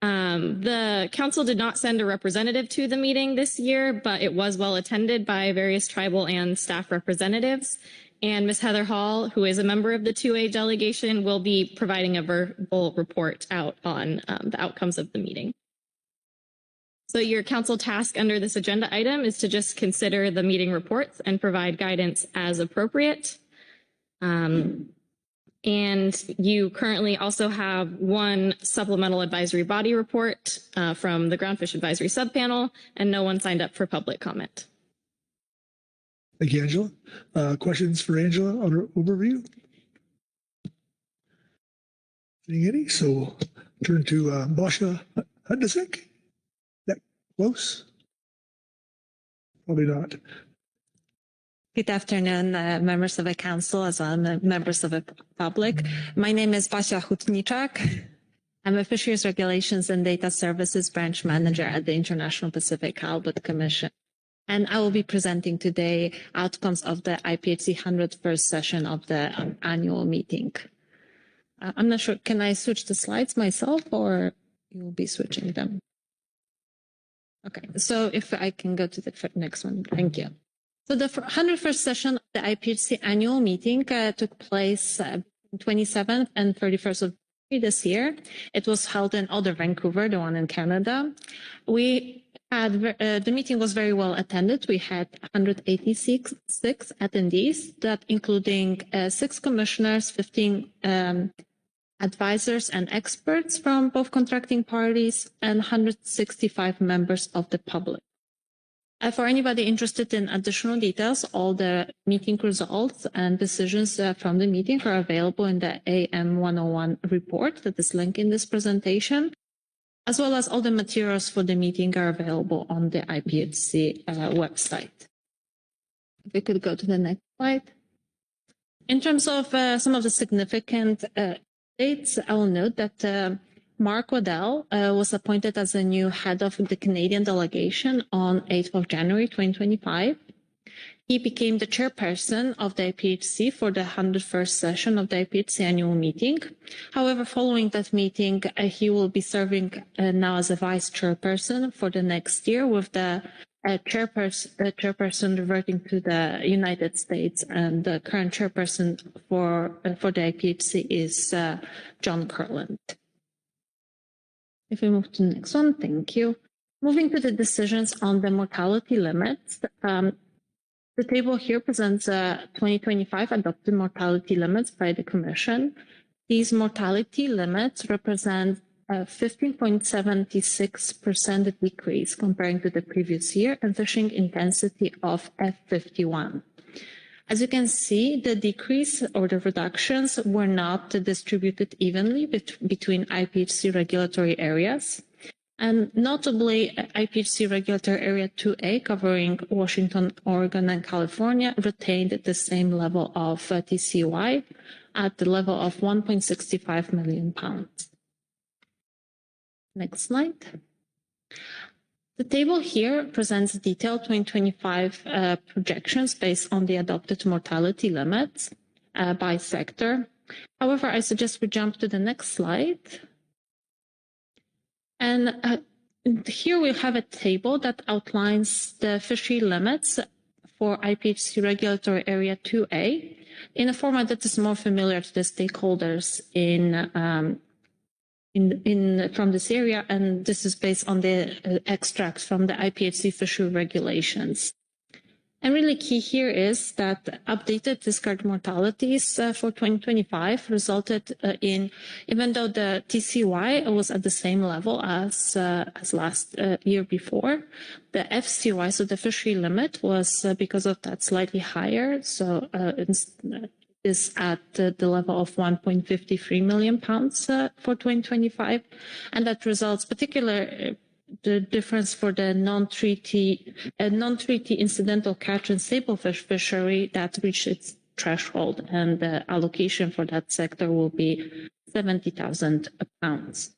The council did not send a representative to the meeting this year, but it was well attended by various tribal and staff representatives. And Ms. Heather Hall, who is a member of the 2A delegation, will be providing a verbal report out on the outcomes of the meeting. So your council task under this agenda item is to just consider the meeting reports and provide guidance as appropriate. And you currently also have one supplemental advisory body report from the Groundfish Advisory Subpanel, and no one signed up for public comment. Thank you, Angela. Questions for Angela on her overview? Seeing any? So we'll turn to Basha Hutnizik. That close? Probably not. Good afternoon, members of the council as well as members of the public. My name is Basia Hutniczak. I'm a Fisheries Regulations and Data Services Branch Manager at the International Pacific Halibut Commission. And I will be presenting today outcomes of the IPHC 101st session of the annual meeting. I'm not sure, can I switch the slides myself or you will be switching them? Okay, so if I can go to the next one, thank you. So the 101st session of the IPHC annual meeting took place 27th and 31st of January this year. It was held in Alder, Vancouver, the one in Canada. We had the meeting was very well attended. We had 186 attendees, that including 6 commissioners, 15 advisors and experts from both contracting parties, and 165 members of the public. For anybody interested in additional details, all the meeting results and decisions from the meeting are available in the AM 101 report that is linked in this presentation, as well as all the materials for the meeting are available on the IPHC website. If we could go to the next slide. In terms of some of the significant dates, I will note that Mark Waddell was appointed as a new head of the Canadian delegation on 8th of January 2025. He became the chairperson of the IPHC for the 101st session of the IPHC annual meeting. However, following that meeting, he will be serving now as a vice chairperson for the next year, with the chairperson reverting to the United States, and the current chairperson for the IPHC is John Curland. If we move to the next one, thank you. Moving to the decisions on the mortality limits, the table here presents 2025 adopted mortality limits by the Commission. These mortality limits represent a 15.76% decrease comparing to the previous year and fishing intensity of F51. As you can see, the decrease or the reductions were not distributed evenly between IPHC regulatory areas. And notably, IPHC Regulatory Area 2A, covering Washington, Oregon, and California, retained the same level of TCY at the level of 1.65 million pounds. Next slide. The table here presents detailed 2025 projections based on the adopted mortality limits by sector. However, I suggest we jump to the next slide. And here we have a table that outlines the fishery limits for IPHC Regulatory Area 2A in a format that is more familiar to the stakeholders from this area, and this is based on the extracts from the IPHC fishery regulations. And really key here is that updated discard mortalities for 2025 resulted in, even though the TCY was at the same level as last year before, the FCY, so the fishery limit, was because of that slightly higher. So is at the level of 1.53 million pounds for 2025, and that results particularly the difference for the non-treaty incidental catch and stablefish fishery that reached its threshold, and the allocation for that sector will be 70,000 pounds.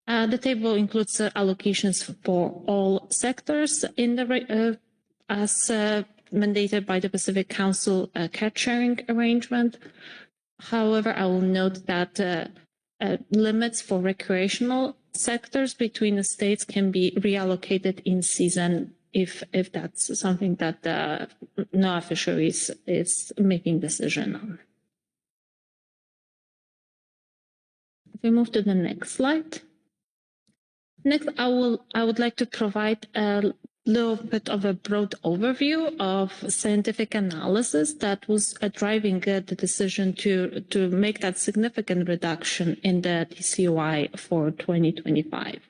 The table includes allocations for all sectors in the as mandated by the Pacific Council catch sharing arrangement. However, I will note that limits for recreational sectors between the states can be reallocated in season if that's something that NOAA Fisheries is making decision on. If we move to the next slide. Next, I would like to provide a little bit of a broad overview of scientific analysis that was driving the decision to make that significant reduction in the TCY for 2025.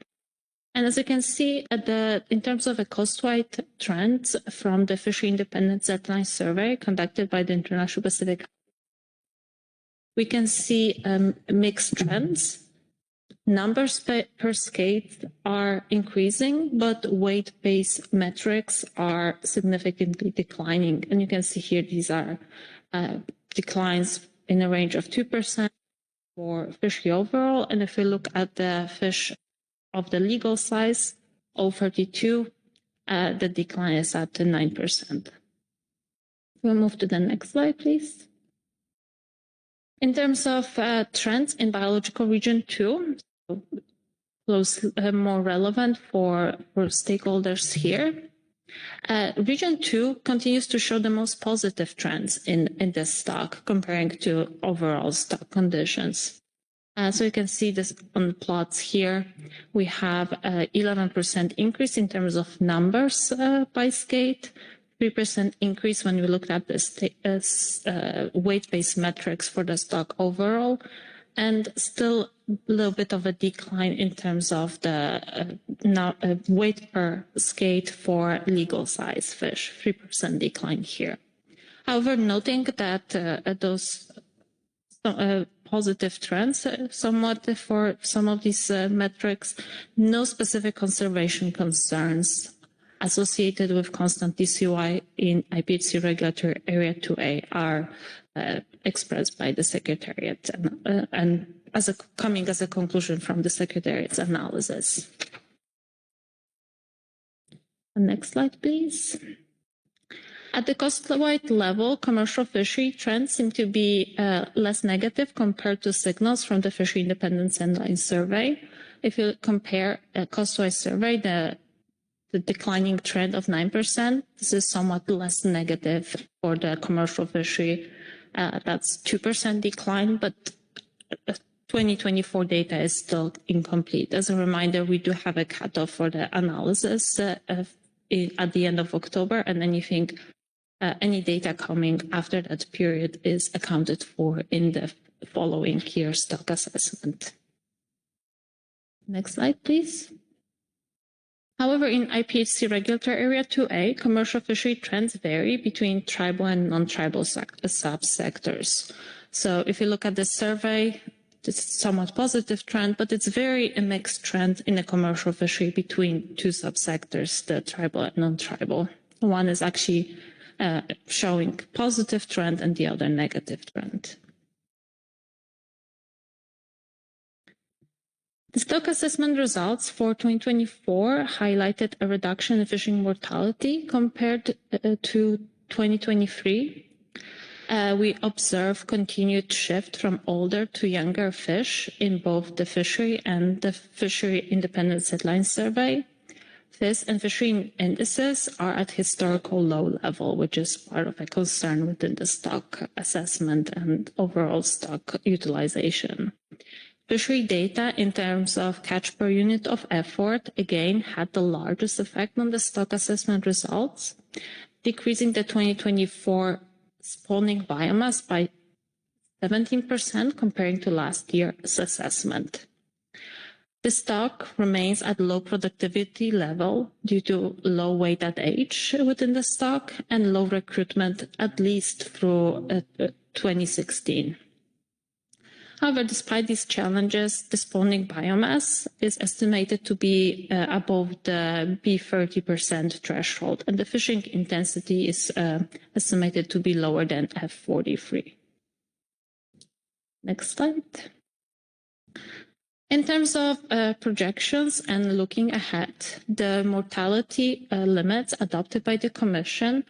And as you can see, in terms of a coast-wide trends from the Fishery Independent Setline Survey conducted by the International Pacific, we can see mixed trends. Numbers per skate are increasing, but weight-based metrics are significantly declining. And you can see here these are declines in a range of 2% for fishery overall. And if we look at the fish of the legal size, 032, the decline is at 9%. We'll move to the next slide, please. In terms of trends in biological region 2, those more relevant for stakeholders here. Region 2 continues to show the most positive trends in this stock comparing to overall stock conditions. So you can see this on the plots here. We have an 11% increase in terms of numbers by skate, 3% increase when we looked at the weight-based metrics for the stock overall, and still a little bit of a decline in terms of the weight per skate for legal size fish, 3% decline here. However, noting that those positive trends somewhat for some of these metrics, no specific conservation concerns associated with constant DCY in IPHC Regulatory Area 2A are expressed by the Secretariat and coming as a conclusion from the Secretariat's analysis. Next slide, please. At the coastwide level, commercial fishery trends seem to be less negative compared to signals from the Fishery Independence Endline Survey. If you compare a coastwide survey, the declining trend of 9%, this is somewhat less negative for the commercial fishery. That's 2% decline, but 2024 data is still incomplete. As a reminder, we do have a cutoff for the analysis at the end of October, and anything, any data coming after that period is accounted for in the following year stock assessment. Next slide, please. However, in IPHC Regulatory Area 2A, commercial fishery trends vary between tribal and non-tribal subsectors. So if you look at the survey, it's a somewhat positive trend, but it's very a mixed trend in the commercial fishery between two subsectors, the tribal and non-tribal. One is actually showing positive trend and the other negative trend. The stock assessment results for 2024 highlighted a reduction in fishing mortality compared to 2023. We observe continued shift from older to younger fish in both the fishery and the Fishery Independence Headline Survey. Fish and fishery indices are at historical low level, which is part of a concern within the stock assessment and overall stock utilization. Fishery data in terms of catch per unit of effort, again, had the largest effect on the stock assessment results, decreasing the 2024 spawning biomass by 17% comparing to last year's assessment. The stock remains at low productivity level due to low weight at age within the stock and low recruitment at least through 2016. However, despite these challenges, the spawning biomass is estimated to be above the B30% threshold, and the fishing intensity is estimated to be lower than F43. Next slide. In terms of projections and looking ahead, the mortality limits adopted by the Commission,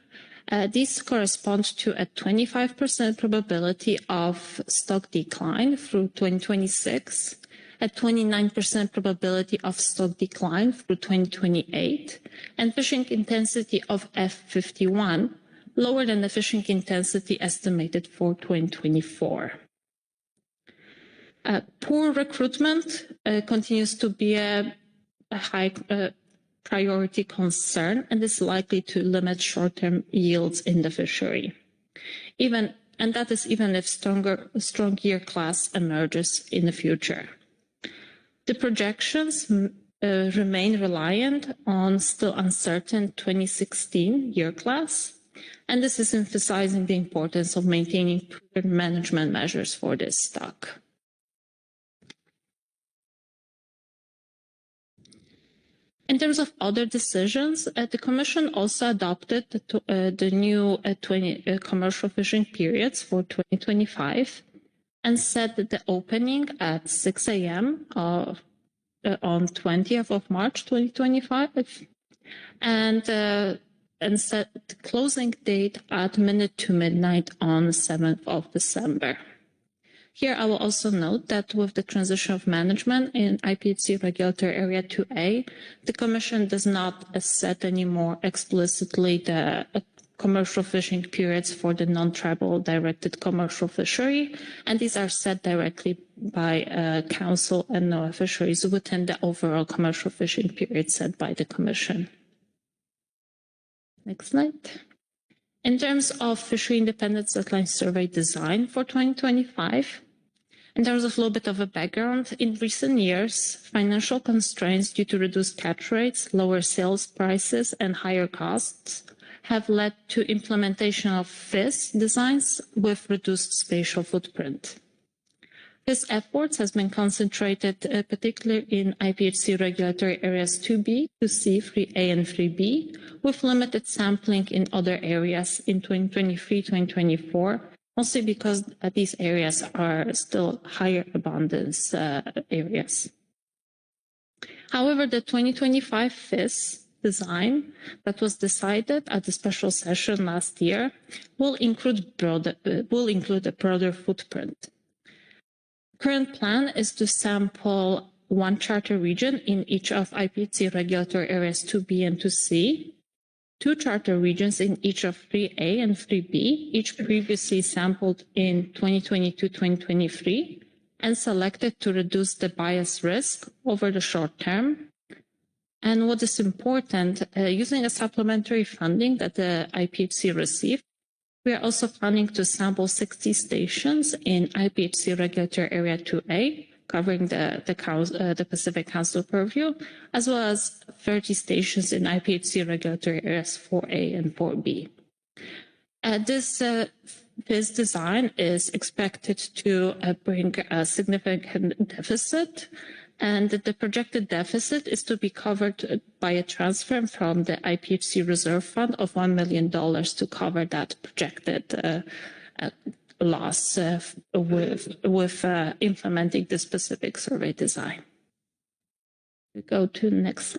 these correspond to a 25% probability of stock decline through 2026, a 29% probability of stock decline through 2028, and fishing intensity of F51, lower than the fishing intensity estimated for 2024. Poor recruitment continues to be a high priority concern and is likely to limit short-term yields in the fishery. And that is even if strong year class emerges in the future. The projections remain reliant on still uncertain 2016 year class, and this is emphasizing the importance of maintaining prudent management measures for this stock. In terms of other decisions, the Commission also adopted the new 20 commercial fishing periods for 2025 and set the opening at 6 a.m. On 20th of March 2025 and set the closing date at minute to midnight on 7th of December. Here, I will also note that with the transition of management in IPHC Regulatory Area 2A, the Commission does not set anymore explicitly the commercial fishing periods for the non-tribal directed commercial fishery, and these are set directly by Council and NOAA Fisheries within the overall commercial fishing period set by the Commission. Next slide. In terms of fishery independence deadline survey design for 2025, in terms of a little bit of a background, in recent years, financial constraints due to reduced catch rates, lower sales prices, and higher costs have led to implementation of FIS designs with reduced spatial footprint. FIS efforts has been concentrated particularly in IPHC regulatory areas 2B, 2C, 3A, and 3B, with limited sampling in other areas in 2023-2024, mostly because these areas are still higher abundance areas. However, the 2025 FIS design that was decided at the special session last year will include a broader footprint. Current plan is to sample one charter region in each of IPHC regulatory areas 2B and 2C, two charter regions in each of 3A and 3B, each previously sampled in 2022-2023, and selected to reduce the bias risk over the short term. And what is important, using a supplementary funding that the IPHC received, we are also planning to sample 60 stations in IPHC Regulatory Area 2A, covering the Pacific Council purview, as well as 30 stations in IPHC Regulatory Areas 4A and 4B. This design is expected to bring a significant deficit, and the projected deficit is to be covered by a transfer from the IPHC Reserve Fund of $1 million to cover that projected loss with implementing the specific survey design. We go to the next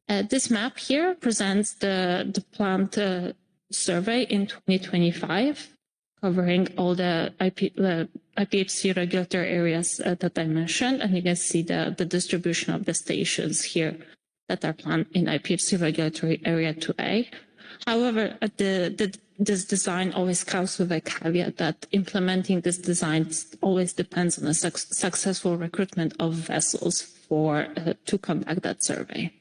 slide. This map here presents the planned survey in 2025, covering all the IPHC regulatory areas that I mentioned, and you can see the distribution of the stations here that are planned in IPHC regulatory area 2A. However, this design always comes with a caveat that implementing this design always depends on a successful recruitment of vessels to conduct that survey.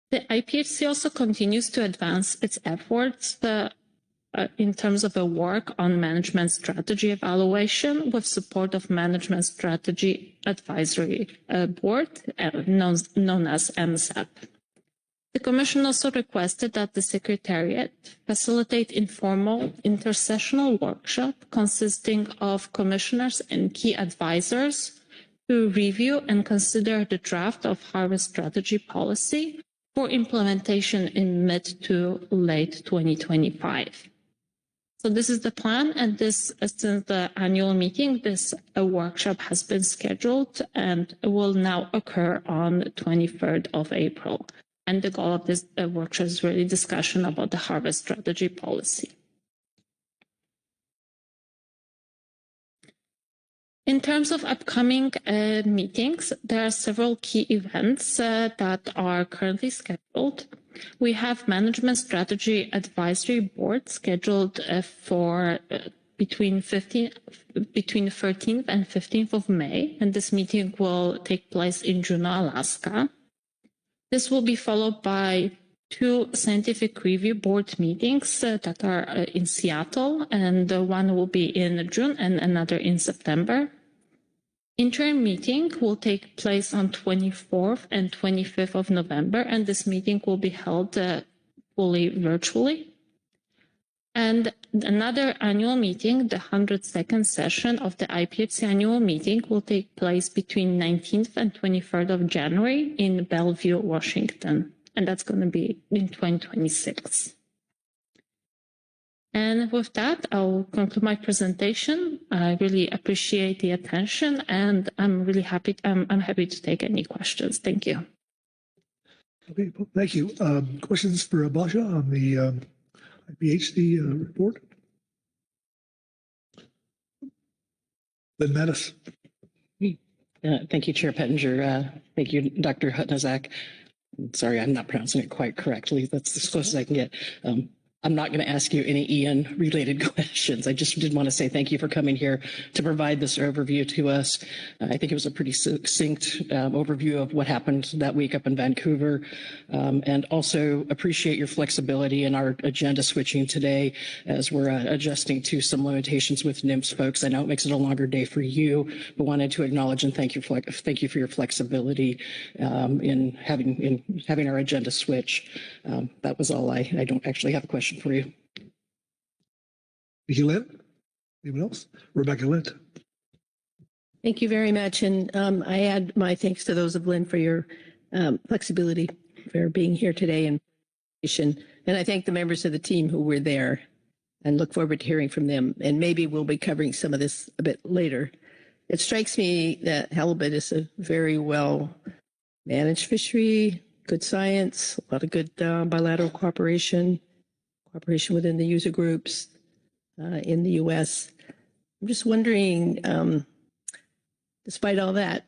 The IPHC also continues to advance its efforts in terms of the work on management strategy evaluation with support of Management Strategy Advisory Board, known as MSAP. The Commission also requested that the Secretariat facilitate informal intersessional workshop consisting of commissioners and key advisors to review and consider the draft of harvest strategy policy for implementation in mid to late 2025. So this is the plan, and since the annual meeting, this workshop has been scheduled and will now occur on the 23rd of April. And the goal of this workshop is really discussion about the harvest strategy policy. In terms of upcoming meetings, there are several key events that are currently scheduled. We have Management Strategy Advisory Board scheduled for between 13th and 15th of May, and this meeting will take place in Juneau, Alaska. This will be followed by two Scientific Review Board meetings that are in Seattle, and one will be in June and another in September. Interim meeting will take place on 24th and 25th of November, and this meeting will be held fully virtually. And another annual meeting, the 102nd session of the IPFC annual meeting, will take place between 19th and 23rd of January in Bellevue, Washington. And that's going to be in 2026. And with that, I'll conclude my presentation. I really appreciate the attention, and I'm really happy. I'm happy to take any questions. Thank you. Okay, well, thank you. Questions for Basha on the IPHC report? Lynn Mattis. Thank you, Chair Pettinger. Thank you, Dr. Hutnazak. Sorry, I'm not pronouncing it quite correctly. That's as close as I can get. I'm not going to ask you any Ian-related questions. I just did want to say thank you for coming here to provide this overview to us. I think it was a pretty succinct overview of what happened that week up in Vancouver, and also appreciate your flexibility in our agenda switching today as we're adjusting to some limitations with NIMS folks. I know it makes it a longer day for you, but wanted to acknowledge and thank you for your flexibility in having our agenda switch. That was all. I don't actually have a question for you. Thank you, Lynn. Anyone else? Rebecca Lint. Thank you very much. And I add my thanks to those of Lynn for your flexibility for being here today. And I thank the members of the team who were there and look forward to hearing from them. And maybe we'll be covering some of this a bit later. It strikes me that halibut is a very well managed fishery, good science, a lot of good bilateral cooperation within the user groups in the U.S. I'm just wondering, despite all that,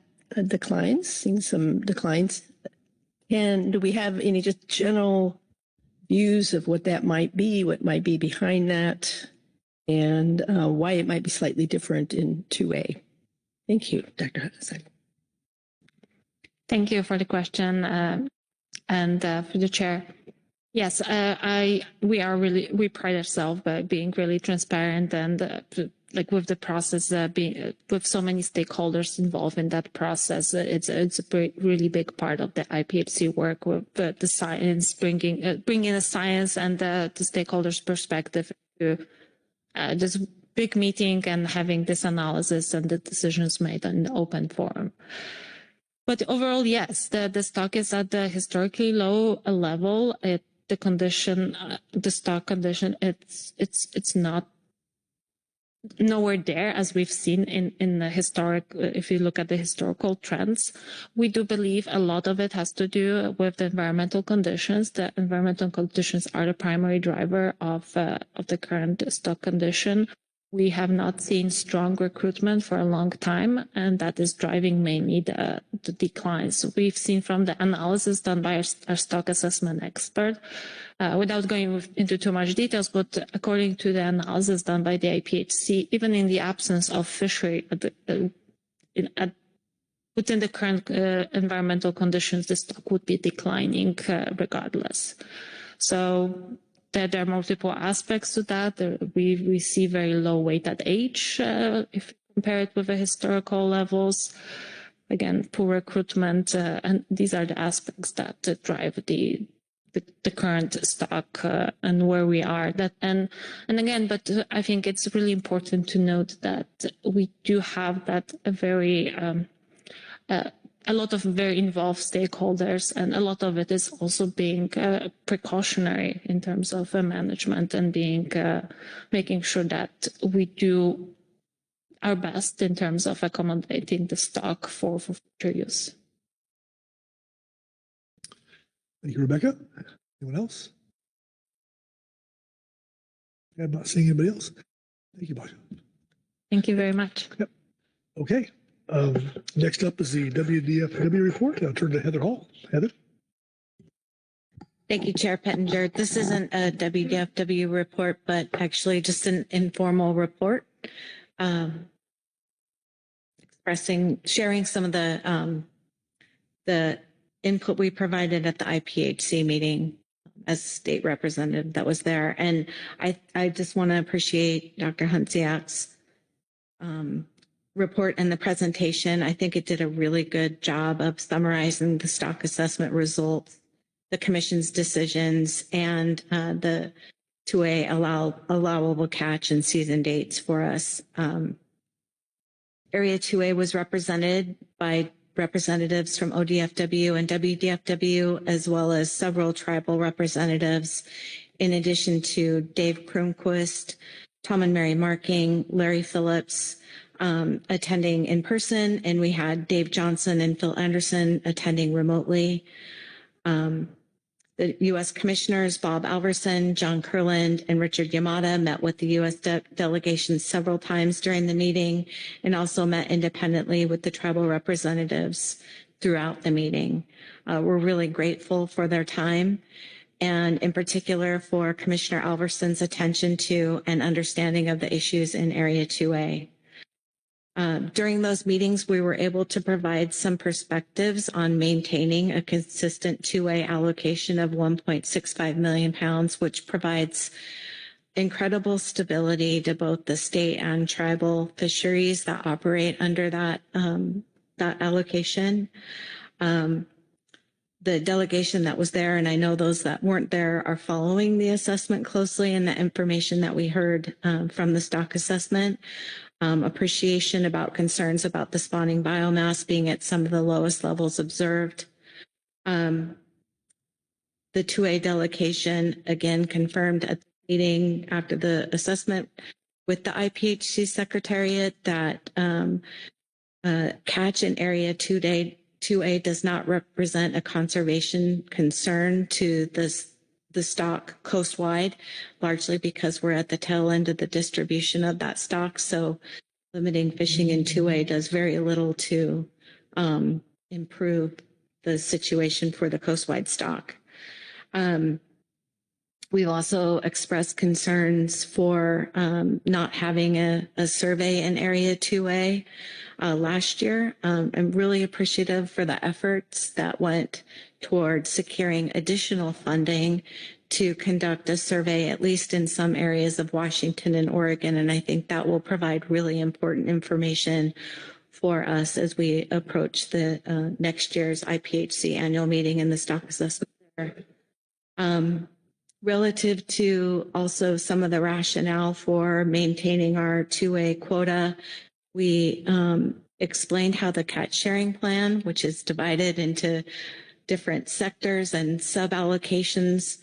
seeing some declines, and do we have any just general views of what that might be, what might be behind that, and why it might be slightly different in 2A? Thank you, Dr. Hudson. Thank you for the question and for the chair. Yes, we pride ourselves by being really transparent and like with the process, with so many stakeholders involved in that process. It's a really big part of the IPHC work with the science, bringing the science and the stakeholders' perspective to this big meeting and having this analysis and the decisions made in the open forum. But overall, yes, the stock is at the historically low level. The stock condition, it's not nowhere there as we've seen in the historic. If you look at the historical trends, we do believe a lot of it has to do with the environmental conditions. The environmental conditions are the primary driver of the current stock condition. We have not seen strong recruitment for a long time, and that is driving mainly the declines. We've seen from the analysis done by our stock assessment expert, without going into too much details, but according to the analysis done by the IPHC, even in the absence of fishery, within the current environmental conditions, the stock would be declining regardless. So there are multiple aspects to that. We see very low weight at age if you compare it with the historical levels. Again, poor recruitment, and these are the aspects that drive the current stock and where we are. But I think it's really important to note that we do have that a lot of very involved stakeholders, and a lot of it is also being precautionary in terms of management and making sure that we do our best in terms of accommodating the stock for future use. Thank you, Rebecca. Anyone else? I'm not seeing anybody else. Thank you, Basha. Thank you very much. Yep. Okay. Next up is the WDFW report. I'll turn to Heather Hall. Heather. Thank you, Chair Pettinger. This isn't a WDFW report, but actually just an informal report, sharing some of the input we provided at the IPHC meeting as state representative that was there. And I just want to appreciate Dr. Huntsiak's report and the presentation. I think it did a really good job of summarizing the stock assessment results, the commission's decisions, and the 2A allowable catch and season dates for us. Area 2A was represented by representatives from ODFW and WDFW, as well as several tribal representatives, in addition to Dave Kronquist, Tom and Mary Marking, Larry Phillips, attending in person, and we had Dave Johnson and Phil Anderson attending remotely. The U.S. Commissioners, Bob Alverson, John Kurland, and Richard Yamada met with the U.S. delegation several times during the meeting and also met independently with the tribal representatives throughout the meeting. We're really grateful for their time and in particular for Commissioner Alverson's attention to and understanding of the issues in Area 2A. During those meetings, we were able to provide some perspectives on maintaining a consistent 2A allocation of 1.65 million pounds, which provides incredible stability to both the state and tribal fisheries that operate under that, that allocation. The delegation that was there, and I know those that weren't there are following the assessment closely and the information that we heard from the stock assessment. Appreciation about concerns about the spawning biomass being at some of the lowest levels observed. The 2A delegation again confirmed at the meeting after the assessment with the IPHC Secretariat that catch in Area 2A does not represent a conservation concern to the stock coastwide, largely because we're at the tail end of the distribution of that stock. So limiting fishing in 2A does very little to improve the situation for the coastwide stock. We've also expressed concerns for not having a survey in Area 2A last year. I'm really appreciative for the efforts that went towards securing additional funding to conduct a survey, at least in some areas of Washington and Oregon. And I think that will provide really important information for us as we approach the next year's IPHC annual meeting and the stock assessment there. Relative to also some of the rationale for maintaining our 2A quota, we explained how the catch sharing plan, which is divided into different sectors and sub-allocations,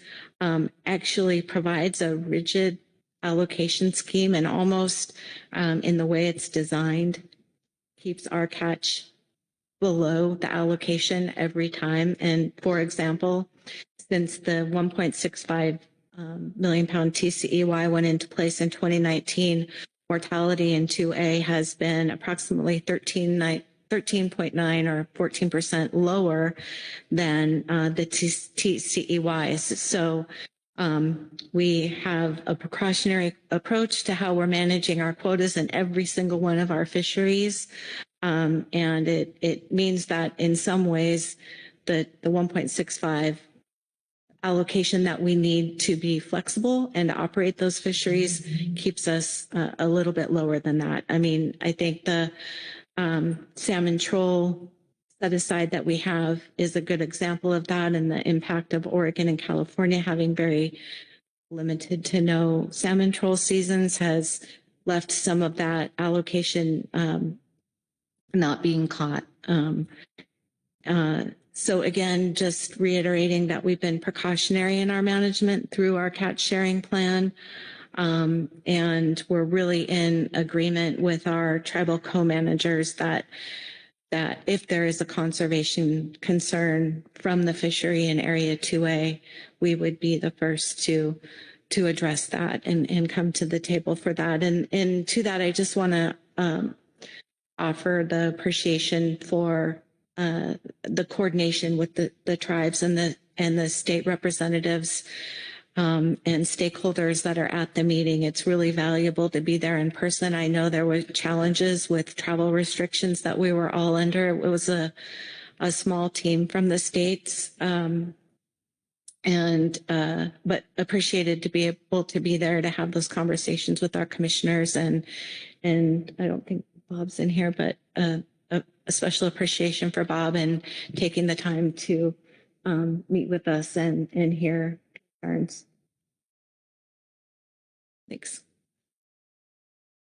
actually provides a rigid allocation scheme and almost in the way it's designed keeps our catch below the allocation every time. And for example, since the 1.65 million pound TCEY went into place in 2019, mortality in 2A has been approximately 13.9 or 14% lower than the TCEYs. So we have a precautionary approach to how we're managing our quotas in every single one of our fisheries. And it means that in some ways the 1.65 allocation that we need to be flexible and operate those fisheries keeps us a little bit lower than that. I mean, I think the salmon troll set aside that we have is a good example of that, and the impact of Oregon and California having very limited to no salmon troll seasons has left some of that allocation not being caught. So again, just reiterating that we've been precautionary in our management through our catch sharing plan. And we're really in agreement with our tribal co-managers that if there is a conservation concern from the fishery in Area 2A, we would be the first to address that and come to the table for that. And to that, I just want to offer the appreciation for the coordination with the tribes and the state representatives and stakeholders that are at the meeting. It's really valuable to be there in person. I know there were challenges with travel restrictions that we were all under. It was a small team from the states, but appreciated to be able to be there to have those conversations with our commissioners. And I don't think Bob's in here, but a special appreciation for Bob and taking the time to meet with us and hear concerns. Thanks.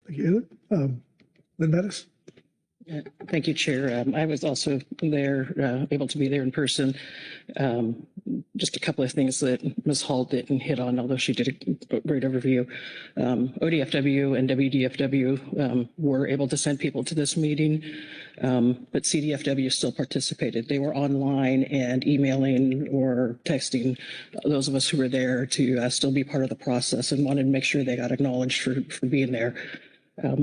Thank you. Lynn Bettis. Thank you, Chair. I was also there, able to be there in person. Just a couple of things that Ms. Hall didn't hit on, although she did a great overview. ODFW and WDFW were able to send people to this meeting, but CDFW still participated. They were online and emailing or texting those of us who were there to still be part of the process and wanted to make sure they got acknowledged for being there.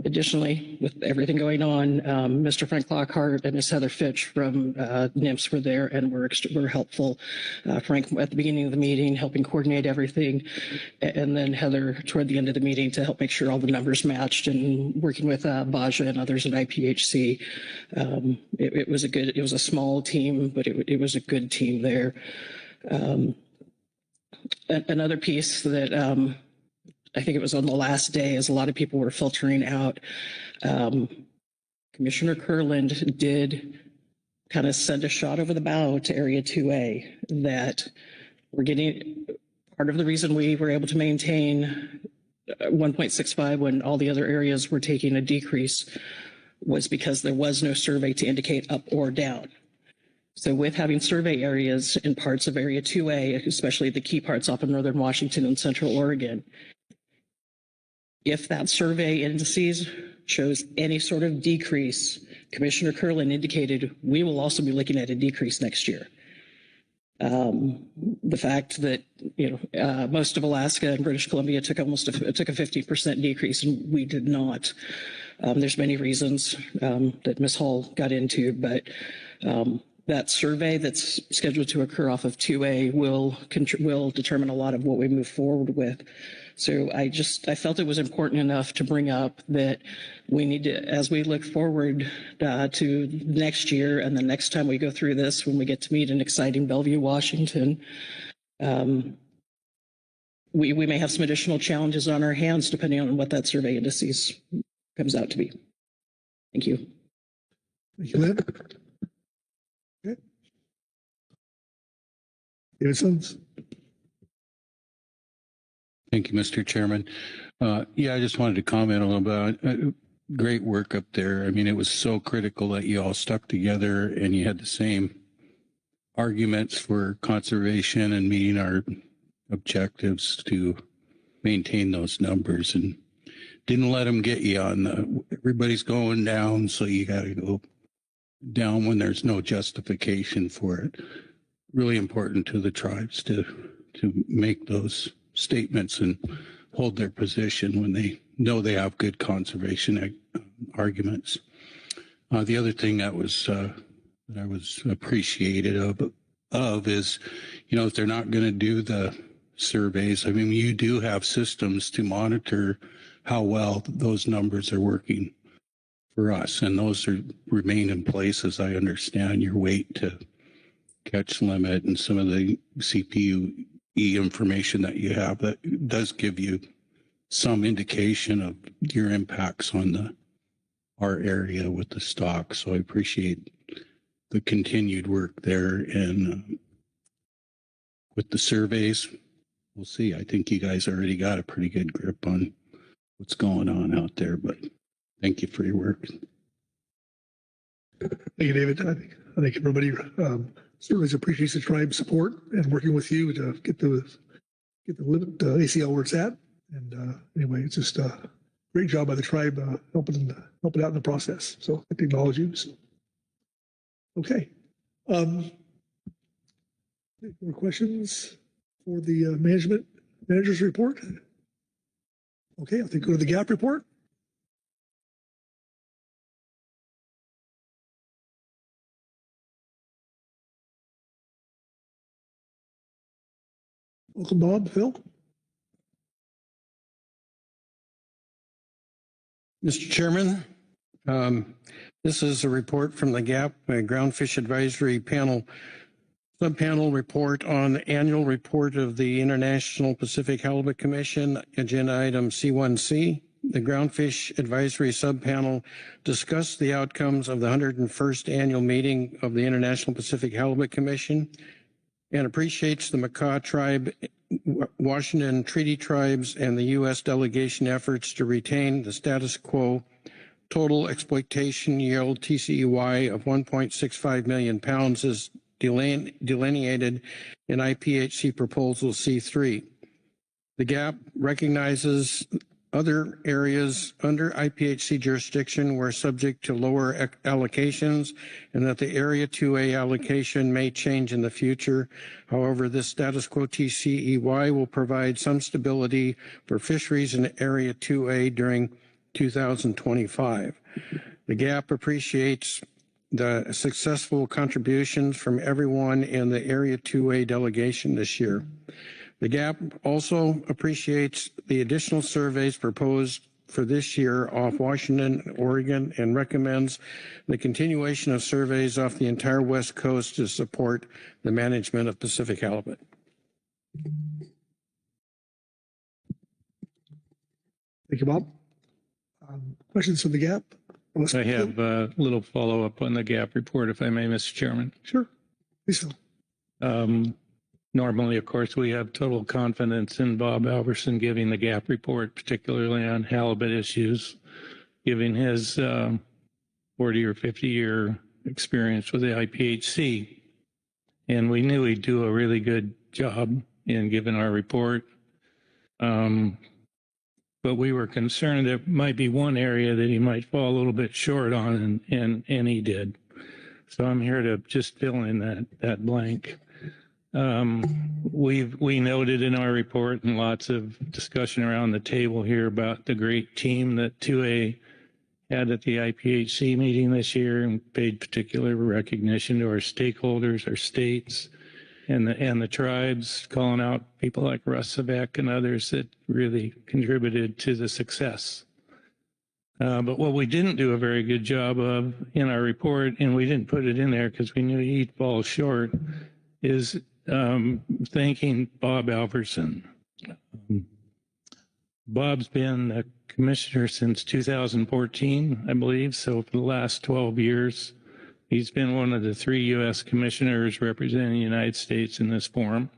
Additionally, with everything going on, Mr. Frank Lockhart and Ms. Heather Fitch from NIMS were there and were helpful. Frank at the beginning of the meeting helping coordinate everything, and then Heather toward the end of the meeting to help make sure all the numbers matched, and working with Baja and others at IPHC. It was a small team, but it was a good team there. Another piece that I think it was on the last day, as a lot of people were filtering out. Commissioner Kurland did kind of send a shot over the bow to Area 2A that we're getting, part of the reason we were able to maintain 1.65 when all the other areas were taking a decrease was because there was no survey to indicate up or down. So with having survey areas in parts of Area 2A, especially the key parts off of Northern Washington and Central Oregon, if that survey indices shows any sort of decrease, Commissioner Kurland indicated we will also be looking at a decrease next year. The fact that most of Alaska and British Columbia took a 50% decrease, and we did not. There's many reasons that Ms. Hall got into, but that survey that's scheduled to occur off of 2A will determine a lot of what we move forward with. So I felt it was important enough to bring up that we need to, as we look forward to next year and the next time we go through this, when we get to meet in exciting Bellevue, Washington, we may have some additional challenges on our hands depending on what that survey indices comes out to be. Thank you. Thank you, Lynn. Okay. David Sons. Thank you, Mr. Chairman. Yeah, I just wanted to comment a little bit. Great work up there. I mean, it was so critical that you all stuck together and you had the same arguments for conservation and meeting our objectives to maintain those numbers, and didn't let them get you on everybody's going down, so you got to go down when there's no justification for it. Really important to the tribes to make those statements and hold their position when they know they have good conservation arguments. The other thing that I was appreciative of is, if they're not going to do the surveys, I mean, you do have systems to monitor how well those numbers are working for us, and those remain in place, as I understand your weight to catch limit and some of the CPU information that you have that does give you some indication of your impacts on our area with the stock. So I appreciate the continued work there, and with the surveys, we'll see. I think you guys already got a pretty good grip on what's going on out there, but thank you for your work. Thank you, David. I think everybody certainly appreciates the tribe's support and working with you to get the limit ACL where it's at. And anyway, it's just a great job by the tribe helping out in the process. So I like to acknowledge you. So. Okay. More questions for the manager's report? Okay, I think go to the GAP report. Welcome, Bob. Phil? Mr. Chairman, this is a report from the GAP Groundfish Advisory Panel, subpanel report on the annual report of the International Pacific Halibut Commission, agenda item C1C. The Groundfish Advisory Subpanel discussed the outcomes of the 101st annual meeting of the International Pacific Halibut Commission and appreciates the Makah tribe, Washington Treaty Tribes, and the U.S. delegation efforts to retain the status quo total exploitation yield TCEY of 1.65 million pounds is delineated in IPHC Proposal C3. The GAP recognizes other areas under IPHC jurisdiction were subject to lower allocations and that the Area 2A allocation may change in the future. However, this status quo TCEY will provide some stability for fisheries in Area 2A during 2025. The GAP appreciates the successful contributions from everyone in the Area 2A delegation this year. The GAP also appreciates the additional surveys proposed for this year off Washington and Oregon and recommends the continuation of surveys off the entire West Coast to support the management of Pacific halibut. Thank you, Bob. Questions from the GAP? I have a little follow-up on the GAP report, if I may, Mr. Chairman. Sure. Please do. Normally, of course, we have total confidence in Bob Alberson giving the GAP report, particularly on halibut issues, given his 40 or 50-year experience with the IPHC. And we knew he'd do a really good job in giving our report. But we were concerned there might be one area that he might fall a little bit short on, and he did. So I'm here to just fill in that blank. We noted in our report and lots of discussion around the table here about the great team that 2A had at the IPHC meeting this year, and paid particular recognition to our stakeholders, our states, and the tribes, calling out people like Russ Savek and others that really contributed to the success. But what we didn't do a very good job of in our report, and we didn't put it in there because we knew he'd fall short, is thanking Bob Alberson. Bob's been a commissioner since 2014, I believe, so for the last 12 years. He's been one of the 3 U.S. commissioners representing the United States in this forum.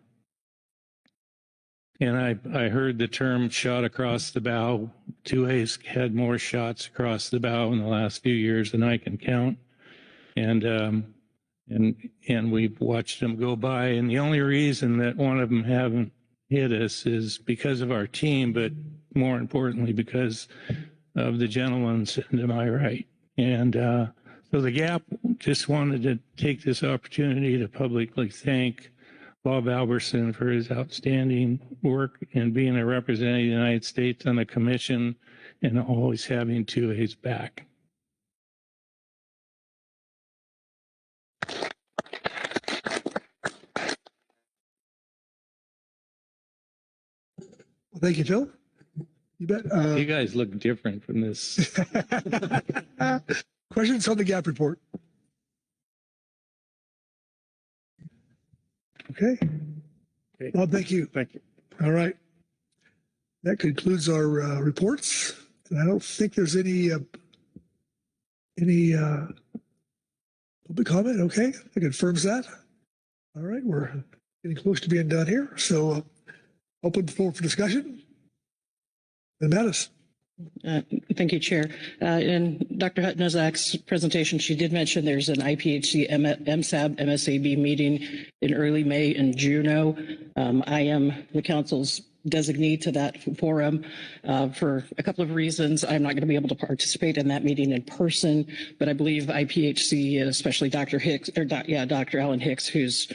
And I heard the term shot across the bow. 2A's had more shots across the bow in the last few years than I can count. And we've watched them go by. And the only reason that one of them haven't hit us is because of our team, but more importantly, because of the gentleman sitting to my right. And so the GAP just wanted to take this opportunity to publicly thank Bob Alberson for his outstanding work and being a representative of the United States on the commission and always having 2A's back. Well, thank you, Phil. You bet. You guys look different from this. Questions on the GAP report? Okay. Bob, thank you. Thank you. All right. That concludes our reports. And I don't think there's any public comment. Okay, that confirms that. All right, we're getting close to being done here. So open the floor for discussion. And Mattis. Thank you, Chair. In Dr. Hutnozak's presentation, she did mention there's an IPHC MSAB MSAB meeting in early May in Juneau. I am the council's designee to that forum for a couple of reasons. I'm not going to be able to participate in that meeting in person, but I believe IPHC, especially Dr. Hicks, or Dr. Alan Hicks, who's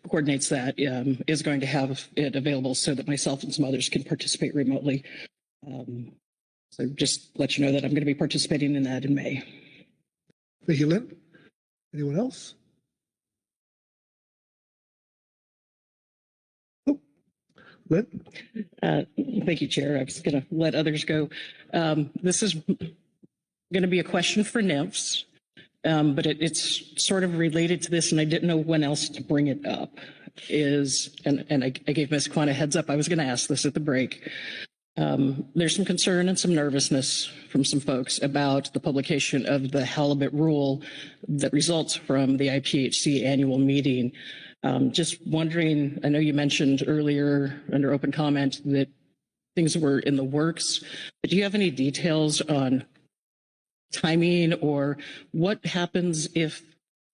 coordinates that, is going to have it available so that myself and some others can participate remotely. So just let you know that I'm going to be participating in that in May. Thank you, Lynn. Anyone else? Oh, Lynn? Thank you, Chair. I was going to let others go. This is going to be a question for nymphs, but it's sort of related to this, and I didn't know when else to bring it up. And I gave Ms. Kwan a heads up. I was going to ask this at the break. There's some concern and some nervousness from some folks about the publication of the halibut rule that results from the IPHC annual meeting. Just wondering, I know you mentioned earlier under open comment that things were in the works, but do you have any details on timing or what happens if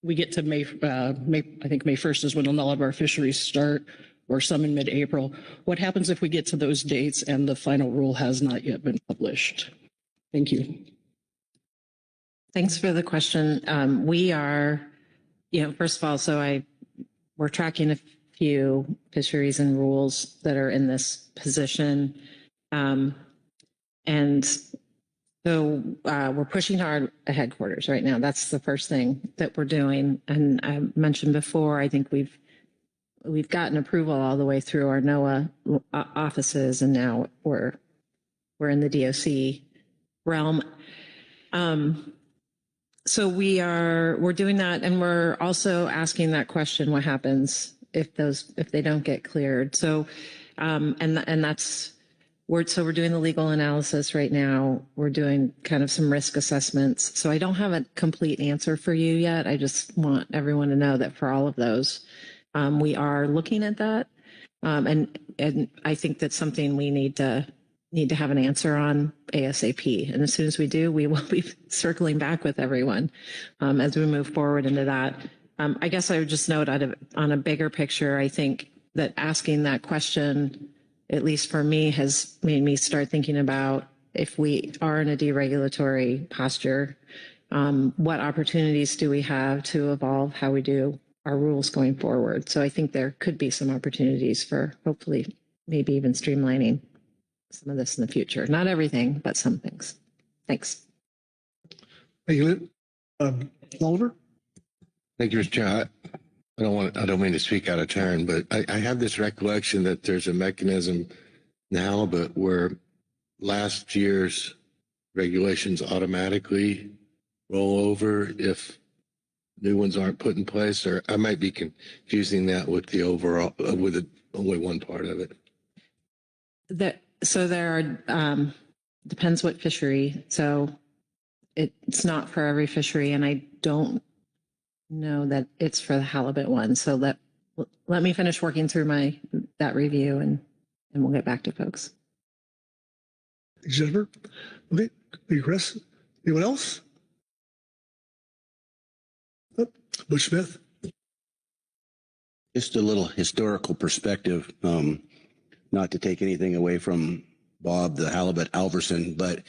we get to May, I think May 1st is when all of our fisheries start, or some in mid-April. What happens if we get to those dates and the final rule has not yet been published? Thank you. Thanks for the question. We are, first of all, we're tracking a few fisheries and rules that are in this position. And so we're pushing hard at headquarters right now. That's the first thing that we're doing. And I mentioned before, I think we've gotten approval all the way through our NOAA offices, and now we're in the DOC realm. So we're doing that, and we're also asking that question: what happens if they don't get cleared? So, we're doing the legal analysis right now. We're doing kind of some risk assessments. So I don't have a complete answer for you yet. I just want everyone to know that for all of those, we are looking at that, and I think that's something we need to have an answer on ASAP. And as soon as we do, we will be circling back with everyone as we move forward into that. I guess I would just note on a bigger picture, I think that asking that question, at least for me, has made me start thinking about if we are in a deregulatory posture, what opportunities do we have to evolve how we do our rules going forward? So I think there could be some opportunities for hopefully maybe even streamlining some of this in the future. Not everything, but some things. Thanks. Thank you, Lynn. Oliver? Thank you, Mr. Chair. I don't mean to speak out of turn, but I have this recollection that there's a mechanism in Halibut where last year's regulations automatically roll over if new ones aren't put in place, or I might be confusing that with the overall, with only one part of it. So there are, depends what fishery. So it's not for every fishery, and I don't know that it's for the halibut one. So let me finish working through that review, and we'll get back to folks. Thanks, Jennifer. Okay, thank you, Chris. Anyone else? Oh, Butch Smith. Just a little historical perspective, not to take anything away from Bob, the halibut Alverson, but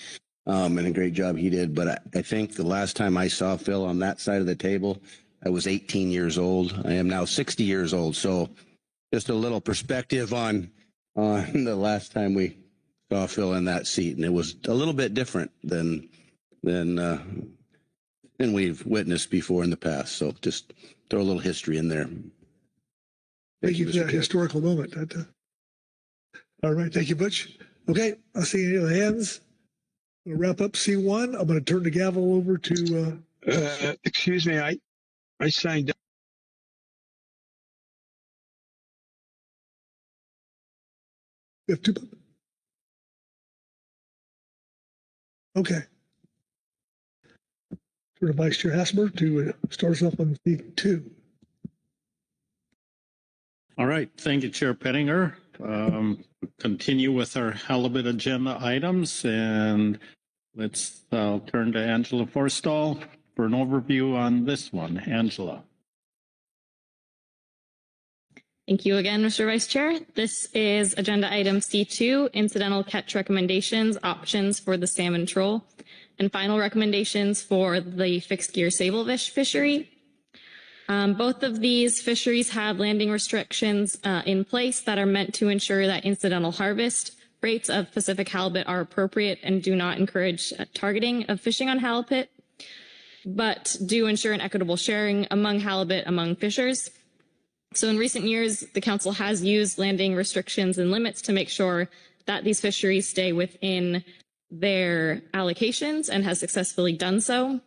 and a great job he did. But I think the last time I saw Phil on that side of the table, I was 18 years old. I am now 60 years old. So just a little perspective on the last time we saw Phil in that seat, and it was a little bit different than we've witnessed before in the past. So just throw a little history in there. Thank you for that historical moment. All right, thank you, Butch. Okay, I see any other hands. I'm going to wrap up C1. I'm going to turn the gavel over to. Excuse me, I signed up. We have two. Okay. Turn to Vice Chair Hasmer to start us off on C2. All right. Thank you, Chair Pettinger. Continue with our halibut agenda items, and let's turn to Angela Forstall for an overview on this one. Angela. Thank you again, Mr. Vice Chair. This is agenda item C2, incidental catch recommendations, options for the salmon troll, and final recommendations for the fixed gear sablefish fishery. Both of these fisheries have landing restrictions in place that are meant to ensure that incidental harvest rates of Pacific halibut are appropriate and do not encourage targeting of fishing on halibut, but do ensure an equitable sharing among halibut among fishers. So in recent years, the Council has used landing restrictions and limits to make sure that these fisheries stay within their allocations and has successfully done so.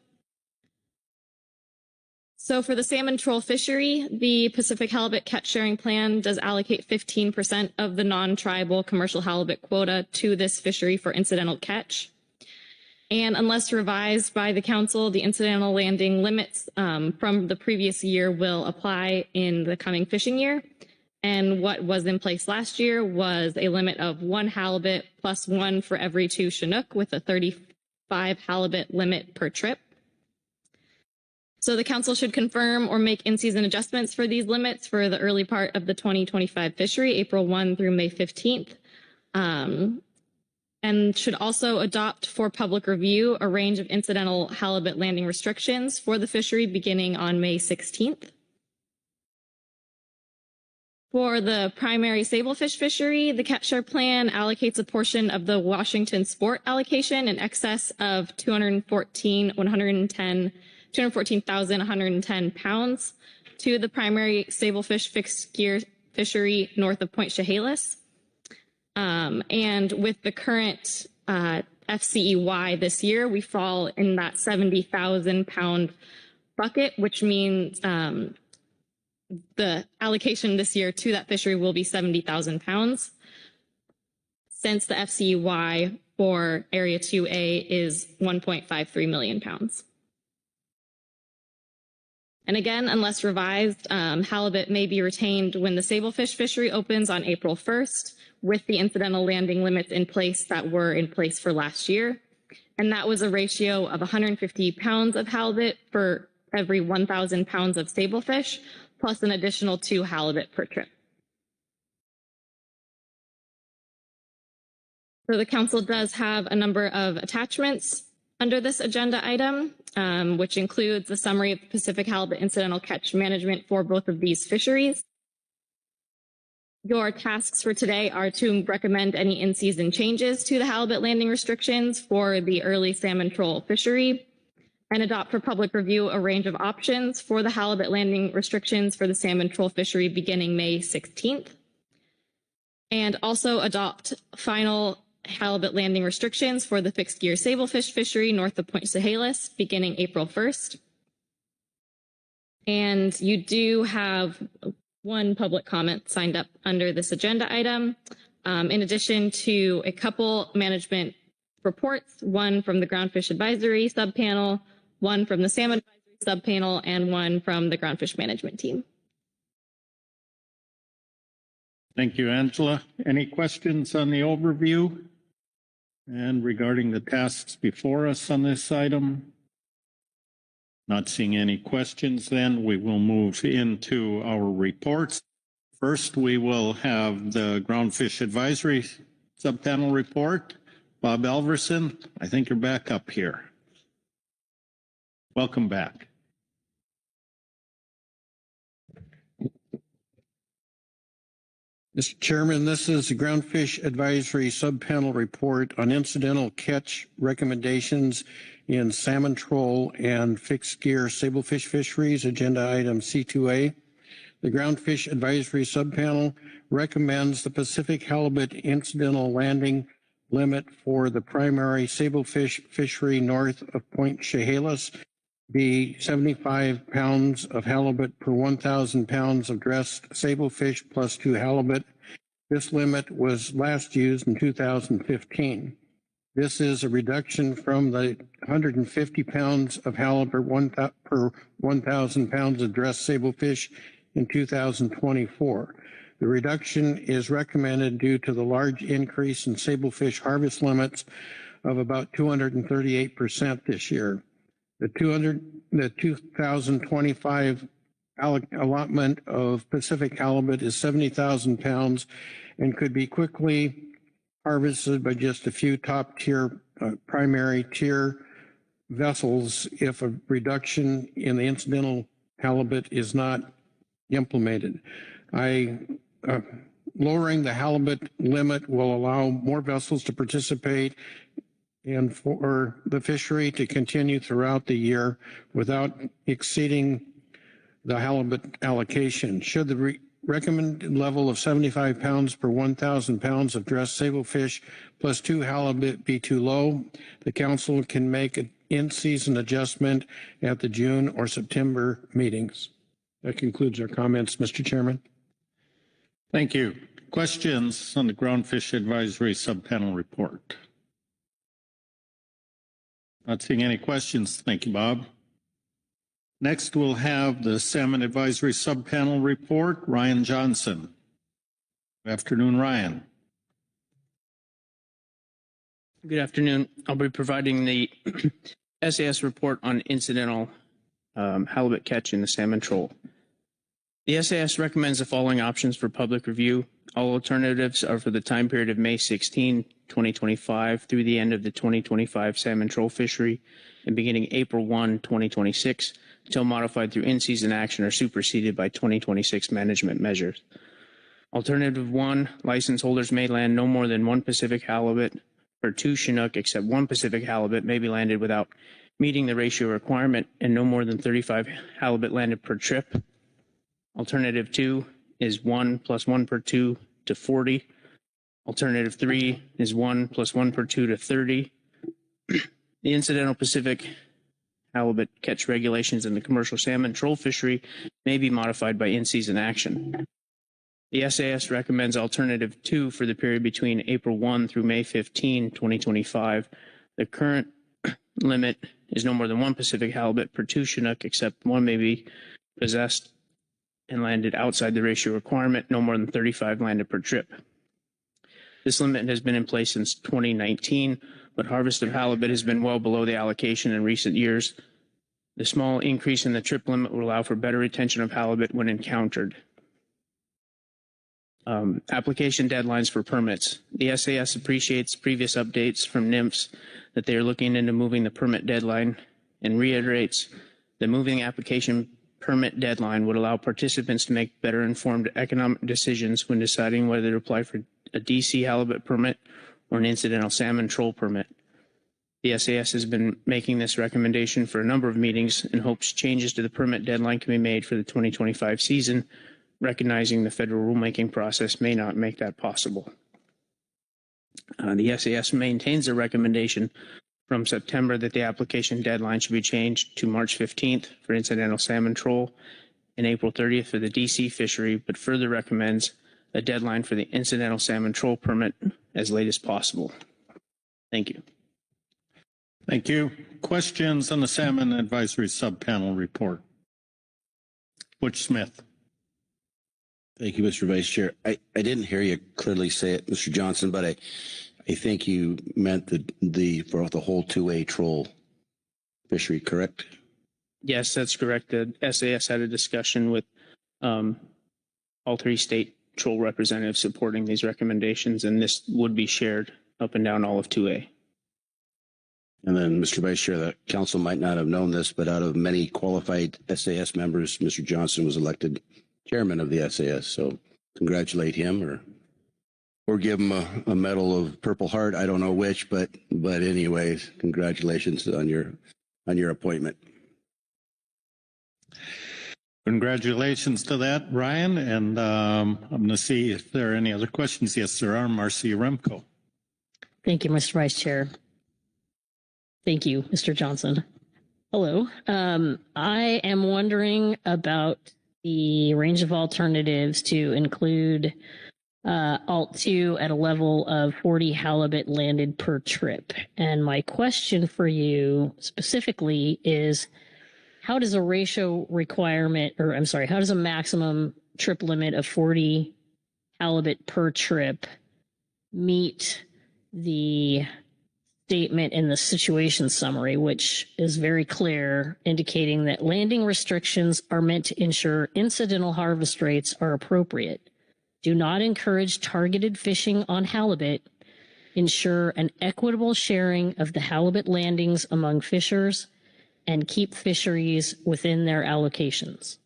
So for the salmon troll fishery, the Pacific Halibut Catch Sharing Plan does allocate 15% of the non-tribal commercial halibut quota to this fishery for incidental catch. And unless revised by the council, the incidental landing limits from the previous year will apply in the coming fishing year. And what was in place last year was a limit of 1 halibut plus 1 for every 2 Chinook, with a 35 halibut limit per trip. So the council should confirm or make in-season adjustments for these limits for the early part of the 2025 fishery, April 1 through May 15th. And should also adopt for public review a range of incidental halibut landing restrictions for the fishery beginning on May 16th. For the primary sablefish fishery, the catch share plan allocates a portion of the Washington sport allocation in excess of 214,110 pounds to the primary sablefish fixed gear fishery north of Point Chehalis. And with the current FCEY this year, we fall in that 70,000 pound bucket, which means the allocation this year to that fishery will be 70,000 pounds, since the FCEY for Area 2A is 1.53 million pounds. And again, unless revised, halibut may be retained when the sablefish fishery opens on April 1st, with the incidental landing limits in place that were in place for last year. And that was a ratio of 150 pounds of halibut for every 1,000 pounds of sablefish, plus an additional 2 halibut per trip. So the council does have a number of attachments under this agenda item, which includes a summary of Pacific halibut incidental catch management for both of these fisheries. Your tasks for today are to recommend any in-season changes to the halibut landing restrictions for the early salmon troll fishery, and adopt for public review a range of options for the halibut landing restrictions for the salmon troll fishery beginning May 16th. And also adopt final halibut landing restrictions for the fixed gear sablefish fishery north of Point Chehalis beginning April 1st. And you do have 1 public comment signed up under this agenda item, in addition to a couple management reports, 1 from the Groundfish Advisory Subpanel, 1 from the Salmon Advisory Subpanel, and 1 from the Groundfish Management Team. Thank you, Angela. Any questions on the overview and regarding the tasks before us on this item? Not seeing any questions, then we will move into our reports. First, we will have the Groundfish Advisory Subpanel report. Bob Alverson, I think you're back up here. Welcome back. Mr. Chairman, this is the Groundfish Advisory Subpanel report on incidental catch recommendations in salmon troll and fixed gear sablefish fisheries, agenda item C2A. The Groundfish Advisory Subpanel recommends the Pacific halibut incidental landing limit for the primary sablefish fishery north of Point Chehalis be 75 pounds of halibut per 1,000 pounds of dressed sablefish plus 2 halibut. This limit was last used in 2015. This is a reduction from the 150 pounds of halibut per 1,000 pounds of dressed sablefish in 2024. The reduction is recommended due to the large increase in sablefish harvest limits of about 238% this year. The 2025 allotment of Pacific halibut is 70,000 pounds and could be quickly harvested by just a few top tier, primary tier vessels if a reduction in the incidental halibut is not implemented. Lowering the halibut limit will allow more vessels to participate and for the fishery to continue throughout the year without exceeding the halibut allocation. Should the recommended level of 75 pounds per 1,000 pounds of dressed sablefish plus 2 halibut be too low, the council can make an in-season adjustment at the June or September meetings. That concludes our comments, Mr. Chairman. Thank you. Questions on the Groundfish Advisory Subpanel report? Not seeing any questions. Thank you, Bob. Next, we'll have the Salmon Advisory Subpanel report. Ryan Johnson. Good afternoon, Ryan. Good afternoon. I'll be providing the SAS report on incidental halibut catch in the salmon troll. The SAS recommends the following options for public review. All alternatives are for the time period of May 16, 2025 through the end of the 2025 salmon troll fishery and beginning April 1, 2026 until modified through in-season action or superseded by 2026 management measures. Alternative 1, license holders may land no more than 1 Pacific halibut per 2 Chinook, except 1 Pacific halibut may be landed without meeting the ratio requirement and no more than 35 halibut landed per trip. Alternative 2 is 1 plus 1 per 2 to 40. Alternative 3 is 1 plus 1 per 2 to 30. The incidental Pacific halibut catch regulations in the commercial salmon troll fishery may be modified by in-season action. The SAS recommends alternative 2 for the period between April 1 through May 15, 2025. The current limit is no more than 1 Pacific halibut per 2 Chinook, except 1 may be possessed and landed outside the ratio requirement, no more than 35 landed per trip. This limit has been in place since 2019, but harvest of halibut has been well below the allocation in recent years. The small increase in the trip limit will allow for better retention of halibut when encountered. Application deadlines for permits. The SAS appreciates previous updates from NIMFs that they are looking into moving the permit deadline and reiterates that moving application permit deadline would allow participants to make better informed economic decisions when deciding whether to apply for a DC halibut permit or an incidental salmon troll permit. The SAS has been making this recommendation for a number of meetings and hopes changes to the permit deadline can be made for the 2025 season, recognizing the federal rulemaking process may not make that possible. The SAS maintains a recommendation from September that the application deadline should be changed to March 15th for incidental salmon troll and April 30th for the DC fishery, but further recommends a deadline for the incidental salmon troll permit as late as possible. Thank you. Thank you. Questions on the Salmon Advisory Subpanel report? Butch Smith. Thank you, Mr. Vice Chair. I didn't hear you clearly say it, Mr. Johnson, but I think you meant for the whole 2A troll fishery, correct? Yes, that's correct. The SAS had a discussion with all 3 state troll representatives supporting these recommendations, and this would be shared up and down all of 2A. And then, Mr. Vice Chair, the council might not have known this, but out of many qualified SAS members, Mr. Johnson was elected chairman of the SAS. So congratulate him or give him a medal of Purple Heart. I don't know which, but anyways, congratulations on your appointment. Congratulations to that, Ryan. And I'm going to see if there are any other questions. Yes, there are. Marcia Remco. Thank you, Mr. Vice Chair. Thank you, Mr. Johnson. Hello. I am wondering about the range of alternatives to include Alt 2 at a level of 40 halibut landed per trip. And my question for you specifically is, how does a ratio requirement, or I'm sorry, how does a maximum trip limit of 40 halibut per trip meet the statement in the situation summary, which is very clear, indicating that landing restrictions are meant to ensure incidental harvest rates are appropriate, do not encourage targeted fishing on halibut, ensure an equitable sharing of the halibut landings among fishers, and keep fisheries within their allocations?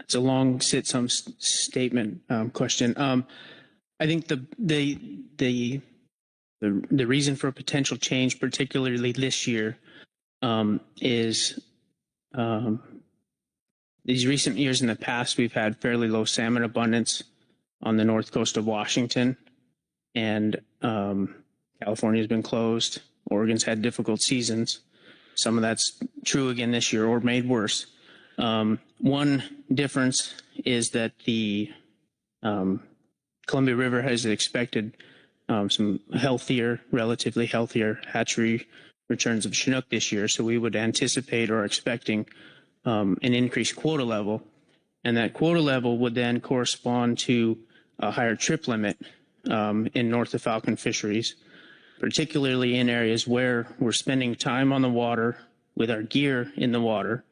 It's a long sit-some statement question. I think the reason for a potential change, particularly this year, is these recent years in the past, we've had fairly low salmon abundance on the north coast of Washington, and California's been closed. Oregon's had difficult seasons. Some of that's true again this year or made worse. One difference is that the Columbia River has expected some relatively healthier hatchery returns of Chinook this year. So we would anticipate or expecting an increased quota level. And that quota level would then correspond to a higher trip limit in north of Falcon Fisheries, particularly in areas where we're spending time on the water with our gear in the water,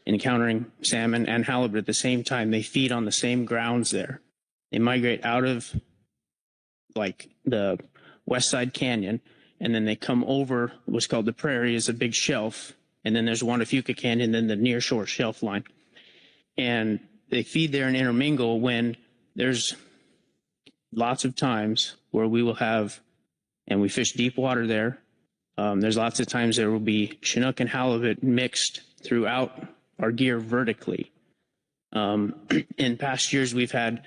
encountering salmon and halibut at the same time. They feed on the same grounds there. They migrate out of like the West Side Canyon, and then they come over what's called the prairie is a big shelf, and then there's Wandafuca Canyon, then the near shore shelf line. And they feed there and intermingle when there's lots of times where we will have, and we fish deep water there. There's lots of times there will be Chinook and halibut mixed throughout our gear vertically. In past years, we've had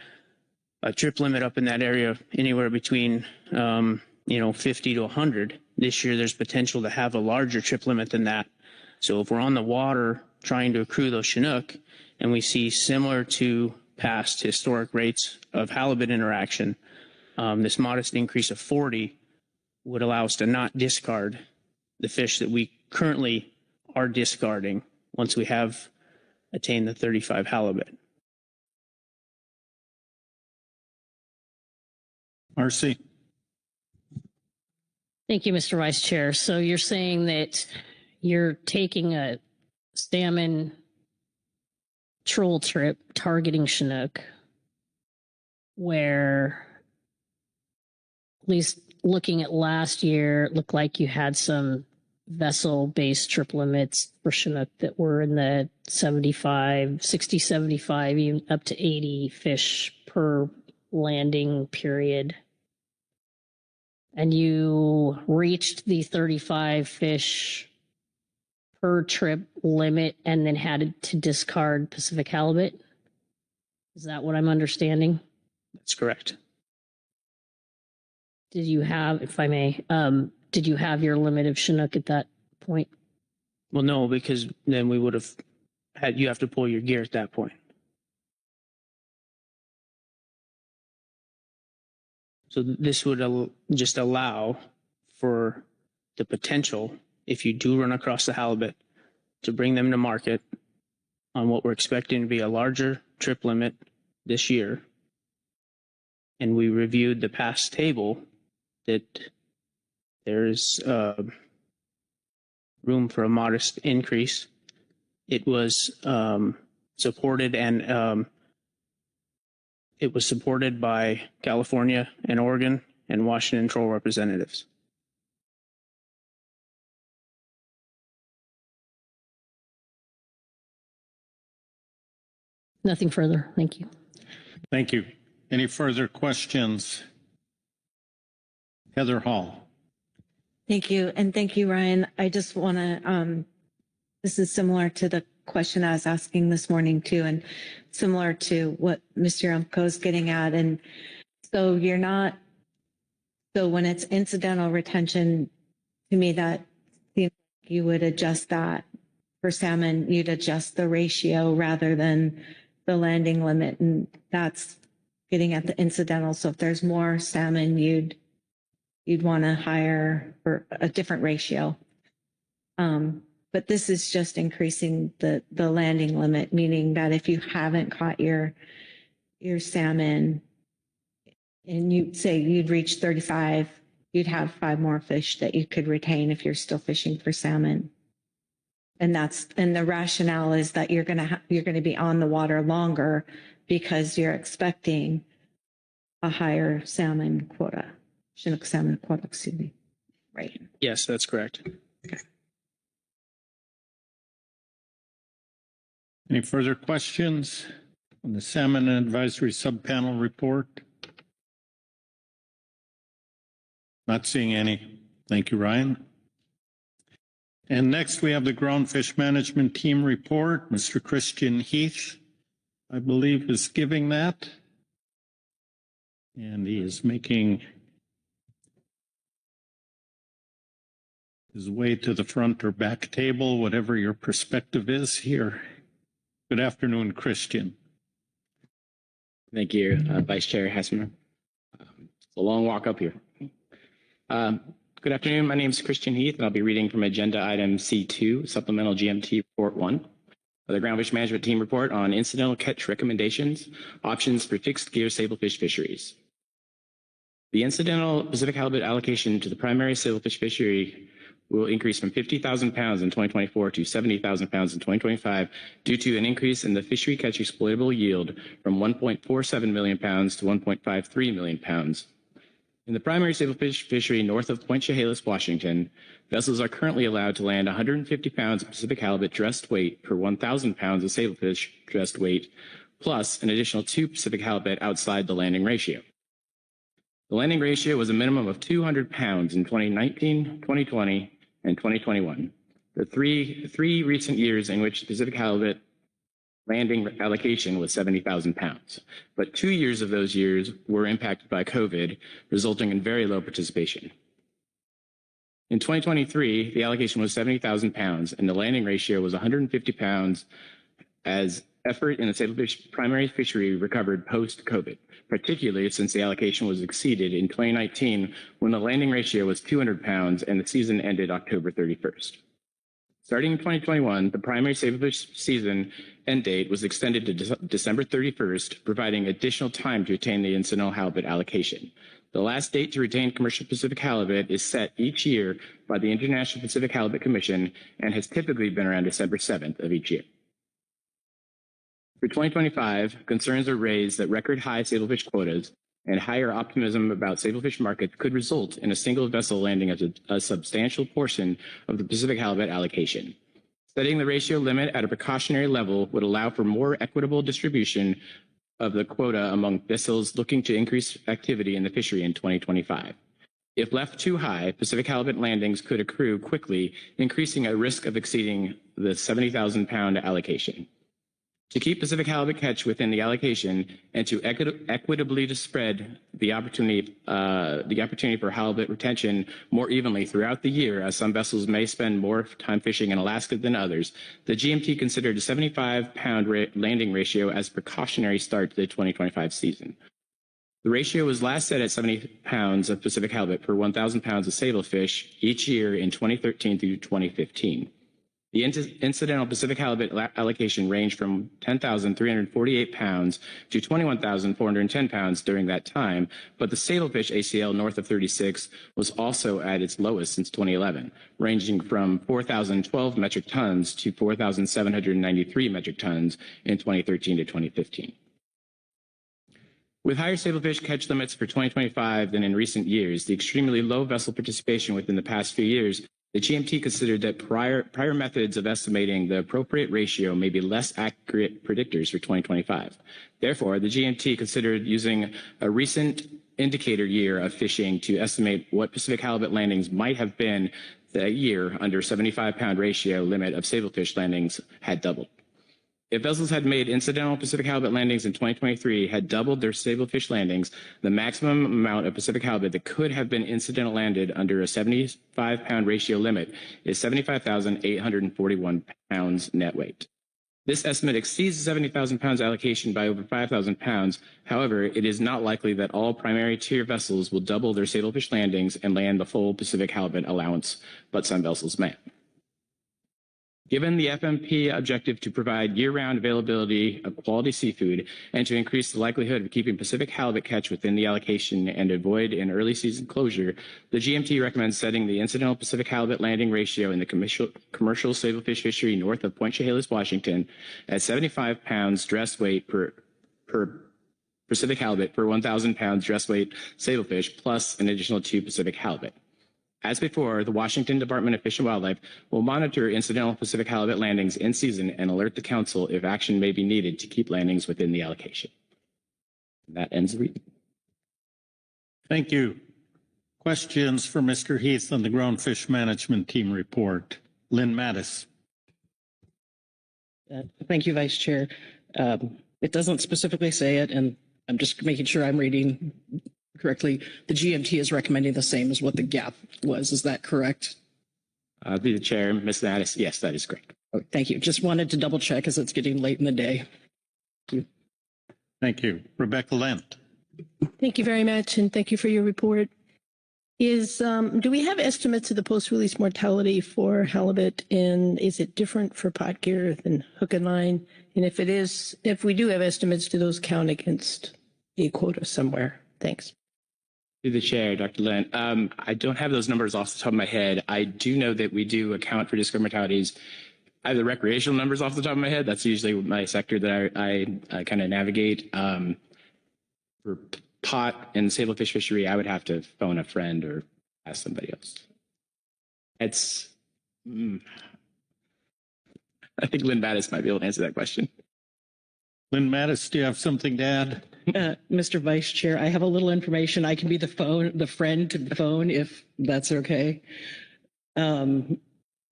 a trip limit up in that area anywhere between 50 to 100. This year, there's potential to have a larger trip limit than that. So if we're on the water trying to accrue those Chinook, and we see similar to past historic rates of halibut interaction, this modest increase of 40 would allow us to not discard the fish that we currently are discarding once we have attained the 35 halibut. Marcy. Thank you, Mr. Vice Chair. So you're saying that you're taking a salmon troll trip targeting Chinook, where, at least looking at last year, it looked like you had some vessel-based trip limits for Chinook that were in the 60, 75, even up to 80 fish per landing period. And you reached the 35 fish per trip limit and then had to discard Pacific halibut. Is that what I'm understanding? That's correct. Did you have, if I may, did you have your limit of Chinook at that point? Well, no, because then we would have had, you have to pull your gear at that point. So this would just allow for the potential, if you do run across the halibut, to bring them to market on what we're expecting to be a larger trip limit this year. And we reviewed the past table that there's room for a modest increase. It was supported and it was supported by California and Oregon and Washington Troll representatives. Nothing further. Thank you. Thank you. Any further questions? Heather Hall. Thank you. And thank you, Ryan. I just want to, this is similar to the question I was asking this morning too, and similar to what Mr. Umko is getting at. And so you're not, so when it's incidental retention, to me, that seems like you would adjust that for salmon, you'd adjust the ratio rather than the landing limit. And that's getting at the incidental. So if there's more salmon, you'd want to hire for a different ratio. But this is just increasing the landing limit, meaning that if you haven't caught your salmon and you say you'd reach 35, you'd have 5 more fish that you could retain if you're still fishing for salmon. And the rationale is that you're going to be on the water longer because you're expecting a higher salmon quota, Chinook salmon quota, excuse me. Right. Yes, that's correct. Okay. Any further questions on the Salmon Advisory Subpanel report? Not seeing any. Thank you, Ryan. And next we have the Groundfish Management Team report. Mr. Christian Heath, I believe, is giving that. And he is making his way to the front or back table, whatever your perspective is here. Good afternoon, Christian. Thank you, Vice Chair Hessmer. It's a long walk up here. Good afternoon. My name is Christian Heath, and I'll be reading from Agenda Item C2, Supplemental GMT Report 1, the Groundfish Management Team Report on Incidental Catch Recommendations, Options for Fixed Gear Sablefish Fisheries. The incidental Pacific halibut allocation to the primary sablefish fishery will increase from 50,000 pounds in 2024 to 70,000 pounds in 2025 due to an increase in the fishery catch exploitable yield from 1.47 million pounds to 1.53 million pounds. In the primary sablefish fishery north of Point Chehalis, Washington, vessels are currently allowed to land 150 pounds of Pacific halibut dressed weight per 1,000 pounds of sablefish dressed weight, plus an additional 2 Pacific halibut outside the landing ratio. The landing ratio was a minimum of 200 pounds in 2019, 2020, and 2021. The three recent years in which the Pacific halibut landing allocation was 70,000 pounds. But 2 years of those years were impacted by COVID, resulting in very low participation. In 2023, the allocation was 70,000 pounds, and the landing ratio was 150 pounds as effort in the sablefish primary fishery recovered post-COVID, particularly since the allocation was exceeded in 2019 when the landing ratio was 200 pounds and the season ended October 31st. Starting in 2021, the primary sablefish season end date was extended to December 31st, providing additional time to attain the incidental halibut allocation. The last date to retain commercial Pacific halibut is set each year by the International Pacific Halibut Commission and has typically been around December 7th of each year. For 2025, concerns are raised that record high sablefish quotas and higher optimism about sablefish markets could result in a single vessel landing a substantial portion of the Pacific halibut allocation. Setting the ratio limit at a precautionary level would allow for more equitable distribution of the quota among vessels looking to increase activity in the fishery in 2025. If left too high, Pacific halibut landings could accrue quickly, increasing a risk of exceeding the 70,000 pound allocation. To keep Pacific halibut catch within the allocation and to equitably spread the opportunity for halibut retention more evenly throughout the year, as some vessels may spend more time fishing in Alaska than others, the GMT considered a 75-pound landing ratio as a precautionary start to the 2025 season. The ratio was last set at 70 pounds of Pacific halibut per 1,000 pounds of sablefish each year in 2013 through 2015. The incidental Pacific halibut allocation ranged from 10,348 pounds to 21,410 pounds during that time, but the sablefish ACL north of 36 was also at its lowest since 2011, ranging from 4,012 metric tons to 4,793 metric tons in 2013 to 2015. With higher sablefish catch limits for 2025 than in recent years, the extremely low vessel participation within the past few years, the GMT considered that prior methods of estimating the appropriate ratio may be less accurate predictors for 2025. Therefore, the GMT considered using a recent indicator year of fishing to estimate what Pacific halibut landings might have been that year under 75-pound ratio limit of sablefish landings had doubled. If vessels had made incidental Pacific halibut landings in 2023 had doubled their sablefish landings, the maximum amount of Pacific halibut that could have been incidental landed under a 75-pound ratio limit is 75,841 pounds net weight. This estimate exceeds the 70,000 pounds allocation by over 5,000 pounds. However, it is not likely that all primary tier vessels will double their sablefish landings and land the full Pacific halibut allowance, but some vessels may. Given the FMP objective to provide year-round availability of quality seafood and to increase the likelihood of keeping Pacific halibut catch within the allocation and avoid an early season closure, the GMT recommends setting the incidental Pacific halibut landing ratio in the commercial sablefish fishery north of Point Chehalis, Washington, at 75 pounds dress weight per Pacific halibut per 1,000 pounds dress weight sablefish, plus an additional 2 Pacific halibut. As before, the Washington Department of Fish and Wildlife will monitor incidental Pacific halibut landings in season and alert the Council if action may be needed to keep landings within the allocation. That ends the reading. Thank you. Questions for Mr. Heath on the Groundfish Management Team report? Lynn Mattis. Thank you, Vice Chair. It doesn't specifically say it, and I'm just making sure I'm reading correctly. The GMT is recommending the same as what the gap was. Is that correct? The Chair, Ms. Mattis, yes, that is correct. Oh, thank you. Just wanted to double check as it's getting late in the day. Thank you. Thank you. Rebecca Lent. Thank you very much, and thank you for your report. Do we have estimates of the post-release mortality for halibut, and is it different for pot gear than hook and line? And if it is, if we do have estimates, do those count against a quota somewhere? Thanks. Through the chair, Dr. Lent. I don't have those numbers off the top of my head. I do know that we do account for discard mortalities. I have the recreational numbers off the top of my head. That's usually my sector that I kind of navigate. For pot and sable fish fishery, I would have to phone a friend or ask somebody else. It's, I think Lynn Mattis might be able to answer that question. Lynn Mattis, do you have something to add? Mr. Vice Chair, I have a little information. I can be the friend to the phone if that's okay.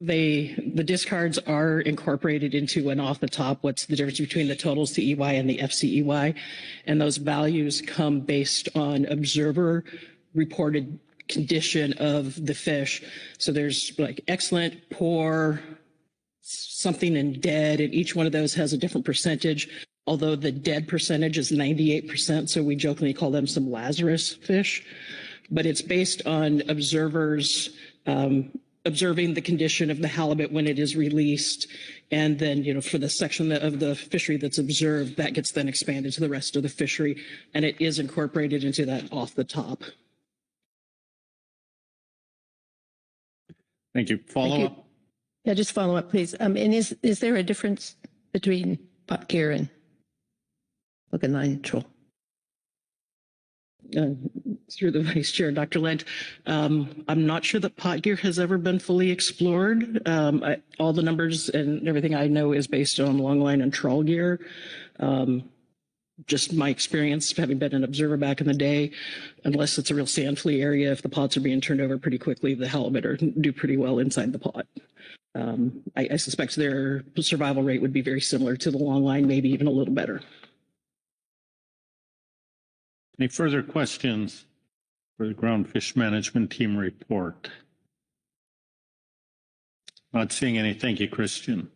The discards are incorporated into an off the top, what's the difference between the totals to EY and the FCEY. And those values come based on observer reported condition of the fish. So there's like excellent, poor, something, and dead, and each one of those has a different percentage. Although the dead percentage is 98%, so we jokingly call them some Lazarus fish. But it's based on observers observing the condition of the halibut when it is released. And then, you know, for the section of the fishery that's observed, that gets then expanded to the rest of the fishery. And it is incorporated into that off the top. Thank you. Follow up? Yeah, just follow up, please. And is there a difference between pot gear and hook and line troll? Through the Vice Chair, Dr. Lent, I'm not sure that pot gear has ever been fully explored. All the numbers and everything I know is based on long line and trawl gear. Just my experience, having been an observer back in the day, unless it's a real sand flea area, if the pots are being turned over pretty quickly, the halibut do pretty well inside the pot. I suspect their survival rate would be very similar to the long line, maybe even a little better. Any further questions for the Ground Fish Management Team report? Not seeing any. Thank you, Christian.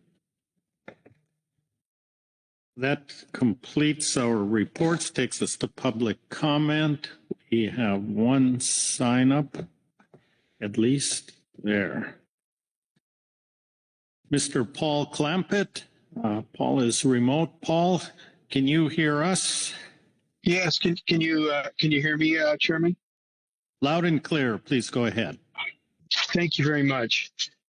That completes our reports, takes us to public comment. We have one sign up, at least there. Mr. Paul Clampett. Paul is remote. Paul, can you hear us? Yes. Can you hear me, Chairman? Loud and clear. Please go ahead. Thank you very much.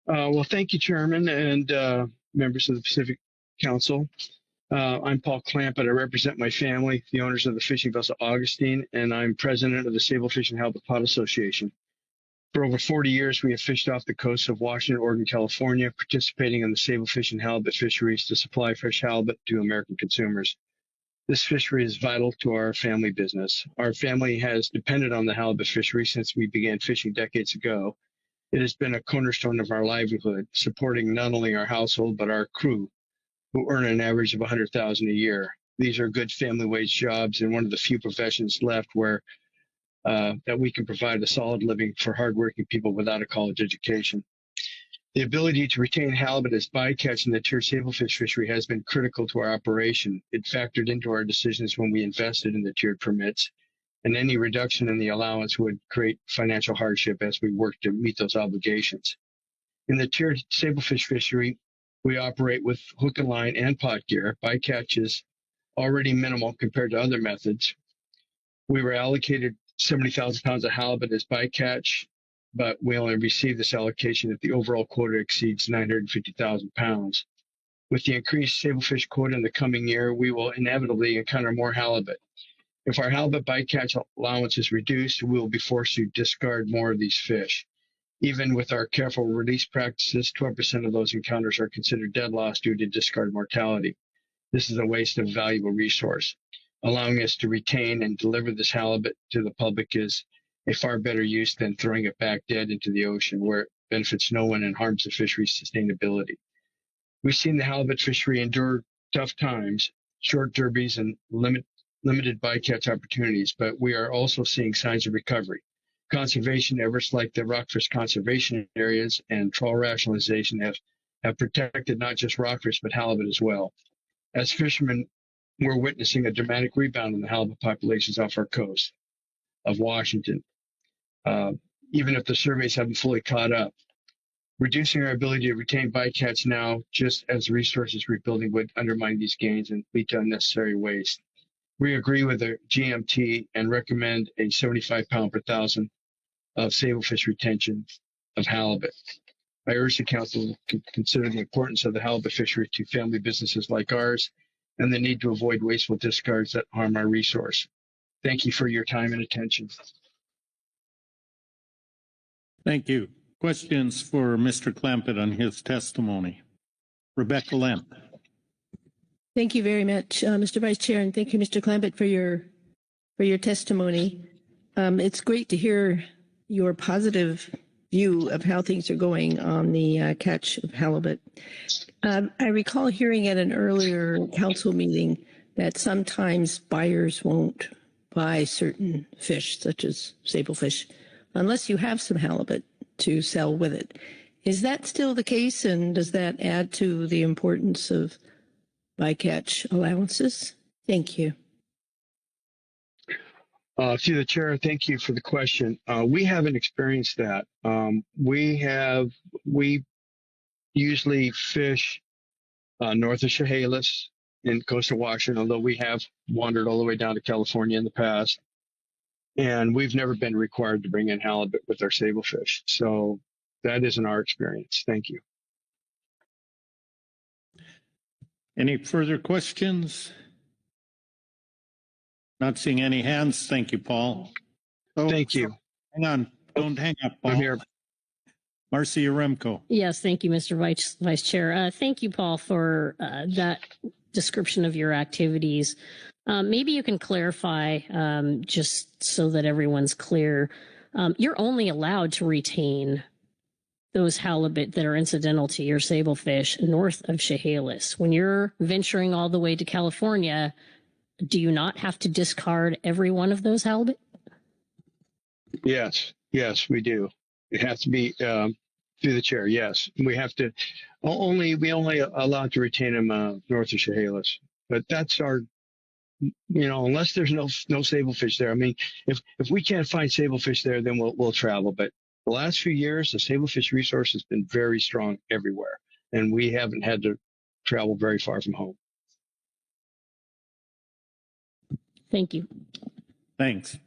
Well, thank you, Chairman, and members of the Pacific Council. I'm Paul Clampett. I represent my family, the owners of the fishing vessel Augustine, and I'm president of the Sable Fish and Halibut Pot Association. For over 40 years, we have fished off the coasts of Washington, Oregon, California, participating in the sable fish and halibut fisheries to supply fresh halibut to American consumers. This fishery is vital to our family business. Our family has depended on the halibut fishery since we began fishing decades ago. It has been a cornerstone of our livelihood, supporting not only our household, but our crew, who earn an average of $100,000 a year. These are good family wage jobs and one of the few professions left where that we can provide a solid living for hardworking people without a college education. The ability to retain halibut as bycatch in the tier sablefish fishery has been critical to our operation. It factored into our decisions when we invested in the tiered permits, and any reduction in the allowance would create financial hardship as we work to meet those obligations. In the tiered sablefish fishery, we operate with hook and line and pot gear. Bycatch is already minimal compared to other methods. We were allocated 70,000 pounds of halibut as bycatch, but we only receive this allocation if the overall quota exceeds 950,000 pounds. With the increased sablefish quota in the coming year, we will inevitably encounter more halibut. If our halibut bycatch allowance is reduced, we will be forced to discard more of these fish. Even with our careful release practices, 12% of those encounters are considered dead loss due to discard mortality. This is a waste of a valuable resource. Allowing us to retain and deliver this halibut to the public is a far better use than throwing it back dead into the ocean, where it benefits no one and harms the fishery's sustainability. We've seen the halibut fishery endure tough times, short derbies, and limited bycatch opportunities, but we are also seeing signs of recovery. Conservation efforts like the rockfish conservation areas and trawl rationalization have protected not just rockfish, but halibut as well. As fishermen, we're witnessing a dramatic rebound in the halibut populations off our coast of Washington. even if the surveys haven't fully caught up. Reducing our ability to retain bycatch now, just as resources rebuilding, would undermine these gains and lead to unnecessary waste. We agree with the GMT and recommend a 75 pound per thousand of sablefish retention of halibut. I urge the council to consider the importance of the halibut fishery to family businesses like ours and the need to avoid wasteful discards that harm our resource. Thank you for your time and attention. Thank you. Questions for Mr. Clampett on his testimony? Rebecca Lemp. Thank you very much, Mr. Vice Chair, and thank you, Mr. Clampett, for your testimony. It's great to hear your positive view of how things are going on the catch of halibut. I recall hearing at an earlier council meeting that sometimes buyers won't buy certain fish, such as sablefish, unless you have some halibut to sell with it. Is that still the case, and does that add to the importance of bycatch allowances? Thank you. Through the chair, thank you for the question. We haven't experienced that. We usually fish north of Chehalis in coastal Washington, although we have wandered all the way down to California in the past. And we've never been required to bring in halibut with our sablefish. So that isn't our experience. Thank you. Any further questions? Not seeing any hands. Thank you, Paul. Thank you. Hang on. Don't hang up, Paul. I'm here. Marcia Remco. Yes, thank you, Mr. Vice Chair. Thank you, Paul, for that description of your activities. Maybe you can clarify, just so that everyone's clear. You're only allowed to retain those halibut that are incidental to your sablefish north of Chehalis. When you're venturing all the way to California, do you not have to discard every one of those halibut? Yes, we do. It has to be through the chair. Yes, we have to. We only allowed to retain them north of Chehalis, but that's our. Unless there's no sablefish there. I mean, if we can't find sablefish there, then we'll travel. But the last few years, the sablefish resource has been very strong everywhere, and we haven't had to travel very far from home. Thank you. Thanks.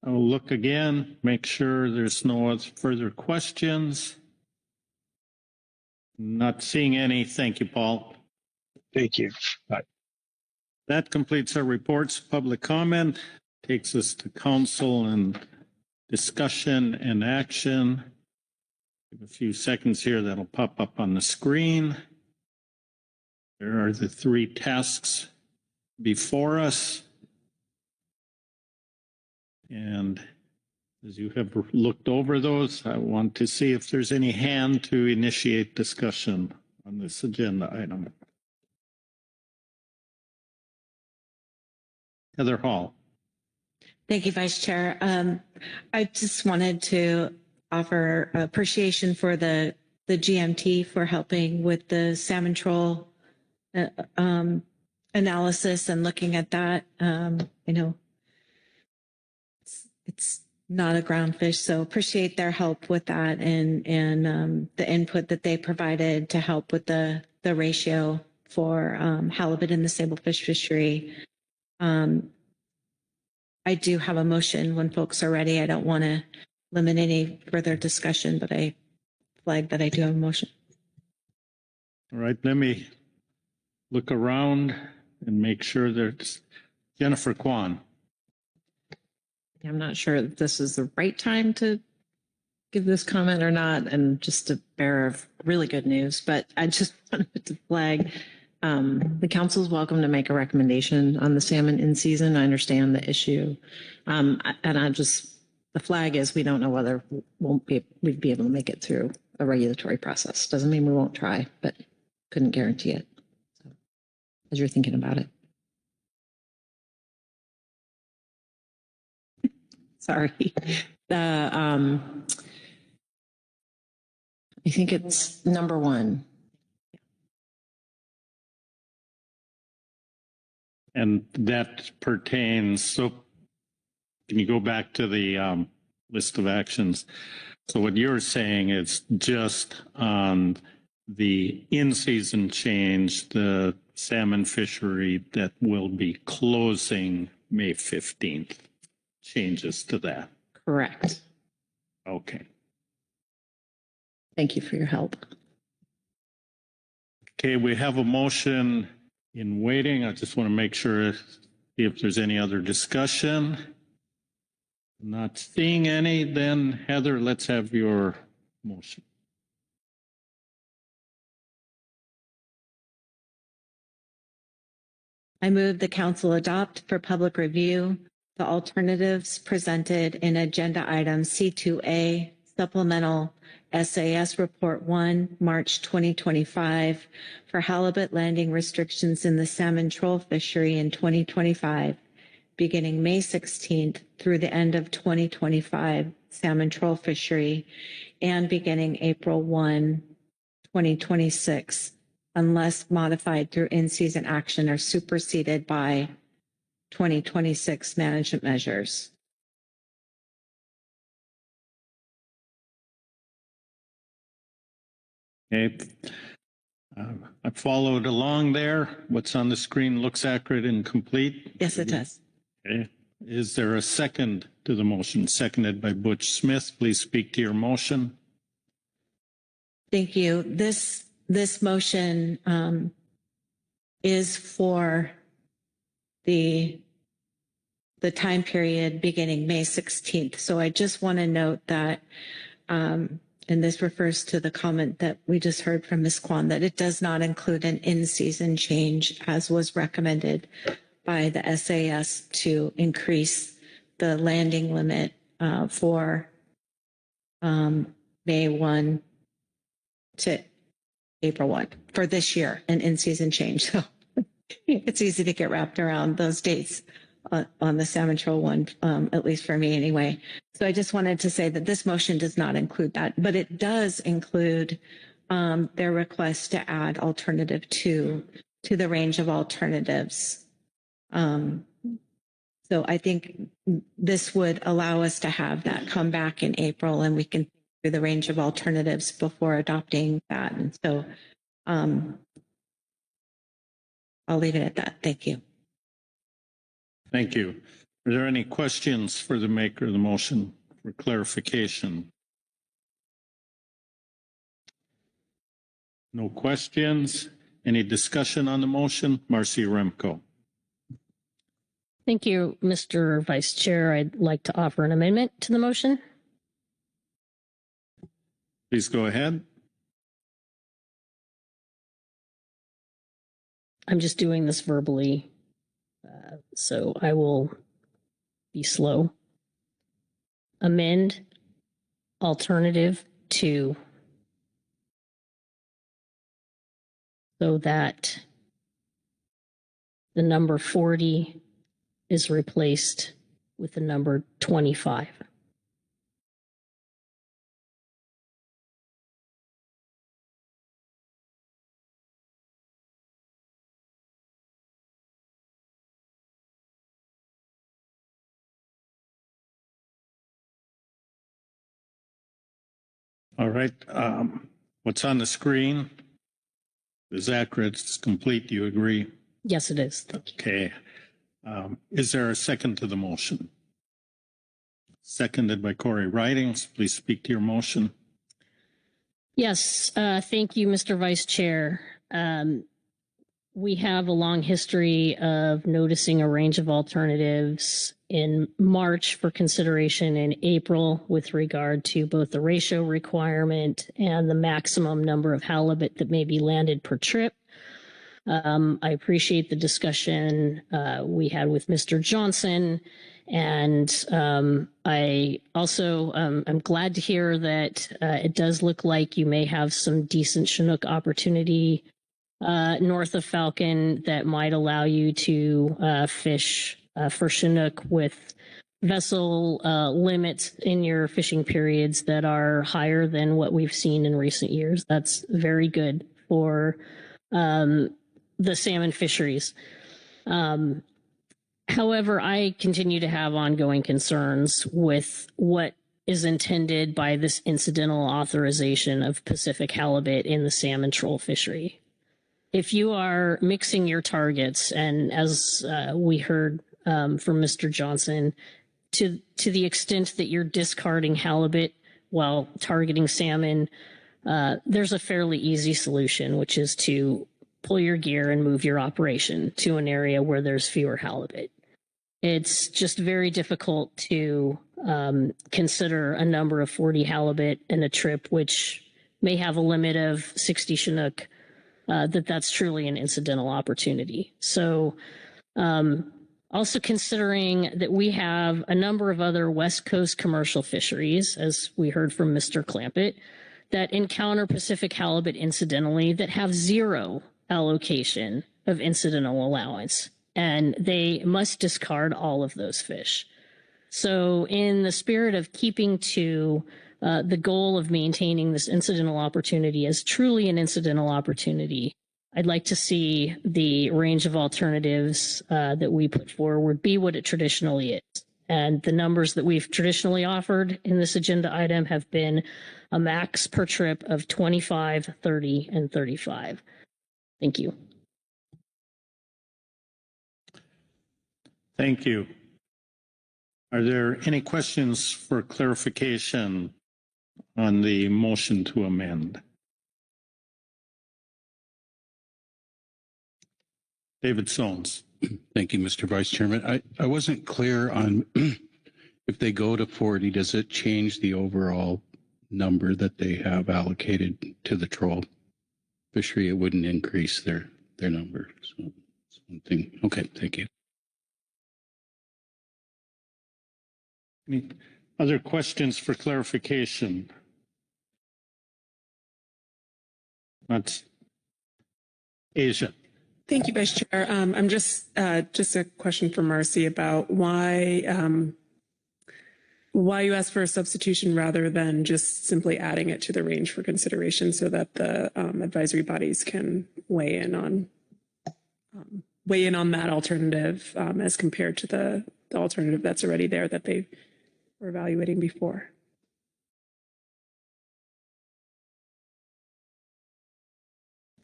I'll look again, make sure there's no other further questions. Not seeing any. Thank you, Paul. Thank you. Bye. That completes our reports. Public comment takes us to council and discussion and action. Give a few seconds here. That'll pop up on the screen. There are the three tasks before us. And as you have looked over those, I want to see if there's any hand to initiate discussion on this agenda item. Heather Hall. Thank you, Vice Chair. I just wanted to offer appreciation for the GMT for helping with the salmon troll analysis and looking at that. It's not a ground fish, so appreciate their help with that and the input that they provided to help with the ratio for halibut in the sablefish fishery. I do have a motion when folks are ready. I don't want to limit any further discussion, but I flagged that I do have a motion. All right, let me look around and make sure there's Jennifer Kwan. I'm not sure if this is the right time to give this comment or not, and just a bearer of really good news, but I just wanted to flag the council is welcome to make a recommendation on the salmon in season. I understand the issue. The flag is we don't know whether we'd be able to make it through a regulatory process. Doesn't mean we won't try, but couldn't guarantee it. So, as you're thinking about it. Sorry. I think it's number 1. And that pertains, so can you go back to the list of actions. So what you're saying is just on the in-season change, the salmon fishery that will be closing May 15th, changes to that. Correct. Okay. Thank you for your help. Okay, we have a motion in waiting. I just want to make sure if there's any other discussion. Not seeing any, then Heather, let's have your motion. I move the council adopt for public review the alternatives presented in agenda item C2A supplemental SAS Report 1, March 2025 for halibut landing restrictions in the salmon troll fishery in 2025, beginning May 16th through the end of 2025 salmon troll fishery and beginning April 1, 2026, unless modified through in-season action or superseded by 2026 management measures. Okay. I followed along there. What's on the screen looks accurate and complete. Yes, it does. Okay. Is there a second to the motion? Seconded by Butch Smith. Please speak to your motion. Thank you. This motion is for the time period beginning May 16th. So I just want to note that, and this refers to the comment that we just heard from Ms. Kwan, that it does not include an in-season change as was recommended by the SAS to increase the landing limit for May 1 to April 1 for this year, an in-season change. So it's easy to get wrapped around those dates on the salmon troll one, at least for me anyway. So I just wanted to say that this motion does not include that, but it does include their request to add alternative 2 to the range of alternatives. So I think this would allow us to have that come back in April and we can think through the range of alternatives before adopting that. And so I'll leave it at that. Thank you. Thank you. Are there any questions for the maker of the motion for clarification? No questions. Any discussion on the motion? Marcy Remco. Thank you, Mr. Vice Chair. I'd like to offer an amendment to the motion. Please go ahead. I'm just doing this verbally, so I will be slow. Amend alternative 2 so that the number 40 is replaced with the number 25. All right. What's on the screen is accurate. It's complete. Do you agree? Yes, it is. Thank you. Okay. Is there a second to the motion? Seconded by Corey Ridings. Please speak to your motion. Yes, thank you, Mr. Vice Chair. We have a long history of noticing a range of alternatives in March for consideration in April with regard to both the ratio requirement and the maximum number of halibut that may be landed per trip. I appreciate the discussion we had with Mr. Johnson, and I also am glad to hear that it does look like you may have some decent Chinook opportunity north of Falcon that might allow you to fish for Chinook with vessel limits in your fishing periods that are higher than what we've seen in recent years. That's very good for the salmon fisheries. However, I continue to have ongoing concerns with what is intended by this incidental authorization of Pacific halibut in the salmon troll fishery. If you are mixing your targets, and as we heard from Mr. Johnson, to the extent that you're discarding halibut while targeting salmon, there's a fairly easy solution, which is to pull your gear and move your operation to an area where there's fewer halibut. It's just very difficult to consider a number of 40 halibut in a trip, which may have a limit of 60 Chinook, that's truly an incidental opportunity. So also considering that we have a number of other West Coast commercial fisheries, as we heard from Mr. Clampett, that encounter Pacific halibut incidentally that have zero allocation of incidental allowance, and they must discard all of those fish. So in the spirit of keeping to the goal of maintaining this incidental opportunity as truly an incidental opportunity, I'd like to see the range of alternatives that we put forward be what it traditionally is. And the numbers that we've traditionally offered in this agenda item have been a max per trip of 25, 30, and 35. Thank you. Thank you. Are there any questions for clarification on the motion to amend? David Sones. Thank you, Mr. Vice Chairman. I wasn't clear on if they go to 40, does it change the overall number that they have allocated to the troll fishery? It wouldn't increase their number. So it's one thing. Okay, thank you. Any other questions for clarification? That's Asia. Thank you, Vice Chair. I'm just a question for Marcy about why you asked for a substitution rather than just simply adding it to the range for consideration so that the advisory bodies can weigh in on that alternative as compared to the alternative that's already there that they were evaluating before.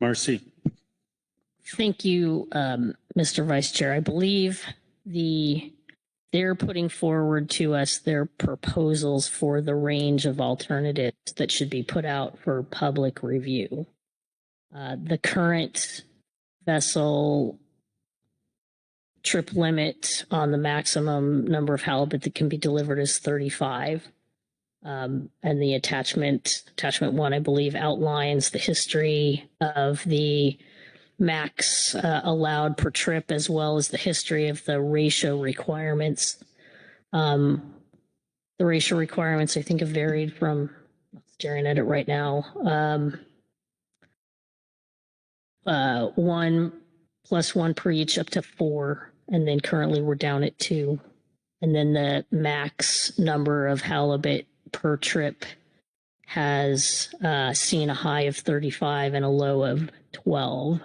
Marcy. Thank you, Mr. Vice Chair. I believe they're putting forward to us their proposals for the range of alternatives that should be put out for public review. The current vessel trip limit on the maximum number of halibut that can be delivered is 35. And the attachment 1, I believe, outlines the history of the max allowed per trip, as well as the history of the ratio requirements. The ratio requirements, I think, have varied from, staring at it right now, 1 + 1 per each up to 4. And then currently we're down at 2. And then the max number of halibut per trip has seen a high of 35 and a low of 12.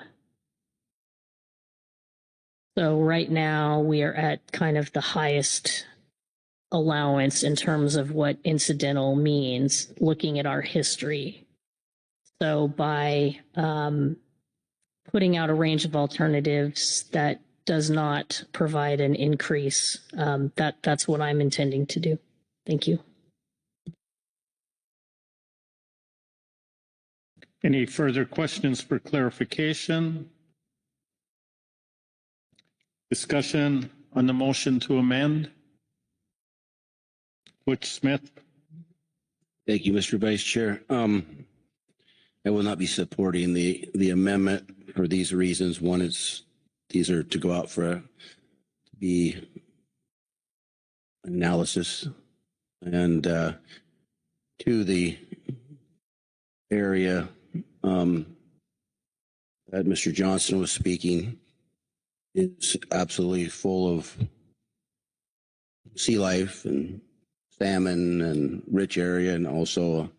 So right now we are at kind of the highest allowance in terms of what incidental means, looking at our history. So by putting out a range of alternatives that does not provide an increase, that's what I'm intending to do. Thank you. Any further questions for clarification? Discussion on the motion to amend? Butch Smith. Thank you, Mr. Vice Chair. I will not be supporting the amendment for these reasons. One is these are to go out for the analysis, and to the area that Mr. Johnson was speaking is absolutely full of sea life and salmon and rich area, and also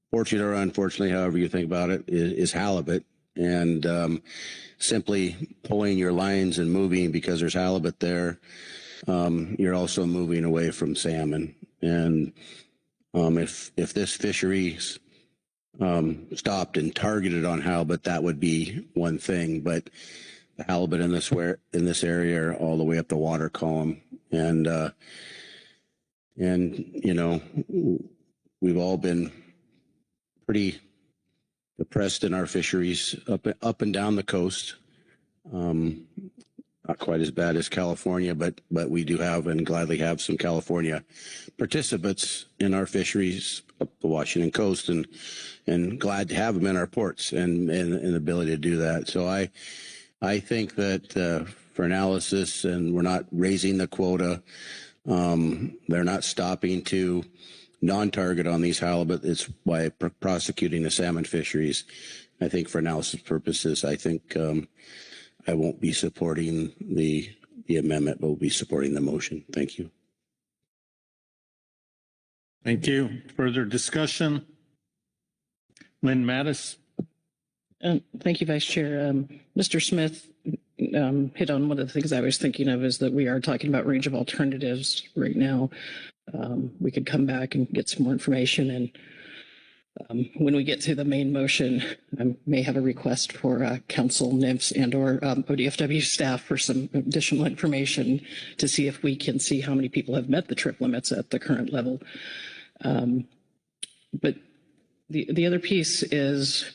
fortunately or unfortunately, however you think about it, is halibut. And simply pulling your lines and moving because there's halibut there, you're also moving away from salmon. And If this fisheries stopped and targeted on halibut, that would be one thing. But the halibut in this area are all the way up the water column, and you know, we've all been pretty depressed in our fisheries up and down the coast. Not quite as bad as California, but we do have and gladly have some California participants in our fisheries up the Washington coast, and glad to have them in our ports and the ability to do that. So I think that for analysis, and we're not raising the quota, they're not stopping to non-target on these halibut. It's by prosecuting the salmon fisheries. I think for analysis purposes, I think I won't be supporting the amendment, but will be supporting the motion. Thank you. Thank you. Further discussion? Lynn Mattis. Thank you, Vice Chair. Mr. Smith hit on one of the things I was thinking of, is that we are talking about range of alternatives right now. We could come back and get some more information, and when we get to the main motion, I may have a request for council, NIMS, and or ODFW staff for some additional information to see if we can see how many people have met the trip limits at the current level. But the other piece is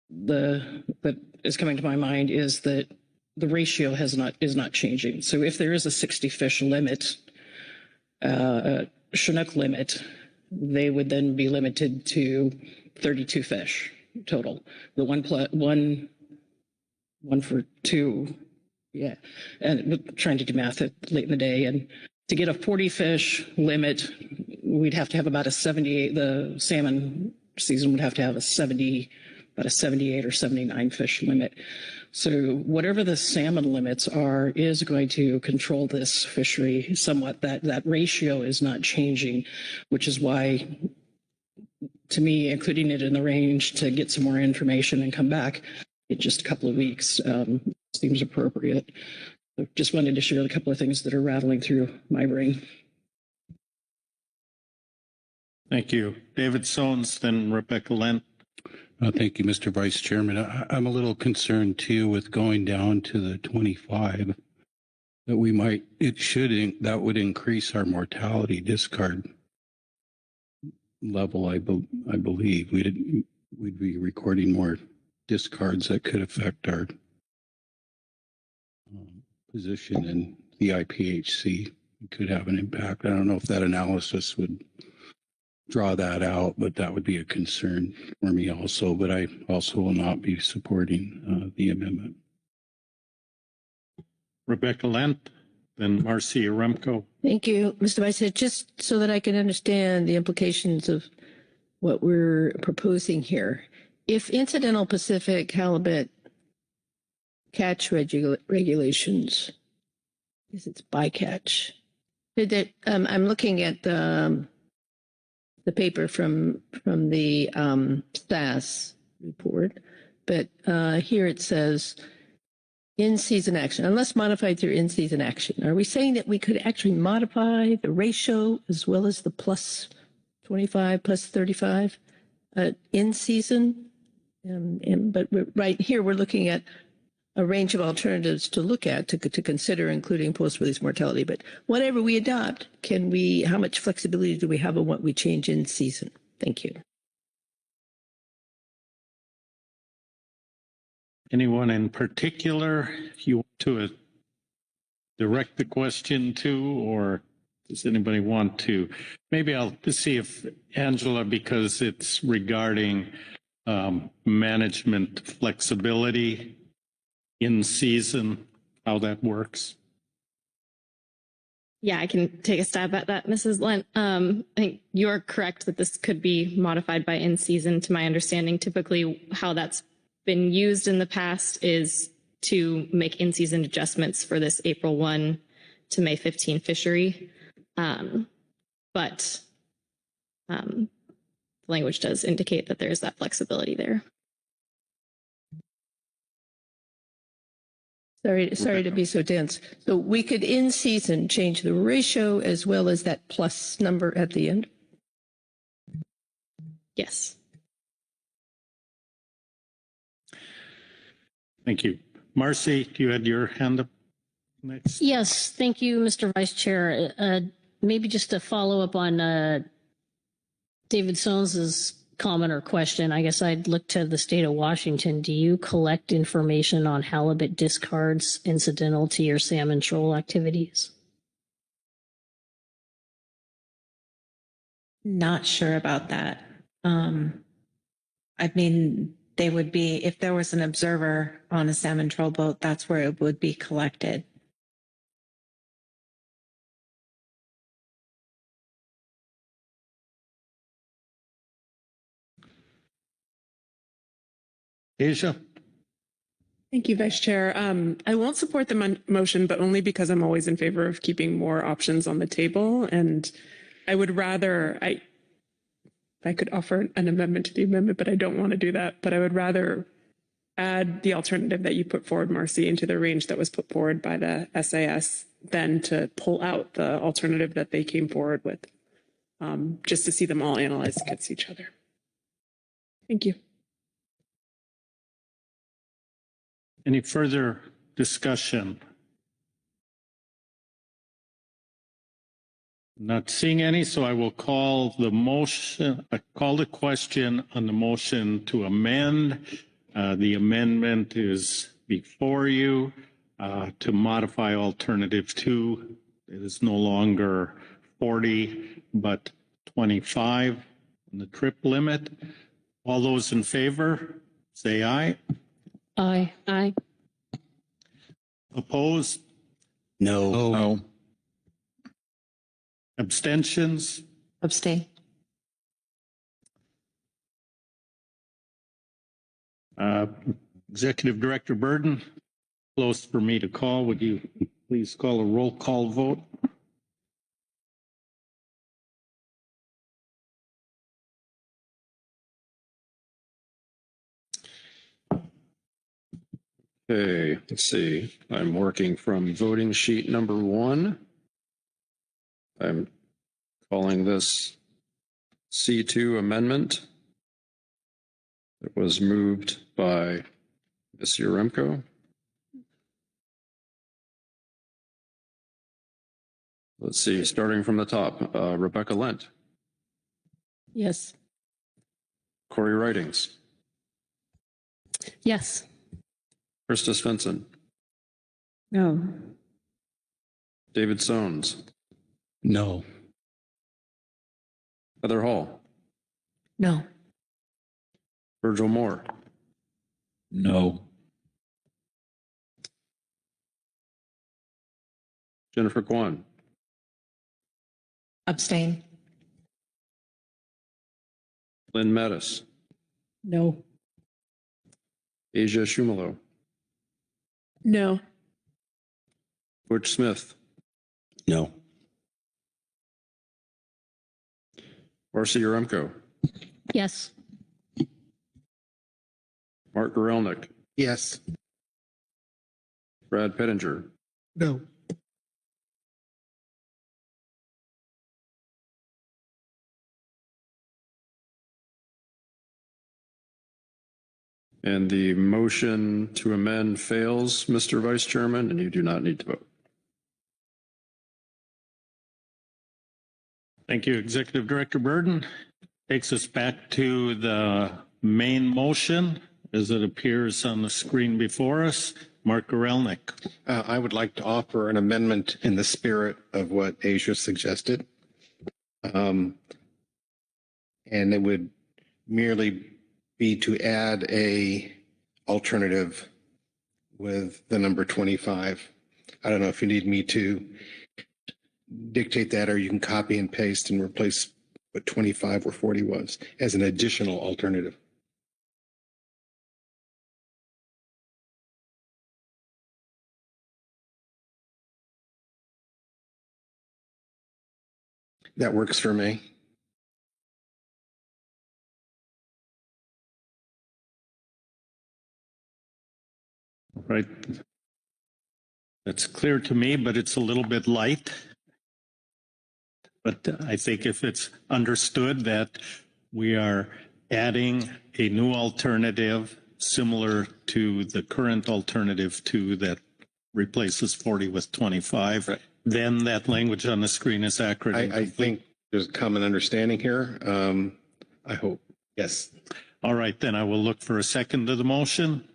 that is coming to my mind is that the ratio is not changing. So if there is a 60 fish limit, Chinook limit, they would then be limited to 32 fish total. The one for two, yeah. And trying to do math late in the day, and to get a 40 fish limit, we'd have to have about a 78. The salmon season would have to have about a 78 or 79 fish limit. So whatever the salmon limits are is going to control this fishery somewhat. That ratio is not changing, which is why, to me, including it in the range to get some more information and come back in just a couple of weeks seems appropriate. So just wanted to share a couple of things that are rattling through my brain. Thank you. David Sones, then Rebecca Lent. Thank you, Mr. Vice Chairman. I'm a little concerned too with going down to the 25. That would increase our mortality discard level. I believe we'd be recording more discards that could affect our position in the IPHC. It could have an impact. I don't know if that analysis would draw that out, but that would be a concern for me also. But I also will not be supporting the amendment. Rebecca Lent, then Marcia Remco. Thank you, Mr. Vice Chair. Just so that I can understand the implications of what we're proposing here. If incidental Pacific halibut catch regulations, is it's bycatch. I'm looking at the paper from the SAS report, but here it says in-season action, unless modified through in-season action. Are we saying that we could actually modify the ratio as well as the plus 25, plus 35 in season? But right here, we're looking at a range of alternatives to look at, to consider, including post-release mortality. But whatever we adopt, how much flexibility do we have on what we change in season? Thank you. Anyone in particular you want to direct the question to, or does anybody want to? Maybe I'll see if Angela, because it's regarding management flexibility in season, how that works. Yeah, I can take a stab at that, Mrs. Lent. I think you're correct that this could be modified by in season. To my understanding, typically how that's been used in the past is to make in-season adjustments for this April 1 to May 15 fishery. But the language does indicate that there's that flexibility there. Sorry to be so dense. So we could in season change the ratio as well as that plus number at the end? Yes. Thank you. Marcy, you had your hand up next. Yes, thank you, Mr. Vice Chair. Maybe just to follow up on David Soanes's comment or question, I guess I'd look to the state of Washington. Do you collect information on halibut discards incidental to your salmon troll activities? Not sure about that. I mean, they would be, if there was an observer on a salmon troll boat, that's where it would be collected. Asia? Thank you, Vice Chair. I won't support the motion, but only because I'm always in favor of keeping more options on the table. And I would rather, I could offer an amendment to the amendment, but I don't want to do that. But I would rather add the alternative that you put forward, Marcy, into the range that was put forward by the SAS than to pull out the alternative that they came forward with, just to see them all analyzed against each other. Thank you. Any further discussion? Not seeing any, so I will call the motion, call the question on the motion to amend. The amendment is before you to modify alternative 2. It is no longer 40, but 25 on the trip limit. All those in favor, say aye. Aye. Aye. Opposed? No. No. Abstentions? Abstain. Executive Director Burden, close for me to call. Would you please call a roll call vote? Okay, let's see. I'm working from voting sheet number 1. I'm calling this C2 amendment. It was moved by Ms. Yaremko. Let's see, starting from the top, Rebecca Lent, Yes. Corey Ridings, Yes. Krista Svensson, No. David Soanes, No. Heather Hall, No. Virgil Moore, No. Jennifer Kwan, Abstain. Lynn Mattis, No. Asia Shumalo, No. Butch Smith, No. Marcy Yaremko, Yes. Mark Gorelnik, Yes. Brad Pettinger, No. and the motion to amend fails, Mr. Vice Chairman, and you do not need to vote. Thank you, Executive Director Burden. Takes us back to the main motion as it appears on the screen before us. Mark Gorelnik. I would like to offer an amendment in the spirit of what Asia suggested. And it would merely be to add a alternative with the number 25. I don't know if you need me to dictate that, or you can copy and paste and replace what 25 or 40 was as an additional alternative. That works for me. Right. That's clear to me, but it's a little bit light. But I think if it's understood that we are adding a new alternative similar to the current alternative 2 that replaces 40 with 25. Right. Then that language on the screen is accurate. I think there's a common understanding here. I hope. Yes. All right, then I will look for a second to the motion.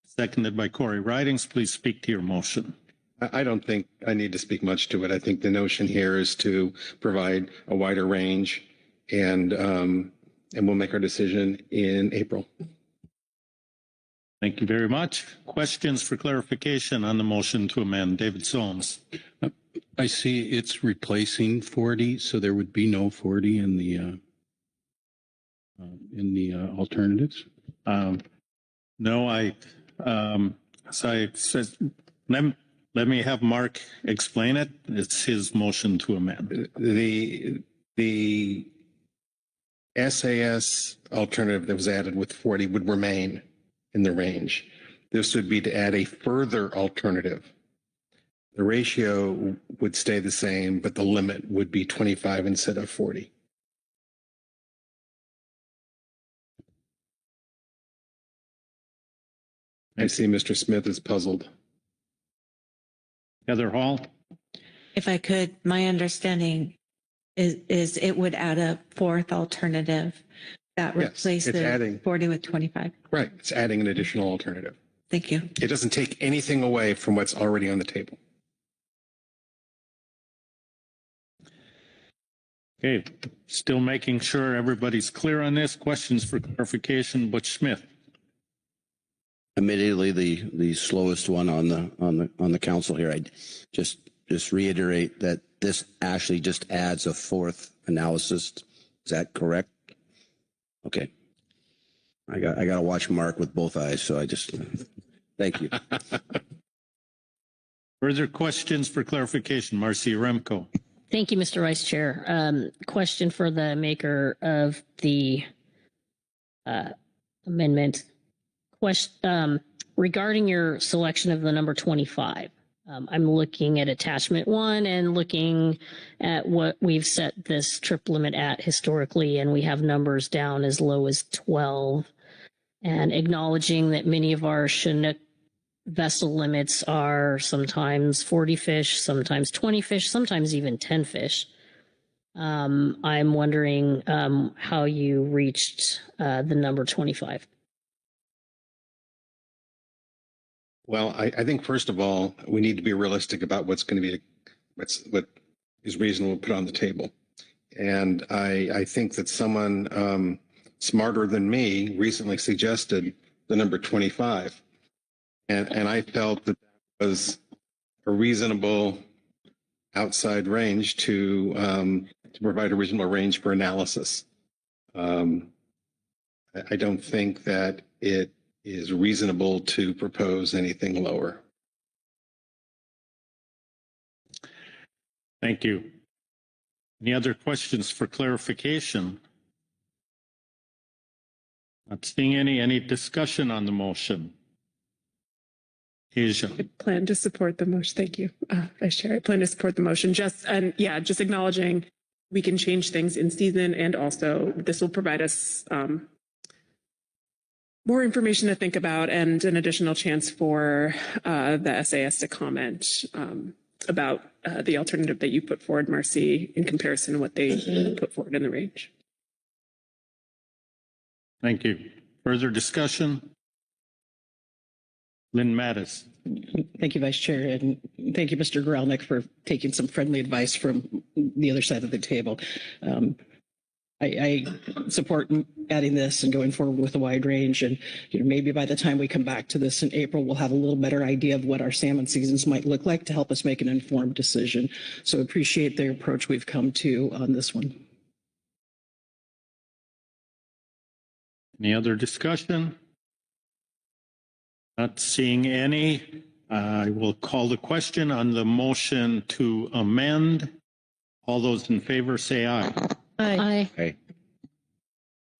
Seconded by Corey Ridings. Please speak to your motion. I don't think I need to speak much to it. I think the notion here is to provide a wider range, and we'll make our decision in April. Thank you very much. Questions for clarification on the motion to amend? David Solms. I see it's replacing 40, so there would be no 40 in the alternatives. No, as I said, let me have Mark explain it. It's his motion to amend. The SAS alternative that was added with 40 would remain in the range. This would be to add a further alternative. The ratio would stay the same, but the limit would be 25 instead of 40. I see Mr. Smith is puzzled. Heather Hall? If I could, my understanding is it would add a fourth alternative that replaces adding 40 with 25. Right. It's adding an additional alternative. Thank you. It doesn't take anything away from what's already on the table. Okay, still making sure everybody's clear on this. Questions for clarification? Butch Smith. Admittedly, the slowest one on the council here. I just reiterate that this actually just adds a fourth analysis. Is that correct? Okay. I got to watch Mark with both eyes, so I just thank you. Further questions for clarification? Marcia Remco. Thank you, Mr. Vice Chair. Question for the maker of the amendment. Regarding your selection of the number 25, I'm looking at attachment 1 and looking at what we've set this trip limit at historically, and we have numbers down as low as 12, and acknowledging that many of our Chinook vessel limits are sometimes 40 fish, sometimes 20 fish, sometimes even 10 fish. I'm wondering how you reached the number 25. Well, I think first of all, we need to be realistic about what's going to be, what is reasonable to put on the table. And I think that someone smarter than me recently suggested the number 25. And I felt that was a reasonable outside range to provide a reasonable range for analysis. I don't think that it is reasonable to propose anything lower. Thank you. Any other questions for clarification? Not seeing any discussion on the motion? Asia. I plan to support the motion. Thank you, Vice Chair. I plan to support the motion. Just acknowledging we can change things in season, and also this will provide us more information to think about and an additional chance for the SAS to comment about the alternative that you put forward, Marcy, in comparison to what they put forward in the range. Thank you. Further discussion? Lynn Mattis. Thank you, Vice Chair, and thank you, Mr. Gralnick, for taking some friendly advice from the other side of the table. I support adding this and going forward with a wide range, and maybe by the time we come back to this in April, we'll have a little better idea of what our salmon seasons might look like to help us make an informed decision. So appreciate the approach we've come to on this one. Any other discussion? Not seeing any. I will call the question on the motion to amend. All those in favor say aye. Aye. Aye.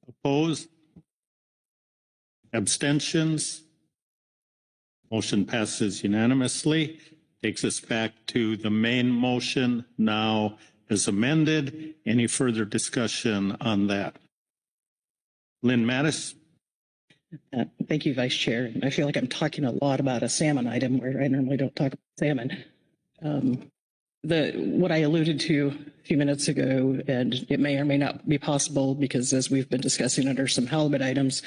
Opposed? Abstentions? Motion passes unanimously. Takes us back to the main motion now as amended. Any further discussion on that? Lynn Mattis. Thank you, Vice Chair. I feel like I'm talking a lot about a salmon item where I normally don't talk about salmon. What I alluded to a few minutes ago, and it may or may not be possible because as we've been discussing under some halibut items,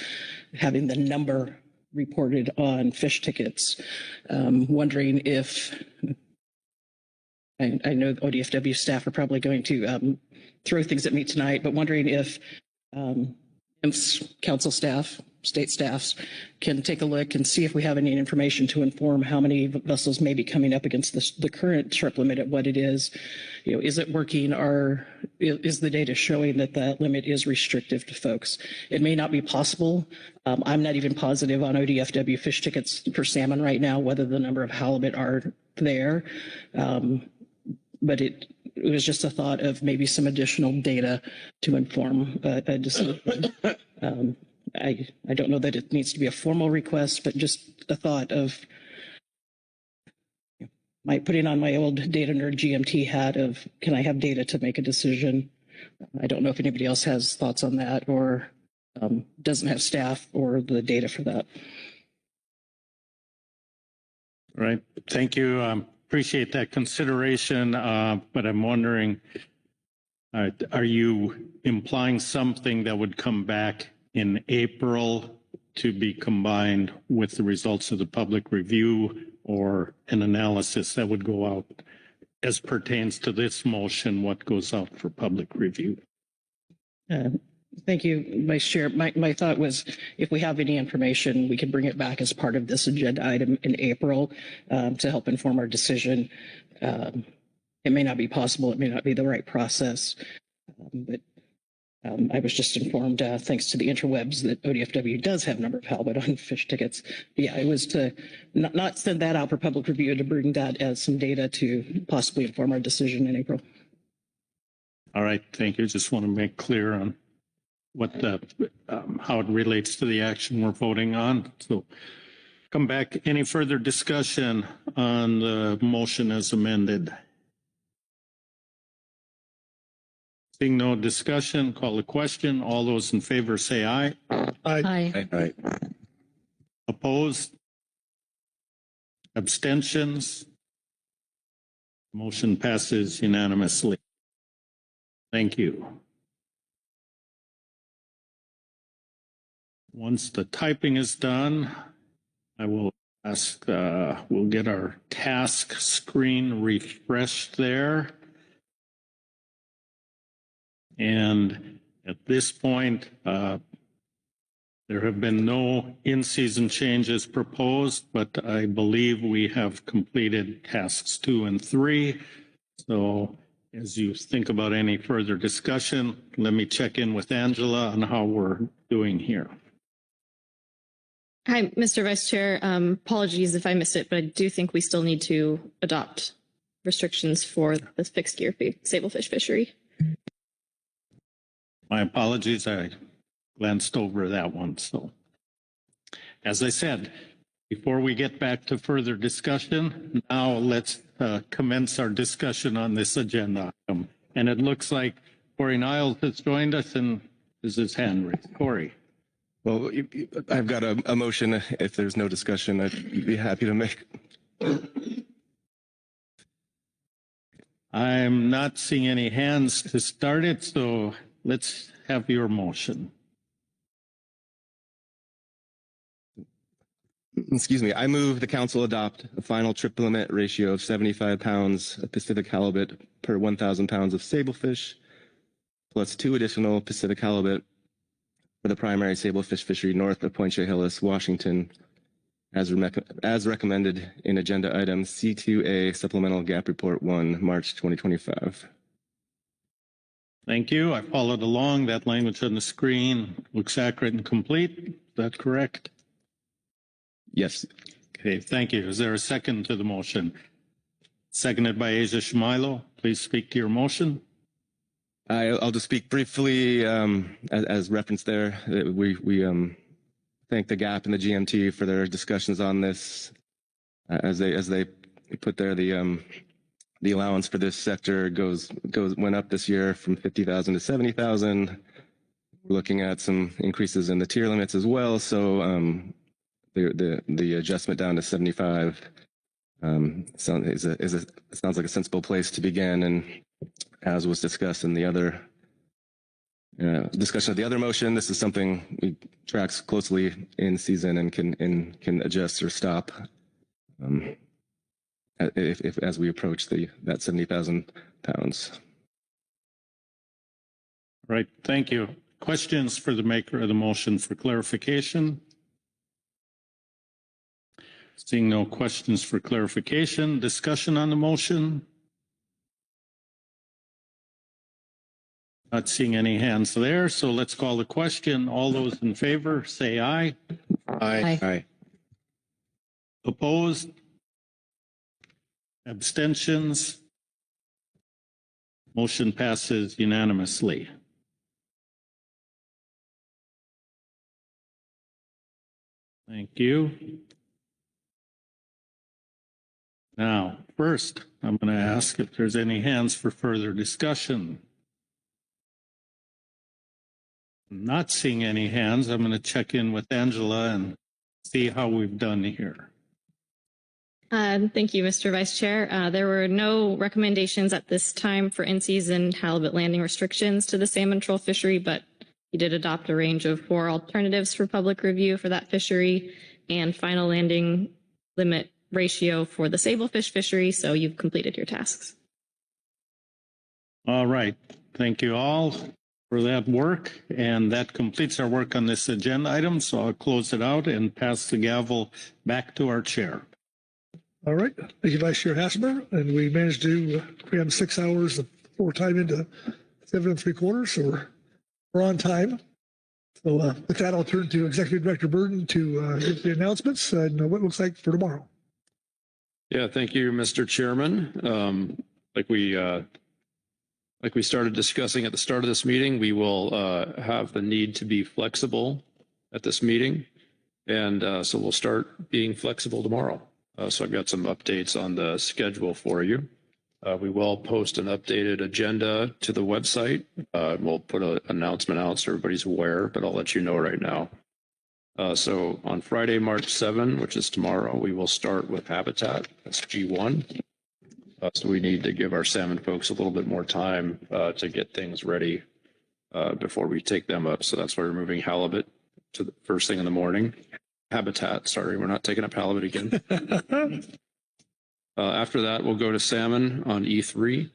having the number reported on fish tickets, wondering if, I know the ODFW staff are probably going to throw things at me tonight, but wondering if council staff, state staffs can take a look and see if we have any information to inform how many vessels may be coming up against the current trip limit at what it is. You know, is it working, or is the data showing that that limit is restrictive to folks? It may not be possible. I'm not even positive on ODFW fish tickets for salmon right now, whether the number of halibut are there. But it was just a thought of maybe some additional data to inform a decision. I don't know that it needs to be a formal request, but just a thought of putting on my old data nerd GMT hat of, can I have data to make a decision? I don't know if anybody else has thoughts on that or doesn't have staff or the data for that. All right, thank you. Appreciate that consideration, but I'm wondering, are you implying something that would come back in April to be combined with the results of the public review, or an analysis that would go out as pertains to this motion, what goes out for public review? Thank you, Vice Chair. My thought was, if we have any information, we can bring it back as part of this agenda item in April to help inform our decision. It may not be possible. It may not be the right process, but I was just informed, thanks to the interwebs, that ODFW does have a number of halibut on fish tickets. But yeah, it was to not send that out for public review, to bring that as some data to possibly inform our decision in April. All right, thank you. Just want to make clear on what the how it relates to the action we're voting on. So come back. Any further discussion on the motion as amended? Seeing no discussion, call the question. All those in favor say aye. Aye. Aye. Opposed? Abstentions? Motion passes unanimously. Thank you. Once the typing is done, I will ask, we'll get our task screen refreshed there. And at this point, there have been no in-season changes proposed, but I believe we have completed tasks 2 and 3. So as you think about any further discussion, let me check in with Angela on how we're doing here. Hi, Mr. Vice Chair. Apologies if I missed it, but I do think we still need to adopt restrictions for the fixed gear sablefish fishery. My apologies, I glanced over that one. So, as I said, before we get back to further discussion, now let's commence our discussion on this agenda item. And it looks like Corey Niles has joined us and is his hand raised. Corey. Well, I've got a motion. If there's no discussion, I'd be happy to make. I'm not seeing any hands to start it, so let's have your motion. Excuse me. I move the council adopt a final trip limit ratio of 75 pounds of Pacific halibut per 1,000 pounds of sablefish, plus 2 additional Pacific halibut for the primary sablefish fishery north of Point Chehalis, Washington, as recommended in agenda item C2A Supplemental Gap Report 1, March 2025. Thank you. I followed along. That language on the screen looks accurate and complete. Is that correct? Yes. Okay, thank you. Is there a second to the motion? Seconded by Asia Shmailo. Please speak to your motion. I'll just speak briefly as referenced there. We thank the GAP and the GMT for their discussions on this. As they put there, the allowance for this sector went up this year from 50,000 to 70,000. we're looking at some increases in the tier limits as well. So the adjustment down to 75 sounds like a sensible place to begin. And as was discussed in the other discussion of the other motion, this is something we tracks closely in season and can adjust or stop if as we approach that 70,000 pounds. Right. Thank you. Questions for the maker of the motion for clarification? Seeing no questions for clarification, discussion on the motion? Not seeing any hands there, so let's call the question. All those in favor, say aye. Aye. Aye. Opposed? Abstentions? Motion passes unanimously. Thank you. Now, first, I'm going to ask if there's any hands for further discussion. Not seeing any hands, I'm going to check in with Angela and see how we've done here. Thank you, Mr. Vice Chair. There were no recommendations at this time for in-season halibut landing restrictions to the salmon troll fishery, but you did adopt a range of 4 alternatives for public review for that fishery and final landing limit ratio for the sablefish fishery, so you've completed your tasks. All right. Thank you all for that work, and that completes our work on this agenda item, so I'll close it out and pass the gavel back to our chair. All right. Thank you, Vice Chair Hassemer. And we managed to cram 6 hours of floor time into 7 3/4, so we're on time. So with that, I'll turn to Executive Director Burden to give the announcements and what it looks like for tomorrow. Yeah, thank you, Mr. Chairman. Like we started discussing at the start of this meeting, we will have the need to be flexible at this meeting. And so we'll start being flexible tomorrow. So I've got some updates on the schedule for you. We will post an updated agenda to the website. We'll put an announcement out so everybody's aware, but I'll let you know right now. So on Friday, March 7, which is tomorrow, we will start with habitat. That's G1. So we need to give our salmon folks a little bit more time to get things ready before we take them up. So that's why we're moving halibut to the first thing in the morning. Habitat, sorry, we're not taking up halibut again. After that, we'll go to salmon on E3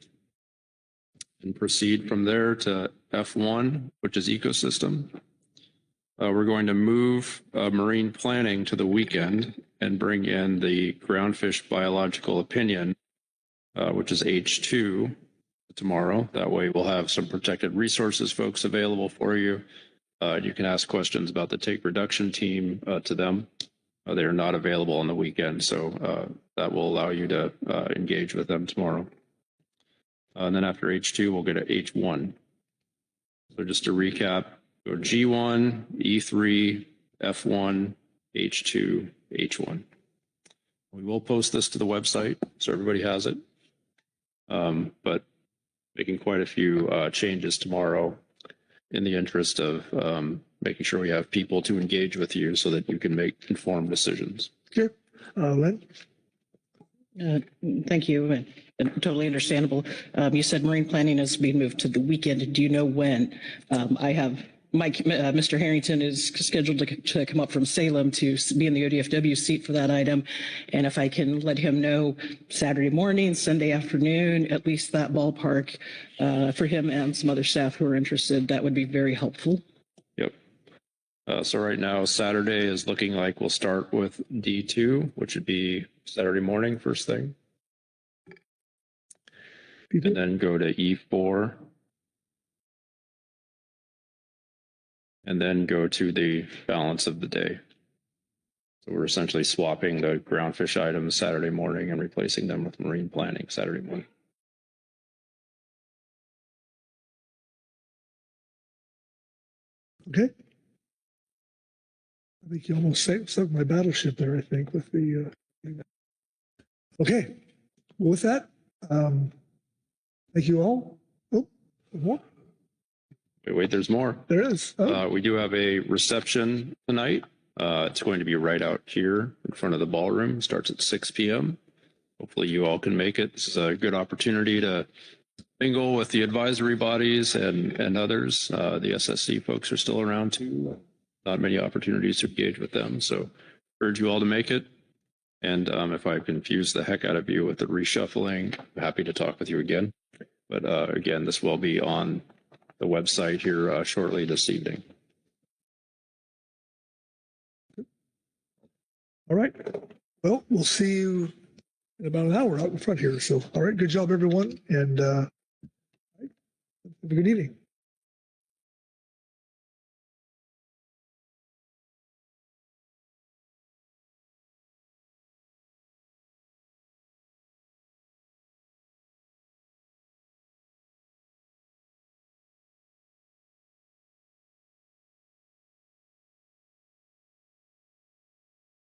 and proceed from there to F1, which is ecosystem. We're going to move marine planning to the weekend and bring in the groundfish biological opinion, which is H2 tomorrow. That way we'll have some protected resources folks available for you. You can ask questions about the take reduction team to them. They are not available on the weekend, so that will allow you to engage with them tomorrow. And then after H2, we'll get to H1. So just to recap, go G1, E3, F1, H2, H1. We will post this to the website so everybody has it, but making quite a few changes tomorrow in the interest of making sure we have people to engage with you so that you can make informed decisions. Sure. Len? Thank you. Totally understandable. You said marine planning is being moved to the weekend. Do you know when? I have Mr. Harrington is scheduled to come up from Salem to be in the ODFW seat for that item. And if I can let him know Saturday morning, Sunday afternoon, at least that ballpark for him and some other staff who are interested, that would be very helpful. Yep. So right now, Saturday is looking like we'll start with D2, which would be Saturday morning, first thing. And then go to E4. And then go to the balance of the day. So we're essentially swapping the groundfish items Saturday morning and replacing them with marine planning Saturday morning. Okay. I think you almost sunk my battleship there, I think, with the... Okay. Well, with that, thank you all. Oh, more? Wait, there's more. There is. Oh. We do have a reception tonight. It's going to be right out here in front of the ballroom. It starts at 6 p.m. Hopefully you all can make it. This is a good opportunity to mingle with the advisory bodies and others. The SSC folks are still around too. Not many opportunities to engage with them. So urge you all to make it. And if I confuse the heck out of you with the reshuffling, I'm happy to talk with you again. But again, this will be on the website here shortly this evening. All right. Well, we'll see you in about an hour out in front here. So, all right. Good job, everyone. And have a good evening.